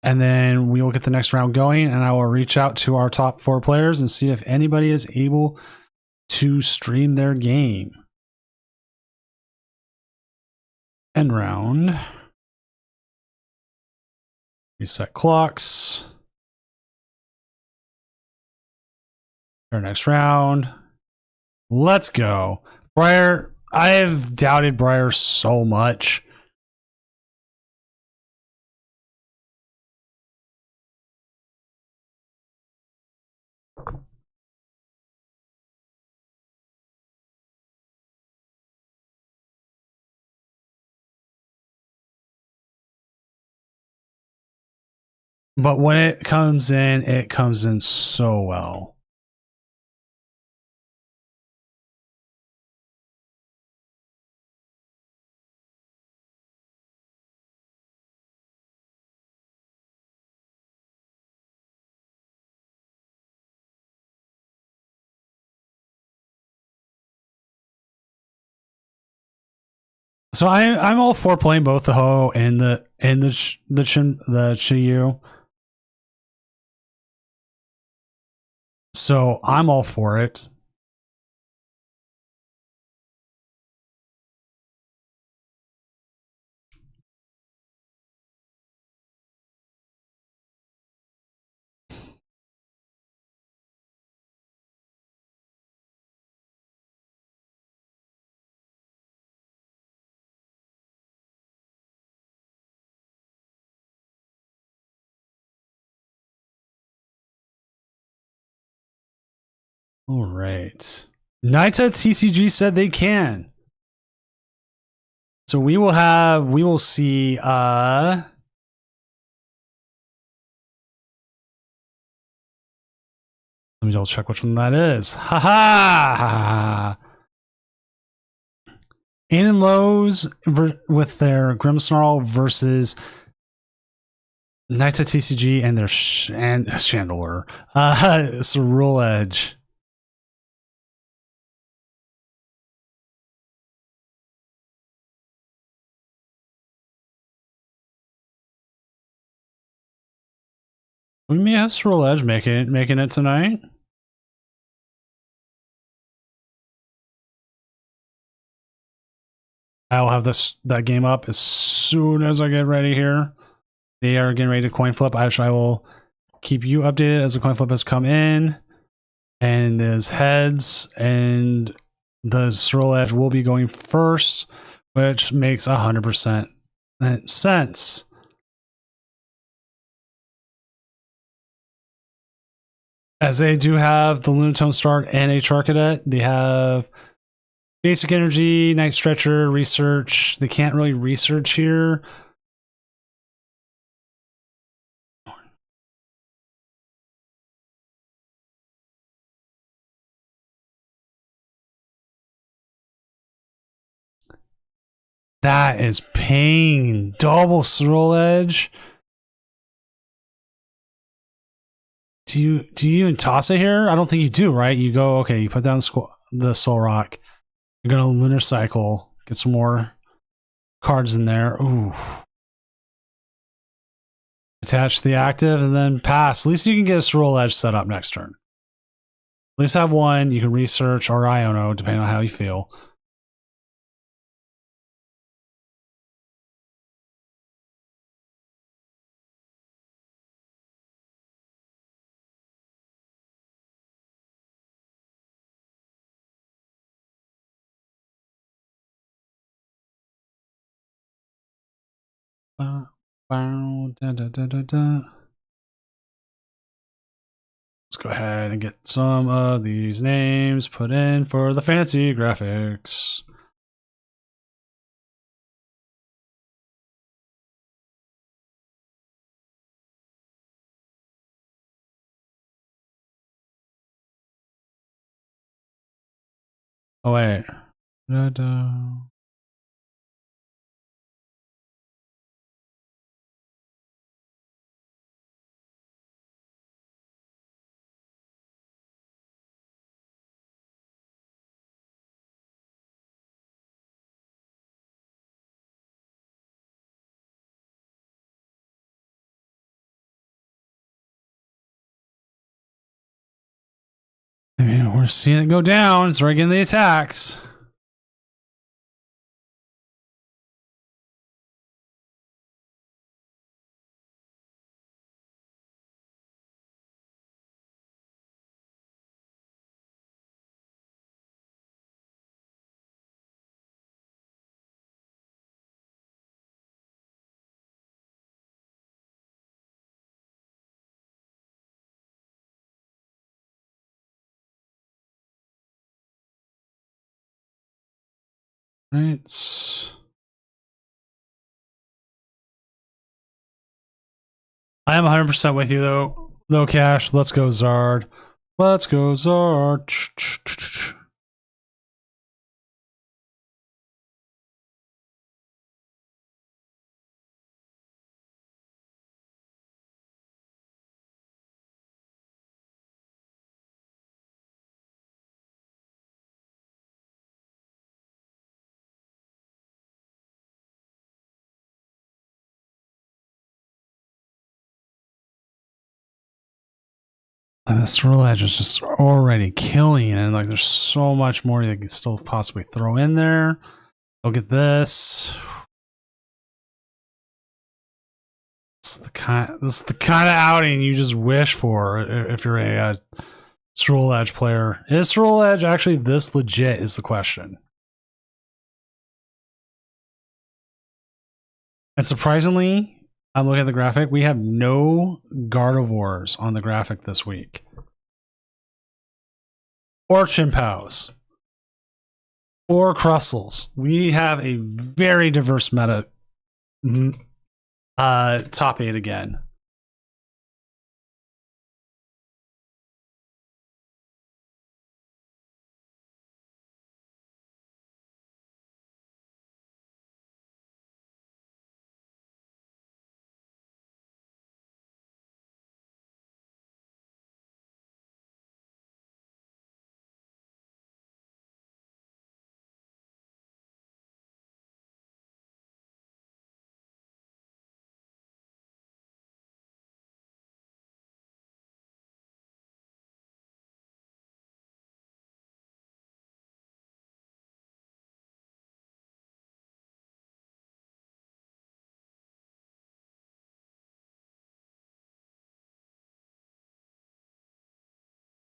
And then we will get the next round going, and I will reach out to our top 4 players and see if anybody is able to stream their game. End round. Reset clocks. Our next round. Let's go. Briar, I have doubted Briar so much. But when it comes in so well. So I'm all for playing both the Ho and the Chiyu. So I'm all for it. All right. Naita TCG said they can. So we will see let me double check which one that is. Ha ha! Aiden Lowe's with their Grimmsnarl versus Knights of TCG and their Chandelure. Cerule Edge. We may have Cerule Edge making it tonight. I'll have that game up as soon as I get ready here. They are getting ready to coin flip. I will keep you updated as the coin flip has come in. And there's heads, and the Cerule Edge will be going first, which makes 100% sense. As they do have the Lunatone start and a Charcadet, they have Basic Energy, Night Stretcher, Research. They can't really research here. That is pain. Double Cerule Edge. Do you even toss it here? I don't think you do, right? You go, okay, you put down the Soul Rock. You're going to Lunar Cycle. Get some more cards in there. Ooh. Attach the active and then pass. At least you can get a Cerule Edge set up next turn. At least have one. You can research or Iono, depending on how you feel. Let's go ahead and get some of these names put in for the fancy graphics. Oh wait. I mean, we're seeing it go down. It's right getting the attacks. Right. I am 100% with you though, Cash. Let's go, Zard. Let's go, Zard. This Cerule Edge is just already killing, and like there's so much more you can still possibly throw in there. Look at this. This is the kind of outing you just wish for if you're a Cerule Edge player. Is Cerule Edge actually this legit is the question. And surprisingly, I'm looking at the graphic. We have no Gardevoirs on the graphic this week. Or Chimpows. or Crustles. We have a very diverse meta. Top 8 again.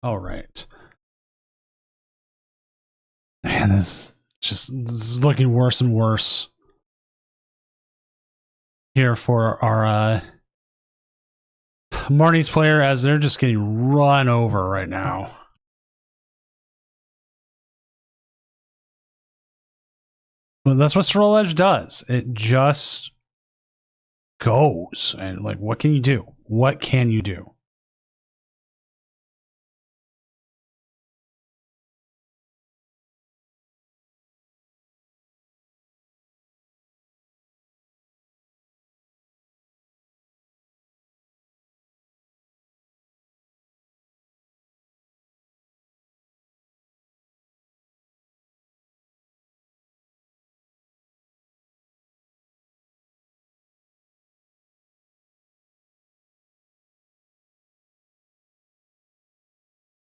All right. Man, this is looking worse and worse here for our Marnie's player, as they're just getting run over right now. Well, that's what Sterile Edge does. It just goes. And, like, what can you do? What can you do?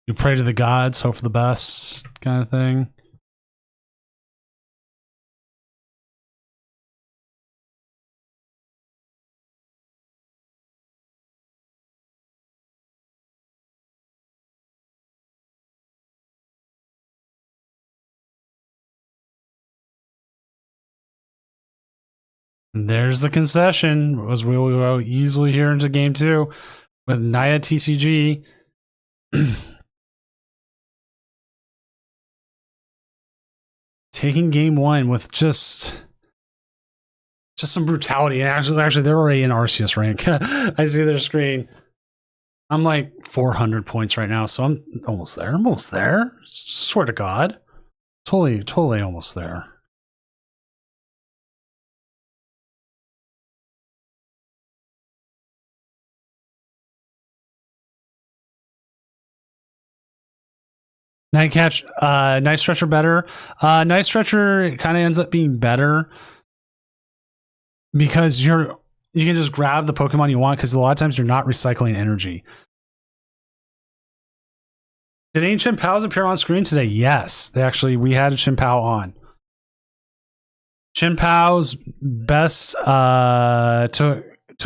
You pray to the gods, hope for the best, kind of thing. There's the concession, as we will go easily here into game 2 with Naya TCG. Taking game 1 with just some brutality. And actually, they're already in Arceus rank. I see their screen. I'm like 400 points right now, so I'm almost there. I'm almost there. Swear to God. Totally almost there. Night Stretcher better. Night Stretcher kind of ends up being better because you can just grab the Pokemon you want, because a lot of times you're not recycling energy. Did Ancient Pals appear on screen today? Yes, we had Chien-Pao on. Chien-Pao's best took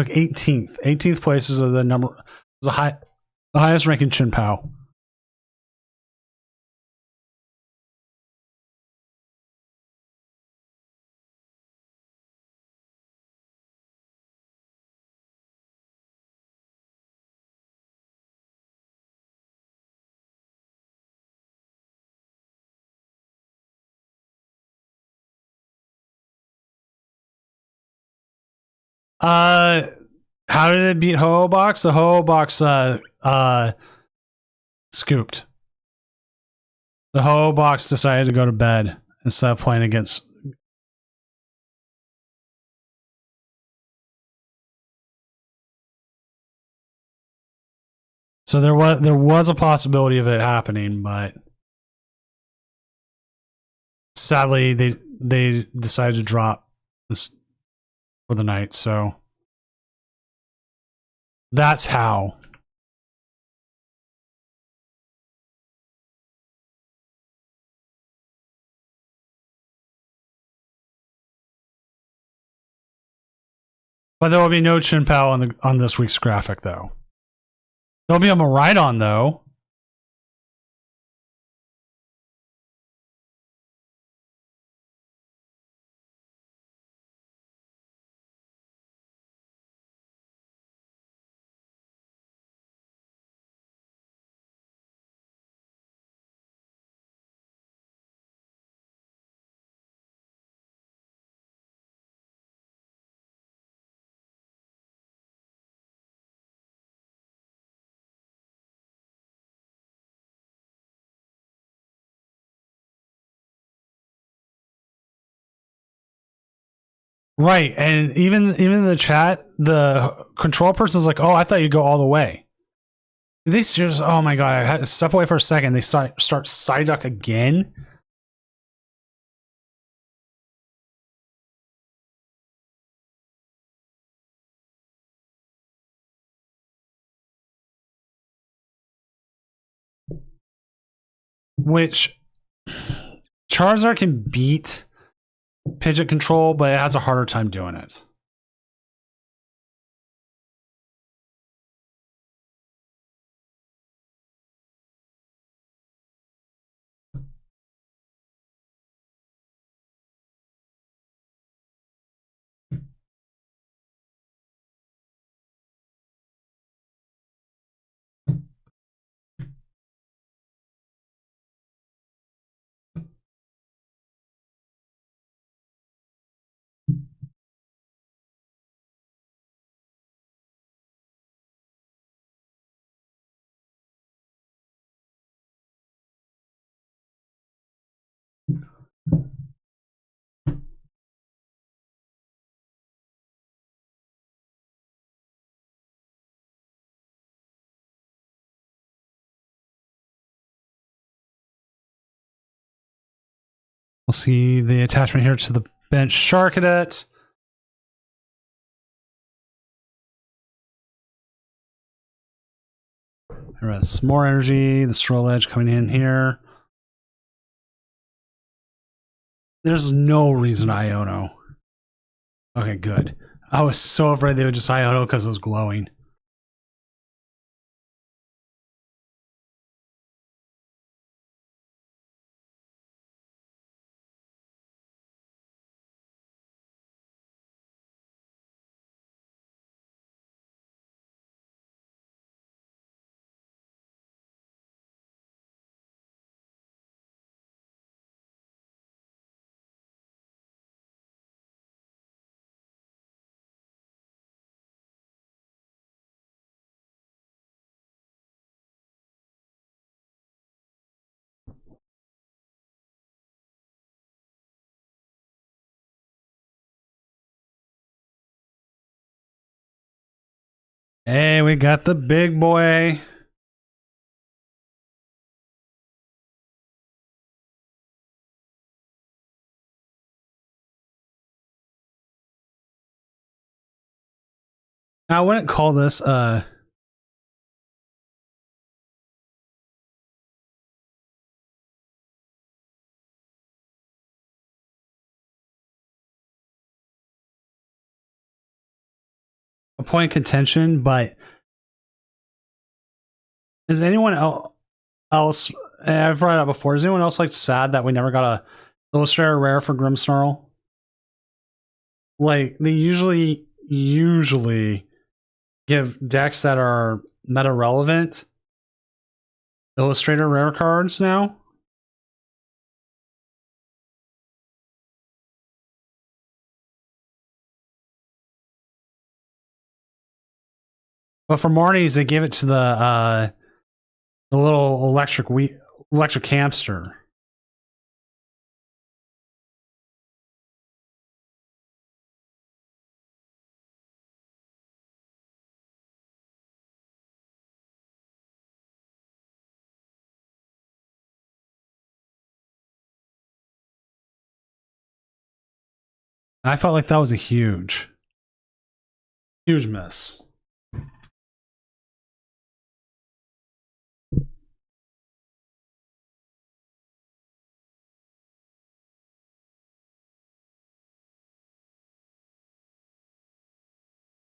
18th. 18th place is the number, the highest ranking Chien-Pao. How did it beat Ho-Oh-Box? The Ho-Oh-Box scooped. The Ho-Oh-Box decided to go to bed instead of playing against. So there was a possibility of it happening, but sadly they decided to drop this for the night. So that's how. But there will be no Chien-Pao on this week's graphic, though. There'll be a Miraidon, though. Right, and even in the chat, the control person's like, "Oh, I thought you'd go all the way." They just, oh my god, I had to step away for a second. They start Psyduck again. Which Charizard can beat Pidgeot control, but it has a harder time doing it. We'll see the attachment here to the bench Sharkadet. There's more energy. The Stroll Edge coming in here. There's no reason Iono. Okay, good. I was so afraid they would just Iono because it was glowing. Hey, we got the big boy. Now, I wouldn't call this a point of contention, but is anyone else? I've brought it up before. Is anyone else like sad that we never got a Illustrator rare for Grimmsnarl? Like they usually give decks that are meta relevant Illustrator rare cards now. But for Marnie's, they give it to the little electric hamster. I felt like that was a huge miss.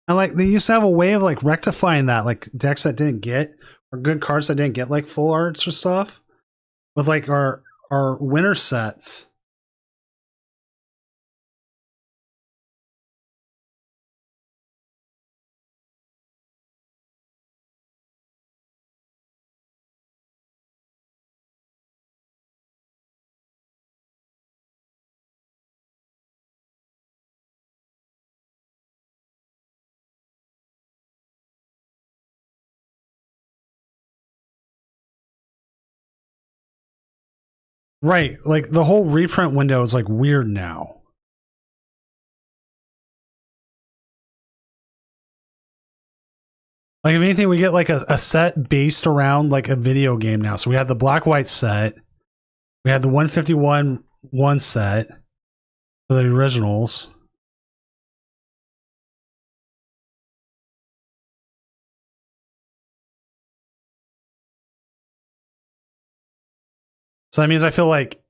And like they used to have a way of like rectifying that, like decks that didn't get or good cards that didn't get like full arts or stuff with like our winter sets. Right, like the whole reprint window is like weird now. Like, if anything, we get like a set based around like a video game now. So we had the black-white set. We had the 151 one set for the originals. So that means I feel like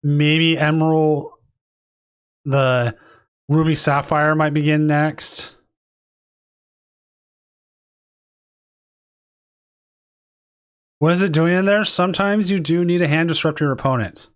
maybe Emerald, the Ruby Sapphire might begin next. What is it doing in there? Sometimes you do need a hand disrupt your opponent.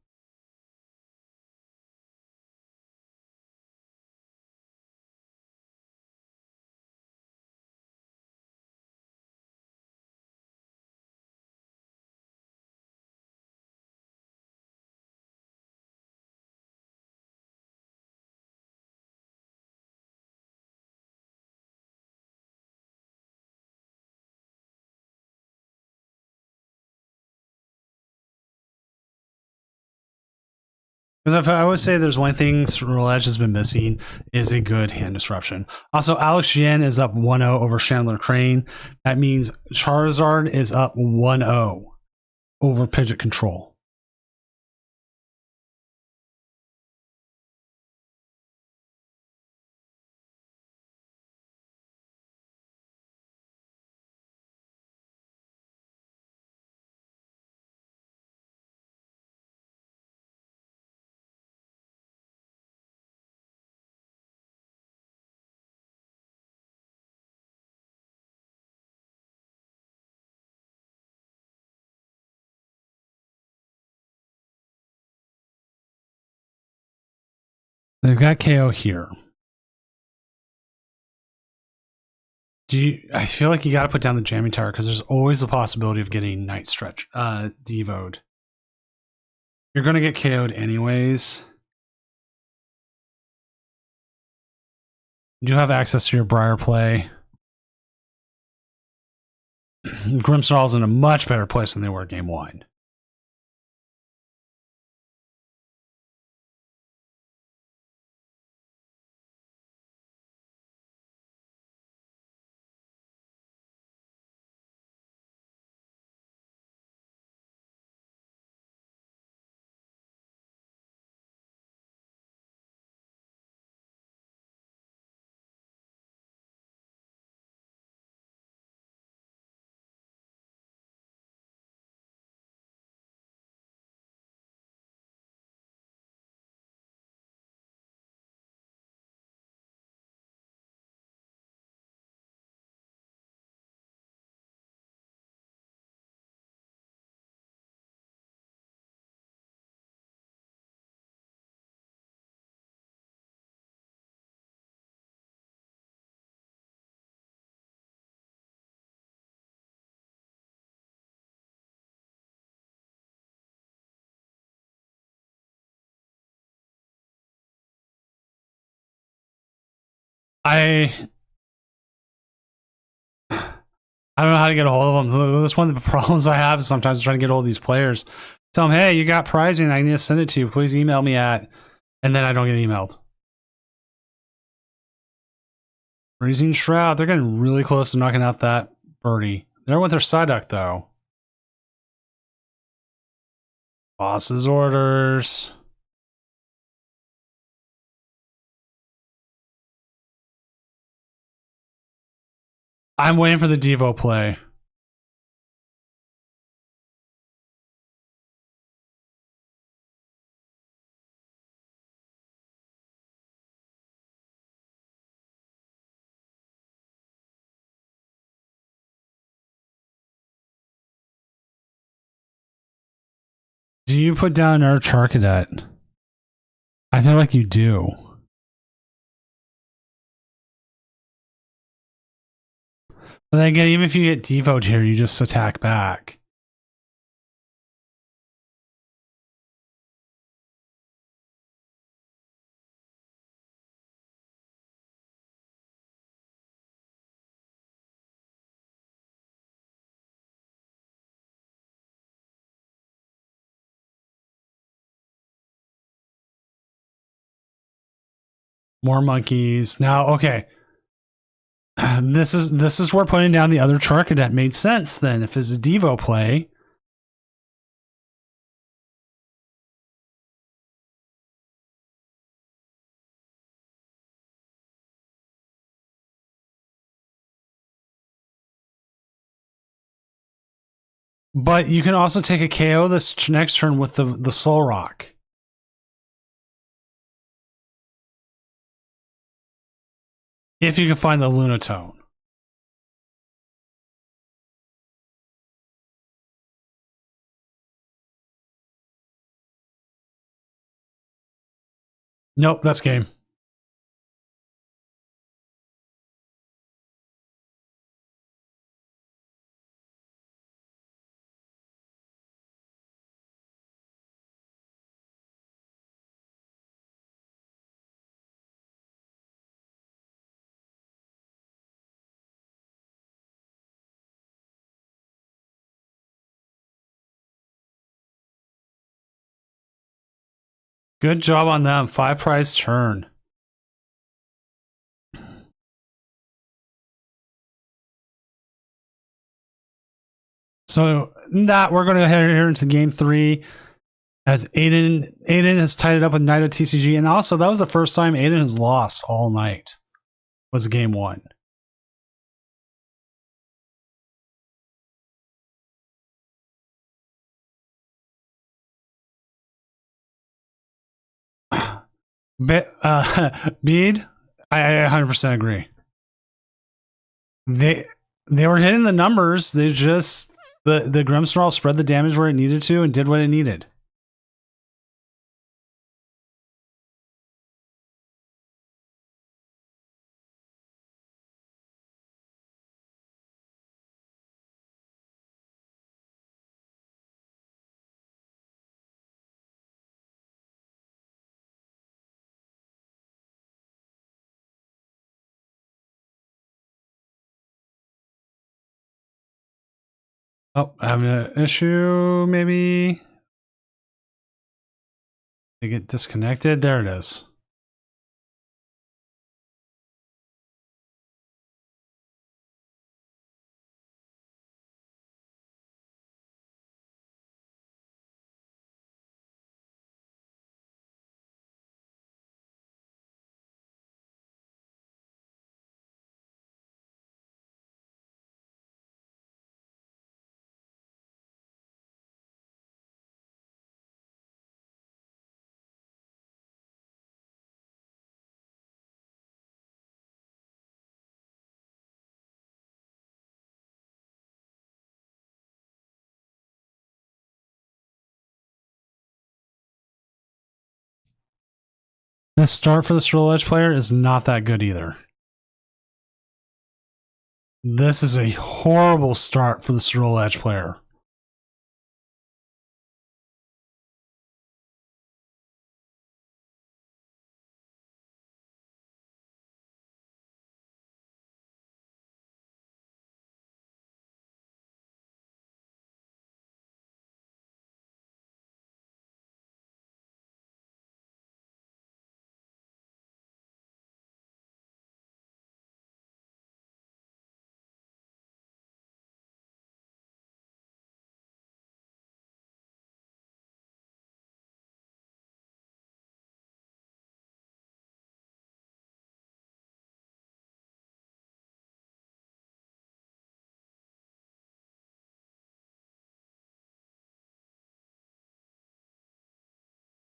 Because I would say there's one thing Roulette Edge has been missing is a good hand disruption. Also, Alex Yen is up 1-0 over Chandler Crane. That means Charizard is up 1-0 over Pidgeot Control. They've got KO here. I feel like you got to put down the jamming tower because there's always the possibility of getting Night Stretch devoed. You're going to get KO'd anyways. You do have access to your Briar play. Grimmsnarl's in a much better place than they were game 1. I don't know how to get a hold of them. That's one of the problems I have sometimes trying to get a hold of these players. Tell them, hey, you got pricing. I need to send it to you. Please email me at, and then I don't get emailed. Freezing Shroud. They're getting really close to knocking out that birdie. They're with their Psyduck, though. Boss's orders. I'm waiting for the Devo play. Do you put down our Charcadet? I feel like you do. But then again, even if you get devoted here, you just attack back. More monkeys. Now, okay. This is where putting down the other Char Cadet made sense then, if it's a Devo play. But you can also take a KO this next turn with the Soul Rock. If you can find the Lunatone. Nope, that's game. Good job on them. 5 prize turn. So that we're going to head here into game 3 as Aiden has tied it up with Knight of TCG, and also that was the first time Aiden has lost all night. Was game 1. Bede, I 100% agree. They were hitting the numbers. They just the Grimmsnarl spread the damage where it needed to and did what it needed. Oh, having an issue, maybe. They get disconnected. There it is. The start for the Cerulean Edge player is not that good either. This is a horrible start for the Cerulean Edge player.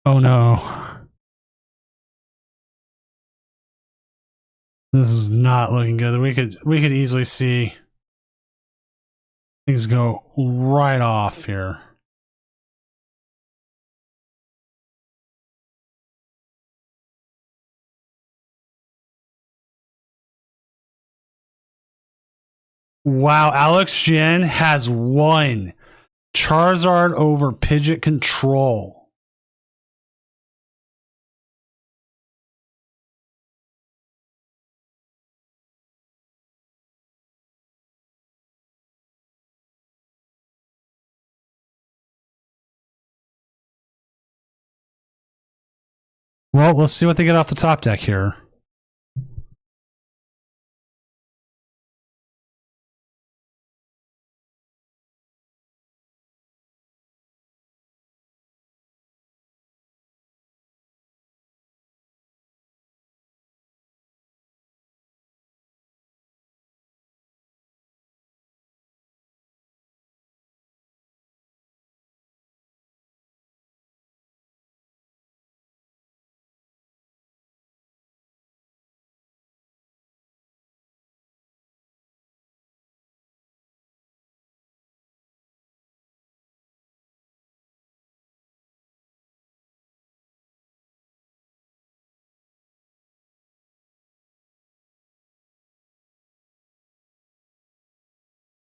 Oh no. This is not looking good. We could easily see things go right off here. Wow, Alex Jen has won Charizard over Pidgeot Control. Well, let's see what they get off the top deck here.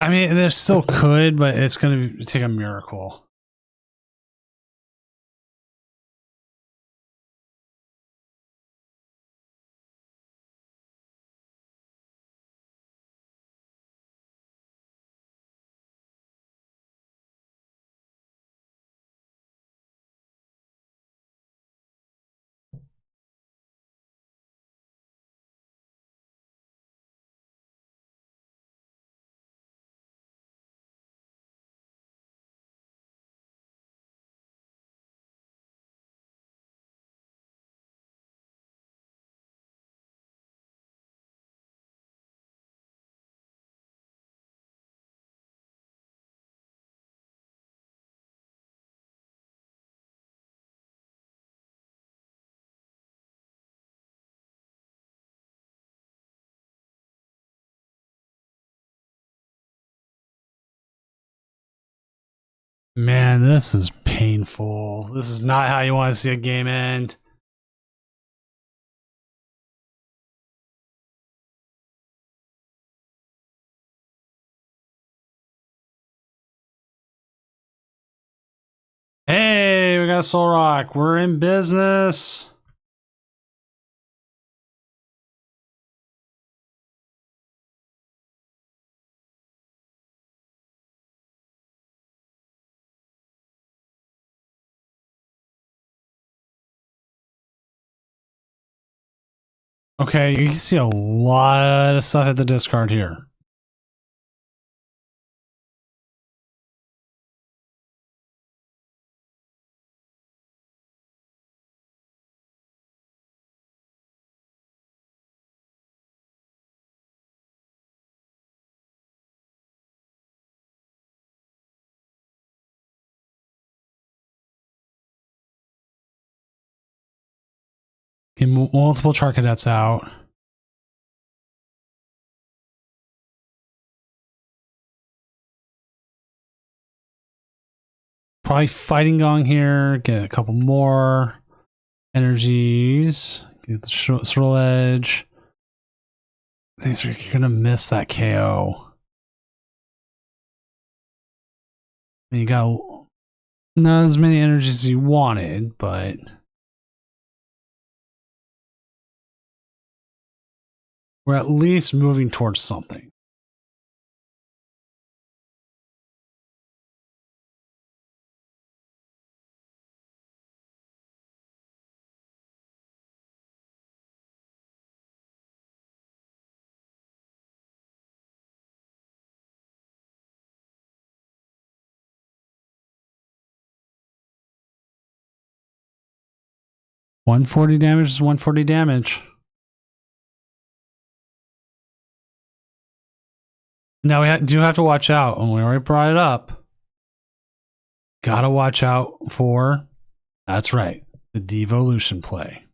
I mean, there still could, but it's going to take a miracle. Man, this is painful. This is not how you want to see a game end. Hey, we got Soul Rock. We're in business. Okay, you can see a lot of stuff at the discard here. Okay, multiple chart cadets out. Probably fighting gong here. Get a couple more energies. Get the swirl edge. Things are, you're gonna miss that KO. And you got not as many energies as you wanted, but we're at least moving towards something. $140 damage is $140 damage. Now we do have to watch out, and we already brought it up. Gotta watch out for, that's right, the devolution play.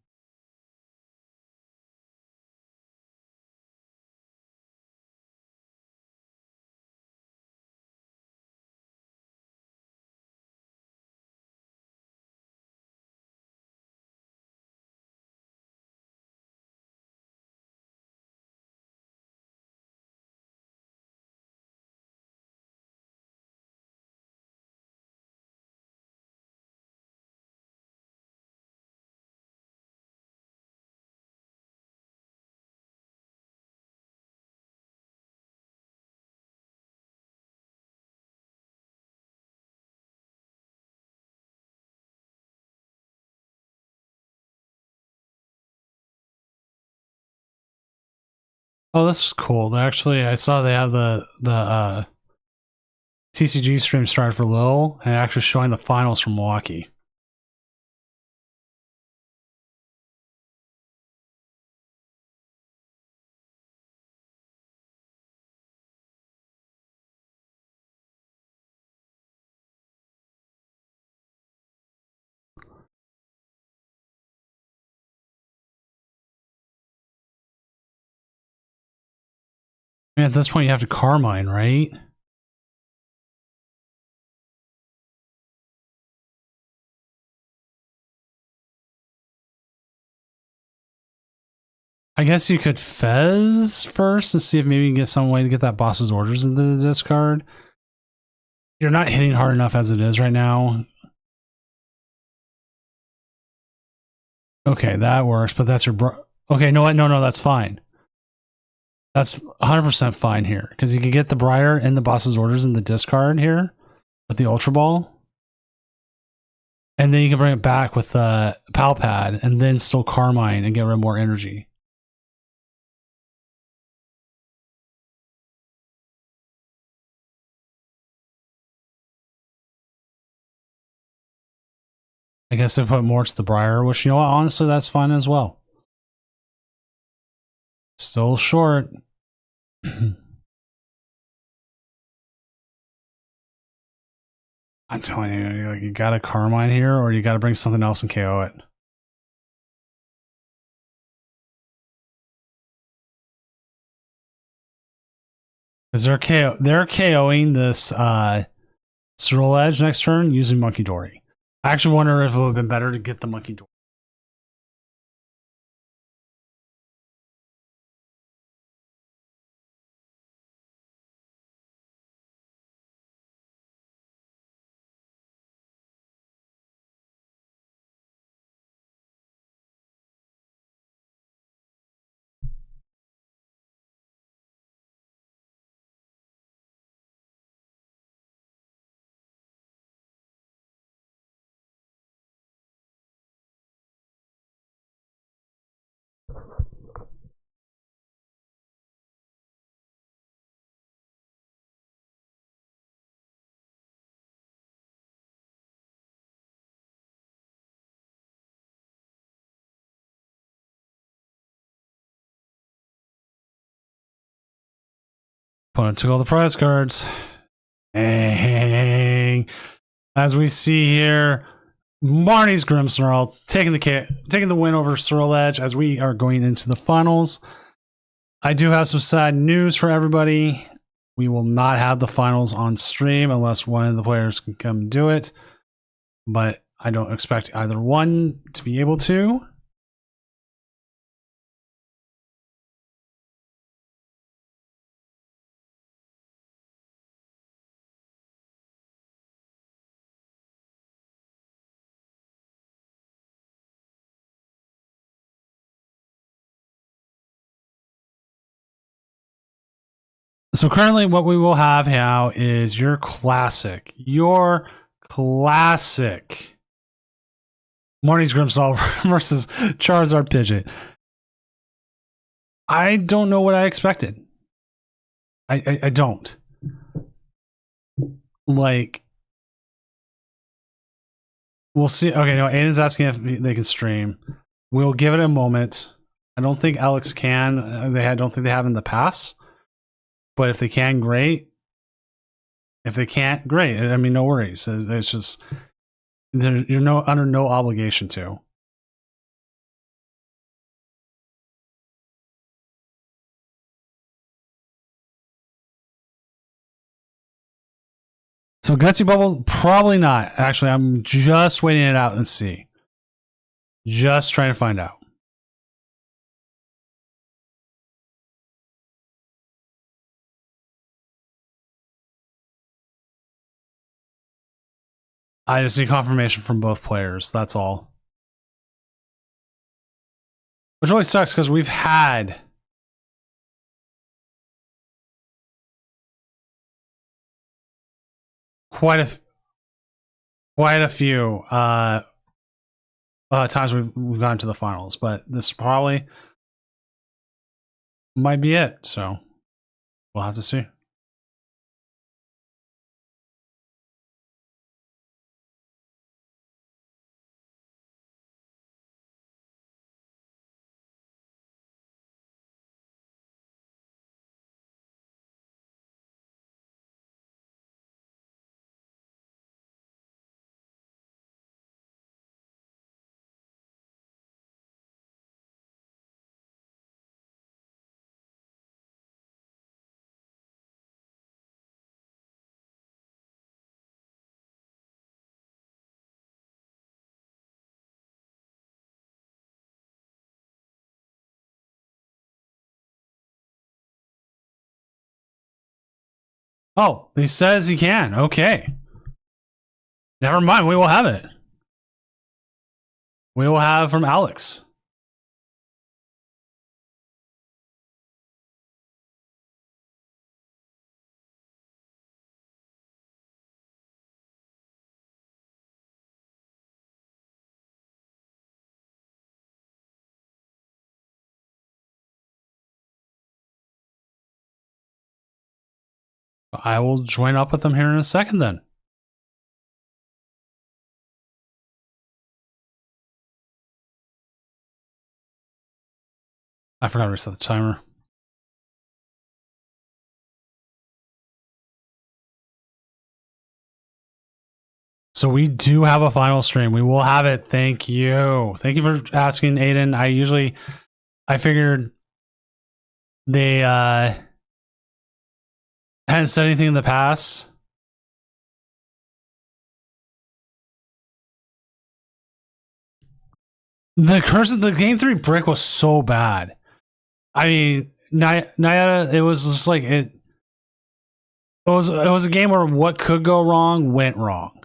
Oh, this is cool. Actually, I saw they have the TCG stream started for Lil, and actually showing the finals from Milwaukee. I mean, at this point, you have to Carmine, right? I guess you could Fez first and see if maybe you can get some way to get that boss's orders into the discard. You're not hitting hard enough as it is right now. Okay, that works, but that's your okay, no, no, that's fine. That's 100% fine here, because you can get the Briar and the boss's orders in the discard here with the Ultra Ball. And then you can bring it back with Pal Pad and then still Carmine and get rid of more energy. I guess they put more to the Briar, which, you know what, honestly, that's fine as well. Still short. I'm telling you, you got a Carmine here, or you got to bring something else and KO it. Because they're KOing this Swirl Edge next turn using Monkey Dory. I actually wonder if it would have been better to get the Monkey Dory. Opponent took all the prize cards. Dang. As we see here, Marnie's Grimmsnarl taking the win over Swirl Edge as we are going into the finals. I do have some sad news for everybody. We will not have the finals on stream unless one of the players can come do it. But I don't expect either one to be able to. So currently what we will have now is your classic Marnie's Grimmsnarl versus Charizard Pidgeot. I don't know what I expected. I don't. Like, we'll see. Okay, no, Aiden's asking if they can stream. We'll give it a moment. I don't think Alex can. I don't think they have in the past. But if they can, great. If they can't, great. I mean, no worries. It's just you're under no obligation to. So Gutsy Bubble, probably not. Actually, I'm just waiting it out and see. Just trying to find out. I just need confirmation from both players. That's all. Which really sucks because we've had quite a few times we've gone to the finals, but this probably might be it. So we'll have to see. Oh, he says he can. Okay. Never mind. We will have it. We will have from Alex. I will join up with them here in a second then. I forgot to reset the timer. So we do have a final stream. We will have it. Thank you. Thank you for asking, Aiden. I figured they hadn't said anything in the past. The curse of the game 3 brick was so bad. I mean, Nyada, it was just like it was a game where what could go wrong went wrong.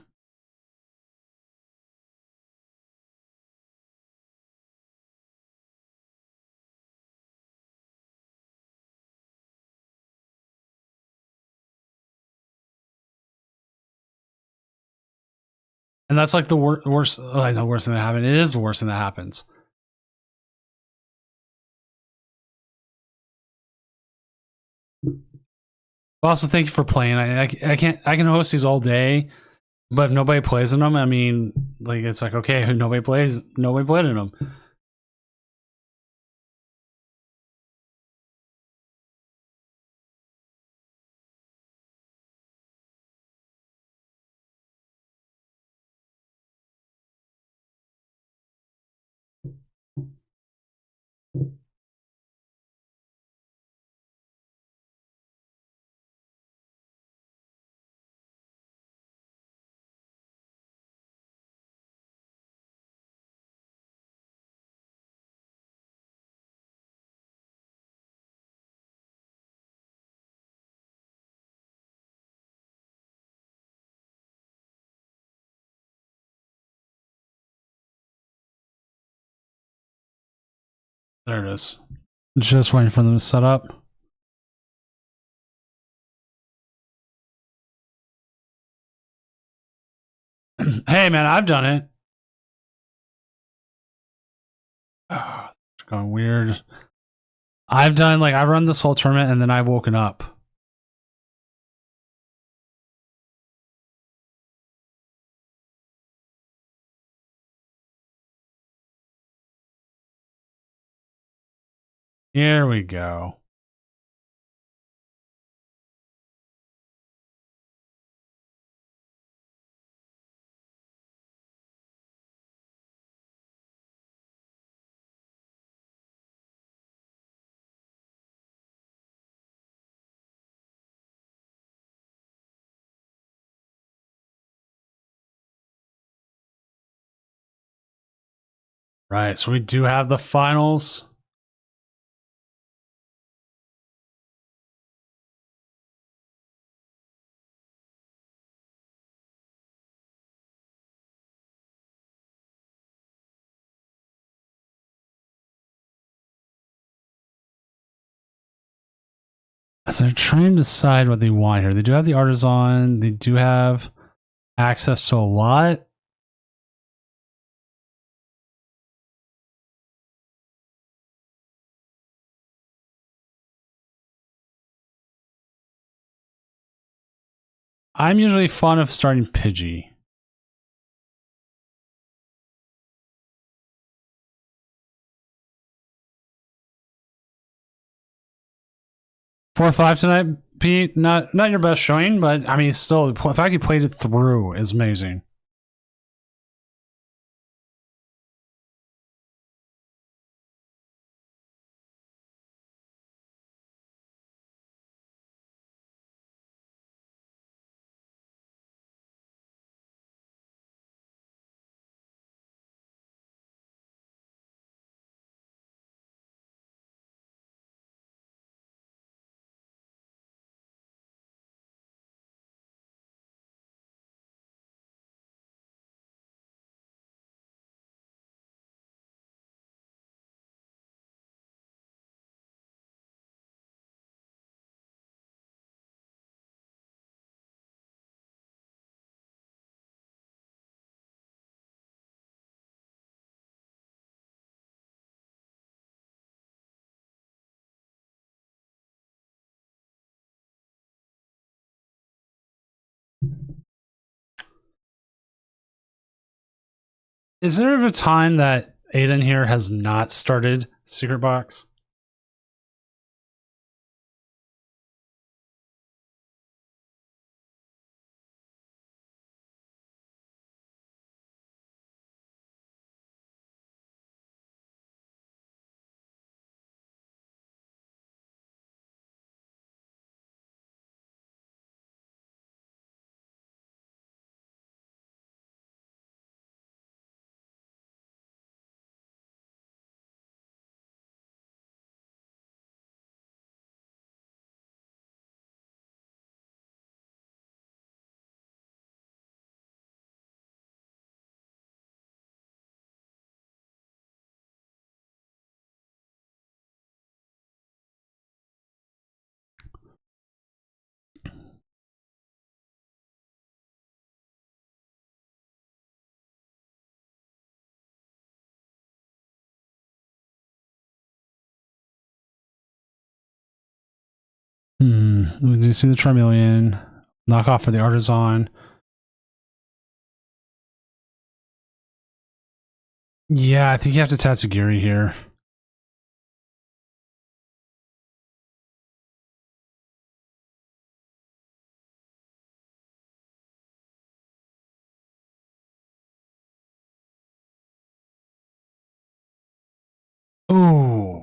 And that's like the worst. Oh, I know worst thing that happened. It is the worst thing that happens. Also, thank you for playing. I can host these all day, but if nobody plays in them, I mean, like it's like okay, nobody played in them. There it is. Just waiting for them to set up. Hey man, I've done it. Oh, it's going weird. I've run this whole tournament and then I've woken up. Here we go. Right, so we do have the finals. So they're trying to decide what they want here. They do have the artisan. They do have access to a lot. I'm usually fond of starting Pidgey. Four or five tonight, Pete. Not your best showing, but I mean, still, the fact you played it through is amazing. Is there a time that Aiden here has not started Secret Box? We do see the Charmeleon. Knock off for the Artisan. Yeah, I think you have to Tatsugiri here. Ooh.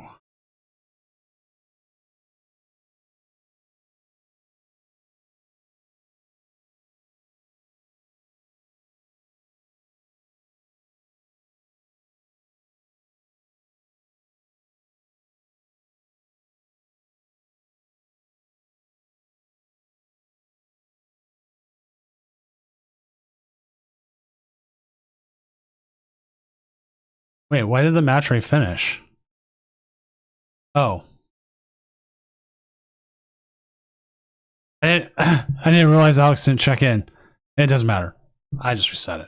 Wait, why did the match rate finish? Oh. I didn't realize Alex didn't check in. It doesn't matter. I just reset it.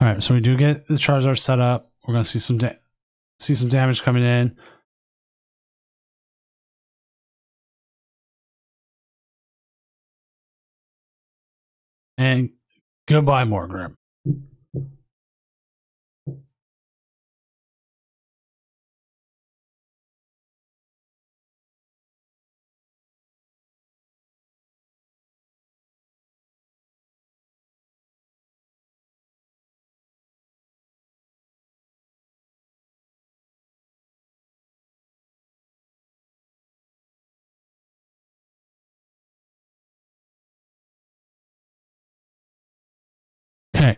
All right, so we do get the Charizard set up. We're gonna see some damage coming in. And goodbye, Morgrim. Okay.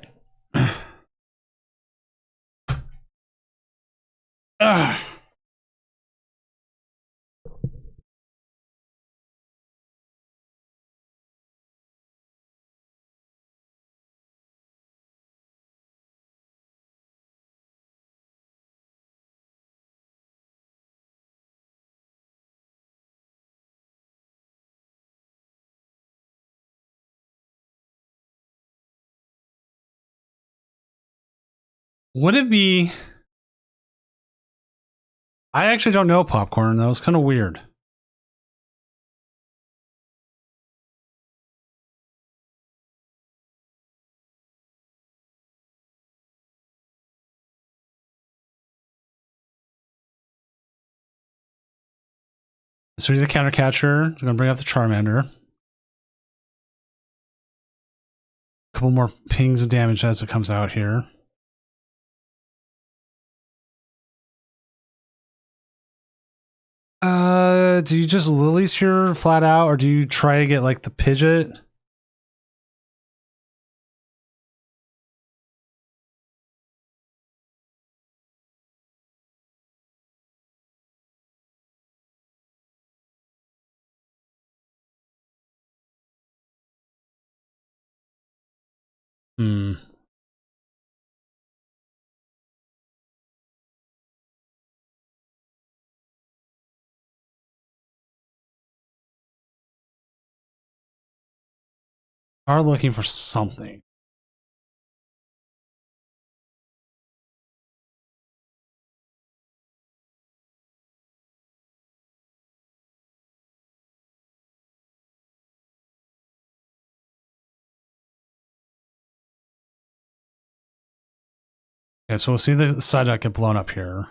Would it be? I actually don't know Popcorn. That was kind of weird. So he's the counter catcher. He's gonna bring up the Charmander. A couple more pings of damage as it comes out here. Do you just Lilies here flat out, or do you try to get like the Pidgeot? Hmm. Are looking for something. Okay, so we'll see the side duct get blown up here.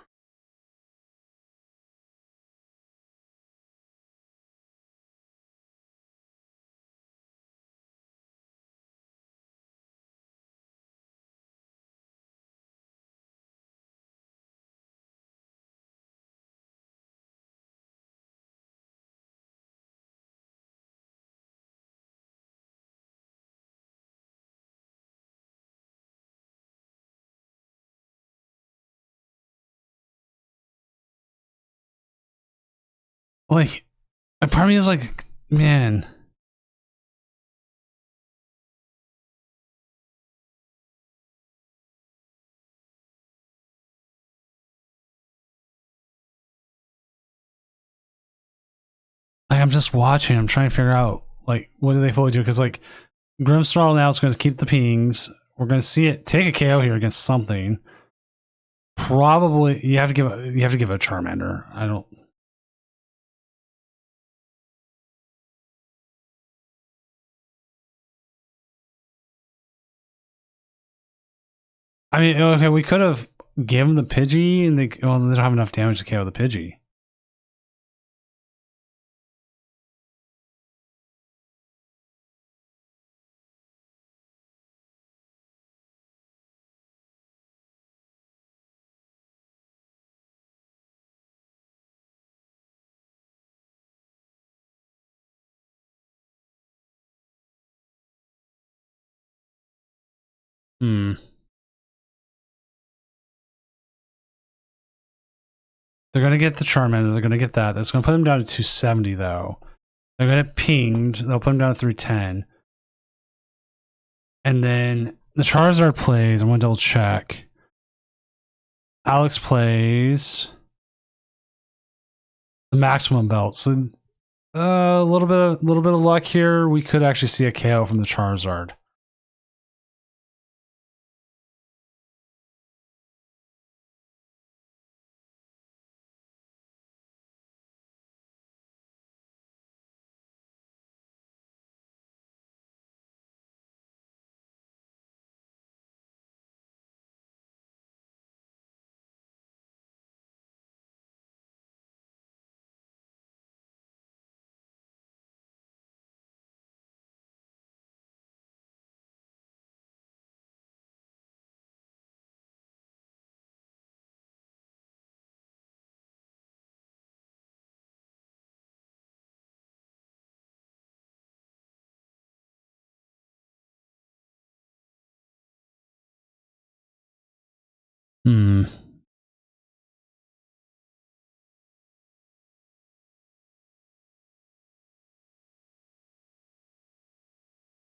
Like, part of me is like, man. Like, I'm just watching. I'm trying to figure out, like, what do they fully do? Because, like, Grimsnarl now is going to keep the pings. We're going to see it take a KO here against something. Probably, you have to give it a Charmander. I don't. I mean, okay, we could have given the Pidgey, and they don't have enough damage to KO the Pidgey. They're going to get the Charmander. They're going to get that. That's going to put them down to 270, though. They're going to get pinged. They'll put them down to 310. And then the Charizard plays. I'm going to double check. Alex plays the maximum belt. So a little bit of luck here. We could actually see a KO from the Charizard.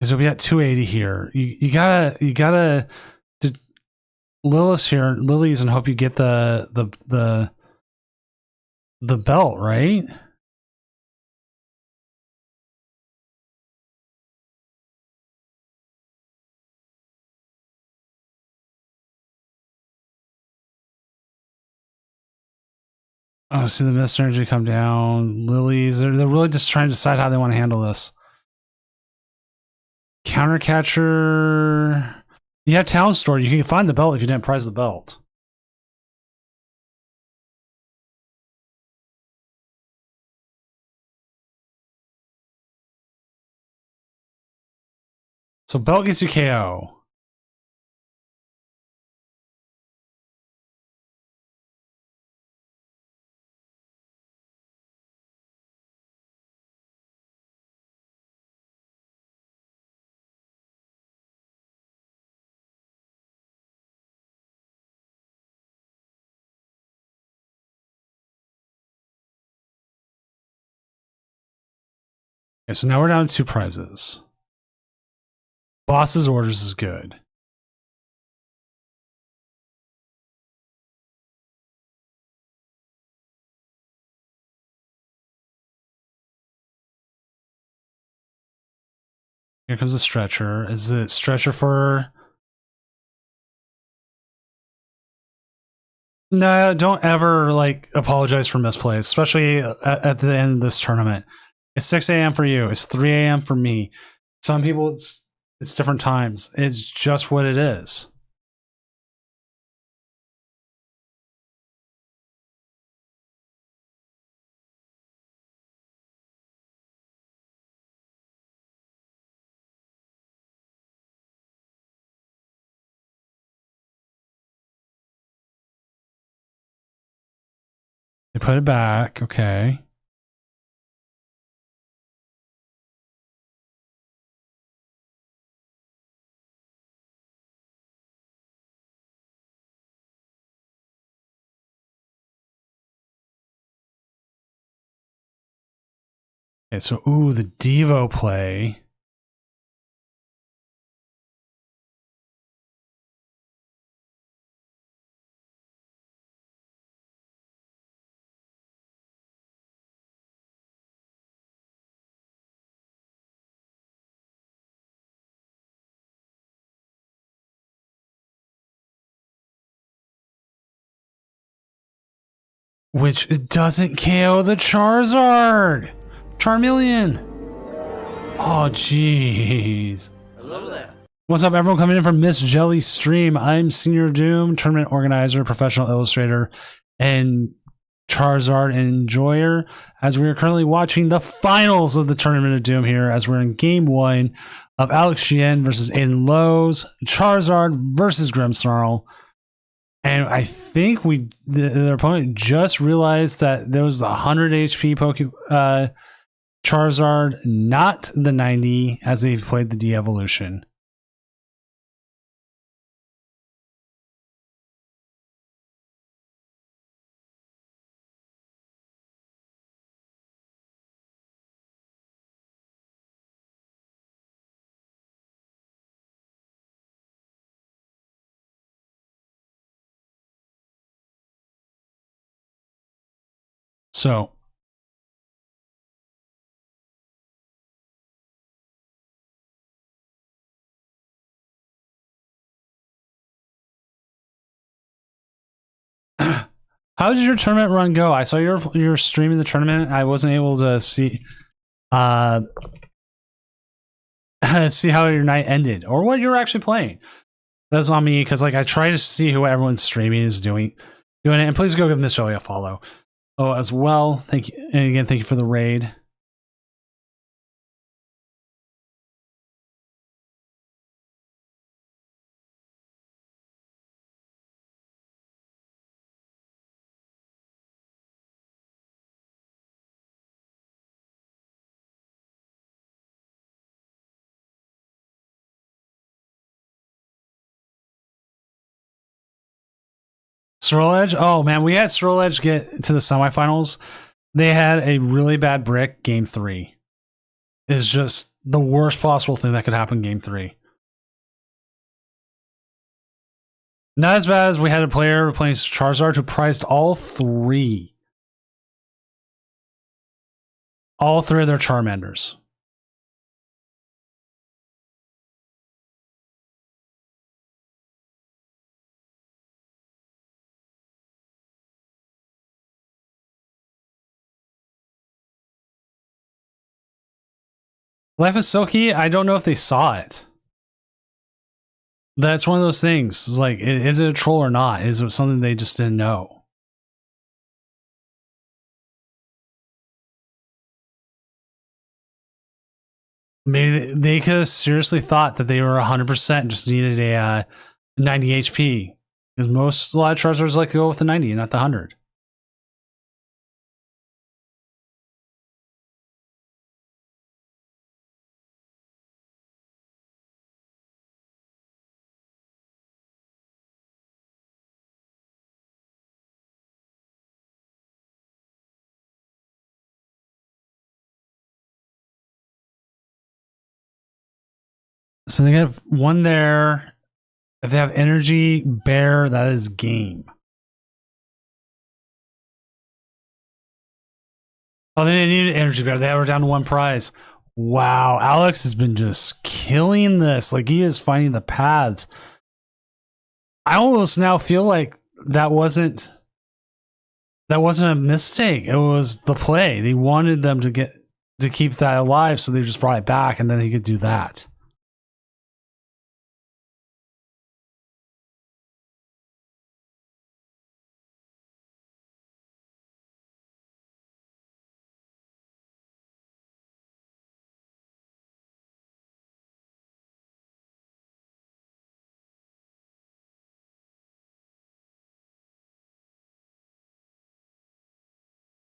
So we got 280 here. You gotta Lilith here, Lilies, and hope you get the belt, right? Oh, see the mist energy come down. Lilies, they're really just trying to decide how they want to handle this. Countercatcher. You have Town Store. You can find the belt if you didn't prize the belt. So belt gets you KO. Okay, so now we're down to 2 prizes. Boss's orders is good. Here comes the stretcher. Is it stretcher for... No, don't ever like apologize for misplays, especially at the end of this tournament. It's 6 a.m. for you. It's 3 a.m. for me. Some people, it's different times. It's just what it is. They put it back. Okay. Okay, so ooh, the Devo play. Which doesn't KO the Charizard. Charmeleon. Oh, jeez. Hello there. What's up, everyone coming in from Miss Jelly's stream? I'm Senior Doom, tournament organizer, professional illustrator, and Charizard enjoyer, as we are currently watching the finals of the Tournament of Doom here, as we're in Game 1 of Alex Chien versus Aiden Lowe's, Charizard versus Grimmsnarl. And I think their opponent just realized that there was the 100 HP Charizard, not the 90, as they played the de-evolution. So, how did your tournament run go? I saw you're streaming the tournament. I wasn't able to see see how your night ended or what you were actually playing. That's on me, because like I try to see who everyone's streaming is doing it. And please go give Miss Joey a follow. Oh, as well. Thank you. And again, thank you for the raid. Swirl Edge? Oh man, we had Swirl Edge get to the semifinals. They had a really bad brick game 3. It's just the worst possible thing that could happen game 3. Not as bad as we had a player playing Charizard who prized all three. All three of their Charmanders. Life is Silky, I don't know if they saw it. That's one of those things. It's like, is it a troll or not? Is it something they just didn't know? Maybe they could have seriously thought that they were 100% just needed a 90 HP. Because a lot of Charizards like to go with the 90 and not the 100. So they have one there. If they have energy, bear, that is game. Oh, they didn't need an energy bear. They were down to one prize. Wow, Alex has been just killing this. Like, he is finding the paths. I almost now feel like that wasn't a mistake. It was the play. They wanted them to keep that alive, so they just brought it back, and then he could do that.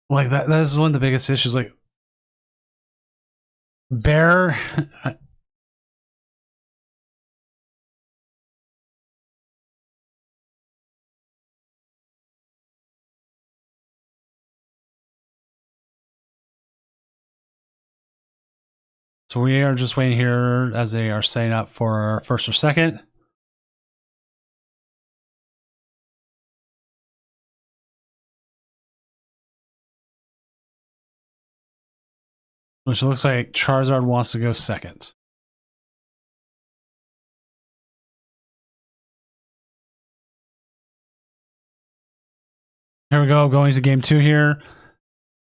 Like that is one of the biggest issues. Like, Bear, so we are just waiting here as they are setting up for first or second. Which looks like Charizard wants to go second. Here we go, going to game 2 here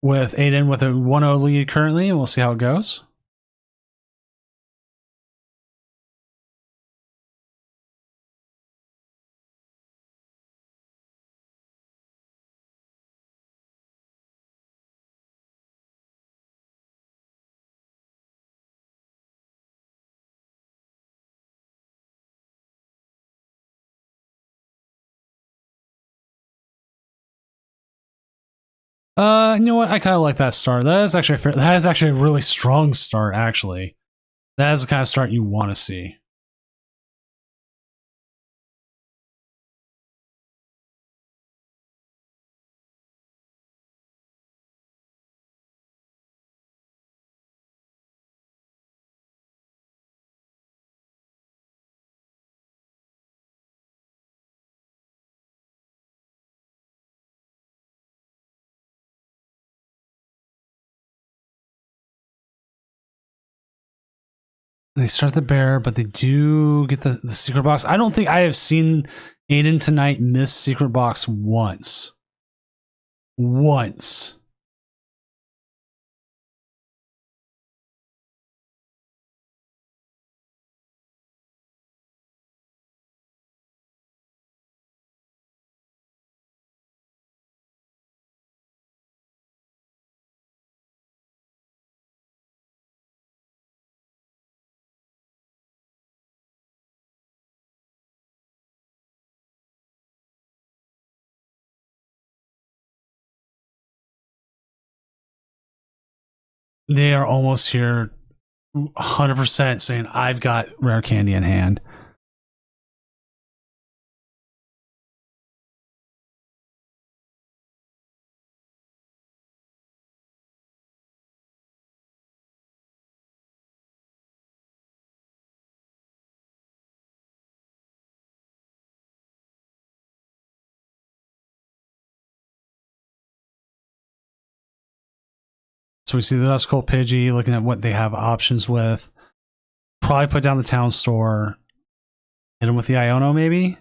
with Aiden with a 1-0 lead currently, and we'll see how it goes. You know what? I kind of like that start. That is actually a really strong start, actually. That is the kind of start you want to see. They start the bear, but they do get the secret box. I don't think I have seen Aiden tonight miss secret box once. Once. They are almost here, 100% saying, I've got rare candy in hand. So we see the Duskull Pidgey looking at what they have options with. Probably put down the town store. Hit him with the Iono, maybe?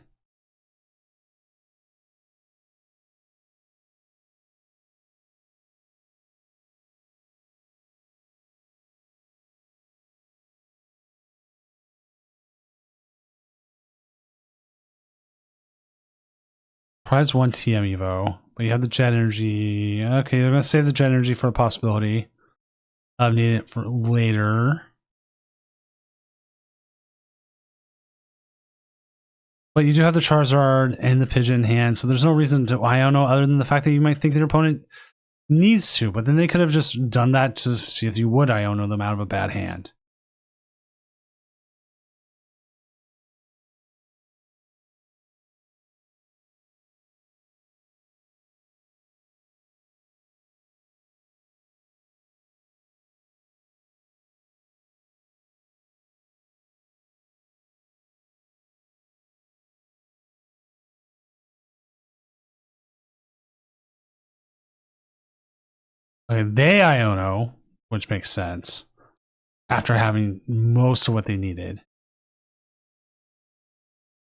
Prize 1 TM Evo. But you have the Jet Energy. Okay, they're going to save the Jet Energy for a possibility of needing it for later. But you do have the Charizard and the Pigeon in hand, so there's no reason to Iono other than the fact that you might think that your opponent needs to. But then they could have just done that to see if you would Iono them out of a bad hand. Okay, they Iono, which makes sense. after having most of what they needed.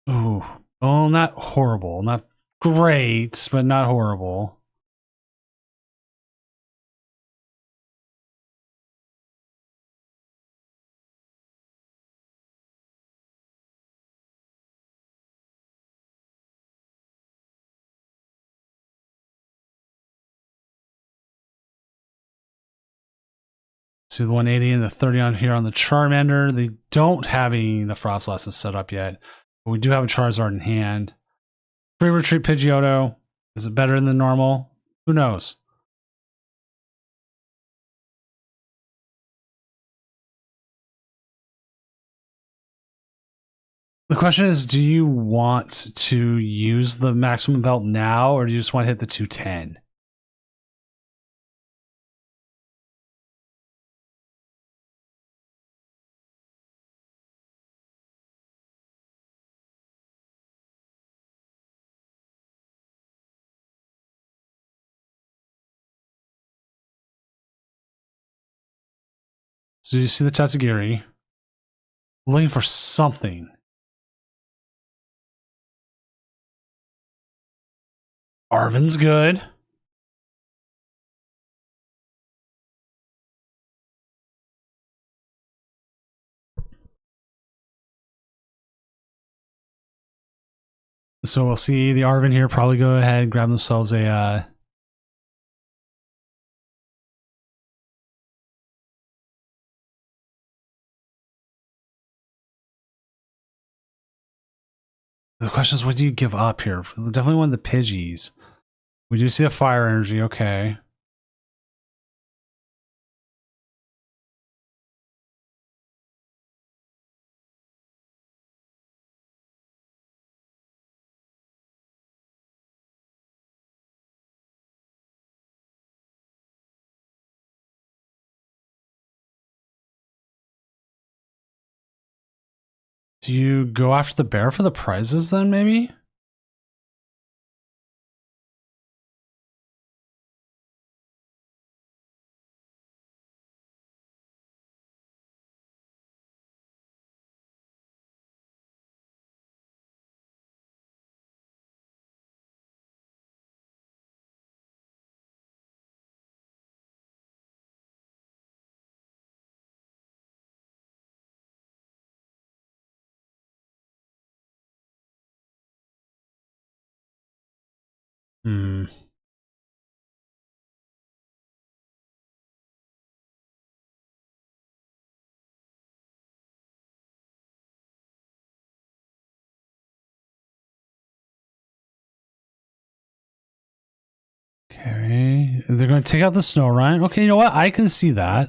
Ooh, well, not horrible, not great, but not horrible. See the 180 and the 30 on here on the Charmander. They don't have any the Frost lessons set up yet, but we do have a Charizard in hand. Free retreat Pidgeotto. Is it better than normal? Who knows? The question is, do you want to use the maximum belt now, or do you just want to hit the 210? So you see the Tatsugiri. Looking for something. Arven's good. So we'll see the Arven here probably go ahead and grab themselves a the question is, what do you give up here? Definitely one of the Pidgeys. We do see a fire energy, okay. Do you go after the bear for the prizes then, maybe? Hmm. Okay. They're going to take out the Snorunt. Okay, you know what? I can see that.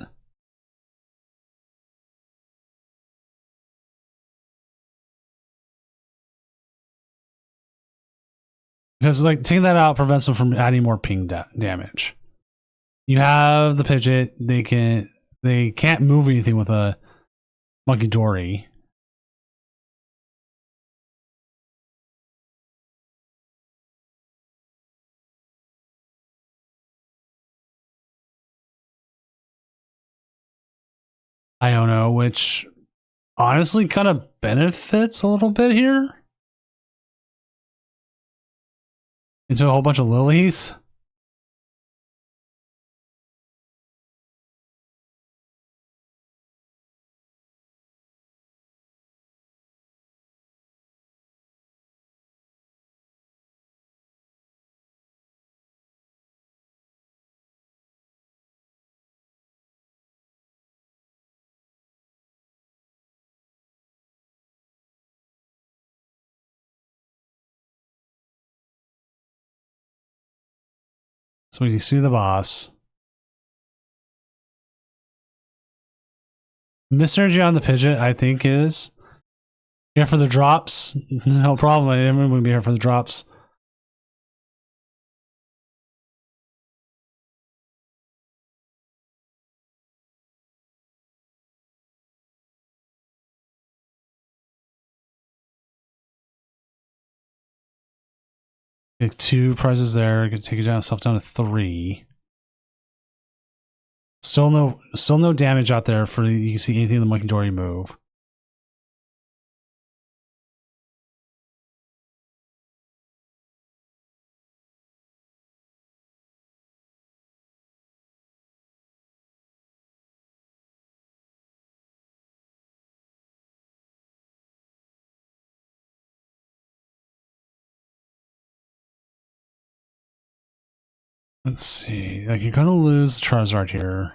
Because like taking that out prevents them from adding more ping damage. You have the Pidgeot. They can't move anything with a Monkey Dory. Iono, which honestly kind of benefits a little bit here. Into a whole bunch of lilies. So we can see the boss. Miss energy on the Pidgeot, I think, is here for the drops. No problem. I'm going to be here for the drops. Get 2 prizes there. Gonna take it down, itself down to 3. Still no damage out there for you can see anything the Monkey Dory move. Let's see. Like you're gonna lose Charizard here.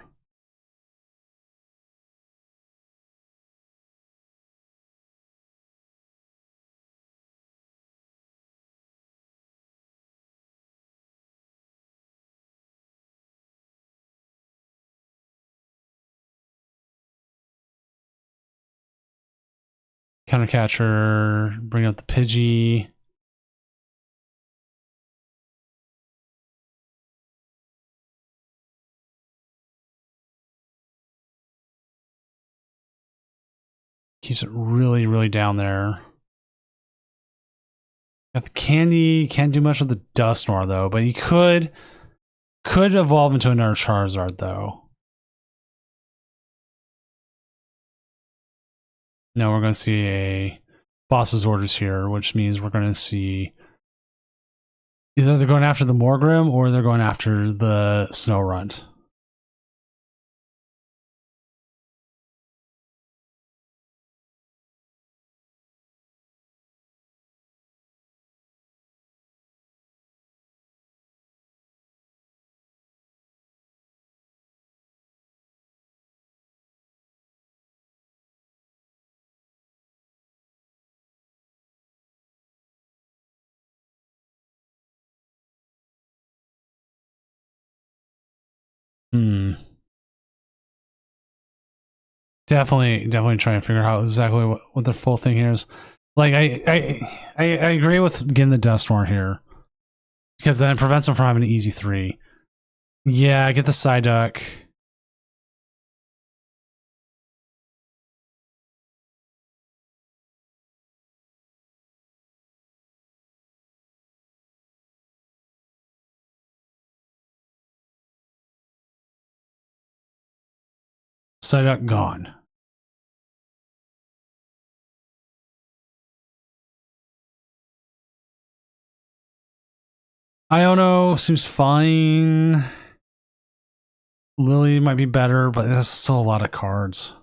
Counter catcher, bring up the Pidgey. Keeps it really, really down there. Got the candy, can't do much with the Dusknoir though, but he could evolve into another Charizard though. Now we're going to see a boss's orders here, which means we're going to see either they're going after the Morgrim or they're going after the Snorunt. Definitely trying to figure out exactly what the full thing here is. Like I agree with getting the Dusknoir here because then it prevents him from having an easy 3. Yeah, get the Psyduck. Psyduck gone. Iono seems fine. Lily might be better, but that's still a lot of cards.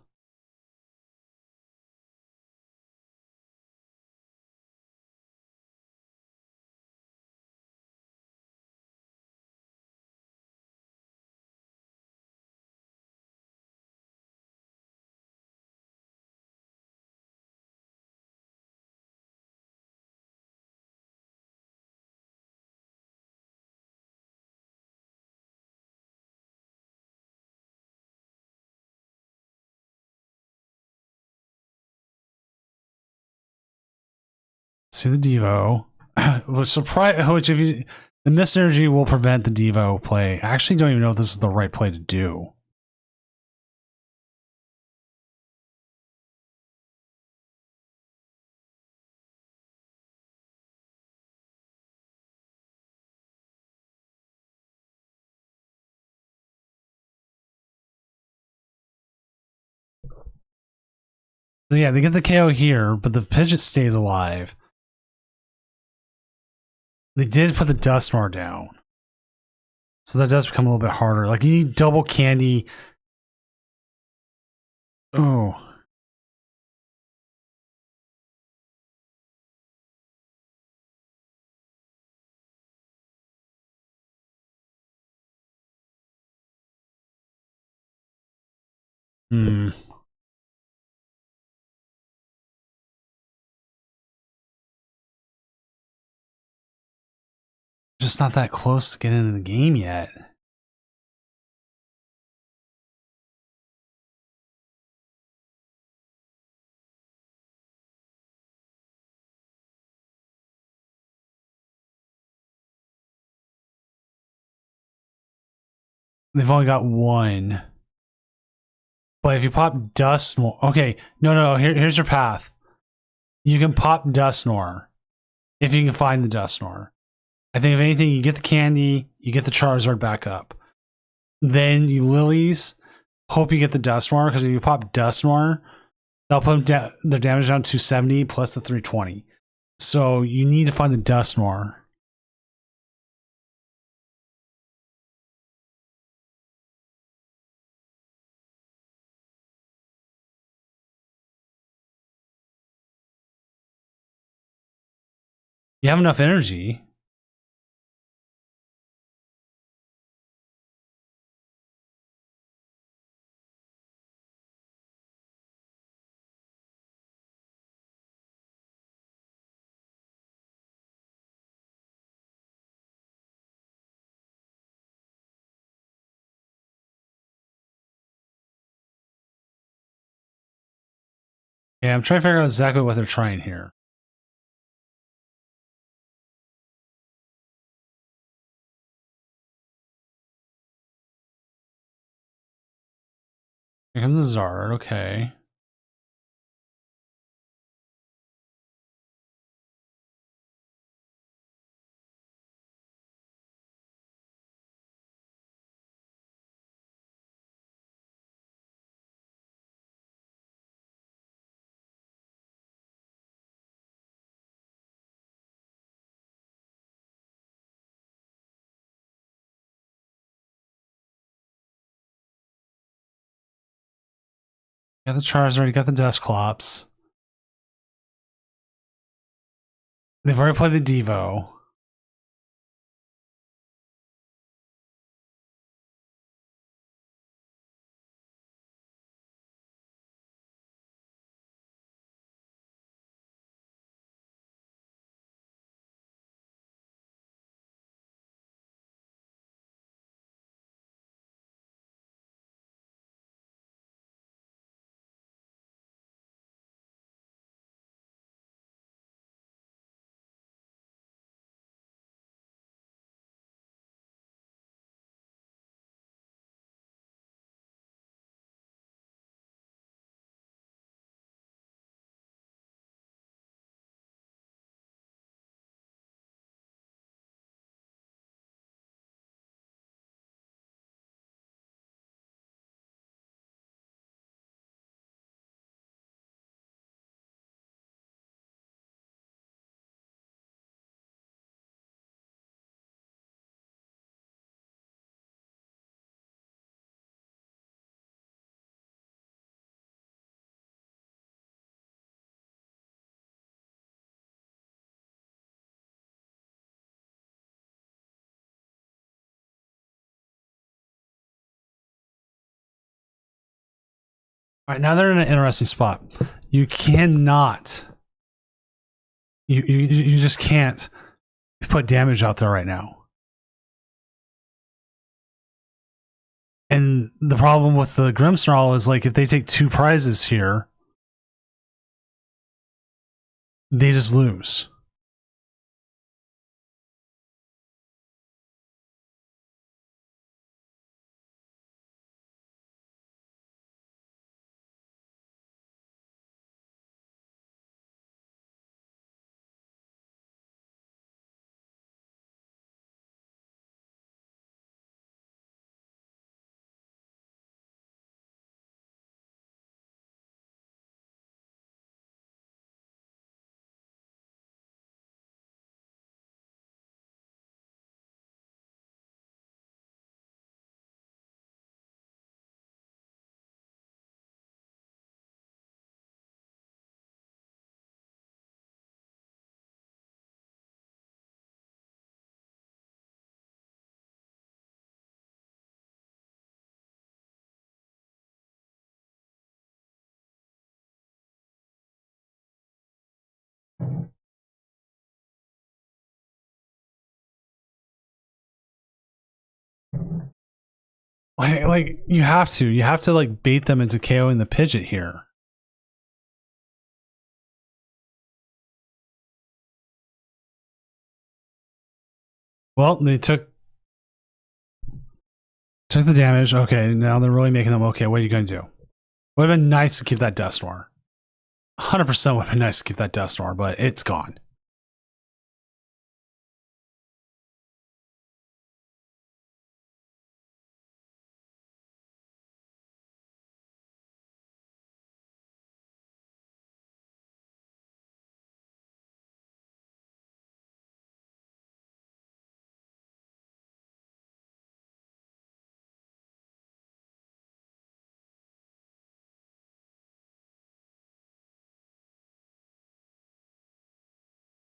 See the Devo. Which if you the Mist Energy will prevent the Devo play. I actually don't even know if this is the right play to do. So yeah, they get the KO here, but the Pidgeot stays alive. They did put the Dusknoir down. So that does become a little bit harder. Like, you need double candy. Oh. Hmm. Just not that close to getting into the game yet. They've only got one. But if you pop Dusknoir... Okay, no. Here's your path. You can pop Dusknoir. If you can find the Dusknoir. I think if anything, you get the candy, you get the Charizard back up. Then you Lilies, hope you get the Dusknoir, because if you pop Dusknoir, they'll put their damage down to 270 plus the 320. So you need to find the Dusknoir. You have enough energy. Yeah, I'm trying to figure out exactly what they're trying here. Here comes the Zard, okay. Got the Charizard, got the Dusclops. They've already played the Devo. All right, now they're in an interesting spot. You cannot. You just can't put damage out there right now. And the problem with the Grimmsnarl is, like, if they take 2 prizes here, they just lose. Like you have to like bait them into KOing the Pidgeot here. Well, they took the damage. Okay, now they're really making them. Okay, what are you going to do? Would have been nice to keep that Dusknoir. 100% would have been nice to keep that Dusknoir, but it's gone.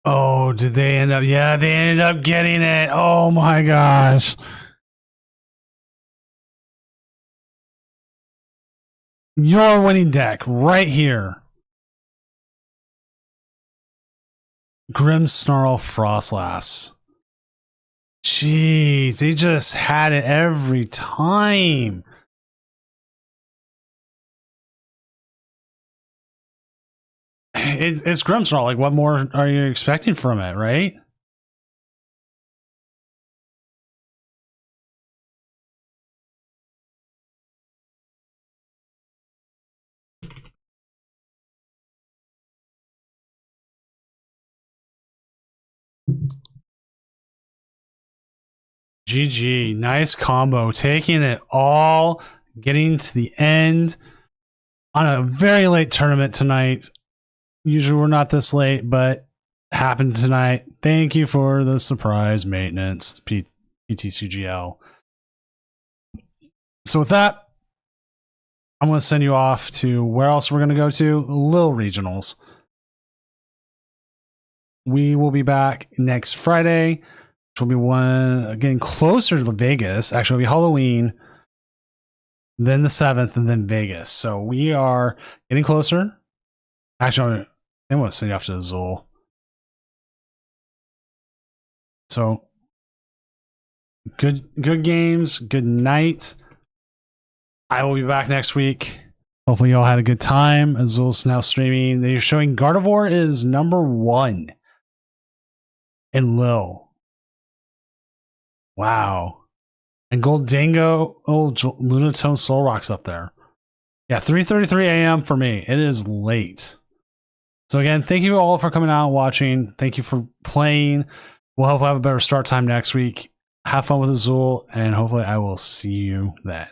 Oh, did they end up? Yeah, they ended up getting it. Oh my gosh. Your winning deck right here. Grimmsnarl Frostlass. Jeez, they just had it every time. It's Grimmsnarl. Like, what more are you expecting from it, right? GG. Nice combo. Taking it all. Getting to the end on a very late tournament tonight. Usually we're not this late, but happened tonight. Thank you for the surprise maintenance, PTCGL. So with that, I'm going to send you off to where else we're going to go to? Lil Regionals. We will be back next Friday, which will be one getting closer to Vegas. Actually, it'll be Halloween, then the 7th, and then Vegas. So we are getting closer. Actually, I want to send you off to Azul. So good games, good night. I will be back next week. Hopefully you all had a good time. Azul's now streaming. They're showing Gardevoir is #1 in Lil. Wow. And Goldango, Lunatone Solrock's up there. Yeah, 3:33 a.m. for me. It is late. So again, thank you all for coming out and watching. Thank you for playing. We'll hopefully have a better start time next week. Have fun with Azul, and hopefully I will see you then.